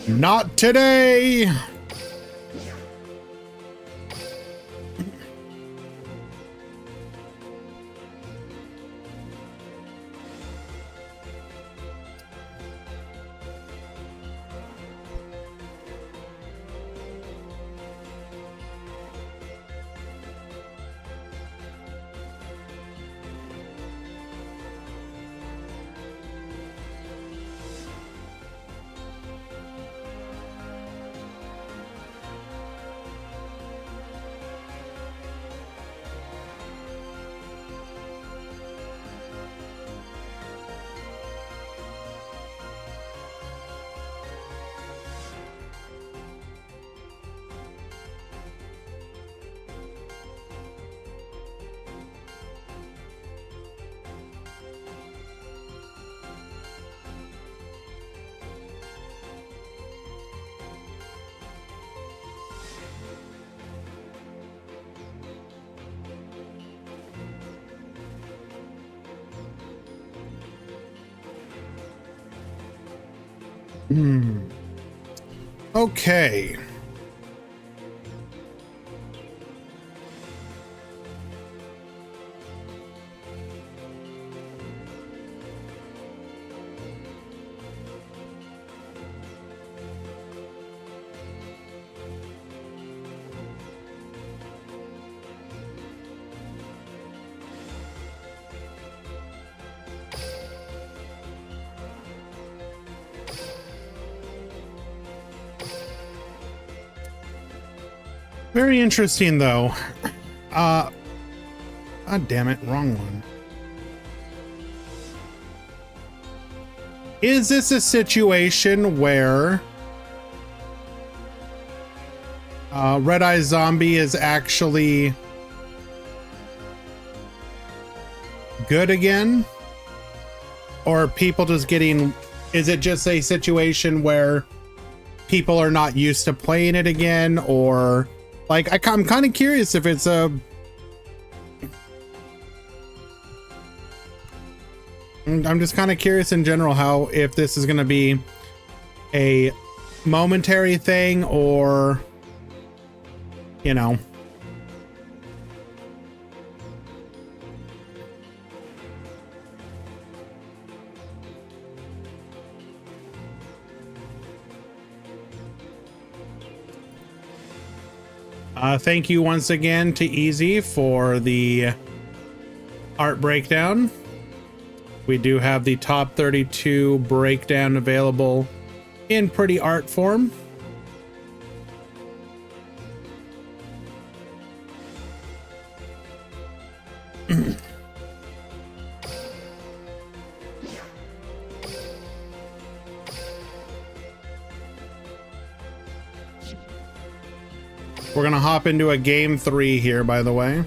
Not today. Okay. Very interesting, though. God damn it, wrong one. Is this a situation where Red Eye Zombie is actually good again? Or are people just getting... Is it just a situation where people are not used to playing it again? Or... Like, I'm kind of curious if it's a... I'm just kind of curious in general how, if this is going to be a momentary thing or, you know. Thank you once again to Easy for the art breakdown. We do have the top 32 breakdown available in pretty art form. We're gonna hop into a game 3 here, by the way.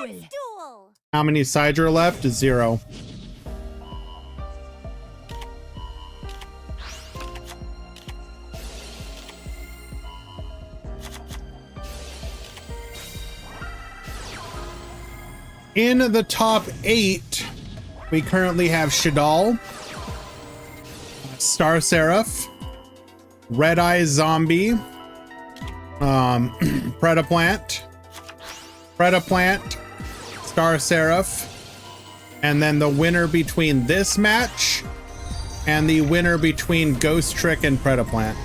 Duel. How many sides are left? 0. In the top 8, we currently have Shadal, Star Seraph, Red Eye Zombie, Predaplant, Star Seraph, and then the winner between this match and the winner between Ghost Trick and Predaplant.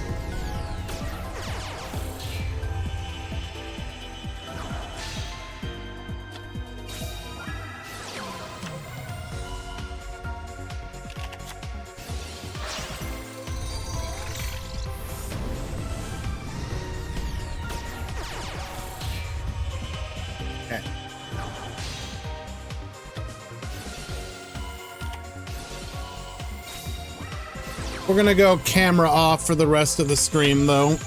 We're gonna go camera off for the rest of the stream though.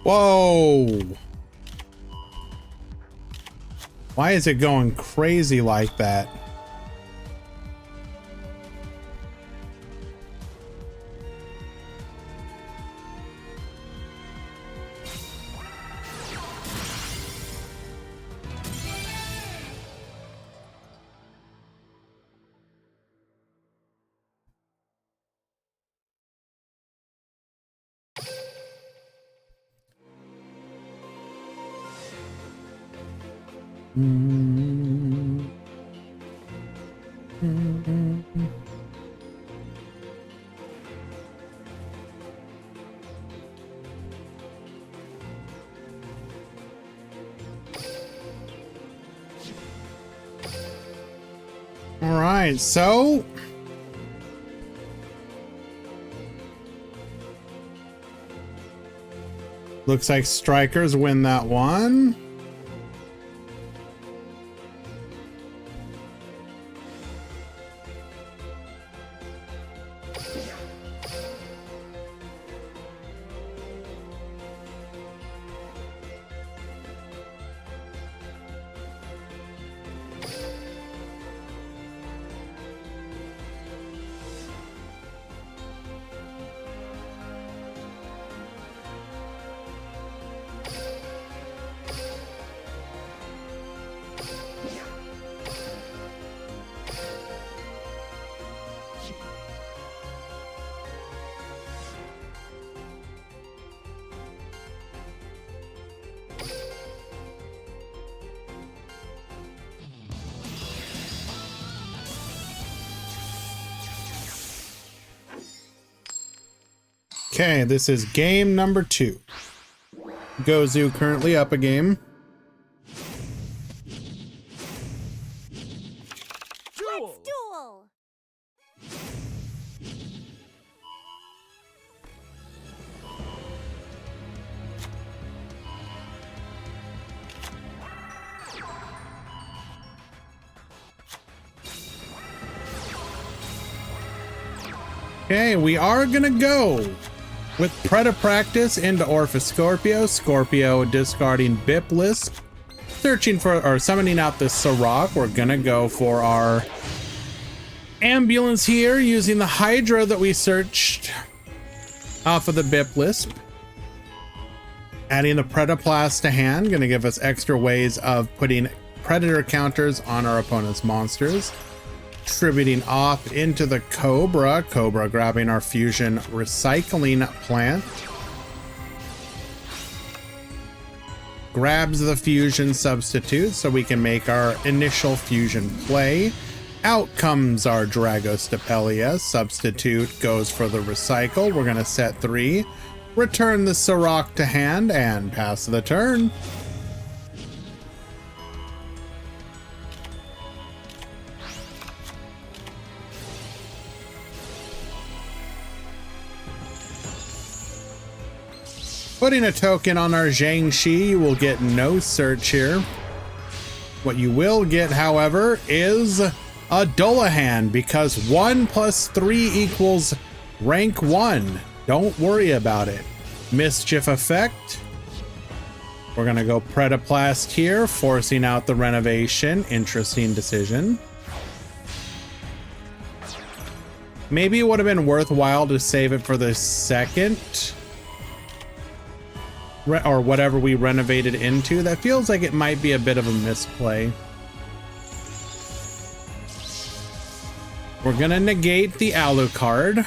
Whoa. Why is it going crazy like that? All right, so looks like Strikers win that one. Okay, this is game number 2. Gozu currently up a game. Duel. Okay, we are gonna go with Preda Practice into Orpha Scorpio. Scorpio discarding Banlist, searching for or summoning out this Sirach. We're gonna go for our ambulance here using the Hydra that we searched off of the Banlist. Adding the Predaplast to hand, gonna give us extra ways of putting predator counters on our opponent's monsters. Tributing off into the Cobra. Cobra grabbing our fusion recycling plant. Grabs the fusion substitute so we can make our initial fusion play. Out comes our Dragostapelia. Substitute goes for the recycle. We're gonna set 3. Return the Sirach to hand and pass the turn. Putting a token on our Jiangxi, you will get no search here. What you will get, however, is a Dullahan, because 1 + 3 equals rank 1. Don't worry about it. Mischief effect. We're gonna go Pretoplast here, forcing out the renovation. Interesting decision. Maybe it would have been worthwhile to save it for the second, or whatever we renovated into. That feels like it might be a bit of a misplay. We're gonna negate the Alucard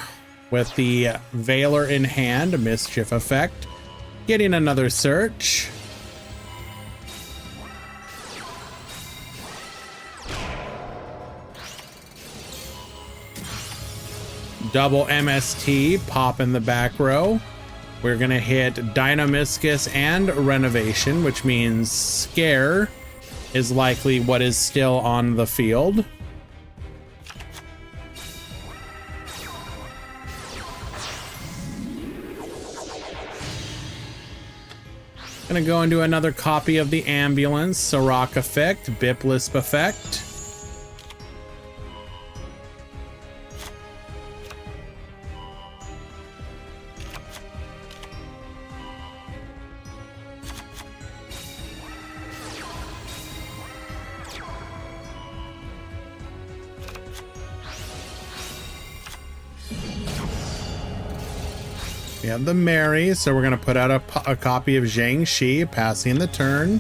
with the Veiler in hand, Mischief effect. Getting another search. Double MST, pop in the back row. We're gonna hit Dynamiscus and Renovation, which means Scare is likely what is still on the field. Gonna go into another copy of the Ambulance, Sirach effect, Biplisp effect. We have the Mary, so we're gonna put out a copy of Jiangxi, passing the turn.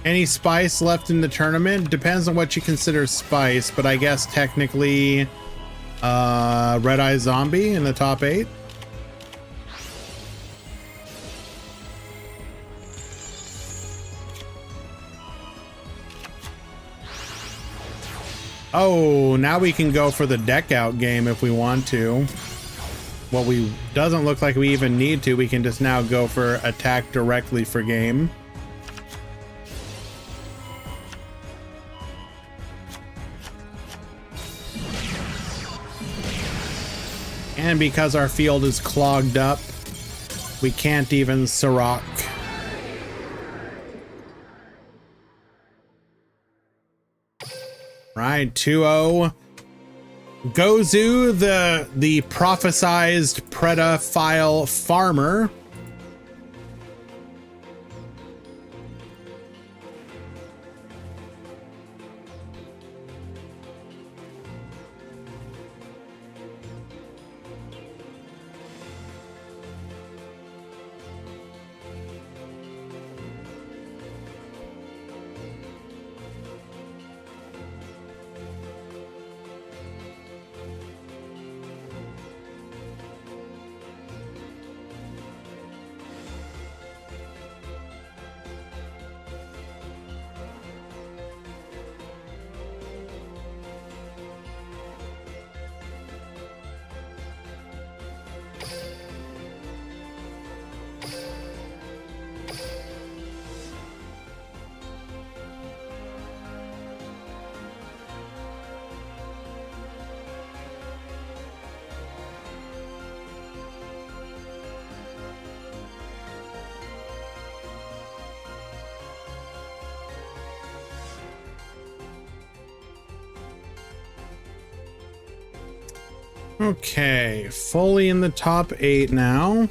Any spice left in the tournament? Depends on what you consider spice, but I guess technically Red Eye Zombie in the top 8. Oh, now we can go for the deck out game if we want to. Well, we doesn't look like we even need to. We can just now go for attack directly for game. And because our field is clogged up, we can't even Sirach. Right, 2-0. Gozu, the prophesized Predaphile farmer. Okay, fully in the top 8 now.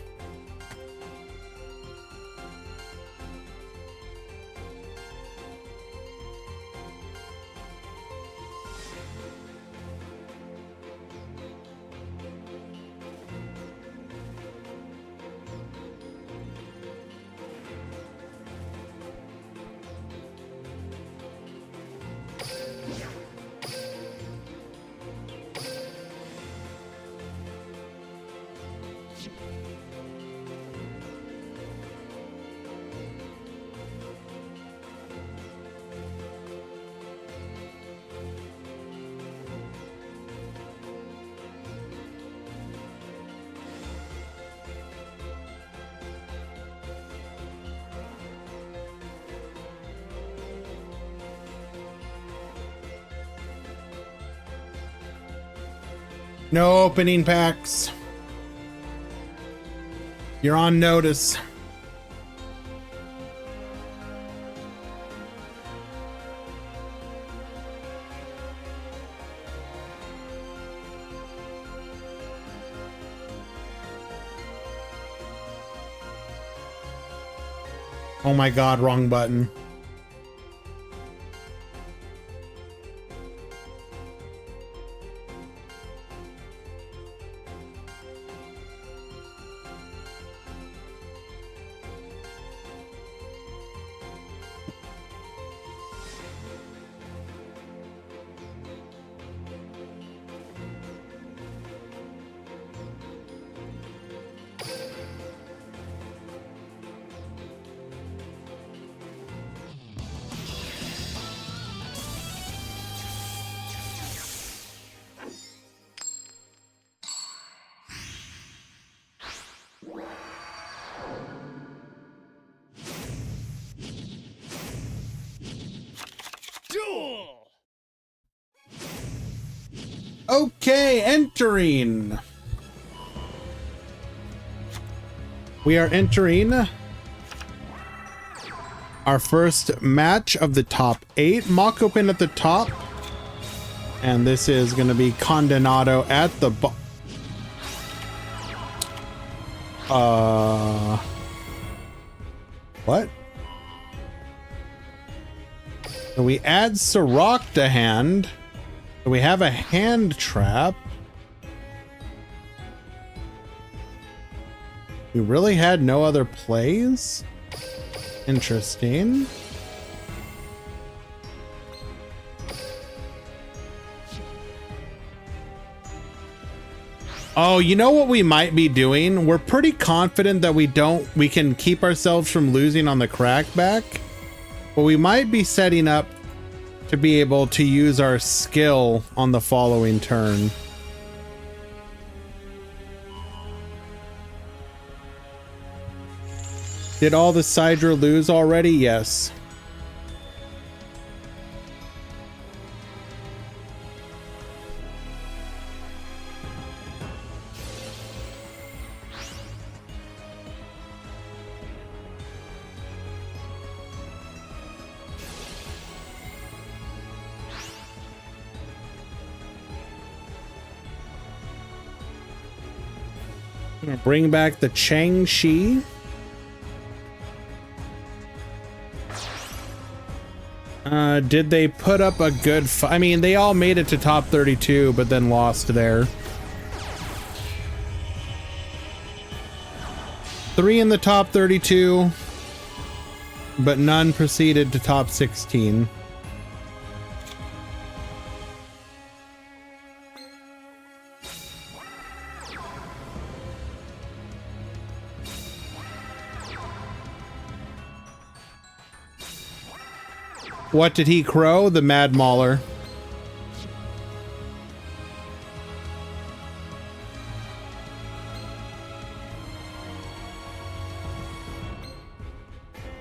No opening packs. You're on notice. Oh my God, wrong button. Duel! Okay, entering. We are entering our first match of the top 8. Makopin at the top. And this is going to be Condenado at the what? So we add Sirach to hand. So we have a hand trap. We really had no other plays? Interesting. Oh, you know what we might be doing? We're pretty confident that we can keep ourselves from losing on the crackback. But we might be setting up to be able to use our skill on the following turn. Did all the Sidra lose already? Yes. I'm gonna bring back the Chang-Chi. Did they put up a good I mean, they all made it to top 32, but then lost there. 3 in the top 32, but none proceeded to top 16. What did he crow? The Mad Mauler.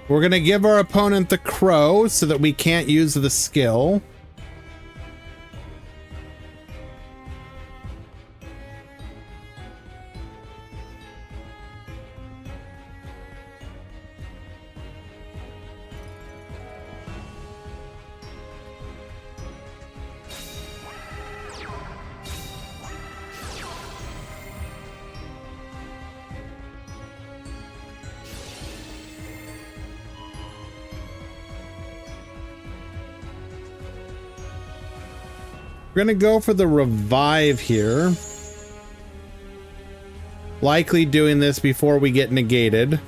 We're gonna give our opponent the crow so that we can't use the skill. We're gonna go for the revive here. Likely doing this before we get negated.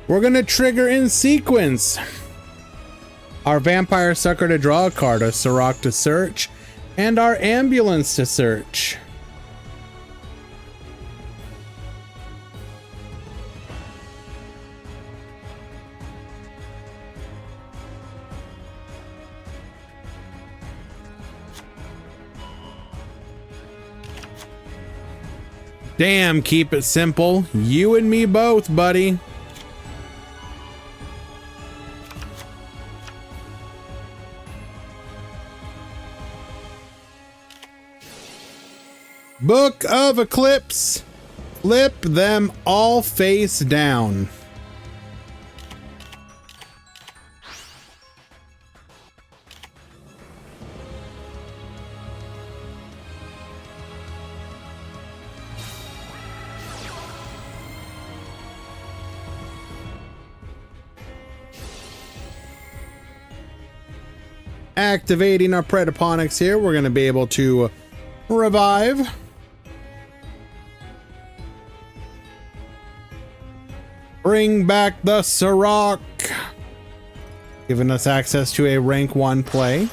We're gonna trigger in sequence. Our Vampire Sucker to draw a card, a Sirach to search, and our Ambulance to search. Damn, keep it simple. You and me both, buddy. Book of Eclipse. Flip them all face down. Activating our Predaponics here, we're going to be able to revive. Bring back the Sirach, giving us access to a rank 1 play.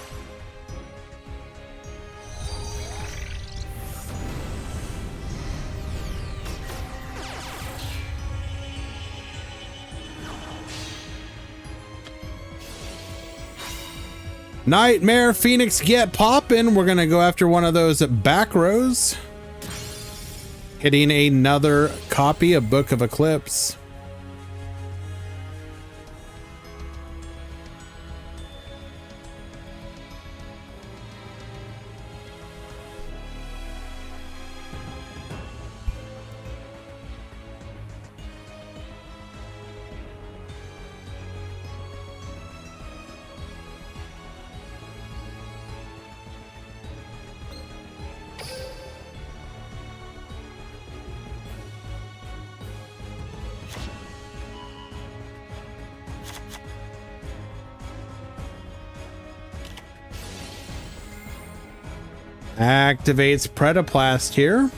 Nightmare Phoenix, get poppin'. We're gonna go after one of those back rows. Hitting another copy of Book of Eclipse. Activates Predaplast here.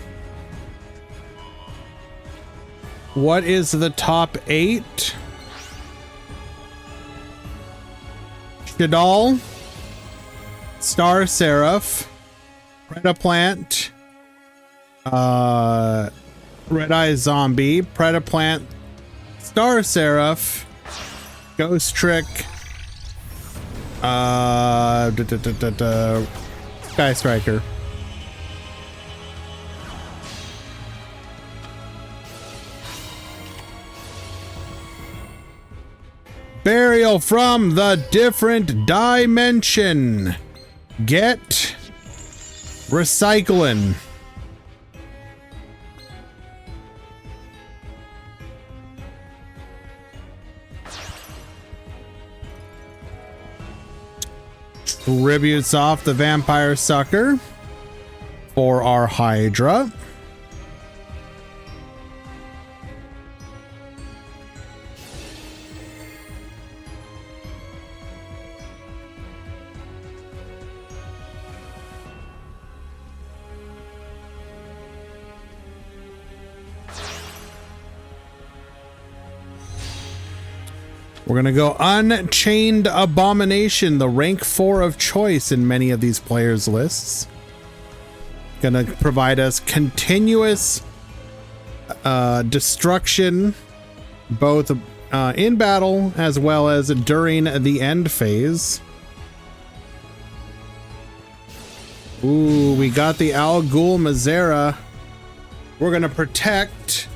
What is the top 8? Shadal, Star Seraph, Predaplant, Red Eye Zombie, Predaplant, Star Seraph, Ghost Trick, Sky Striker. Burial from the different dimension. Get recycling. Tributes off the Vampire Sucker for our Hydra. We're going to go Unchained Abomination, the rank 4 of choice in many of these players' lists. Going to provide us continuous destruction, both in battle as well as during the end phase. Ooh, we got the Al Ghul Mazera. We're going to protect,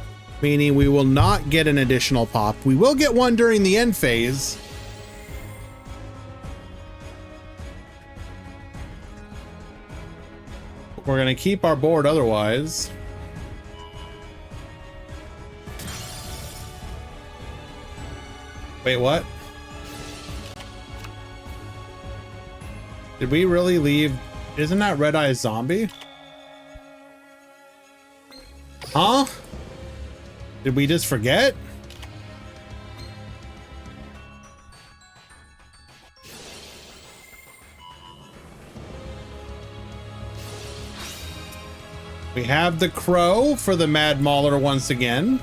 meaning we will not get an additional pop. We will get one during the end phase. We're going to keep our board otherwise. Wait, what? Did we really leave? Isn't that Red Eye Zombie? Huh? Did we just forget? We have the Crow for the Mad Mauler once again.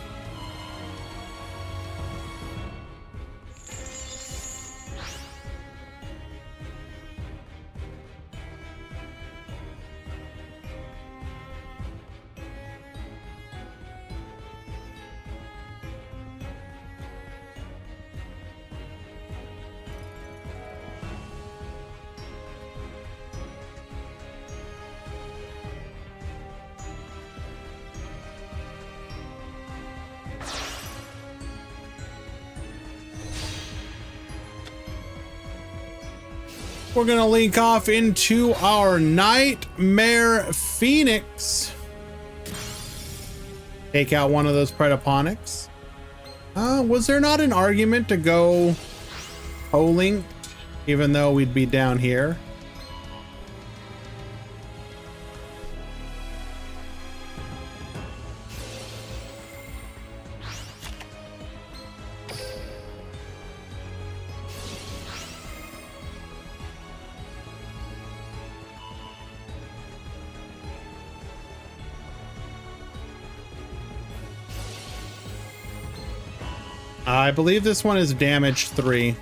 We're gonna link off into our Nightmare Phoenix. Take out one of those Predaponics. Was there not an argument to go co-linked, even though we'd be down here? I believe this one is damage 3.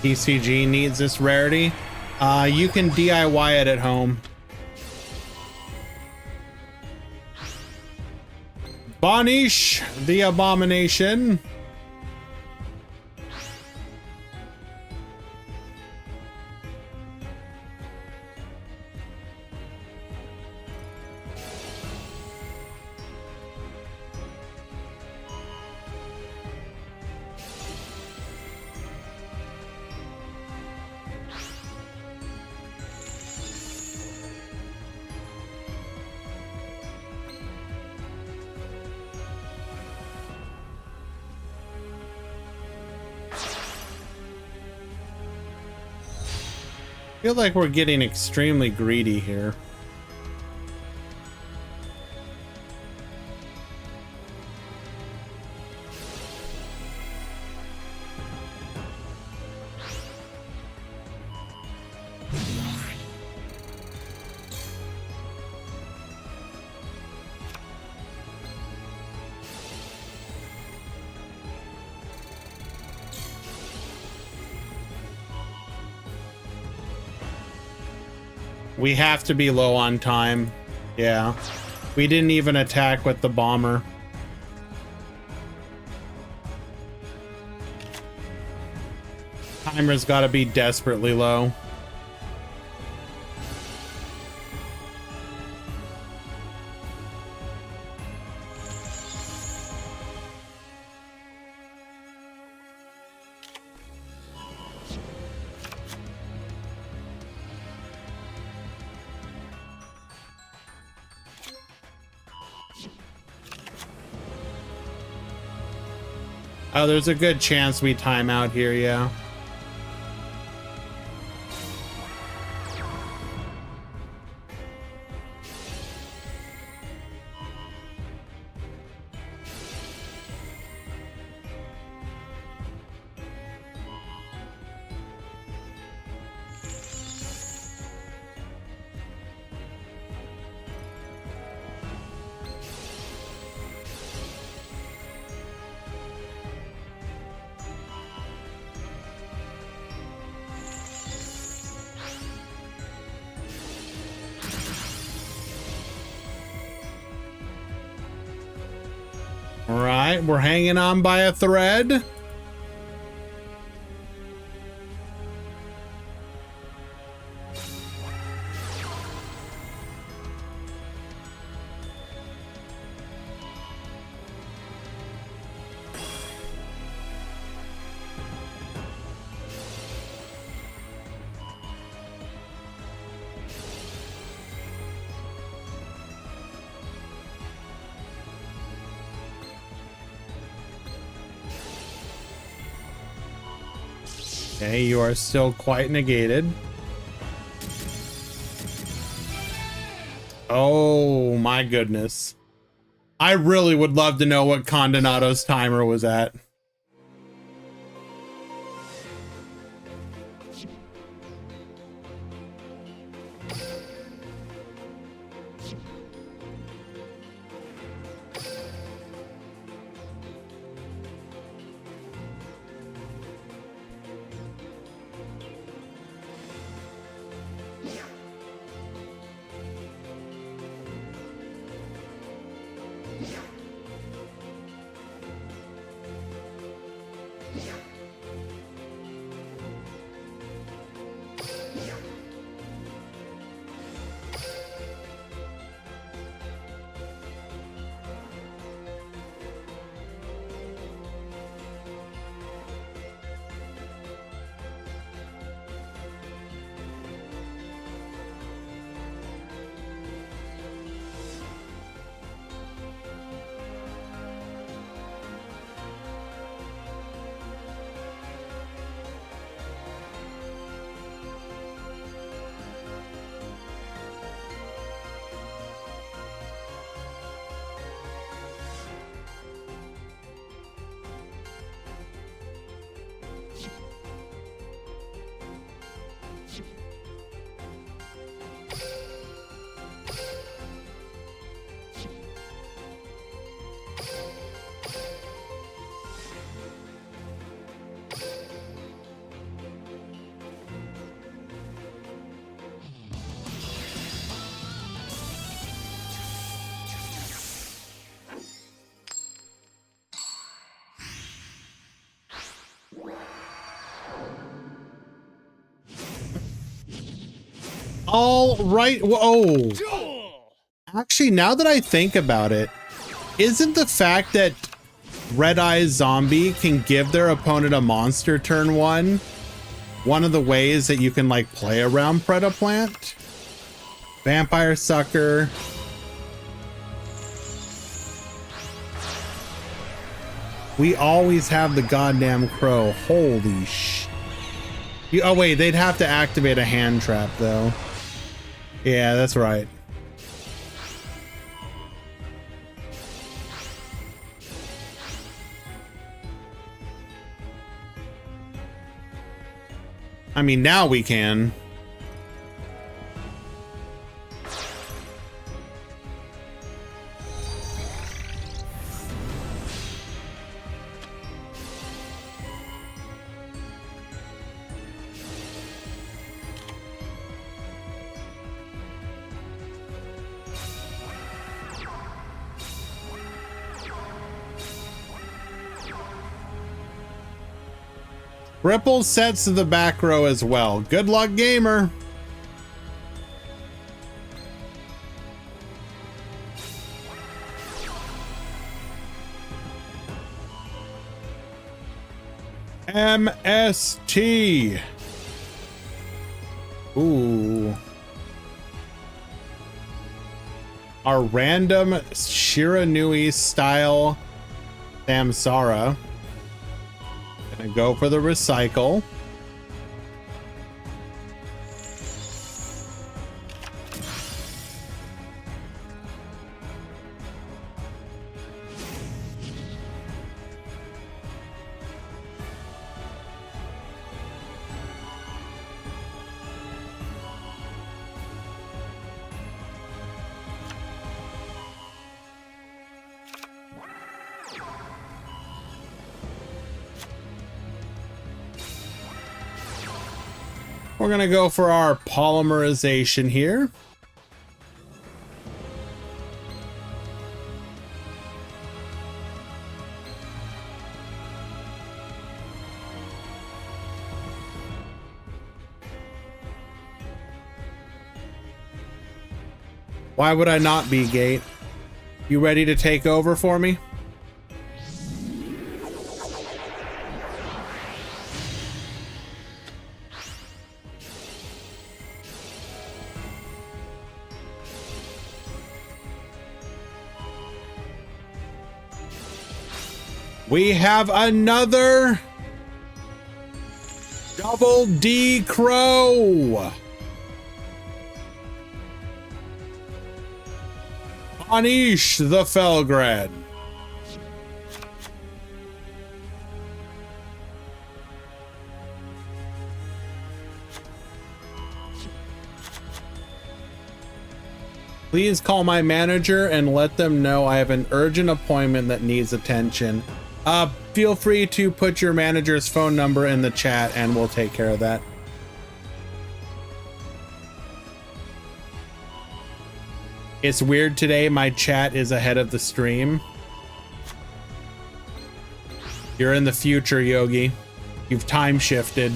TCG needs this rarity. You can DIY it at home. Banish the Abomination. I feel like we're getting extremely greedy here. We have to be low on time. Yeah. We didn't even attack with the bomber. Timer's got to be desperately low. Oh, there's a good chance we time out here, yeah. All right, we're hanging on by a thread. Okay, you are still quite negated. Oh my goodness. I really would love to know what Condonado's timer was at. All right. Whoa. Duel! Actually, now that I think about it, isn't the fact that Red Eyes Zombie can give their opponent a monster turn one of the ways that you can like play around Predaplant? Vampire Sucker. We always have the goddamn crow. Holy sh. Oh wait, they'd have to activate a hand trap though. Yeah, that's right. I mean, now we can. Ripple sets to the back row as well. Good luck, gamer. MST. Ooh. Our random Shiranui style Samsara. Gonna go for the recycle. We're gonna go for our polymerization here. Why would I not be, Gate? You ready to take over for me? We have another Double D Crow. Anish the Felgrad. Please call my manager and let them know I have an urgent appointment that needs attention. Feel free to put your manager's phone number in the chat and we'll take care of that. It's weird today, my chat is ahead of the stream. You're in the future, Yogi. You've time shifted.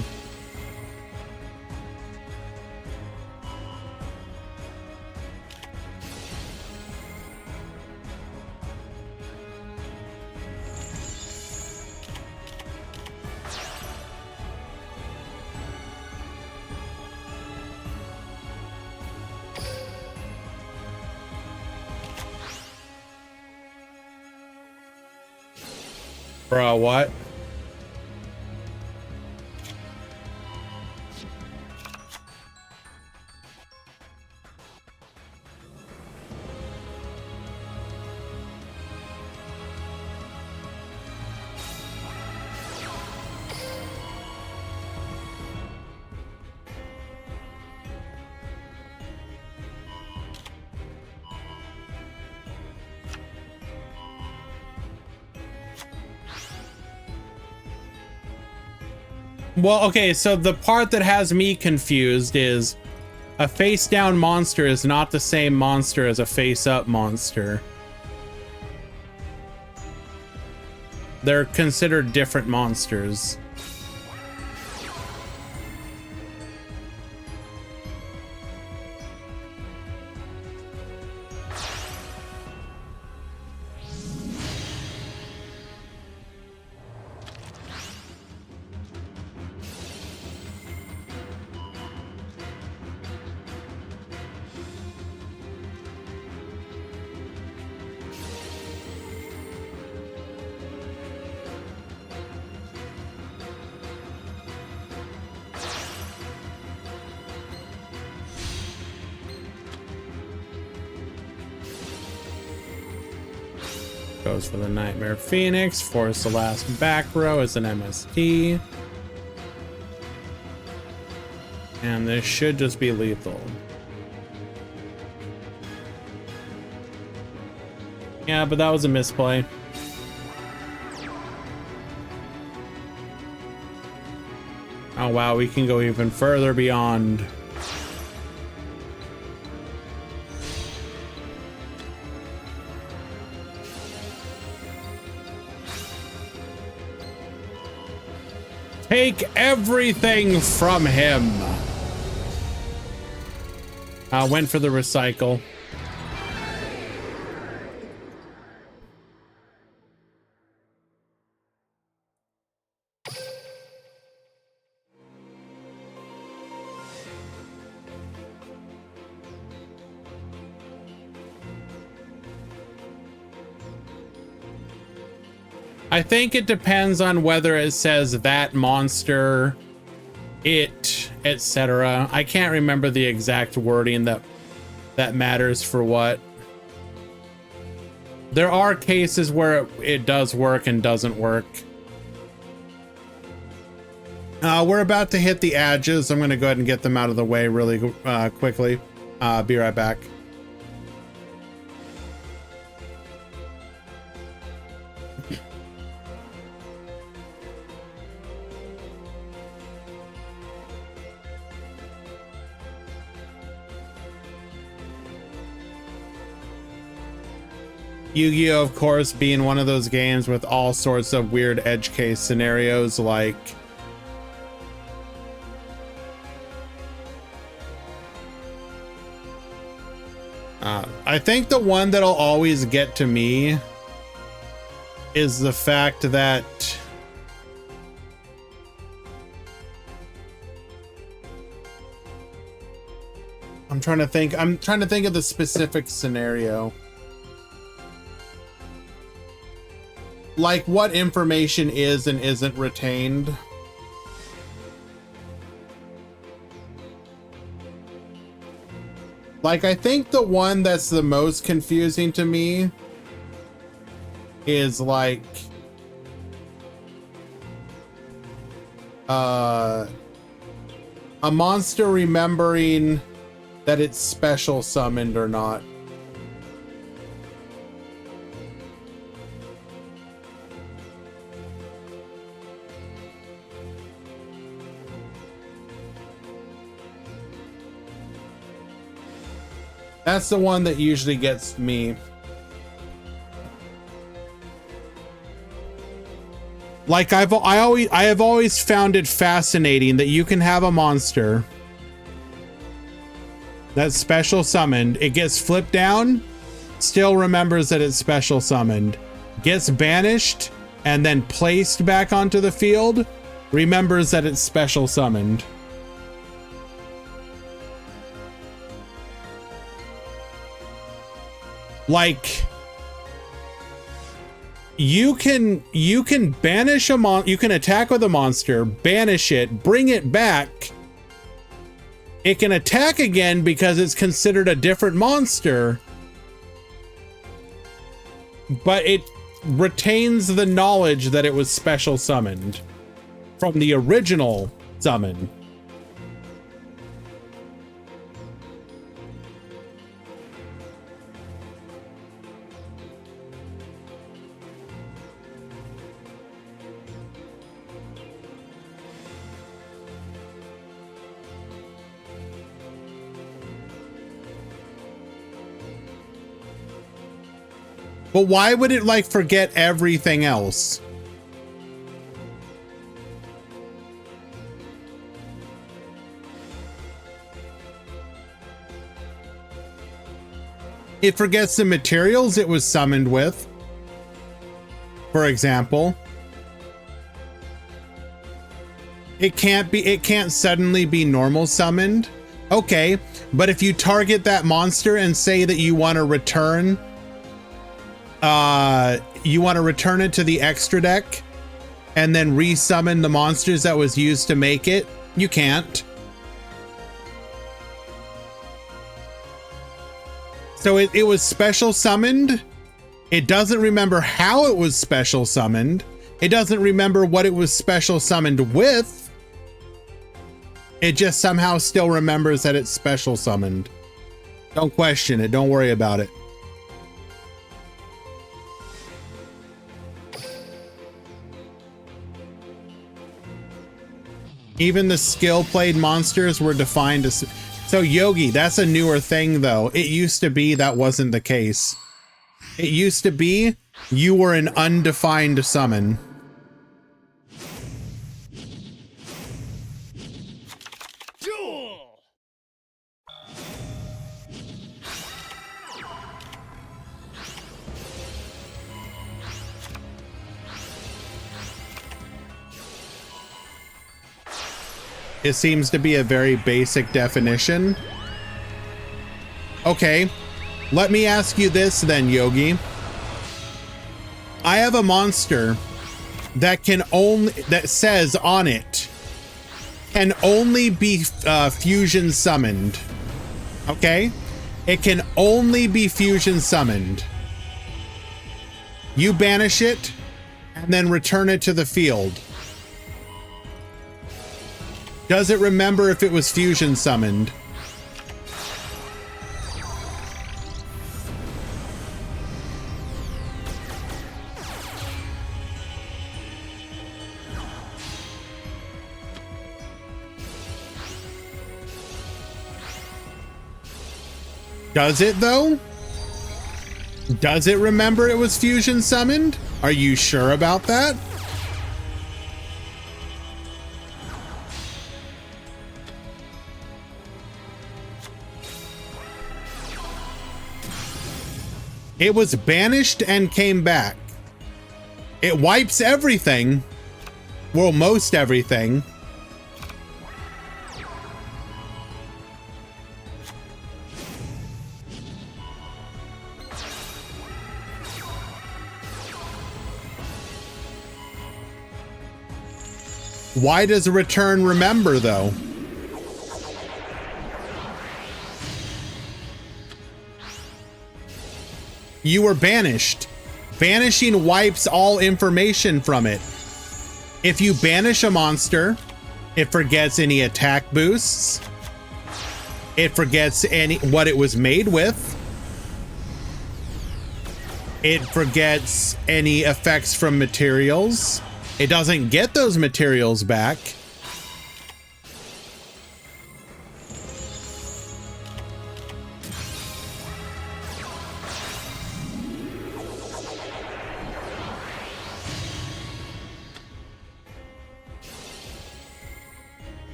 Bro, what? Well, okay, so the part that has me confused is a face-down monster is not the same monster as a face-up monster. They're considered different monsters. Goes for the Nightmare Phoenix. Force the last back row as an MST. And this should just be lethal. Yeah, but that was a misplay. Oh wow, we can go even further beyond. Take everything from him. Went for the recycle. I think it depends on whether it says that monster, it, etc. I can't remember the exact wording that matters for what. There are cases where it does work and doesn't work. We're about to hit the edges. I'm going to go ahead and get them out of the way really quickly. Be right back. Yu-Gi-Oh, of course, being one of those games with all sorts of weird edge case scenarios, like I think the one that'll always get to me is the fact that I'm trying to think of the specific scenario. Like what information is and isn't retained. Like, I think the one that's the most confusing to me is like a monster remembering that it's special summoned or not. That's the one that usually gets me. Like I have always found it fascinating that you can have a monster that's special summoned. It gets flipped down, still remembers that it's special summoned, gets banished and then placed back onto the field, remembers that it's special summoned. Like you can banish you can attack with a monster, banish it, bring it back. It can attack again because it's considered a different monster, but it retains the knowledge that it was special summoned from the original summon. But why would it like forget everything else? It forgets the materials it was summoned with, for example. It can't suddenly be normal summoned. Okay, but if you target that monster and say that you want to return it to the extra deck and then resummon the monsters that was used to make it, you can't. So it was special summoned It doesn't remember how it was special summoned. It doesn't remember what it was special summoned with. It just somehow still remembers that it's special summoned. Don't question it. Don't worry about it. Even the skill played monsters were defined as... So Yogi, that's a newer thing though. It used to be that wasn't the case. It used to be you were an undefined summon. Duel! It seems to be a very basic definition. Okay, let me ask you this then, Yogi. I have a monster that can only, that says on it, can only be fusion summoned. Okay? It can only be fusion summoned. You banish it and then return it to the field. Does it remember if it was fusion summoned? Does it though? Does it remember it was fusion summoned? Are you sure about that? It was banished and came back. It wipes everything. Well, most everything. Why does return remember though? You were banished. Banishing wipes all information from it. If you banish a monster, it forgets any attack boosts. It forgets what it was made with. It forgets any effects from materials. It doesn't get those materials back.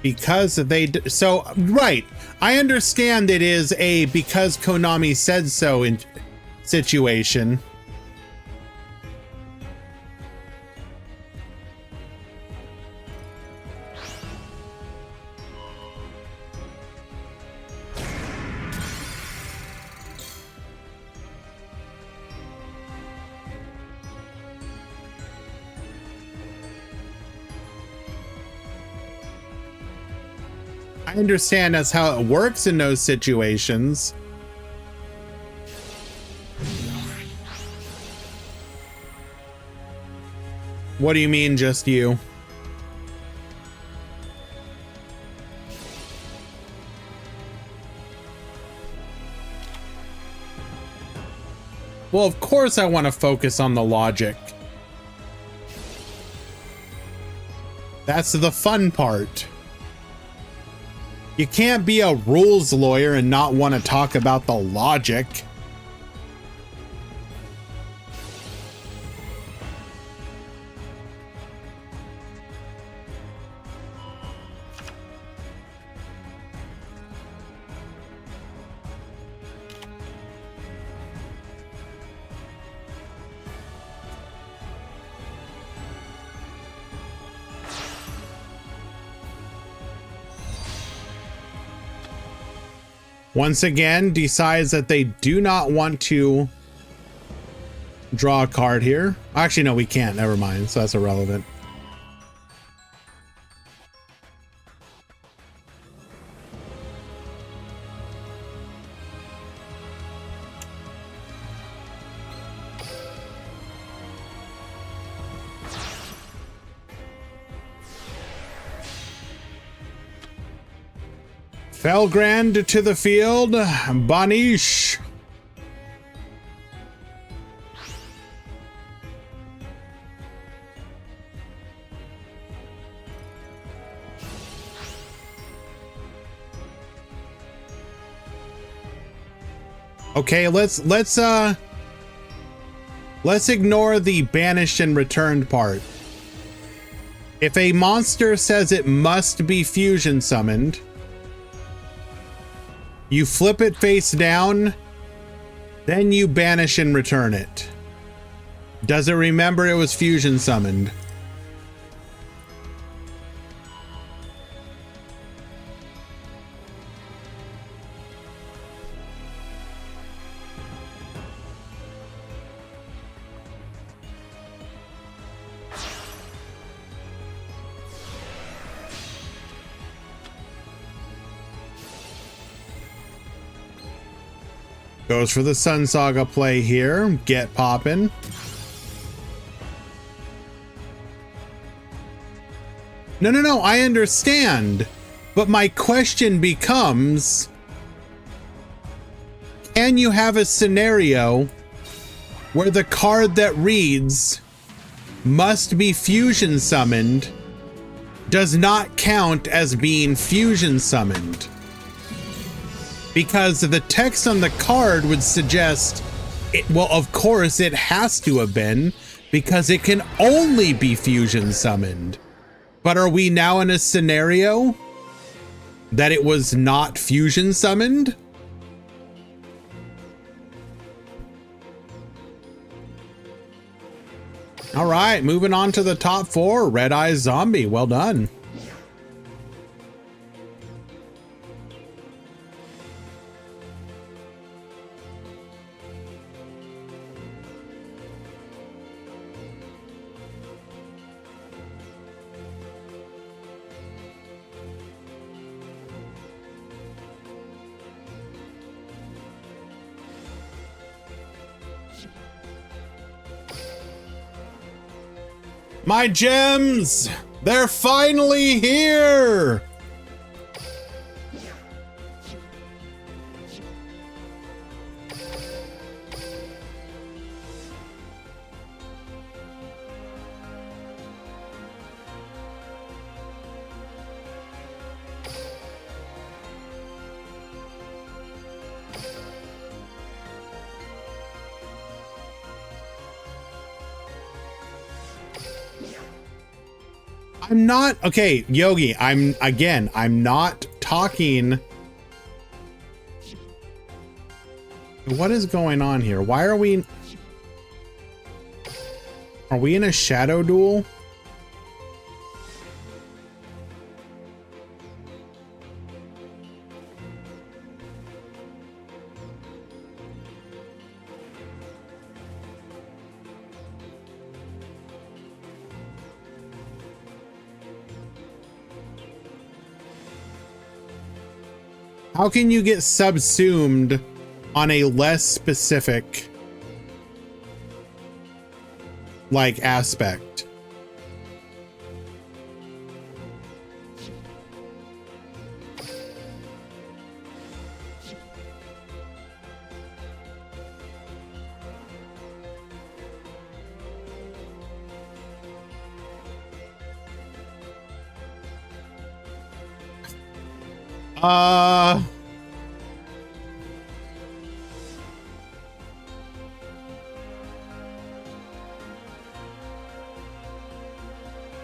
Because they so right, I understand it is a because Konami said so in situation. I understand that's how it works in those situations. What do you mean, just you? Well, of course I want to focus on the logic. That's the fun part. You can't be a rules lawyer and not want to talk about the logic. Once again, decides that they do not want to draw a card here. Actually, no, we can't. Never mind. So that's irrelevant. Felgrand to the field. Banish. Okay, let's ignore the banished and returned part. If a monster says it must be fusion summoned, you flip it face down, then you banish and return it. Does it remember it was fusion summoned? Goes for the Sun Saga play here. Get poppin'. No, I understand. But my question becomes, can you have a scenario where the card that reads must be fusion summoned does not count as being fusion summoned? Because the text on the card would suggest, well, of course it has to have been, because it can only be fusion summoned. But are we now in a scenario that it was not fusion summoned? All right, moving on to the top 4. Red Eye Zombie, well done. My gems! They're finally here! I'm not, okay, Yogi, I'm not talking. What is going on here? Why are we in a shadow duel? How can you get subsumed on a less specific, like, aspect?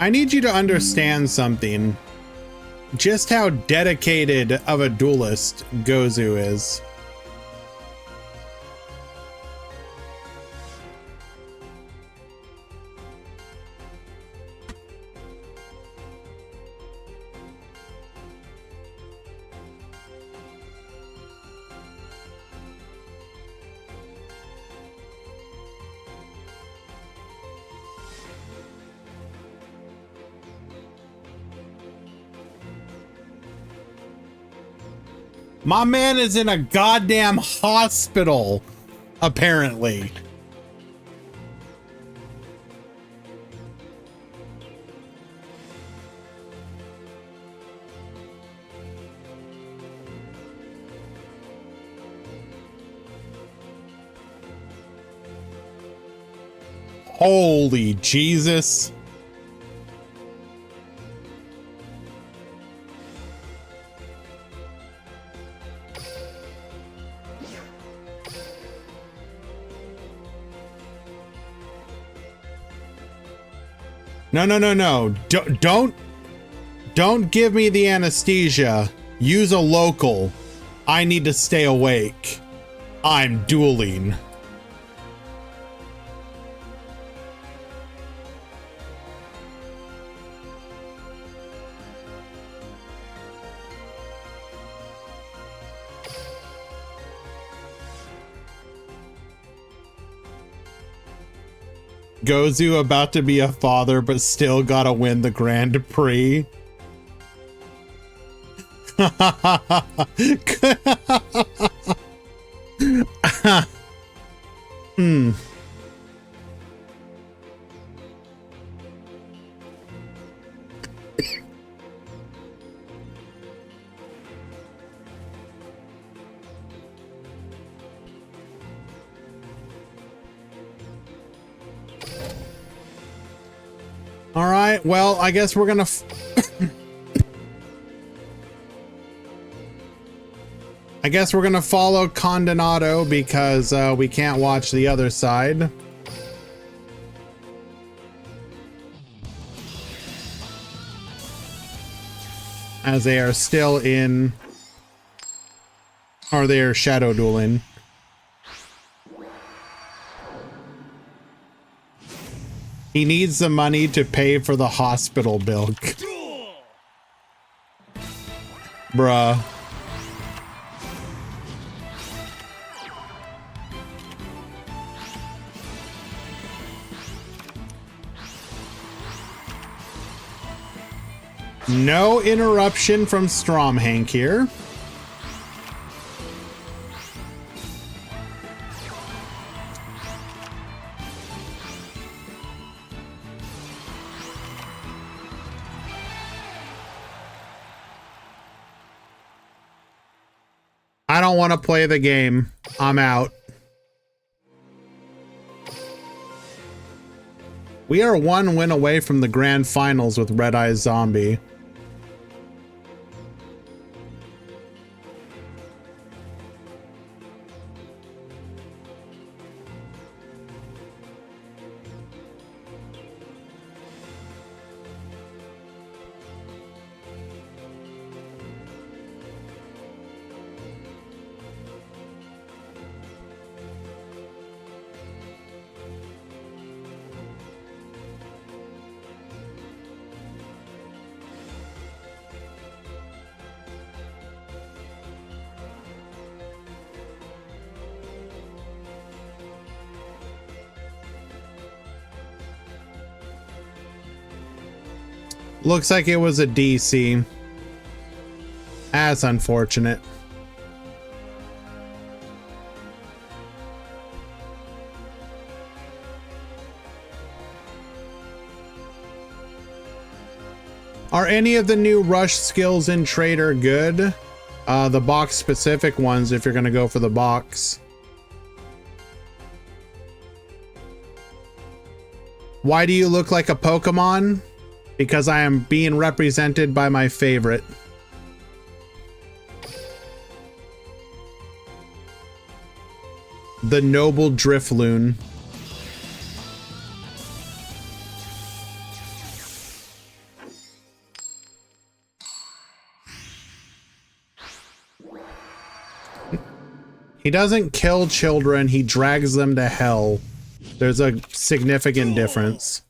I need you to understand something. Just how dedicated of a duelist Gozu is. My man is in a goddamn hospital, apparently. Holy Jesus. No, no, no, no. Don't give me the anesthesia. Use a local. I need to stay awake. I'm dueling. Gozu about to be a father, but still gotta win the Grand Prix. Hmm. All right, well, I guess we're gonna I guess we're gonna follow Condenado because we can't watch the other side. As they are still in, or they are shadow dueling. He needs the money to pay for the hospital bill. Bruh. No interruption from Stromhank here. I don't want to play the game. I'm out. We are one win away from the grand finals with Red Eyes Zombie. Looks like it was a DC. That's unfortunate. Are any of the new rush skills in Trader good? The box specific ones if you're gonna go for the box. Why do you look like a Pokemon? Because I am being represented by my favorite. The noble Drifloon. He doesn't kill children, he drags them to hell. There's a significant difference.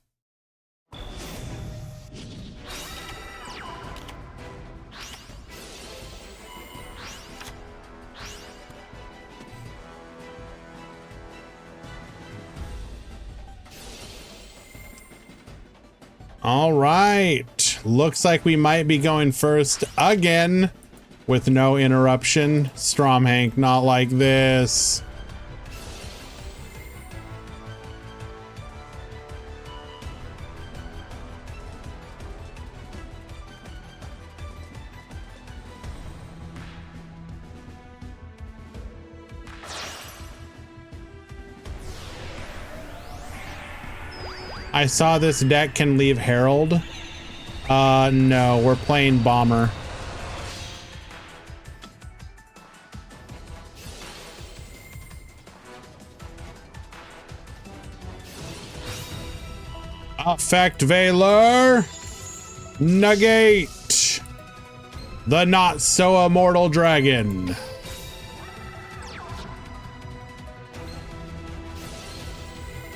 All right, looks like we might be going first again with no interruption. Stromhank, not like this. I saw this deck can leave Herald. No, we're playing Bomber. Effect Valor. Negate. The not so immortal dragon.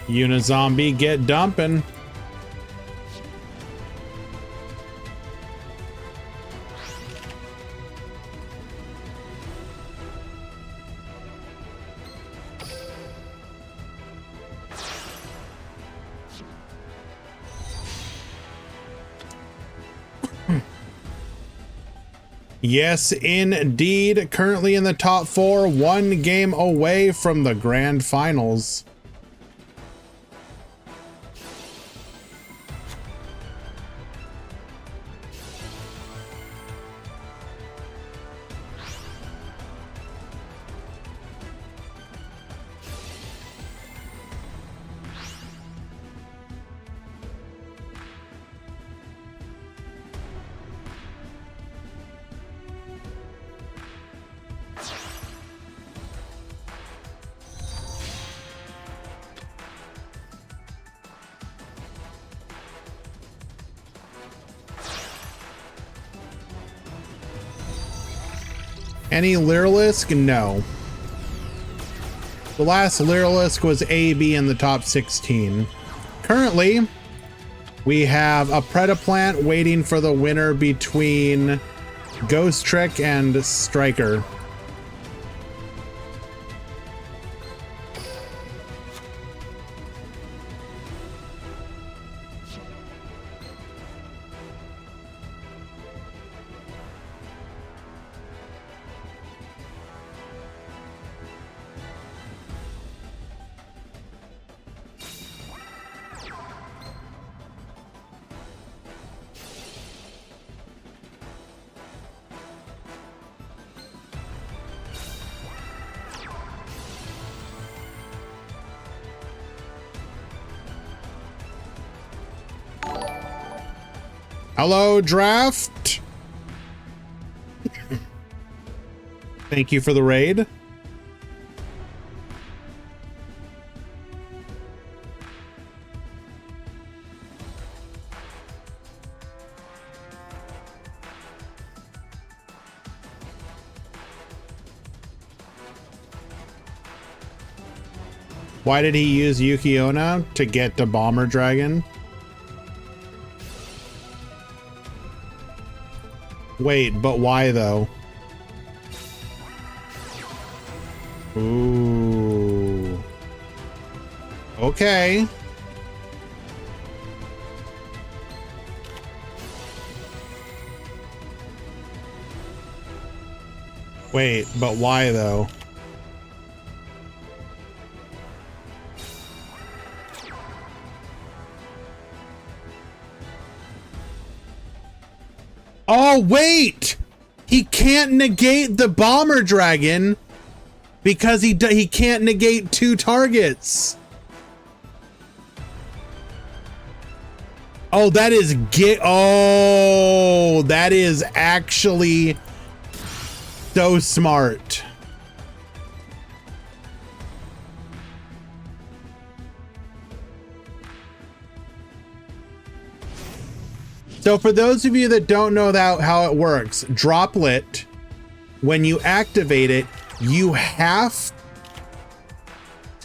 Unizombie, get dumping. Yes, indeed. Currently in the top 4, 1 game away from the grand finals. Any Lyrilisk? No. The last Lyrilisk was AB in the top 16. Currently, we have a Predaplant waiting for the winner between Ghost Trick and Striker. Hello, Draft. Thank you for the raid. Why did he use Yukiona to get the Bomber Dragon? Wait, but why though? Ooh. Okay. Wait, but why though? Oh, wait! He can't negate the Bomber Dragon because he can't negate 2 targets. Oh, that is that is actually so smart. So for those of you that don't know how it works, Droplet, when you activate it, you have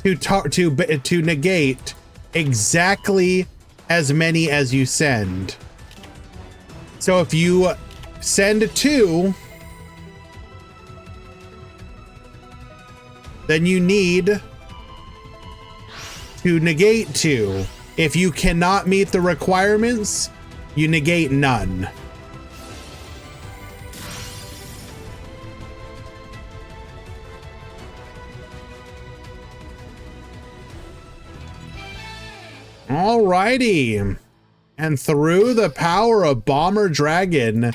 to negate exactly as many as you send. So if you send 2, then you need to negate 2. If you cannot meet the requirements, you negate none. Alrighty. And through the power of Bomber Dragon,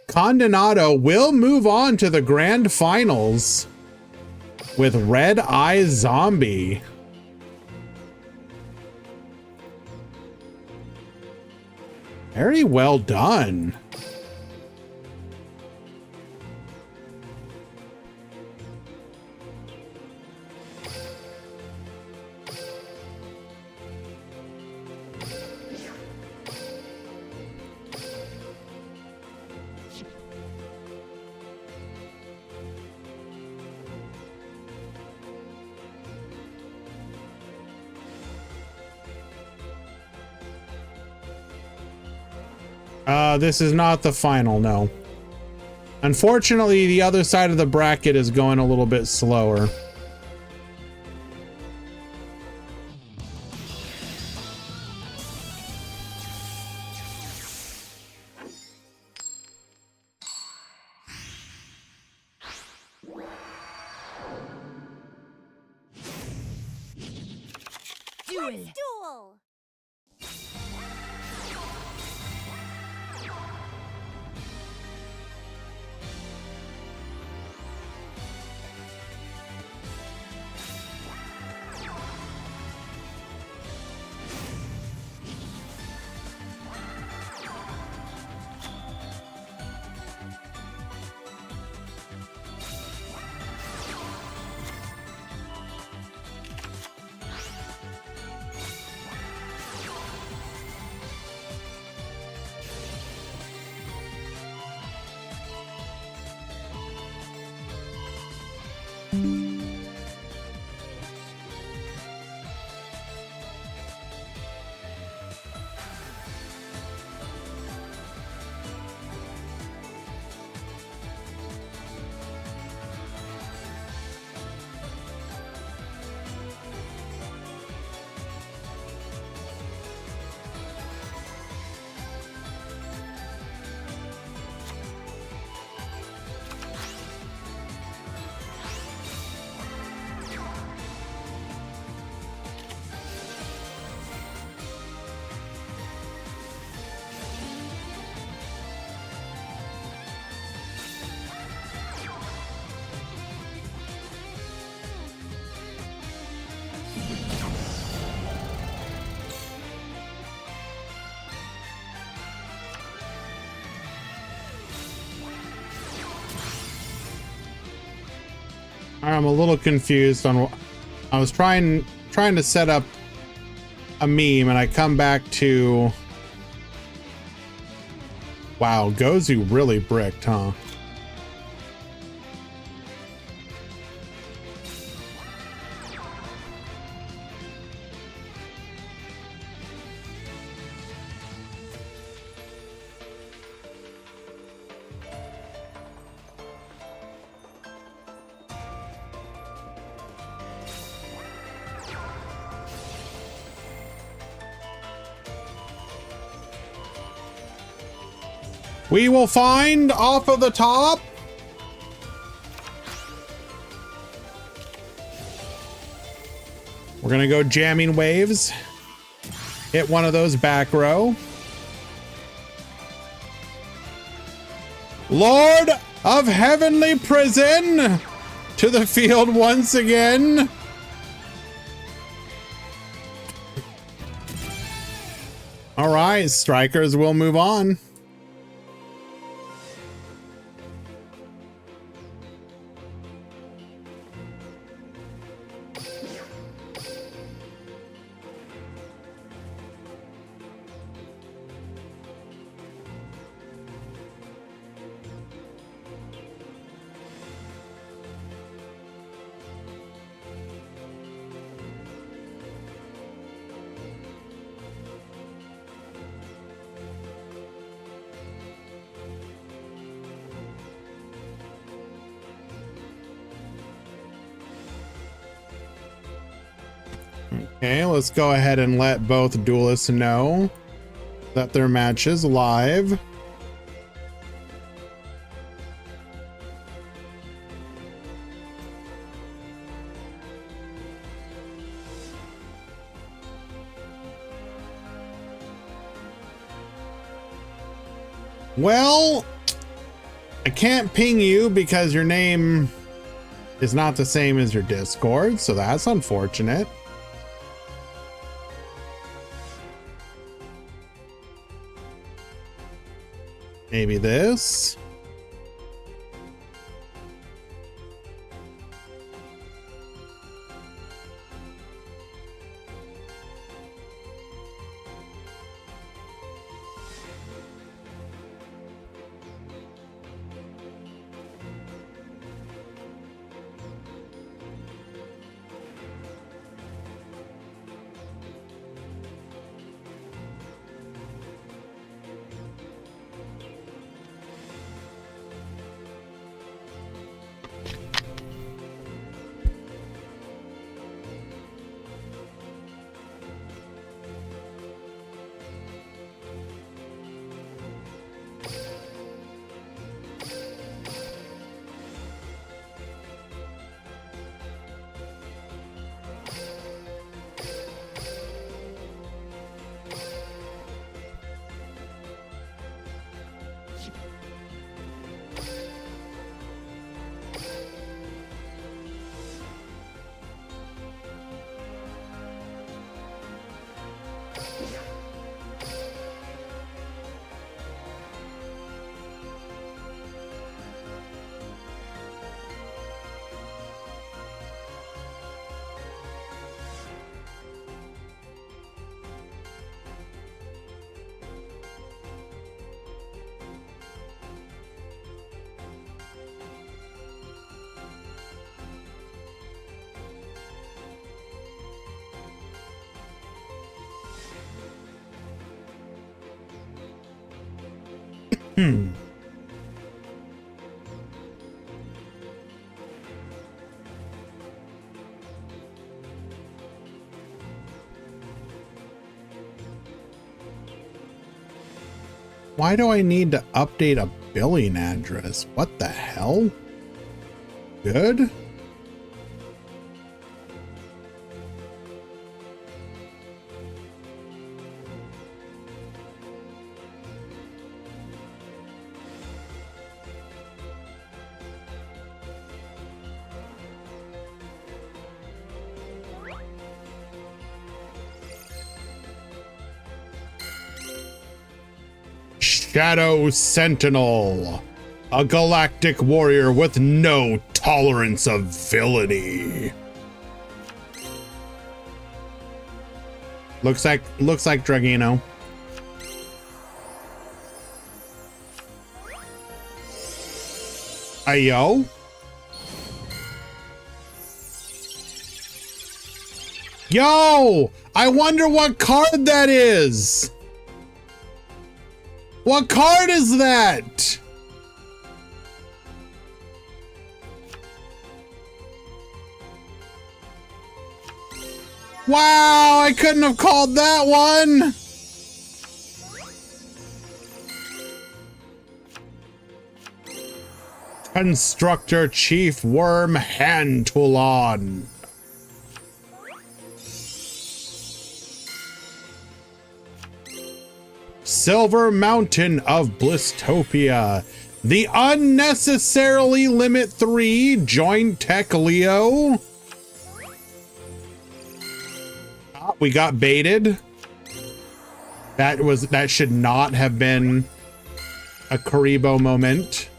Condenado will move on to the grand finals with 'Red-Eye Zombie'. Very well done. This is not the final, no. Unfortunately, the other side of the bracket is going a little bit slower. Duel. Duel. I'm a little confused on what I was trying to set up a meme, and I come back to, wow, Gozu really bricked, huh? We will find off of the top. We're gonna go jamming waves. Hit one of those back row. Lord of Heavenly Prison to the field once again. All right, strikers will move on. Okay, let's go ahead and let both duelists know that their match is live. Well, I can't ping you because your name is not the same as your Discord, so that's unfortunate. Maybe this. Why do I need to update a billing address? What the hell? Good? Shadow Sentinel, a galactic warrior with no tolerance of villainy. Looks like Dragino. Ayo. Yo, I wonder what card that is. What card is that? Wow, I couldn't have called that one. Constructor Chief Worm Hantulon. Silver Mountain of Blistopia. The unnecessarily limit 3 joint tech Leo. Oh, we got baited. That should not have been a Karibo moment.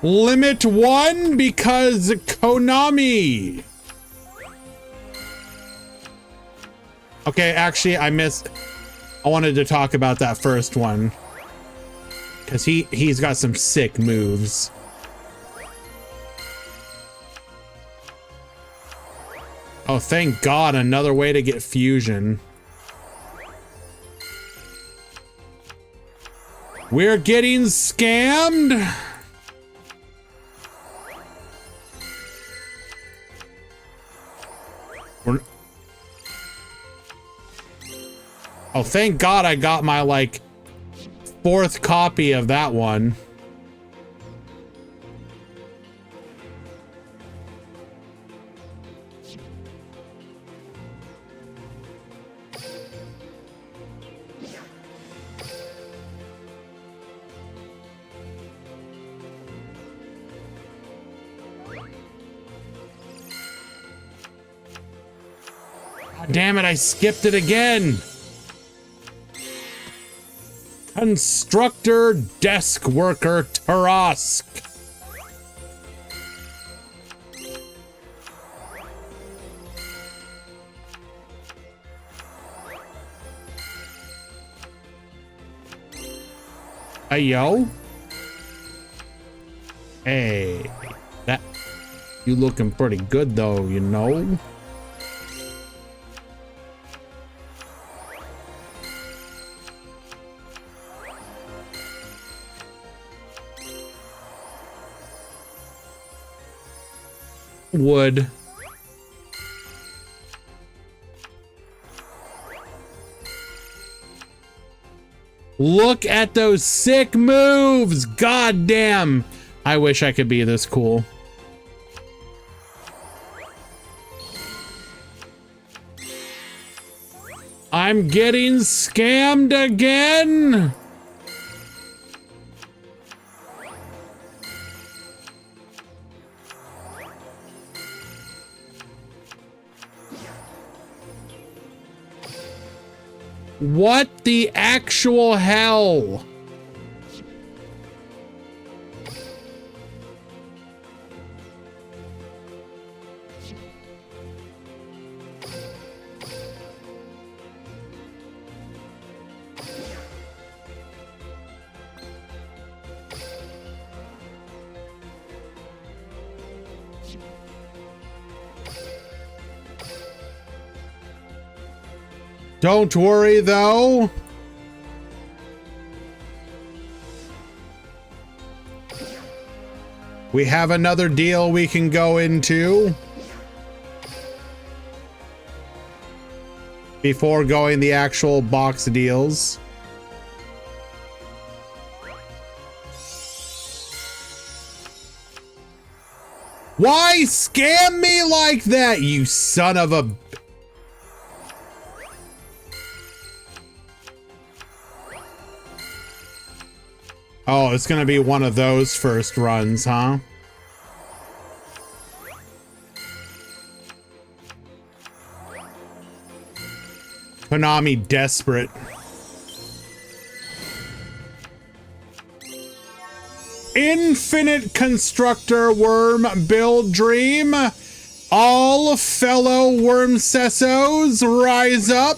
Limit 1 because Konami. Okay, actually I wanted to talk about that first one because he's got some sick moves. Oh, thank God, another way to get fusion. We're getting scammed. Oh, thank God I got my, like, 4th copy of that one. damn it, I skipped it again. Constructor Desk Worker Tarask. Hey, yo. Hey, that you looking pretty good though, you know. Wood. Look at those sick moves. God damn. I wish I could be this cool. I'm getting scammed again. What the actual hell? Don't worry, though. We have another deal we can go into before going the actual box deals. Why scam me like that, you son of a... Oh, it's gonna be one of those first runs, huh? Konami desperate. Infinite Constructor Worm Build Dream. All fellow Wormcessos rise up.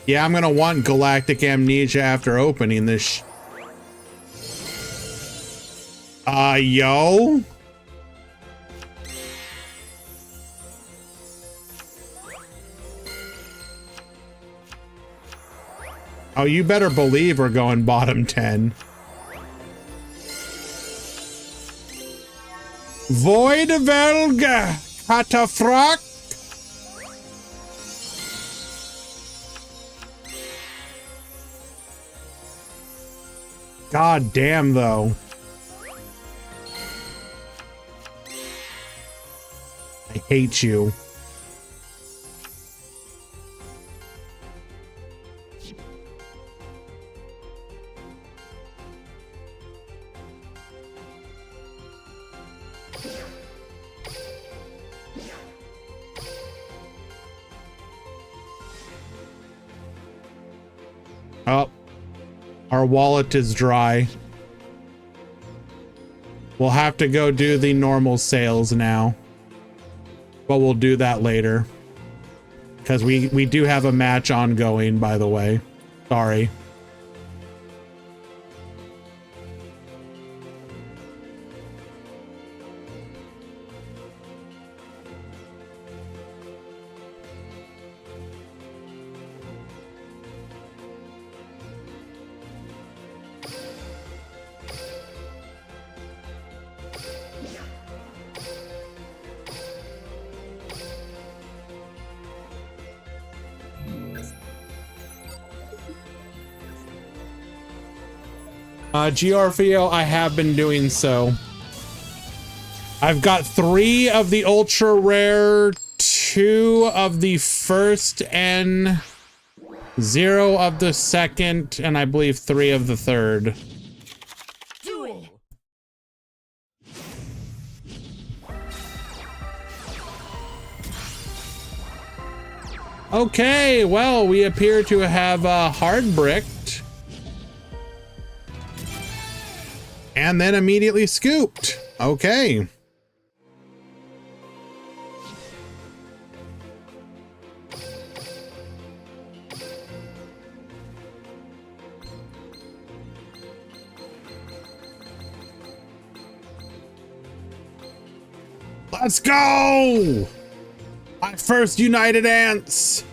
Yeah, I'm gonna want Galactic Amnesia after opening this. Yo. Oh, you better believe we're going bottom 10. Void Velga Catafrak. God damn, though. I hate you. Oh. Our wallet is dry. We'll have to go do the normal sales now. But we'll do that later. Because we do have a match ongoing, by the way. Sorry. Giorfio, I have been doing so. I've got 3 of the ultra rare, 2 of the first N, 0 of the second, and I believe 3 of the third. Duel. Okay, well, we appear to have hard bricked. And then immediately scooped. Okay. Let's go! My first United Ants!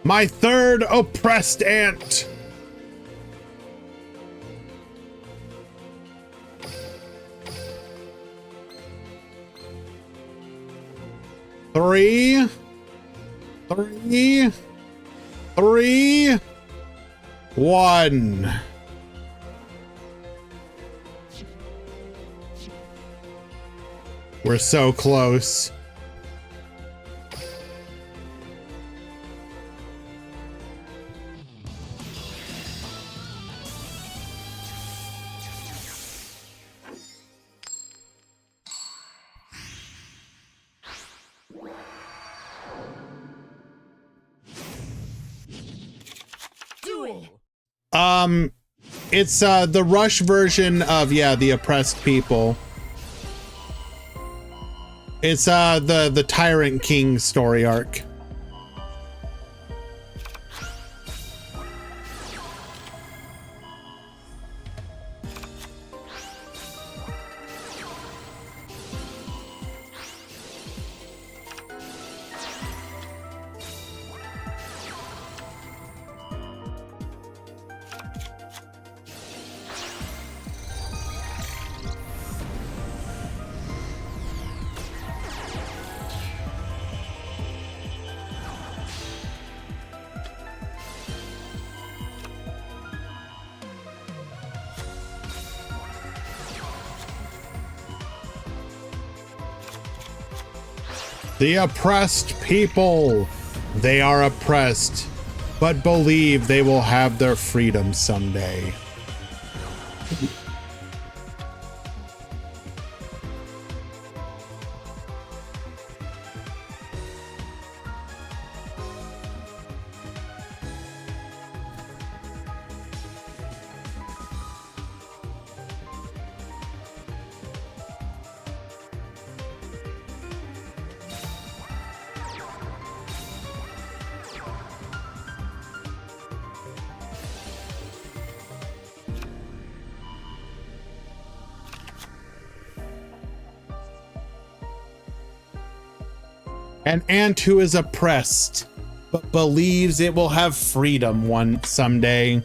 My third oppressed ant! Three, 1. We're so close. Duel. It's the Rush version of the oppressed people. It's the Tyrant King story arc. The oppressed people. They are oppressed, but believe they will have their freedom someday. An ant who is oppressed, but believes it will have freedom someday.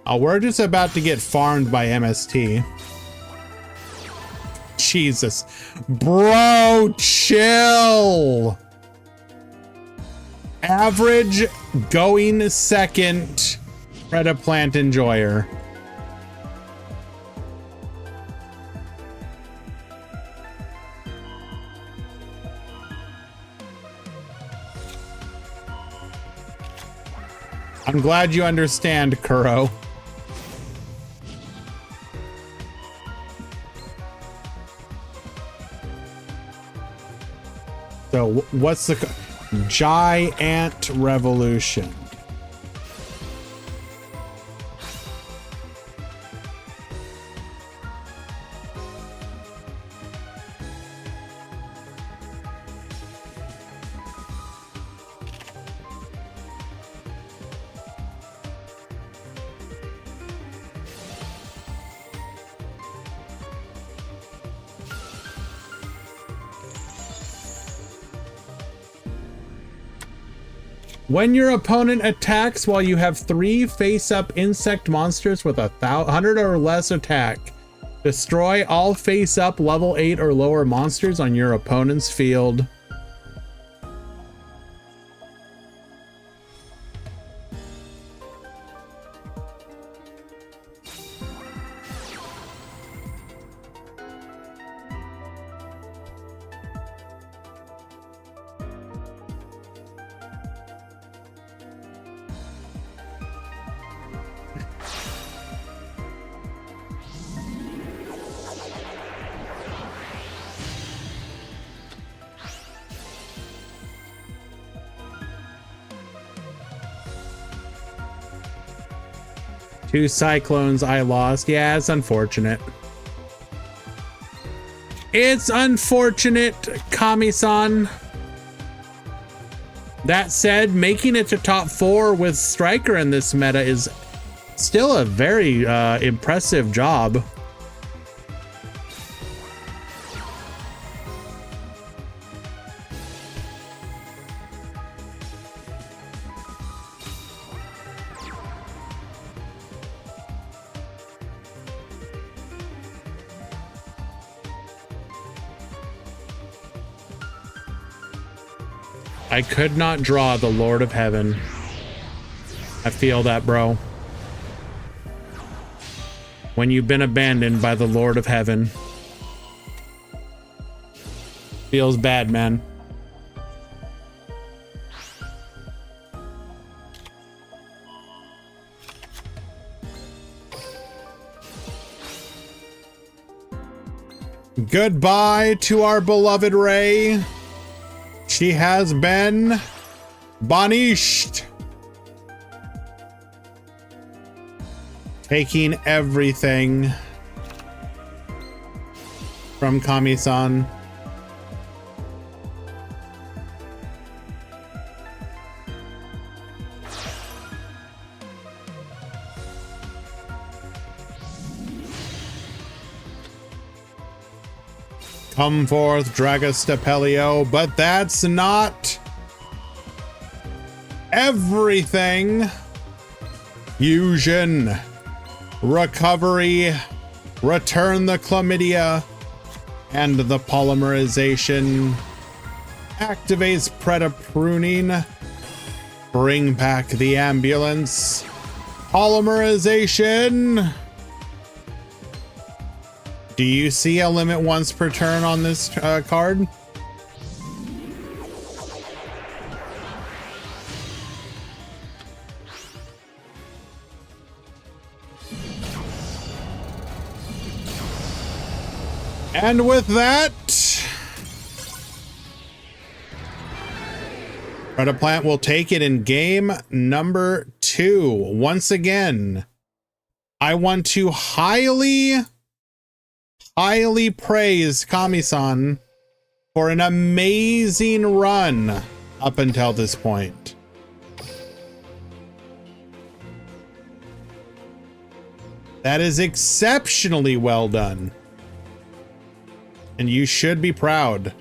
Oh, we're just about to get farmed by MST. Jesus. Bro, chill. Average going second. Preda plant enjoyer. I'm glad you understand, Kuro. So what's the Giant Revolution? When your opponent attacks while you have 3 face-up insect monsters with 100 or less attack, destroy all face-up level 8 or lower monsters on your opponent's field. 2 cyclones I lost. Yeah, it's unfortunate. It's unfortunate, Kami-san. That said, making it to top 4 with Striker in this meta is still a very impressive job. I could not draw the Lord of Heaven. I feel that, bro. When you've been abandoned by the Lord of Heaven. Feels bad, man. Goodbye to our beloved Ray. She has been banished. Taking everything from Kami-san. Come forth, Dragostapelio, but that's not everything. Fusion, recovery, return the chlamydia, and the polymerization. Activates Pruning, bring back the ambulance. Polymerization. Do you see a limit once per turn on this card? And with that, Predaplant will take it in game number 2. Once again, I want to highly praise Kami-san for an amazing run up until this point. That is exceptionally well done. And you should be proud.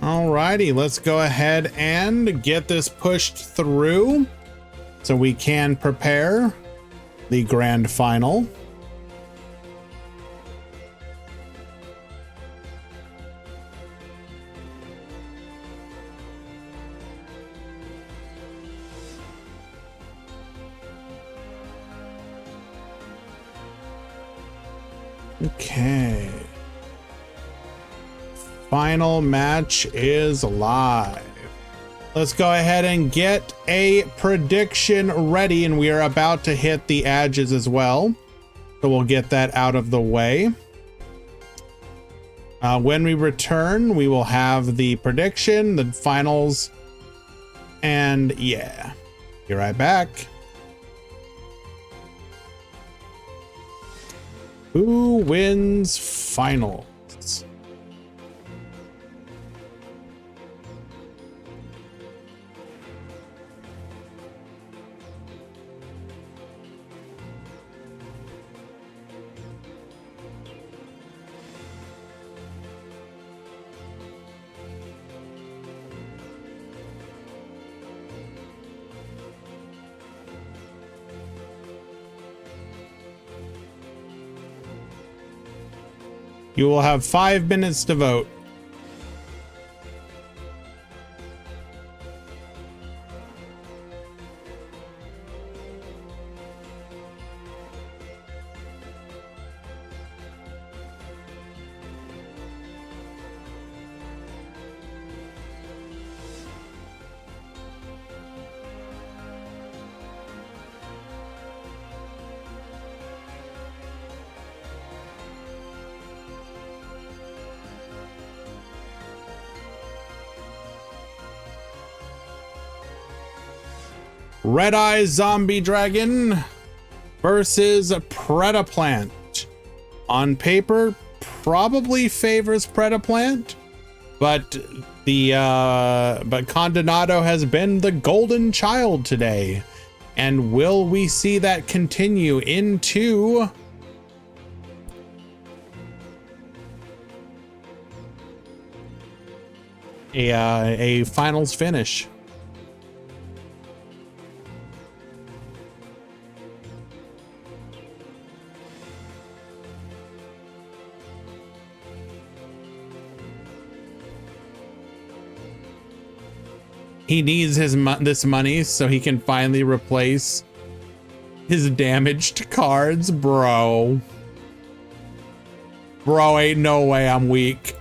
Alrighty, let's go ahead and get this pushed through so we can prepare the grand final. Okay. Final match is live. Let's go ahead and get a prediction ready, and we are about to hit the edges as well. So we'll get that out of the way. When we return, we will have the prediction, the finals, and yeah, be right back. Who wins finals? You will have 5 minutes to vote. Red Eye Zombie Dragon versus Predaplant. On paper, probably favors Predaplant, but Condenado has been the golden child today. And will we see that continue into a finals finish? He needs this money so he can finally replace his damaged cards, bro. Bro, ain't no way I'm weak.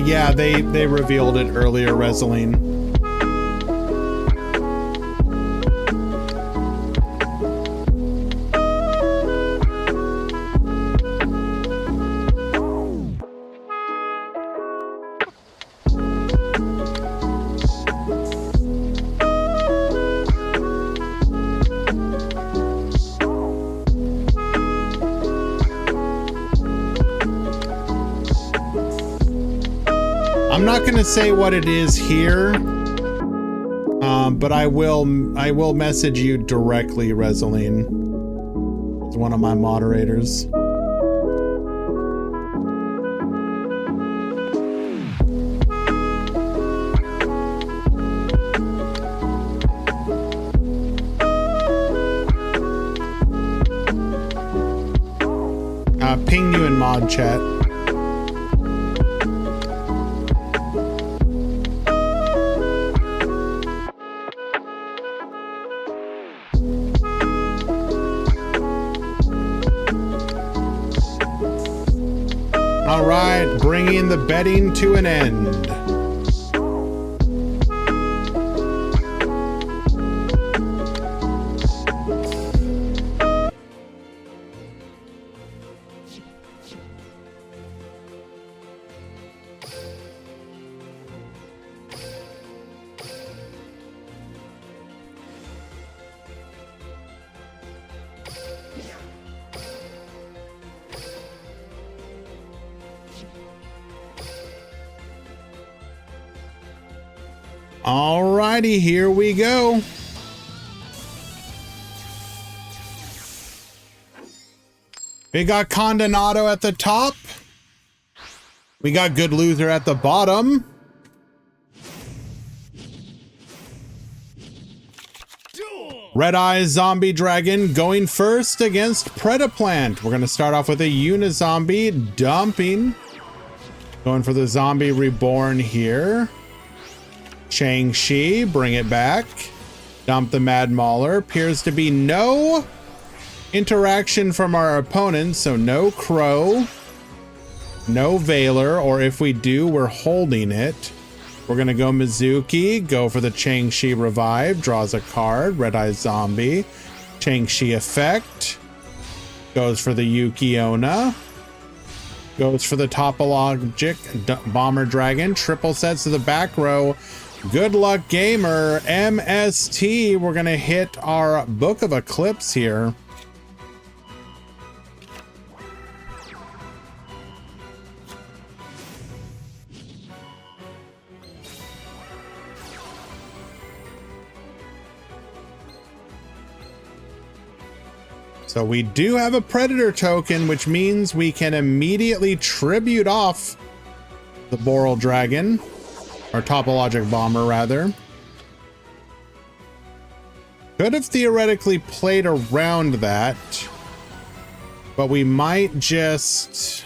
Yeah, they revealed it earlier, Reseline. I'm not gonna say what it is here, but I will message you directly, Reseline, as one of my moderators. Ping you in mod chat. All right, bringing the betting to an end. Alrighty, here we go. We got Condenado at the top. We got Good Loser at the bottom. Red Eye Zombie Dragon going first against Predaplant. We're going to start off with a Unizombie dumping. Going for the Zombie Reborn here. Chang-Chi, bring it back. Dump the Mad Mauler. Appears to be no interaction from our opponent, so no Crow, no Veiler, or if we do, we're holding it. We're gonna go Mizuki, go for the Chang-Chi Revive, draws a card, Red Eye Zombie, Chang-Chi Effect, goes for the Yuki-Onna, goes for the Topologic Bomber Dragon, triple sets to the back row. Good luck, gamer. MST. We're going to hit our Book of Eclipse here. So we do have a Predator token, which means we can immediately tribute off the Boral Dragon, or Topologic Bomber, rather. Could have theoretically played around that, but we might just...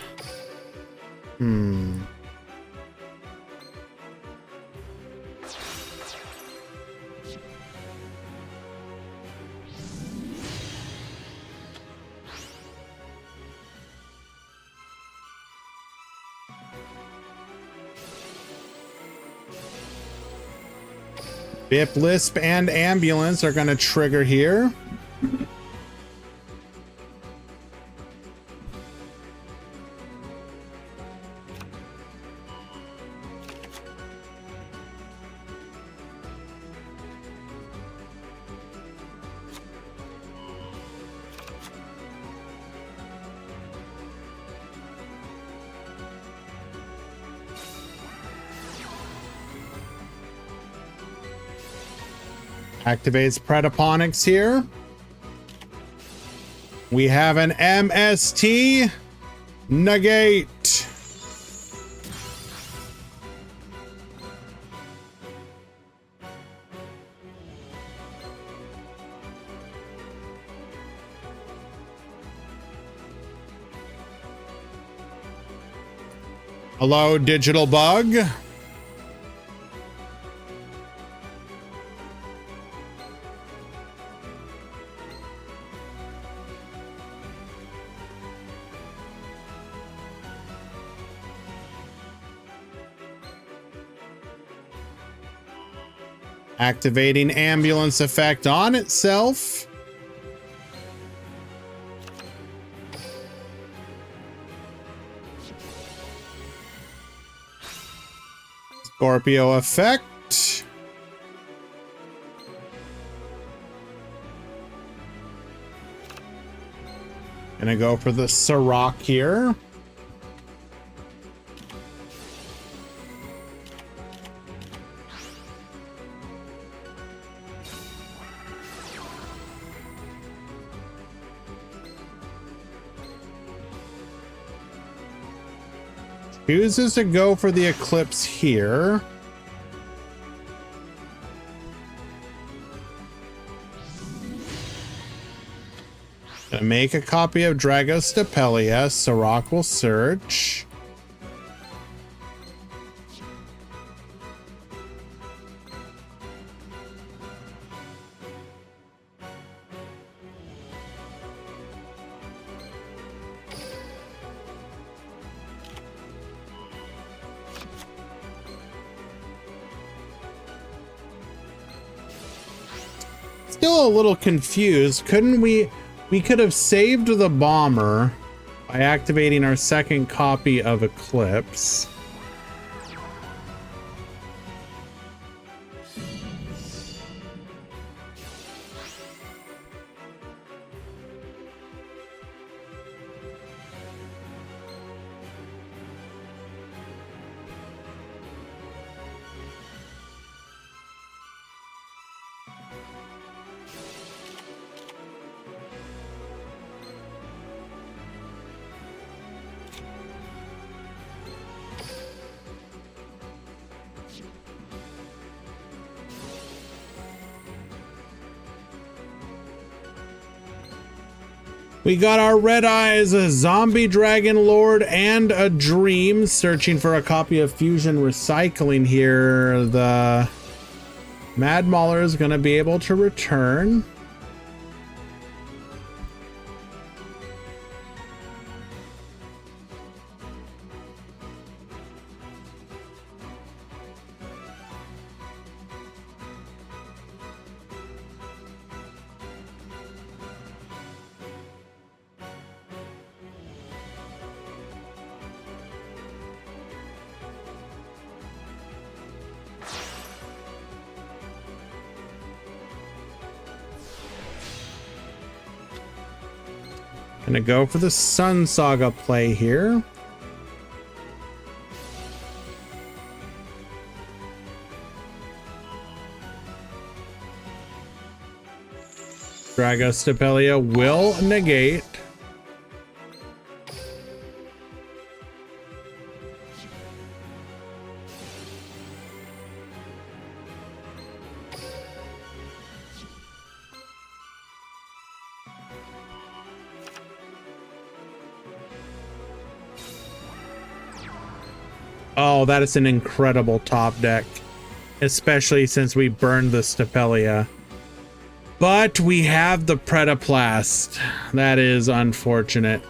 Bip, Lisp, and Ambulance are going to trigger here. Activates Predaponics here. We have an MST. Negate. Hello, Digital Bug. Activating Ambulance effect on itself. Scorpio effect. Gonna go for the Sirach here. Chooses to go for the Eclipse here. Gonna make a copy of Dragostapelia. Sirach will search. Still a little confused. Couldn't we could have saved the bomber by activating our second copy of Eclipse. We got our Red Eyes, a Zombie Dragon Lord, and a Dream. Searching for a copy of Fusion Recycling here. The Mad Mauler is going to be able to return. Gonna go for the Sun Saga play here. Dragostapelia will negate. Oh, that is an incredible top deck, especially since we burned the Stapelia. But we have the Pretoplast. That is unfortunate.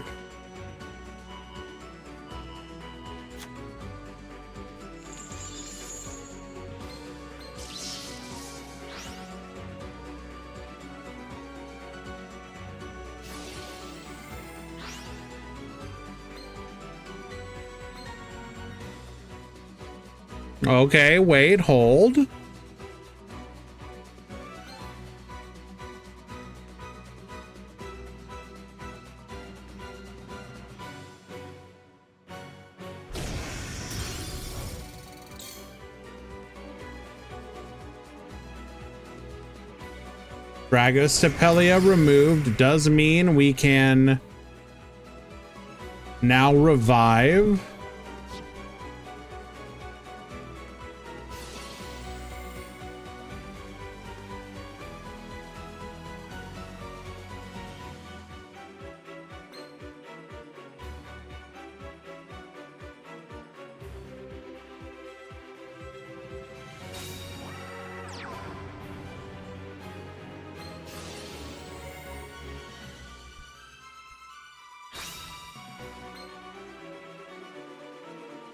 Okay, wait, hold. Dragostapelia removed does mean we can now revive.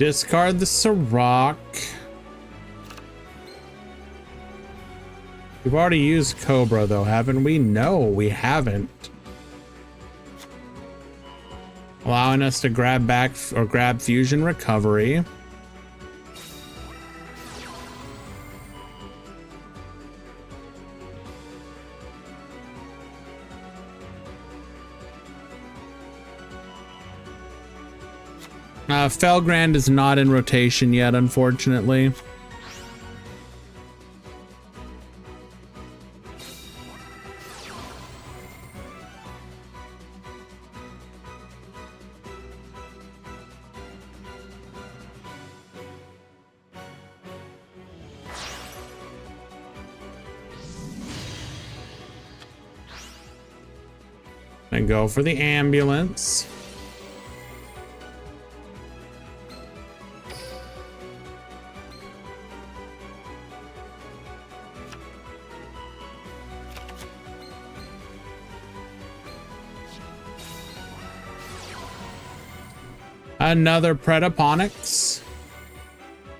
Discard the Sirach. We've already used Cobra though, haven't we? No, we haven't. Allowing us to grab back or grab Fusion Recovery. Felgrand is not in rotation yet, unfortunately. And go for the ambulance. Another Predaponics.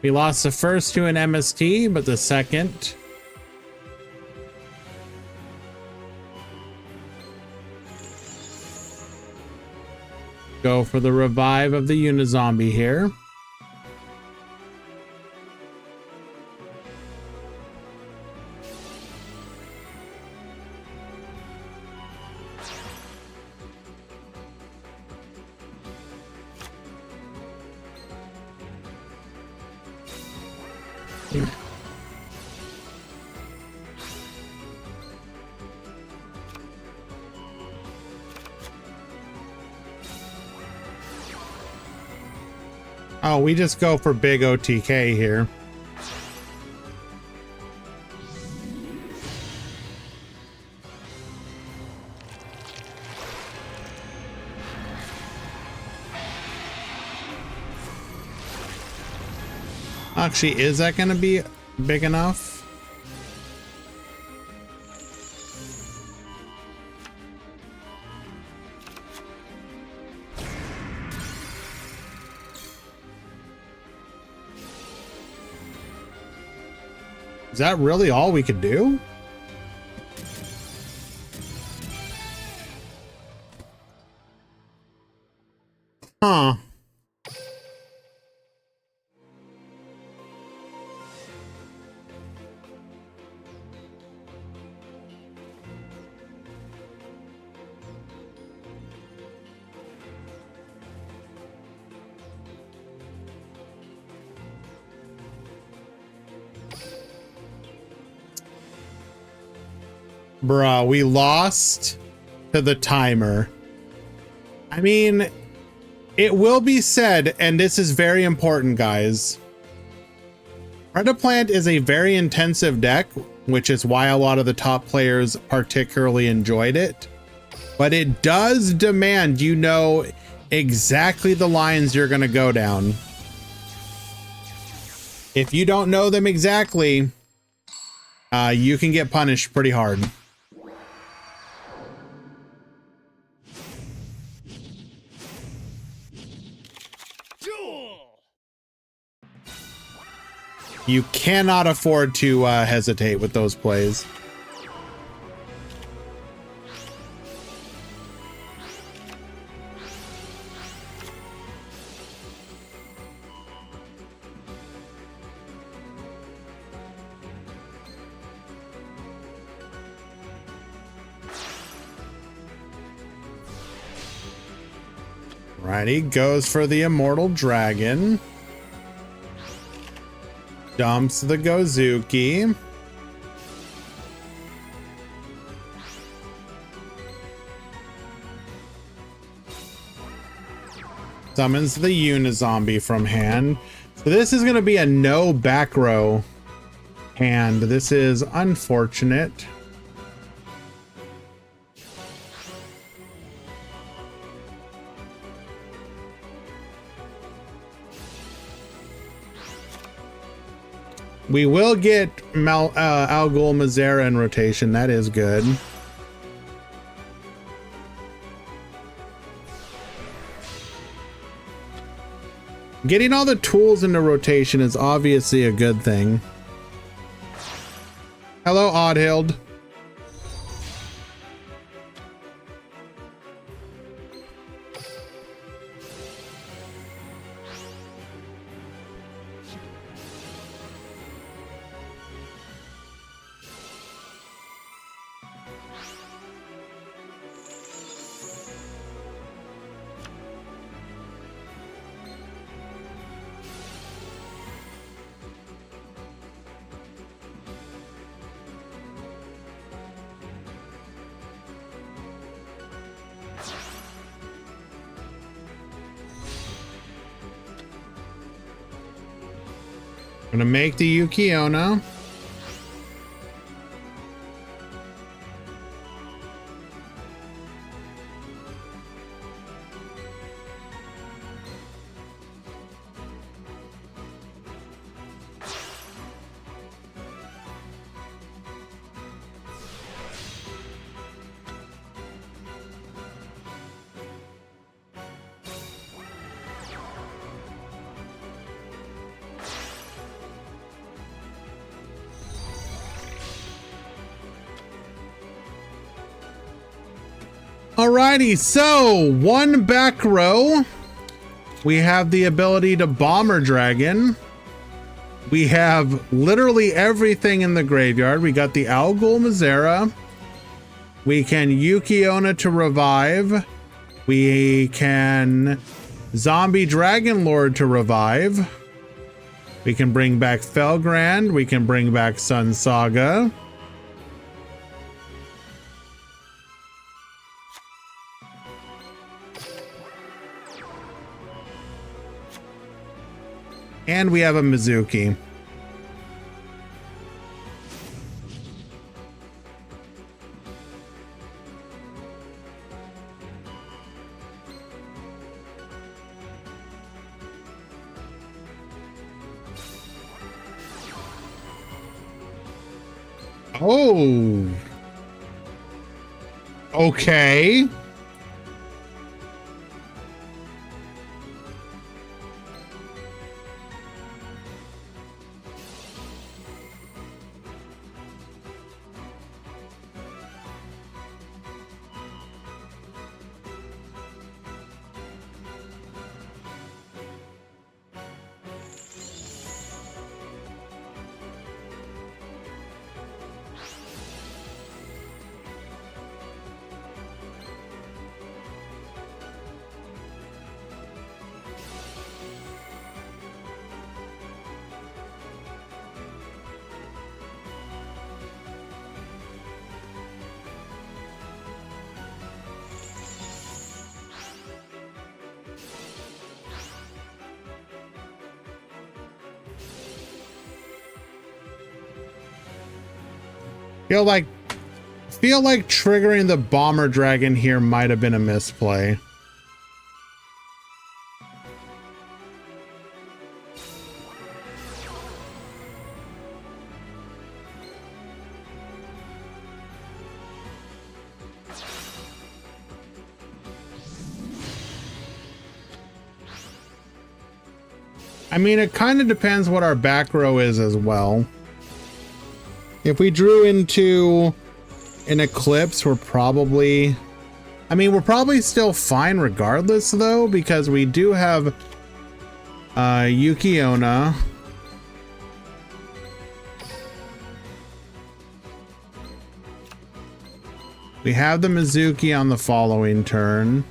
We lost the first to an MST, but the second. Go for the revive of the Unizombie here. Oh, we just go for big OTK here. Actually, is that going to be big enough? Is that really all we could do? Huh. Bruh, we lost to the timer. I mean, it will be said, and this is very important, guys. Predaplant is a very intensive deck, which is why a lot of the top players particularly enjoyed it. But it does demand you know exactly the lines you're going to go down. If you don't know them exactly, you can get punished pretty hard. Duel. You cannot afford to hesitate with those plays. Righty, goes for the Immortal Dragon. Dumps the Gozuki. Summons the Unizombie from hand. So this is going to be a no back row hand. This is unfortunate. We will get Al Ghul Mazera in rotation. That is good. Getting all the tools into rotation is obviously a good thing. Hello, Oddhild. Gonna make the Yuki-Onna. Alrighty, so one back row. We have the ability to Bomber Dragon. We have literally everything in the graveyard. We got the Al Ghul Mazera. We can Yuki-Onna to revive. We can Zombie Dragon Lord to revive. We can bring back Felgrand. We can bring back Sun Saga. And we have a Mizuki. Oh. Okay. Feel like triggering the bomber dragon here might have been a misplay. I mean, it kind of depends what our back row is as well. If we drew into an eclipse, we're probably still fine regardless though, because we do have Yukiona. We have the Mizuki on the following turn.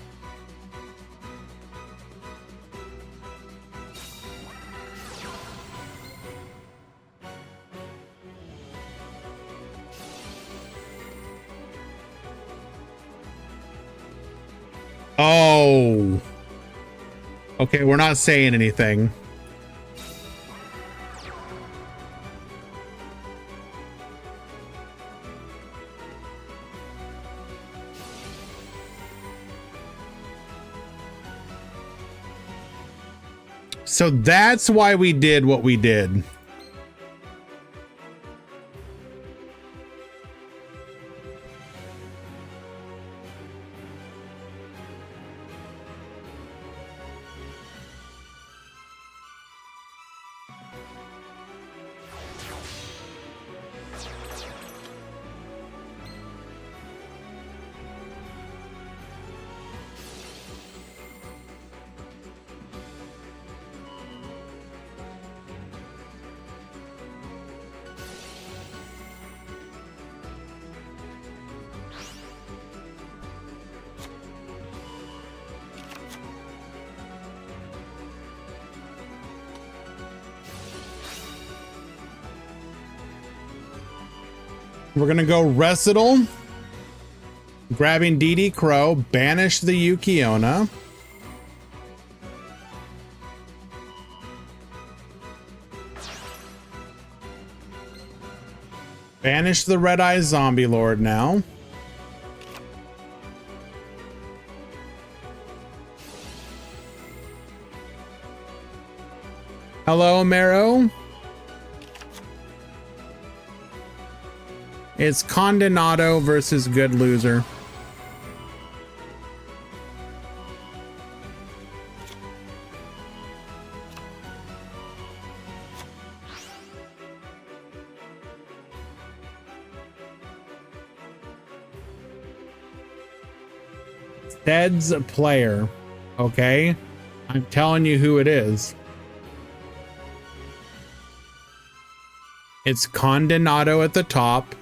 Oh. Okay, we're not saying anything. So that's why we did what we did. We're gonna go Recital, grabbing DD Crow, banish the Yukiona. Banish the Red Eye Zombie Lord now. Hello, Mero. It's Condenado versus Good Loser. Stead's a player. Okay. I'm telling you who it is. It's Condenado at the top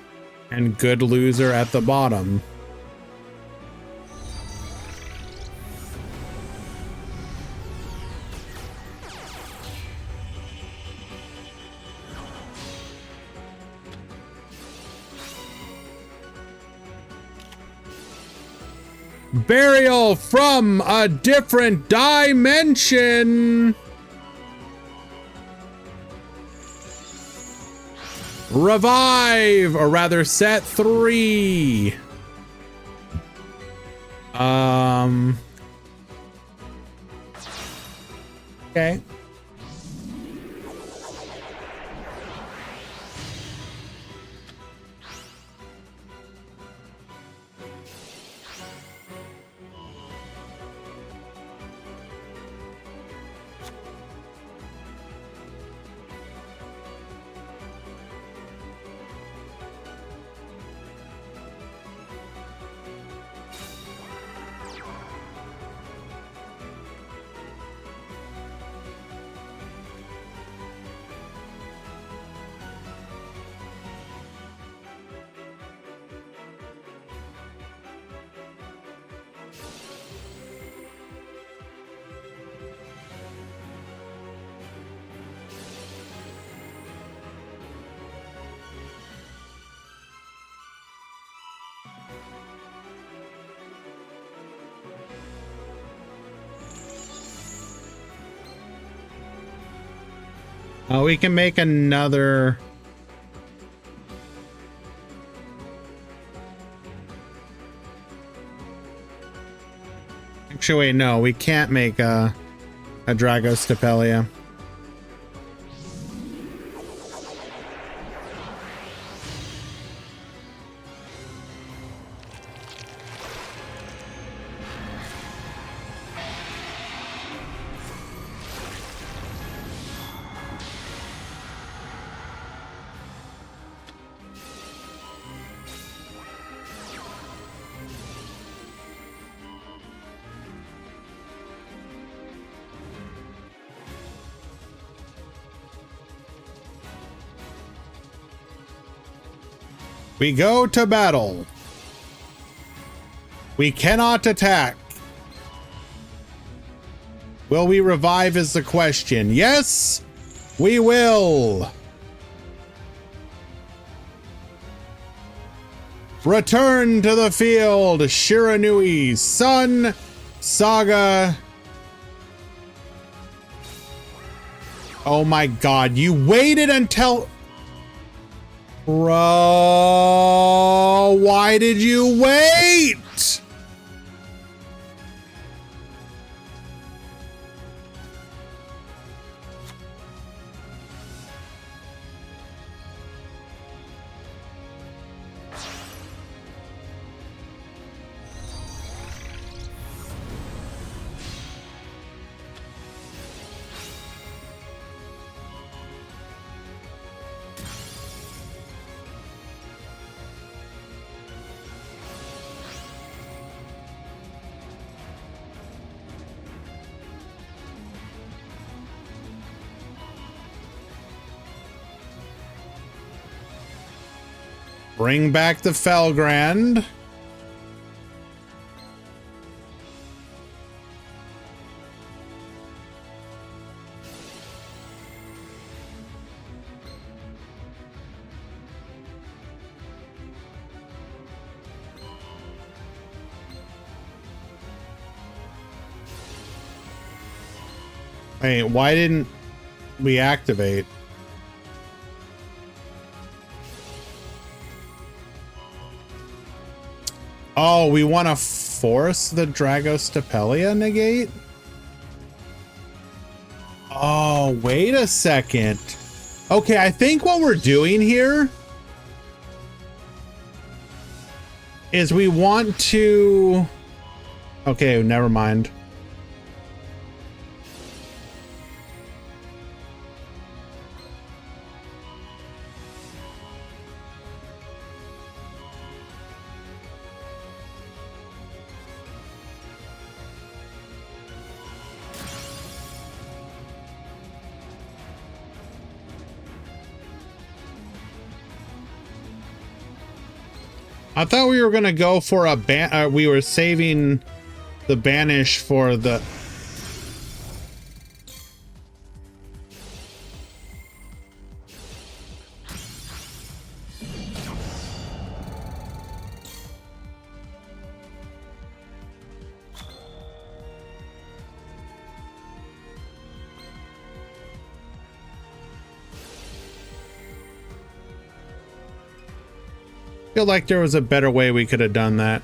and Good Loser at the bottom. Burial from a different dimension. Revive, or rather set 3. Okay. We can make another. Actually, wait, no, we can't make a Dragostapelia. We go to battle. We cannot attack. Will we revive is the question. Yes, we will. Return to the field, Shiranui, Sun, Saga. Oh my God, you waited until... Bro, why did you wait? Bring back the Felgrand. Wait, why didn't we activate? Oh, we want to force the Dragostapelia negate? Oh, wait a second. Okay, I think what we're doing here is we want to... Okay, never mind. I thought we were gonna go for a we were saving the banish for the... I feel like there was a better way we could have done that.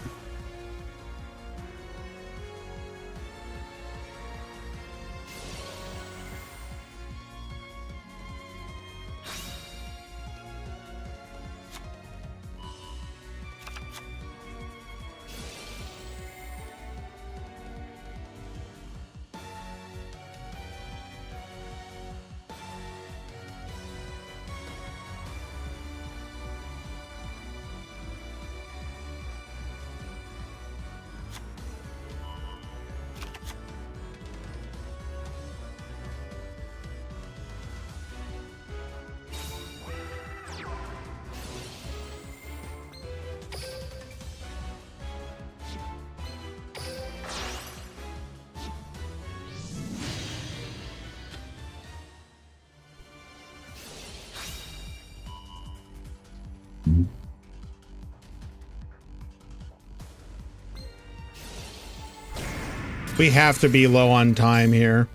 We have to be low on time here.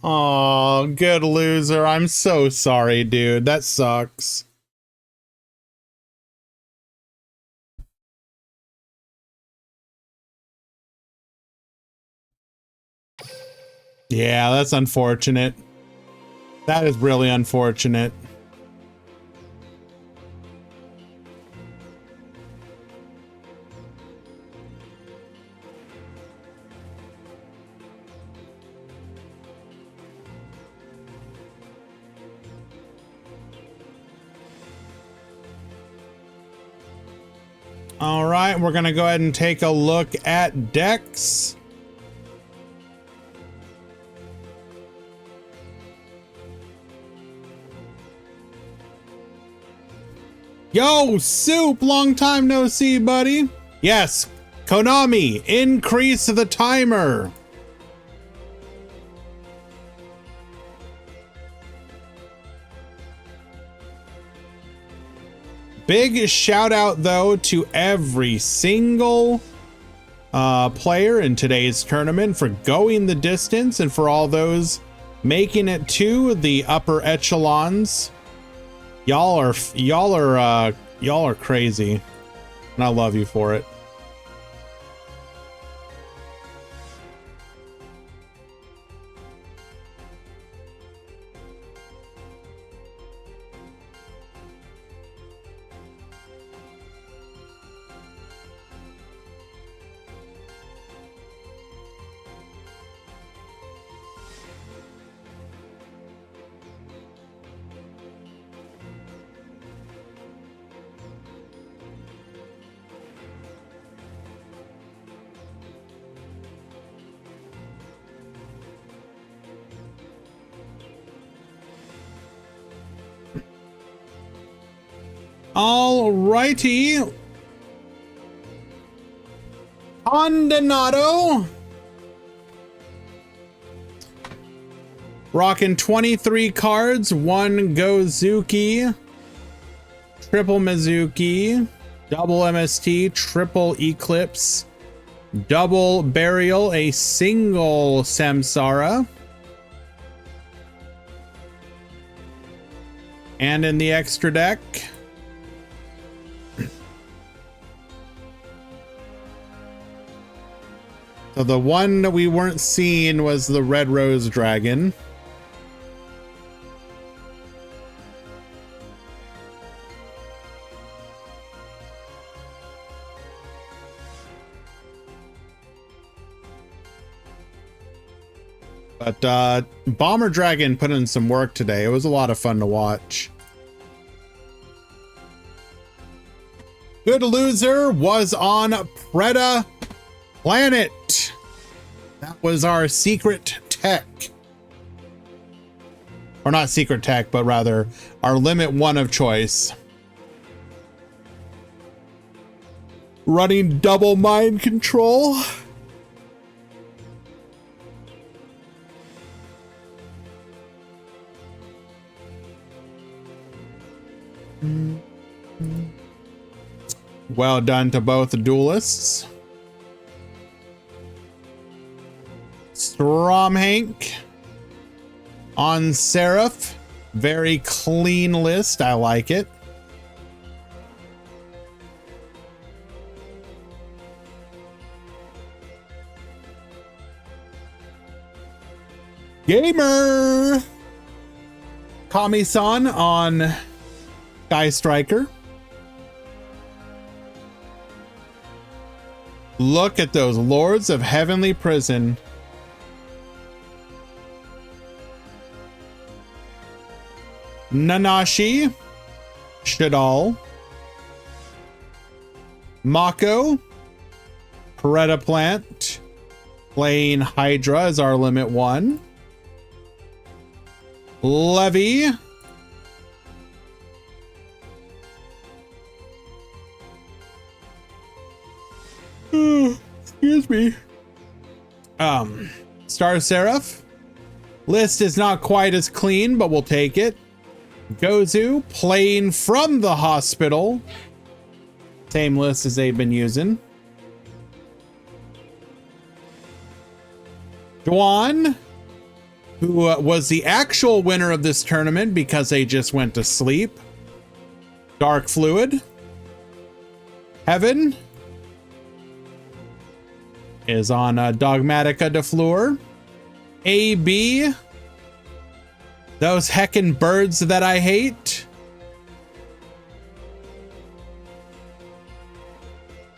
Oh, good loser. I'm so sorry, dude. That sucks. Yeah, that's unfortunate. That is really unfortunate. All right, we're gonna go ahead and take a look at decks. Yo, Soup, long time no see, buddy. Yes, Konami, increase the timer. Big shout out though to every single player in today's tournament for going the distance and for all those making it to the upper echelons. Y'all are crazy, and I love you for it. All righty. Condenado. Rocking 23 cards, 1 Gozuki, triple Mizuki, double MST, triple Eclipse, double Burial, a single Samsara. And in the extra deck, so the one that we weren't seeing was the Red Rose Dragon. But Bomber Dragon put in some work today. It was a lot of fun to watch. Good Loser was on Preda Planet. That was our secret tech. Or not secret tech, but rather our limit 1 of choice. Running double mind control. Well done to both duelists. Stromhank on Seraph. Very clean list. I like it. Gamer Kami-san on Sky Striker. Look at those Lords of Heavenly Prison. Nanashi, Shadal, Mako, Preda Plant, playing Hydra as our limit 1. Levy, excuse me. Star Seraph. List is not quite as clean, but we'll take it. Gozu playing from the hospital. Same list as they've been using. Juan, who was the actual winner of this tournament because they just went to sleep. Dark Fluid. Heaven is on Dogmatica de Fleur. AB. Those heckin' birds that I hate.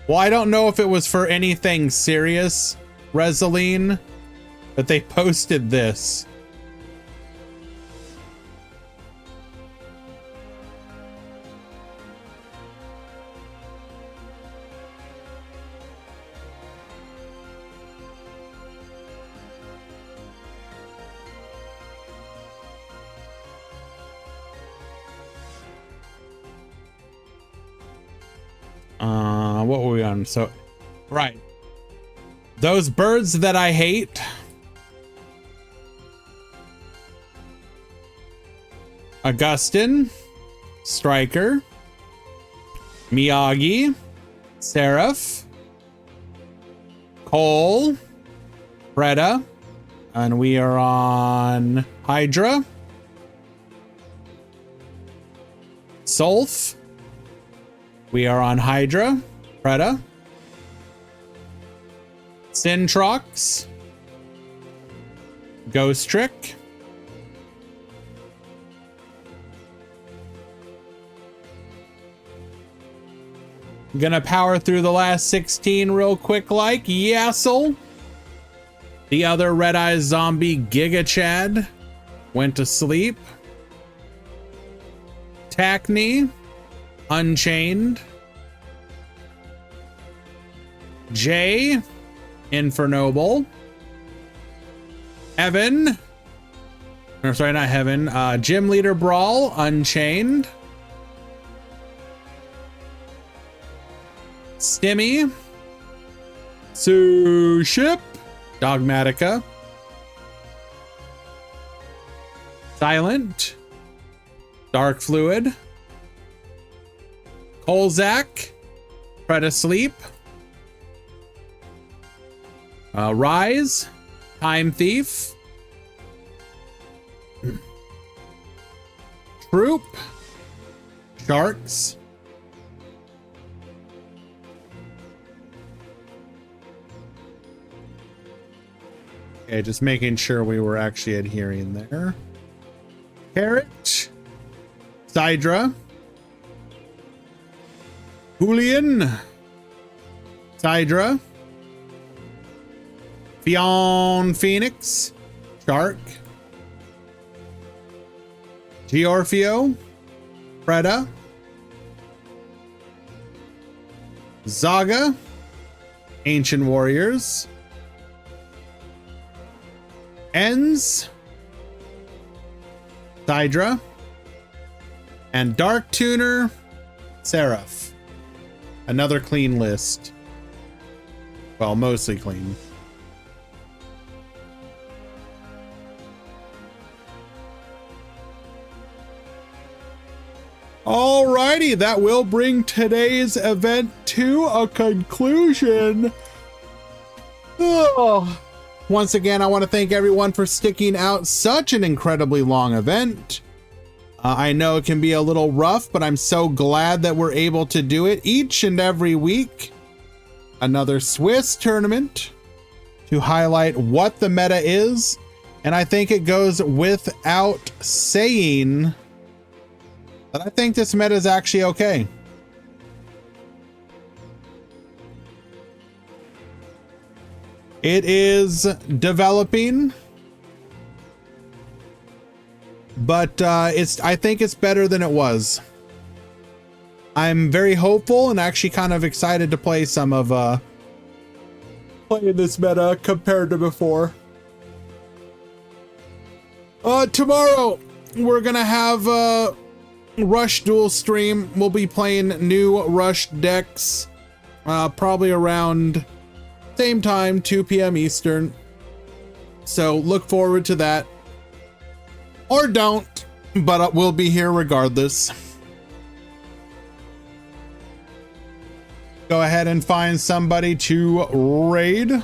Well, I don't know if it was for anything serious, Resaline, but they posted this. What were we on? So, right. Those birds that I hate. Augustin, Striker, Miyagi, Seraph, Cole, Retta, and we are on Hydra, Sulf. We are on Hydra, Retta, Syntrox, Ghost Trick, gonna power through the last 16 real quick like Yassel. The other Red Eyes Zombie Giga Chad went to sleep. Tackney, Unchained. Jay, Infernoble. Evan, or sorry, not Heaven. Gym Leader Brawl, Unchained. Stimmy, Suship, Dogmatica, Silent, Dark Fluid, Kolzak, Asleep, Rise, Time Thief, Troop, Sharks, okay, just making sure we were actually adhering there. Carrot, Sidra, Julian, Sidra, Fion Phoenix, Shark, Giorfio, Freda, Zaga, Ancient Warriors, Enz, Sidra, and Dark Tuner, Seraph. Another clean list. Well, mostly clean. Alrighty, that will bring today's event to a conclusion. Oh. Once again, I want to thank everyone for sticking out such an incredibly long event. I know it can be a little rough, but I'm so glad that we're able to do it each and every week. Another Swiss tournament to highlight what the meta is. And I think it goes without saying that I think this meta is actually okay. It is developing, but I think it's better than it was. I'm very hopeful and actually kind of excited to play some of playing this meta compared to before. Tomorrow we're gonna have Rush Duel stream. We'll be playing new Rush decks, probably around same time, 2 p.m. Eastern. So look forward to that. Or don't, but we'll be here regardless. Go ahead and find somebody to raid.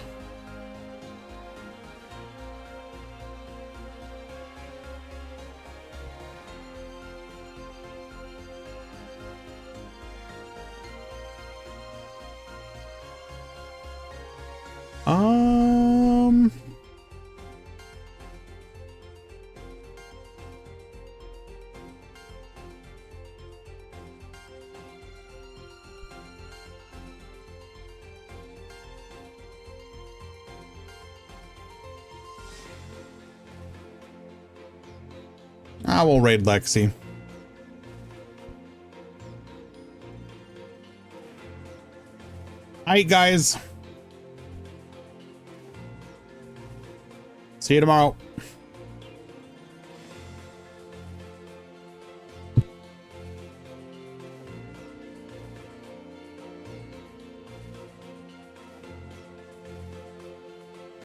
I will raid Lexi. Alright, guys. See you tomorrow.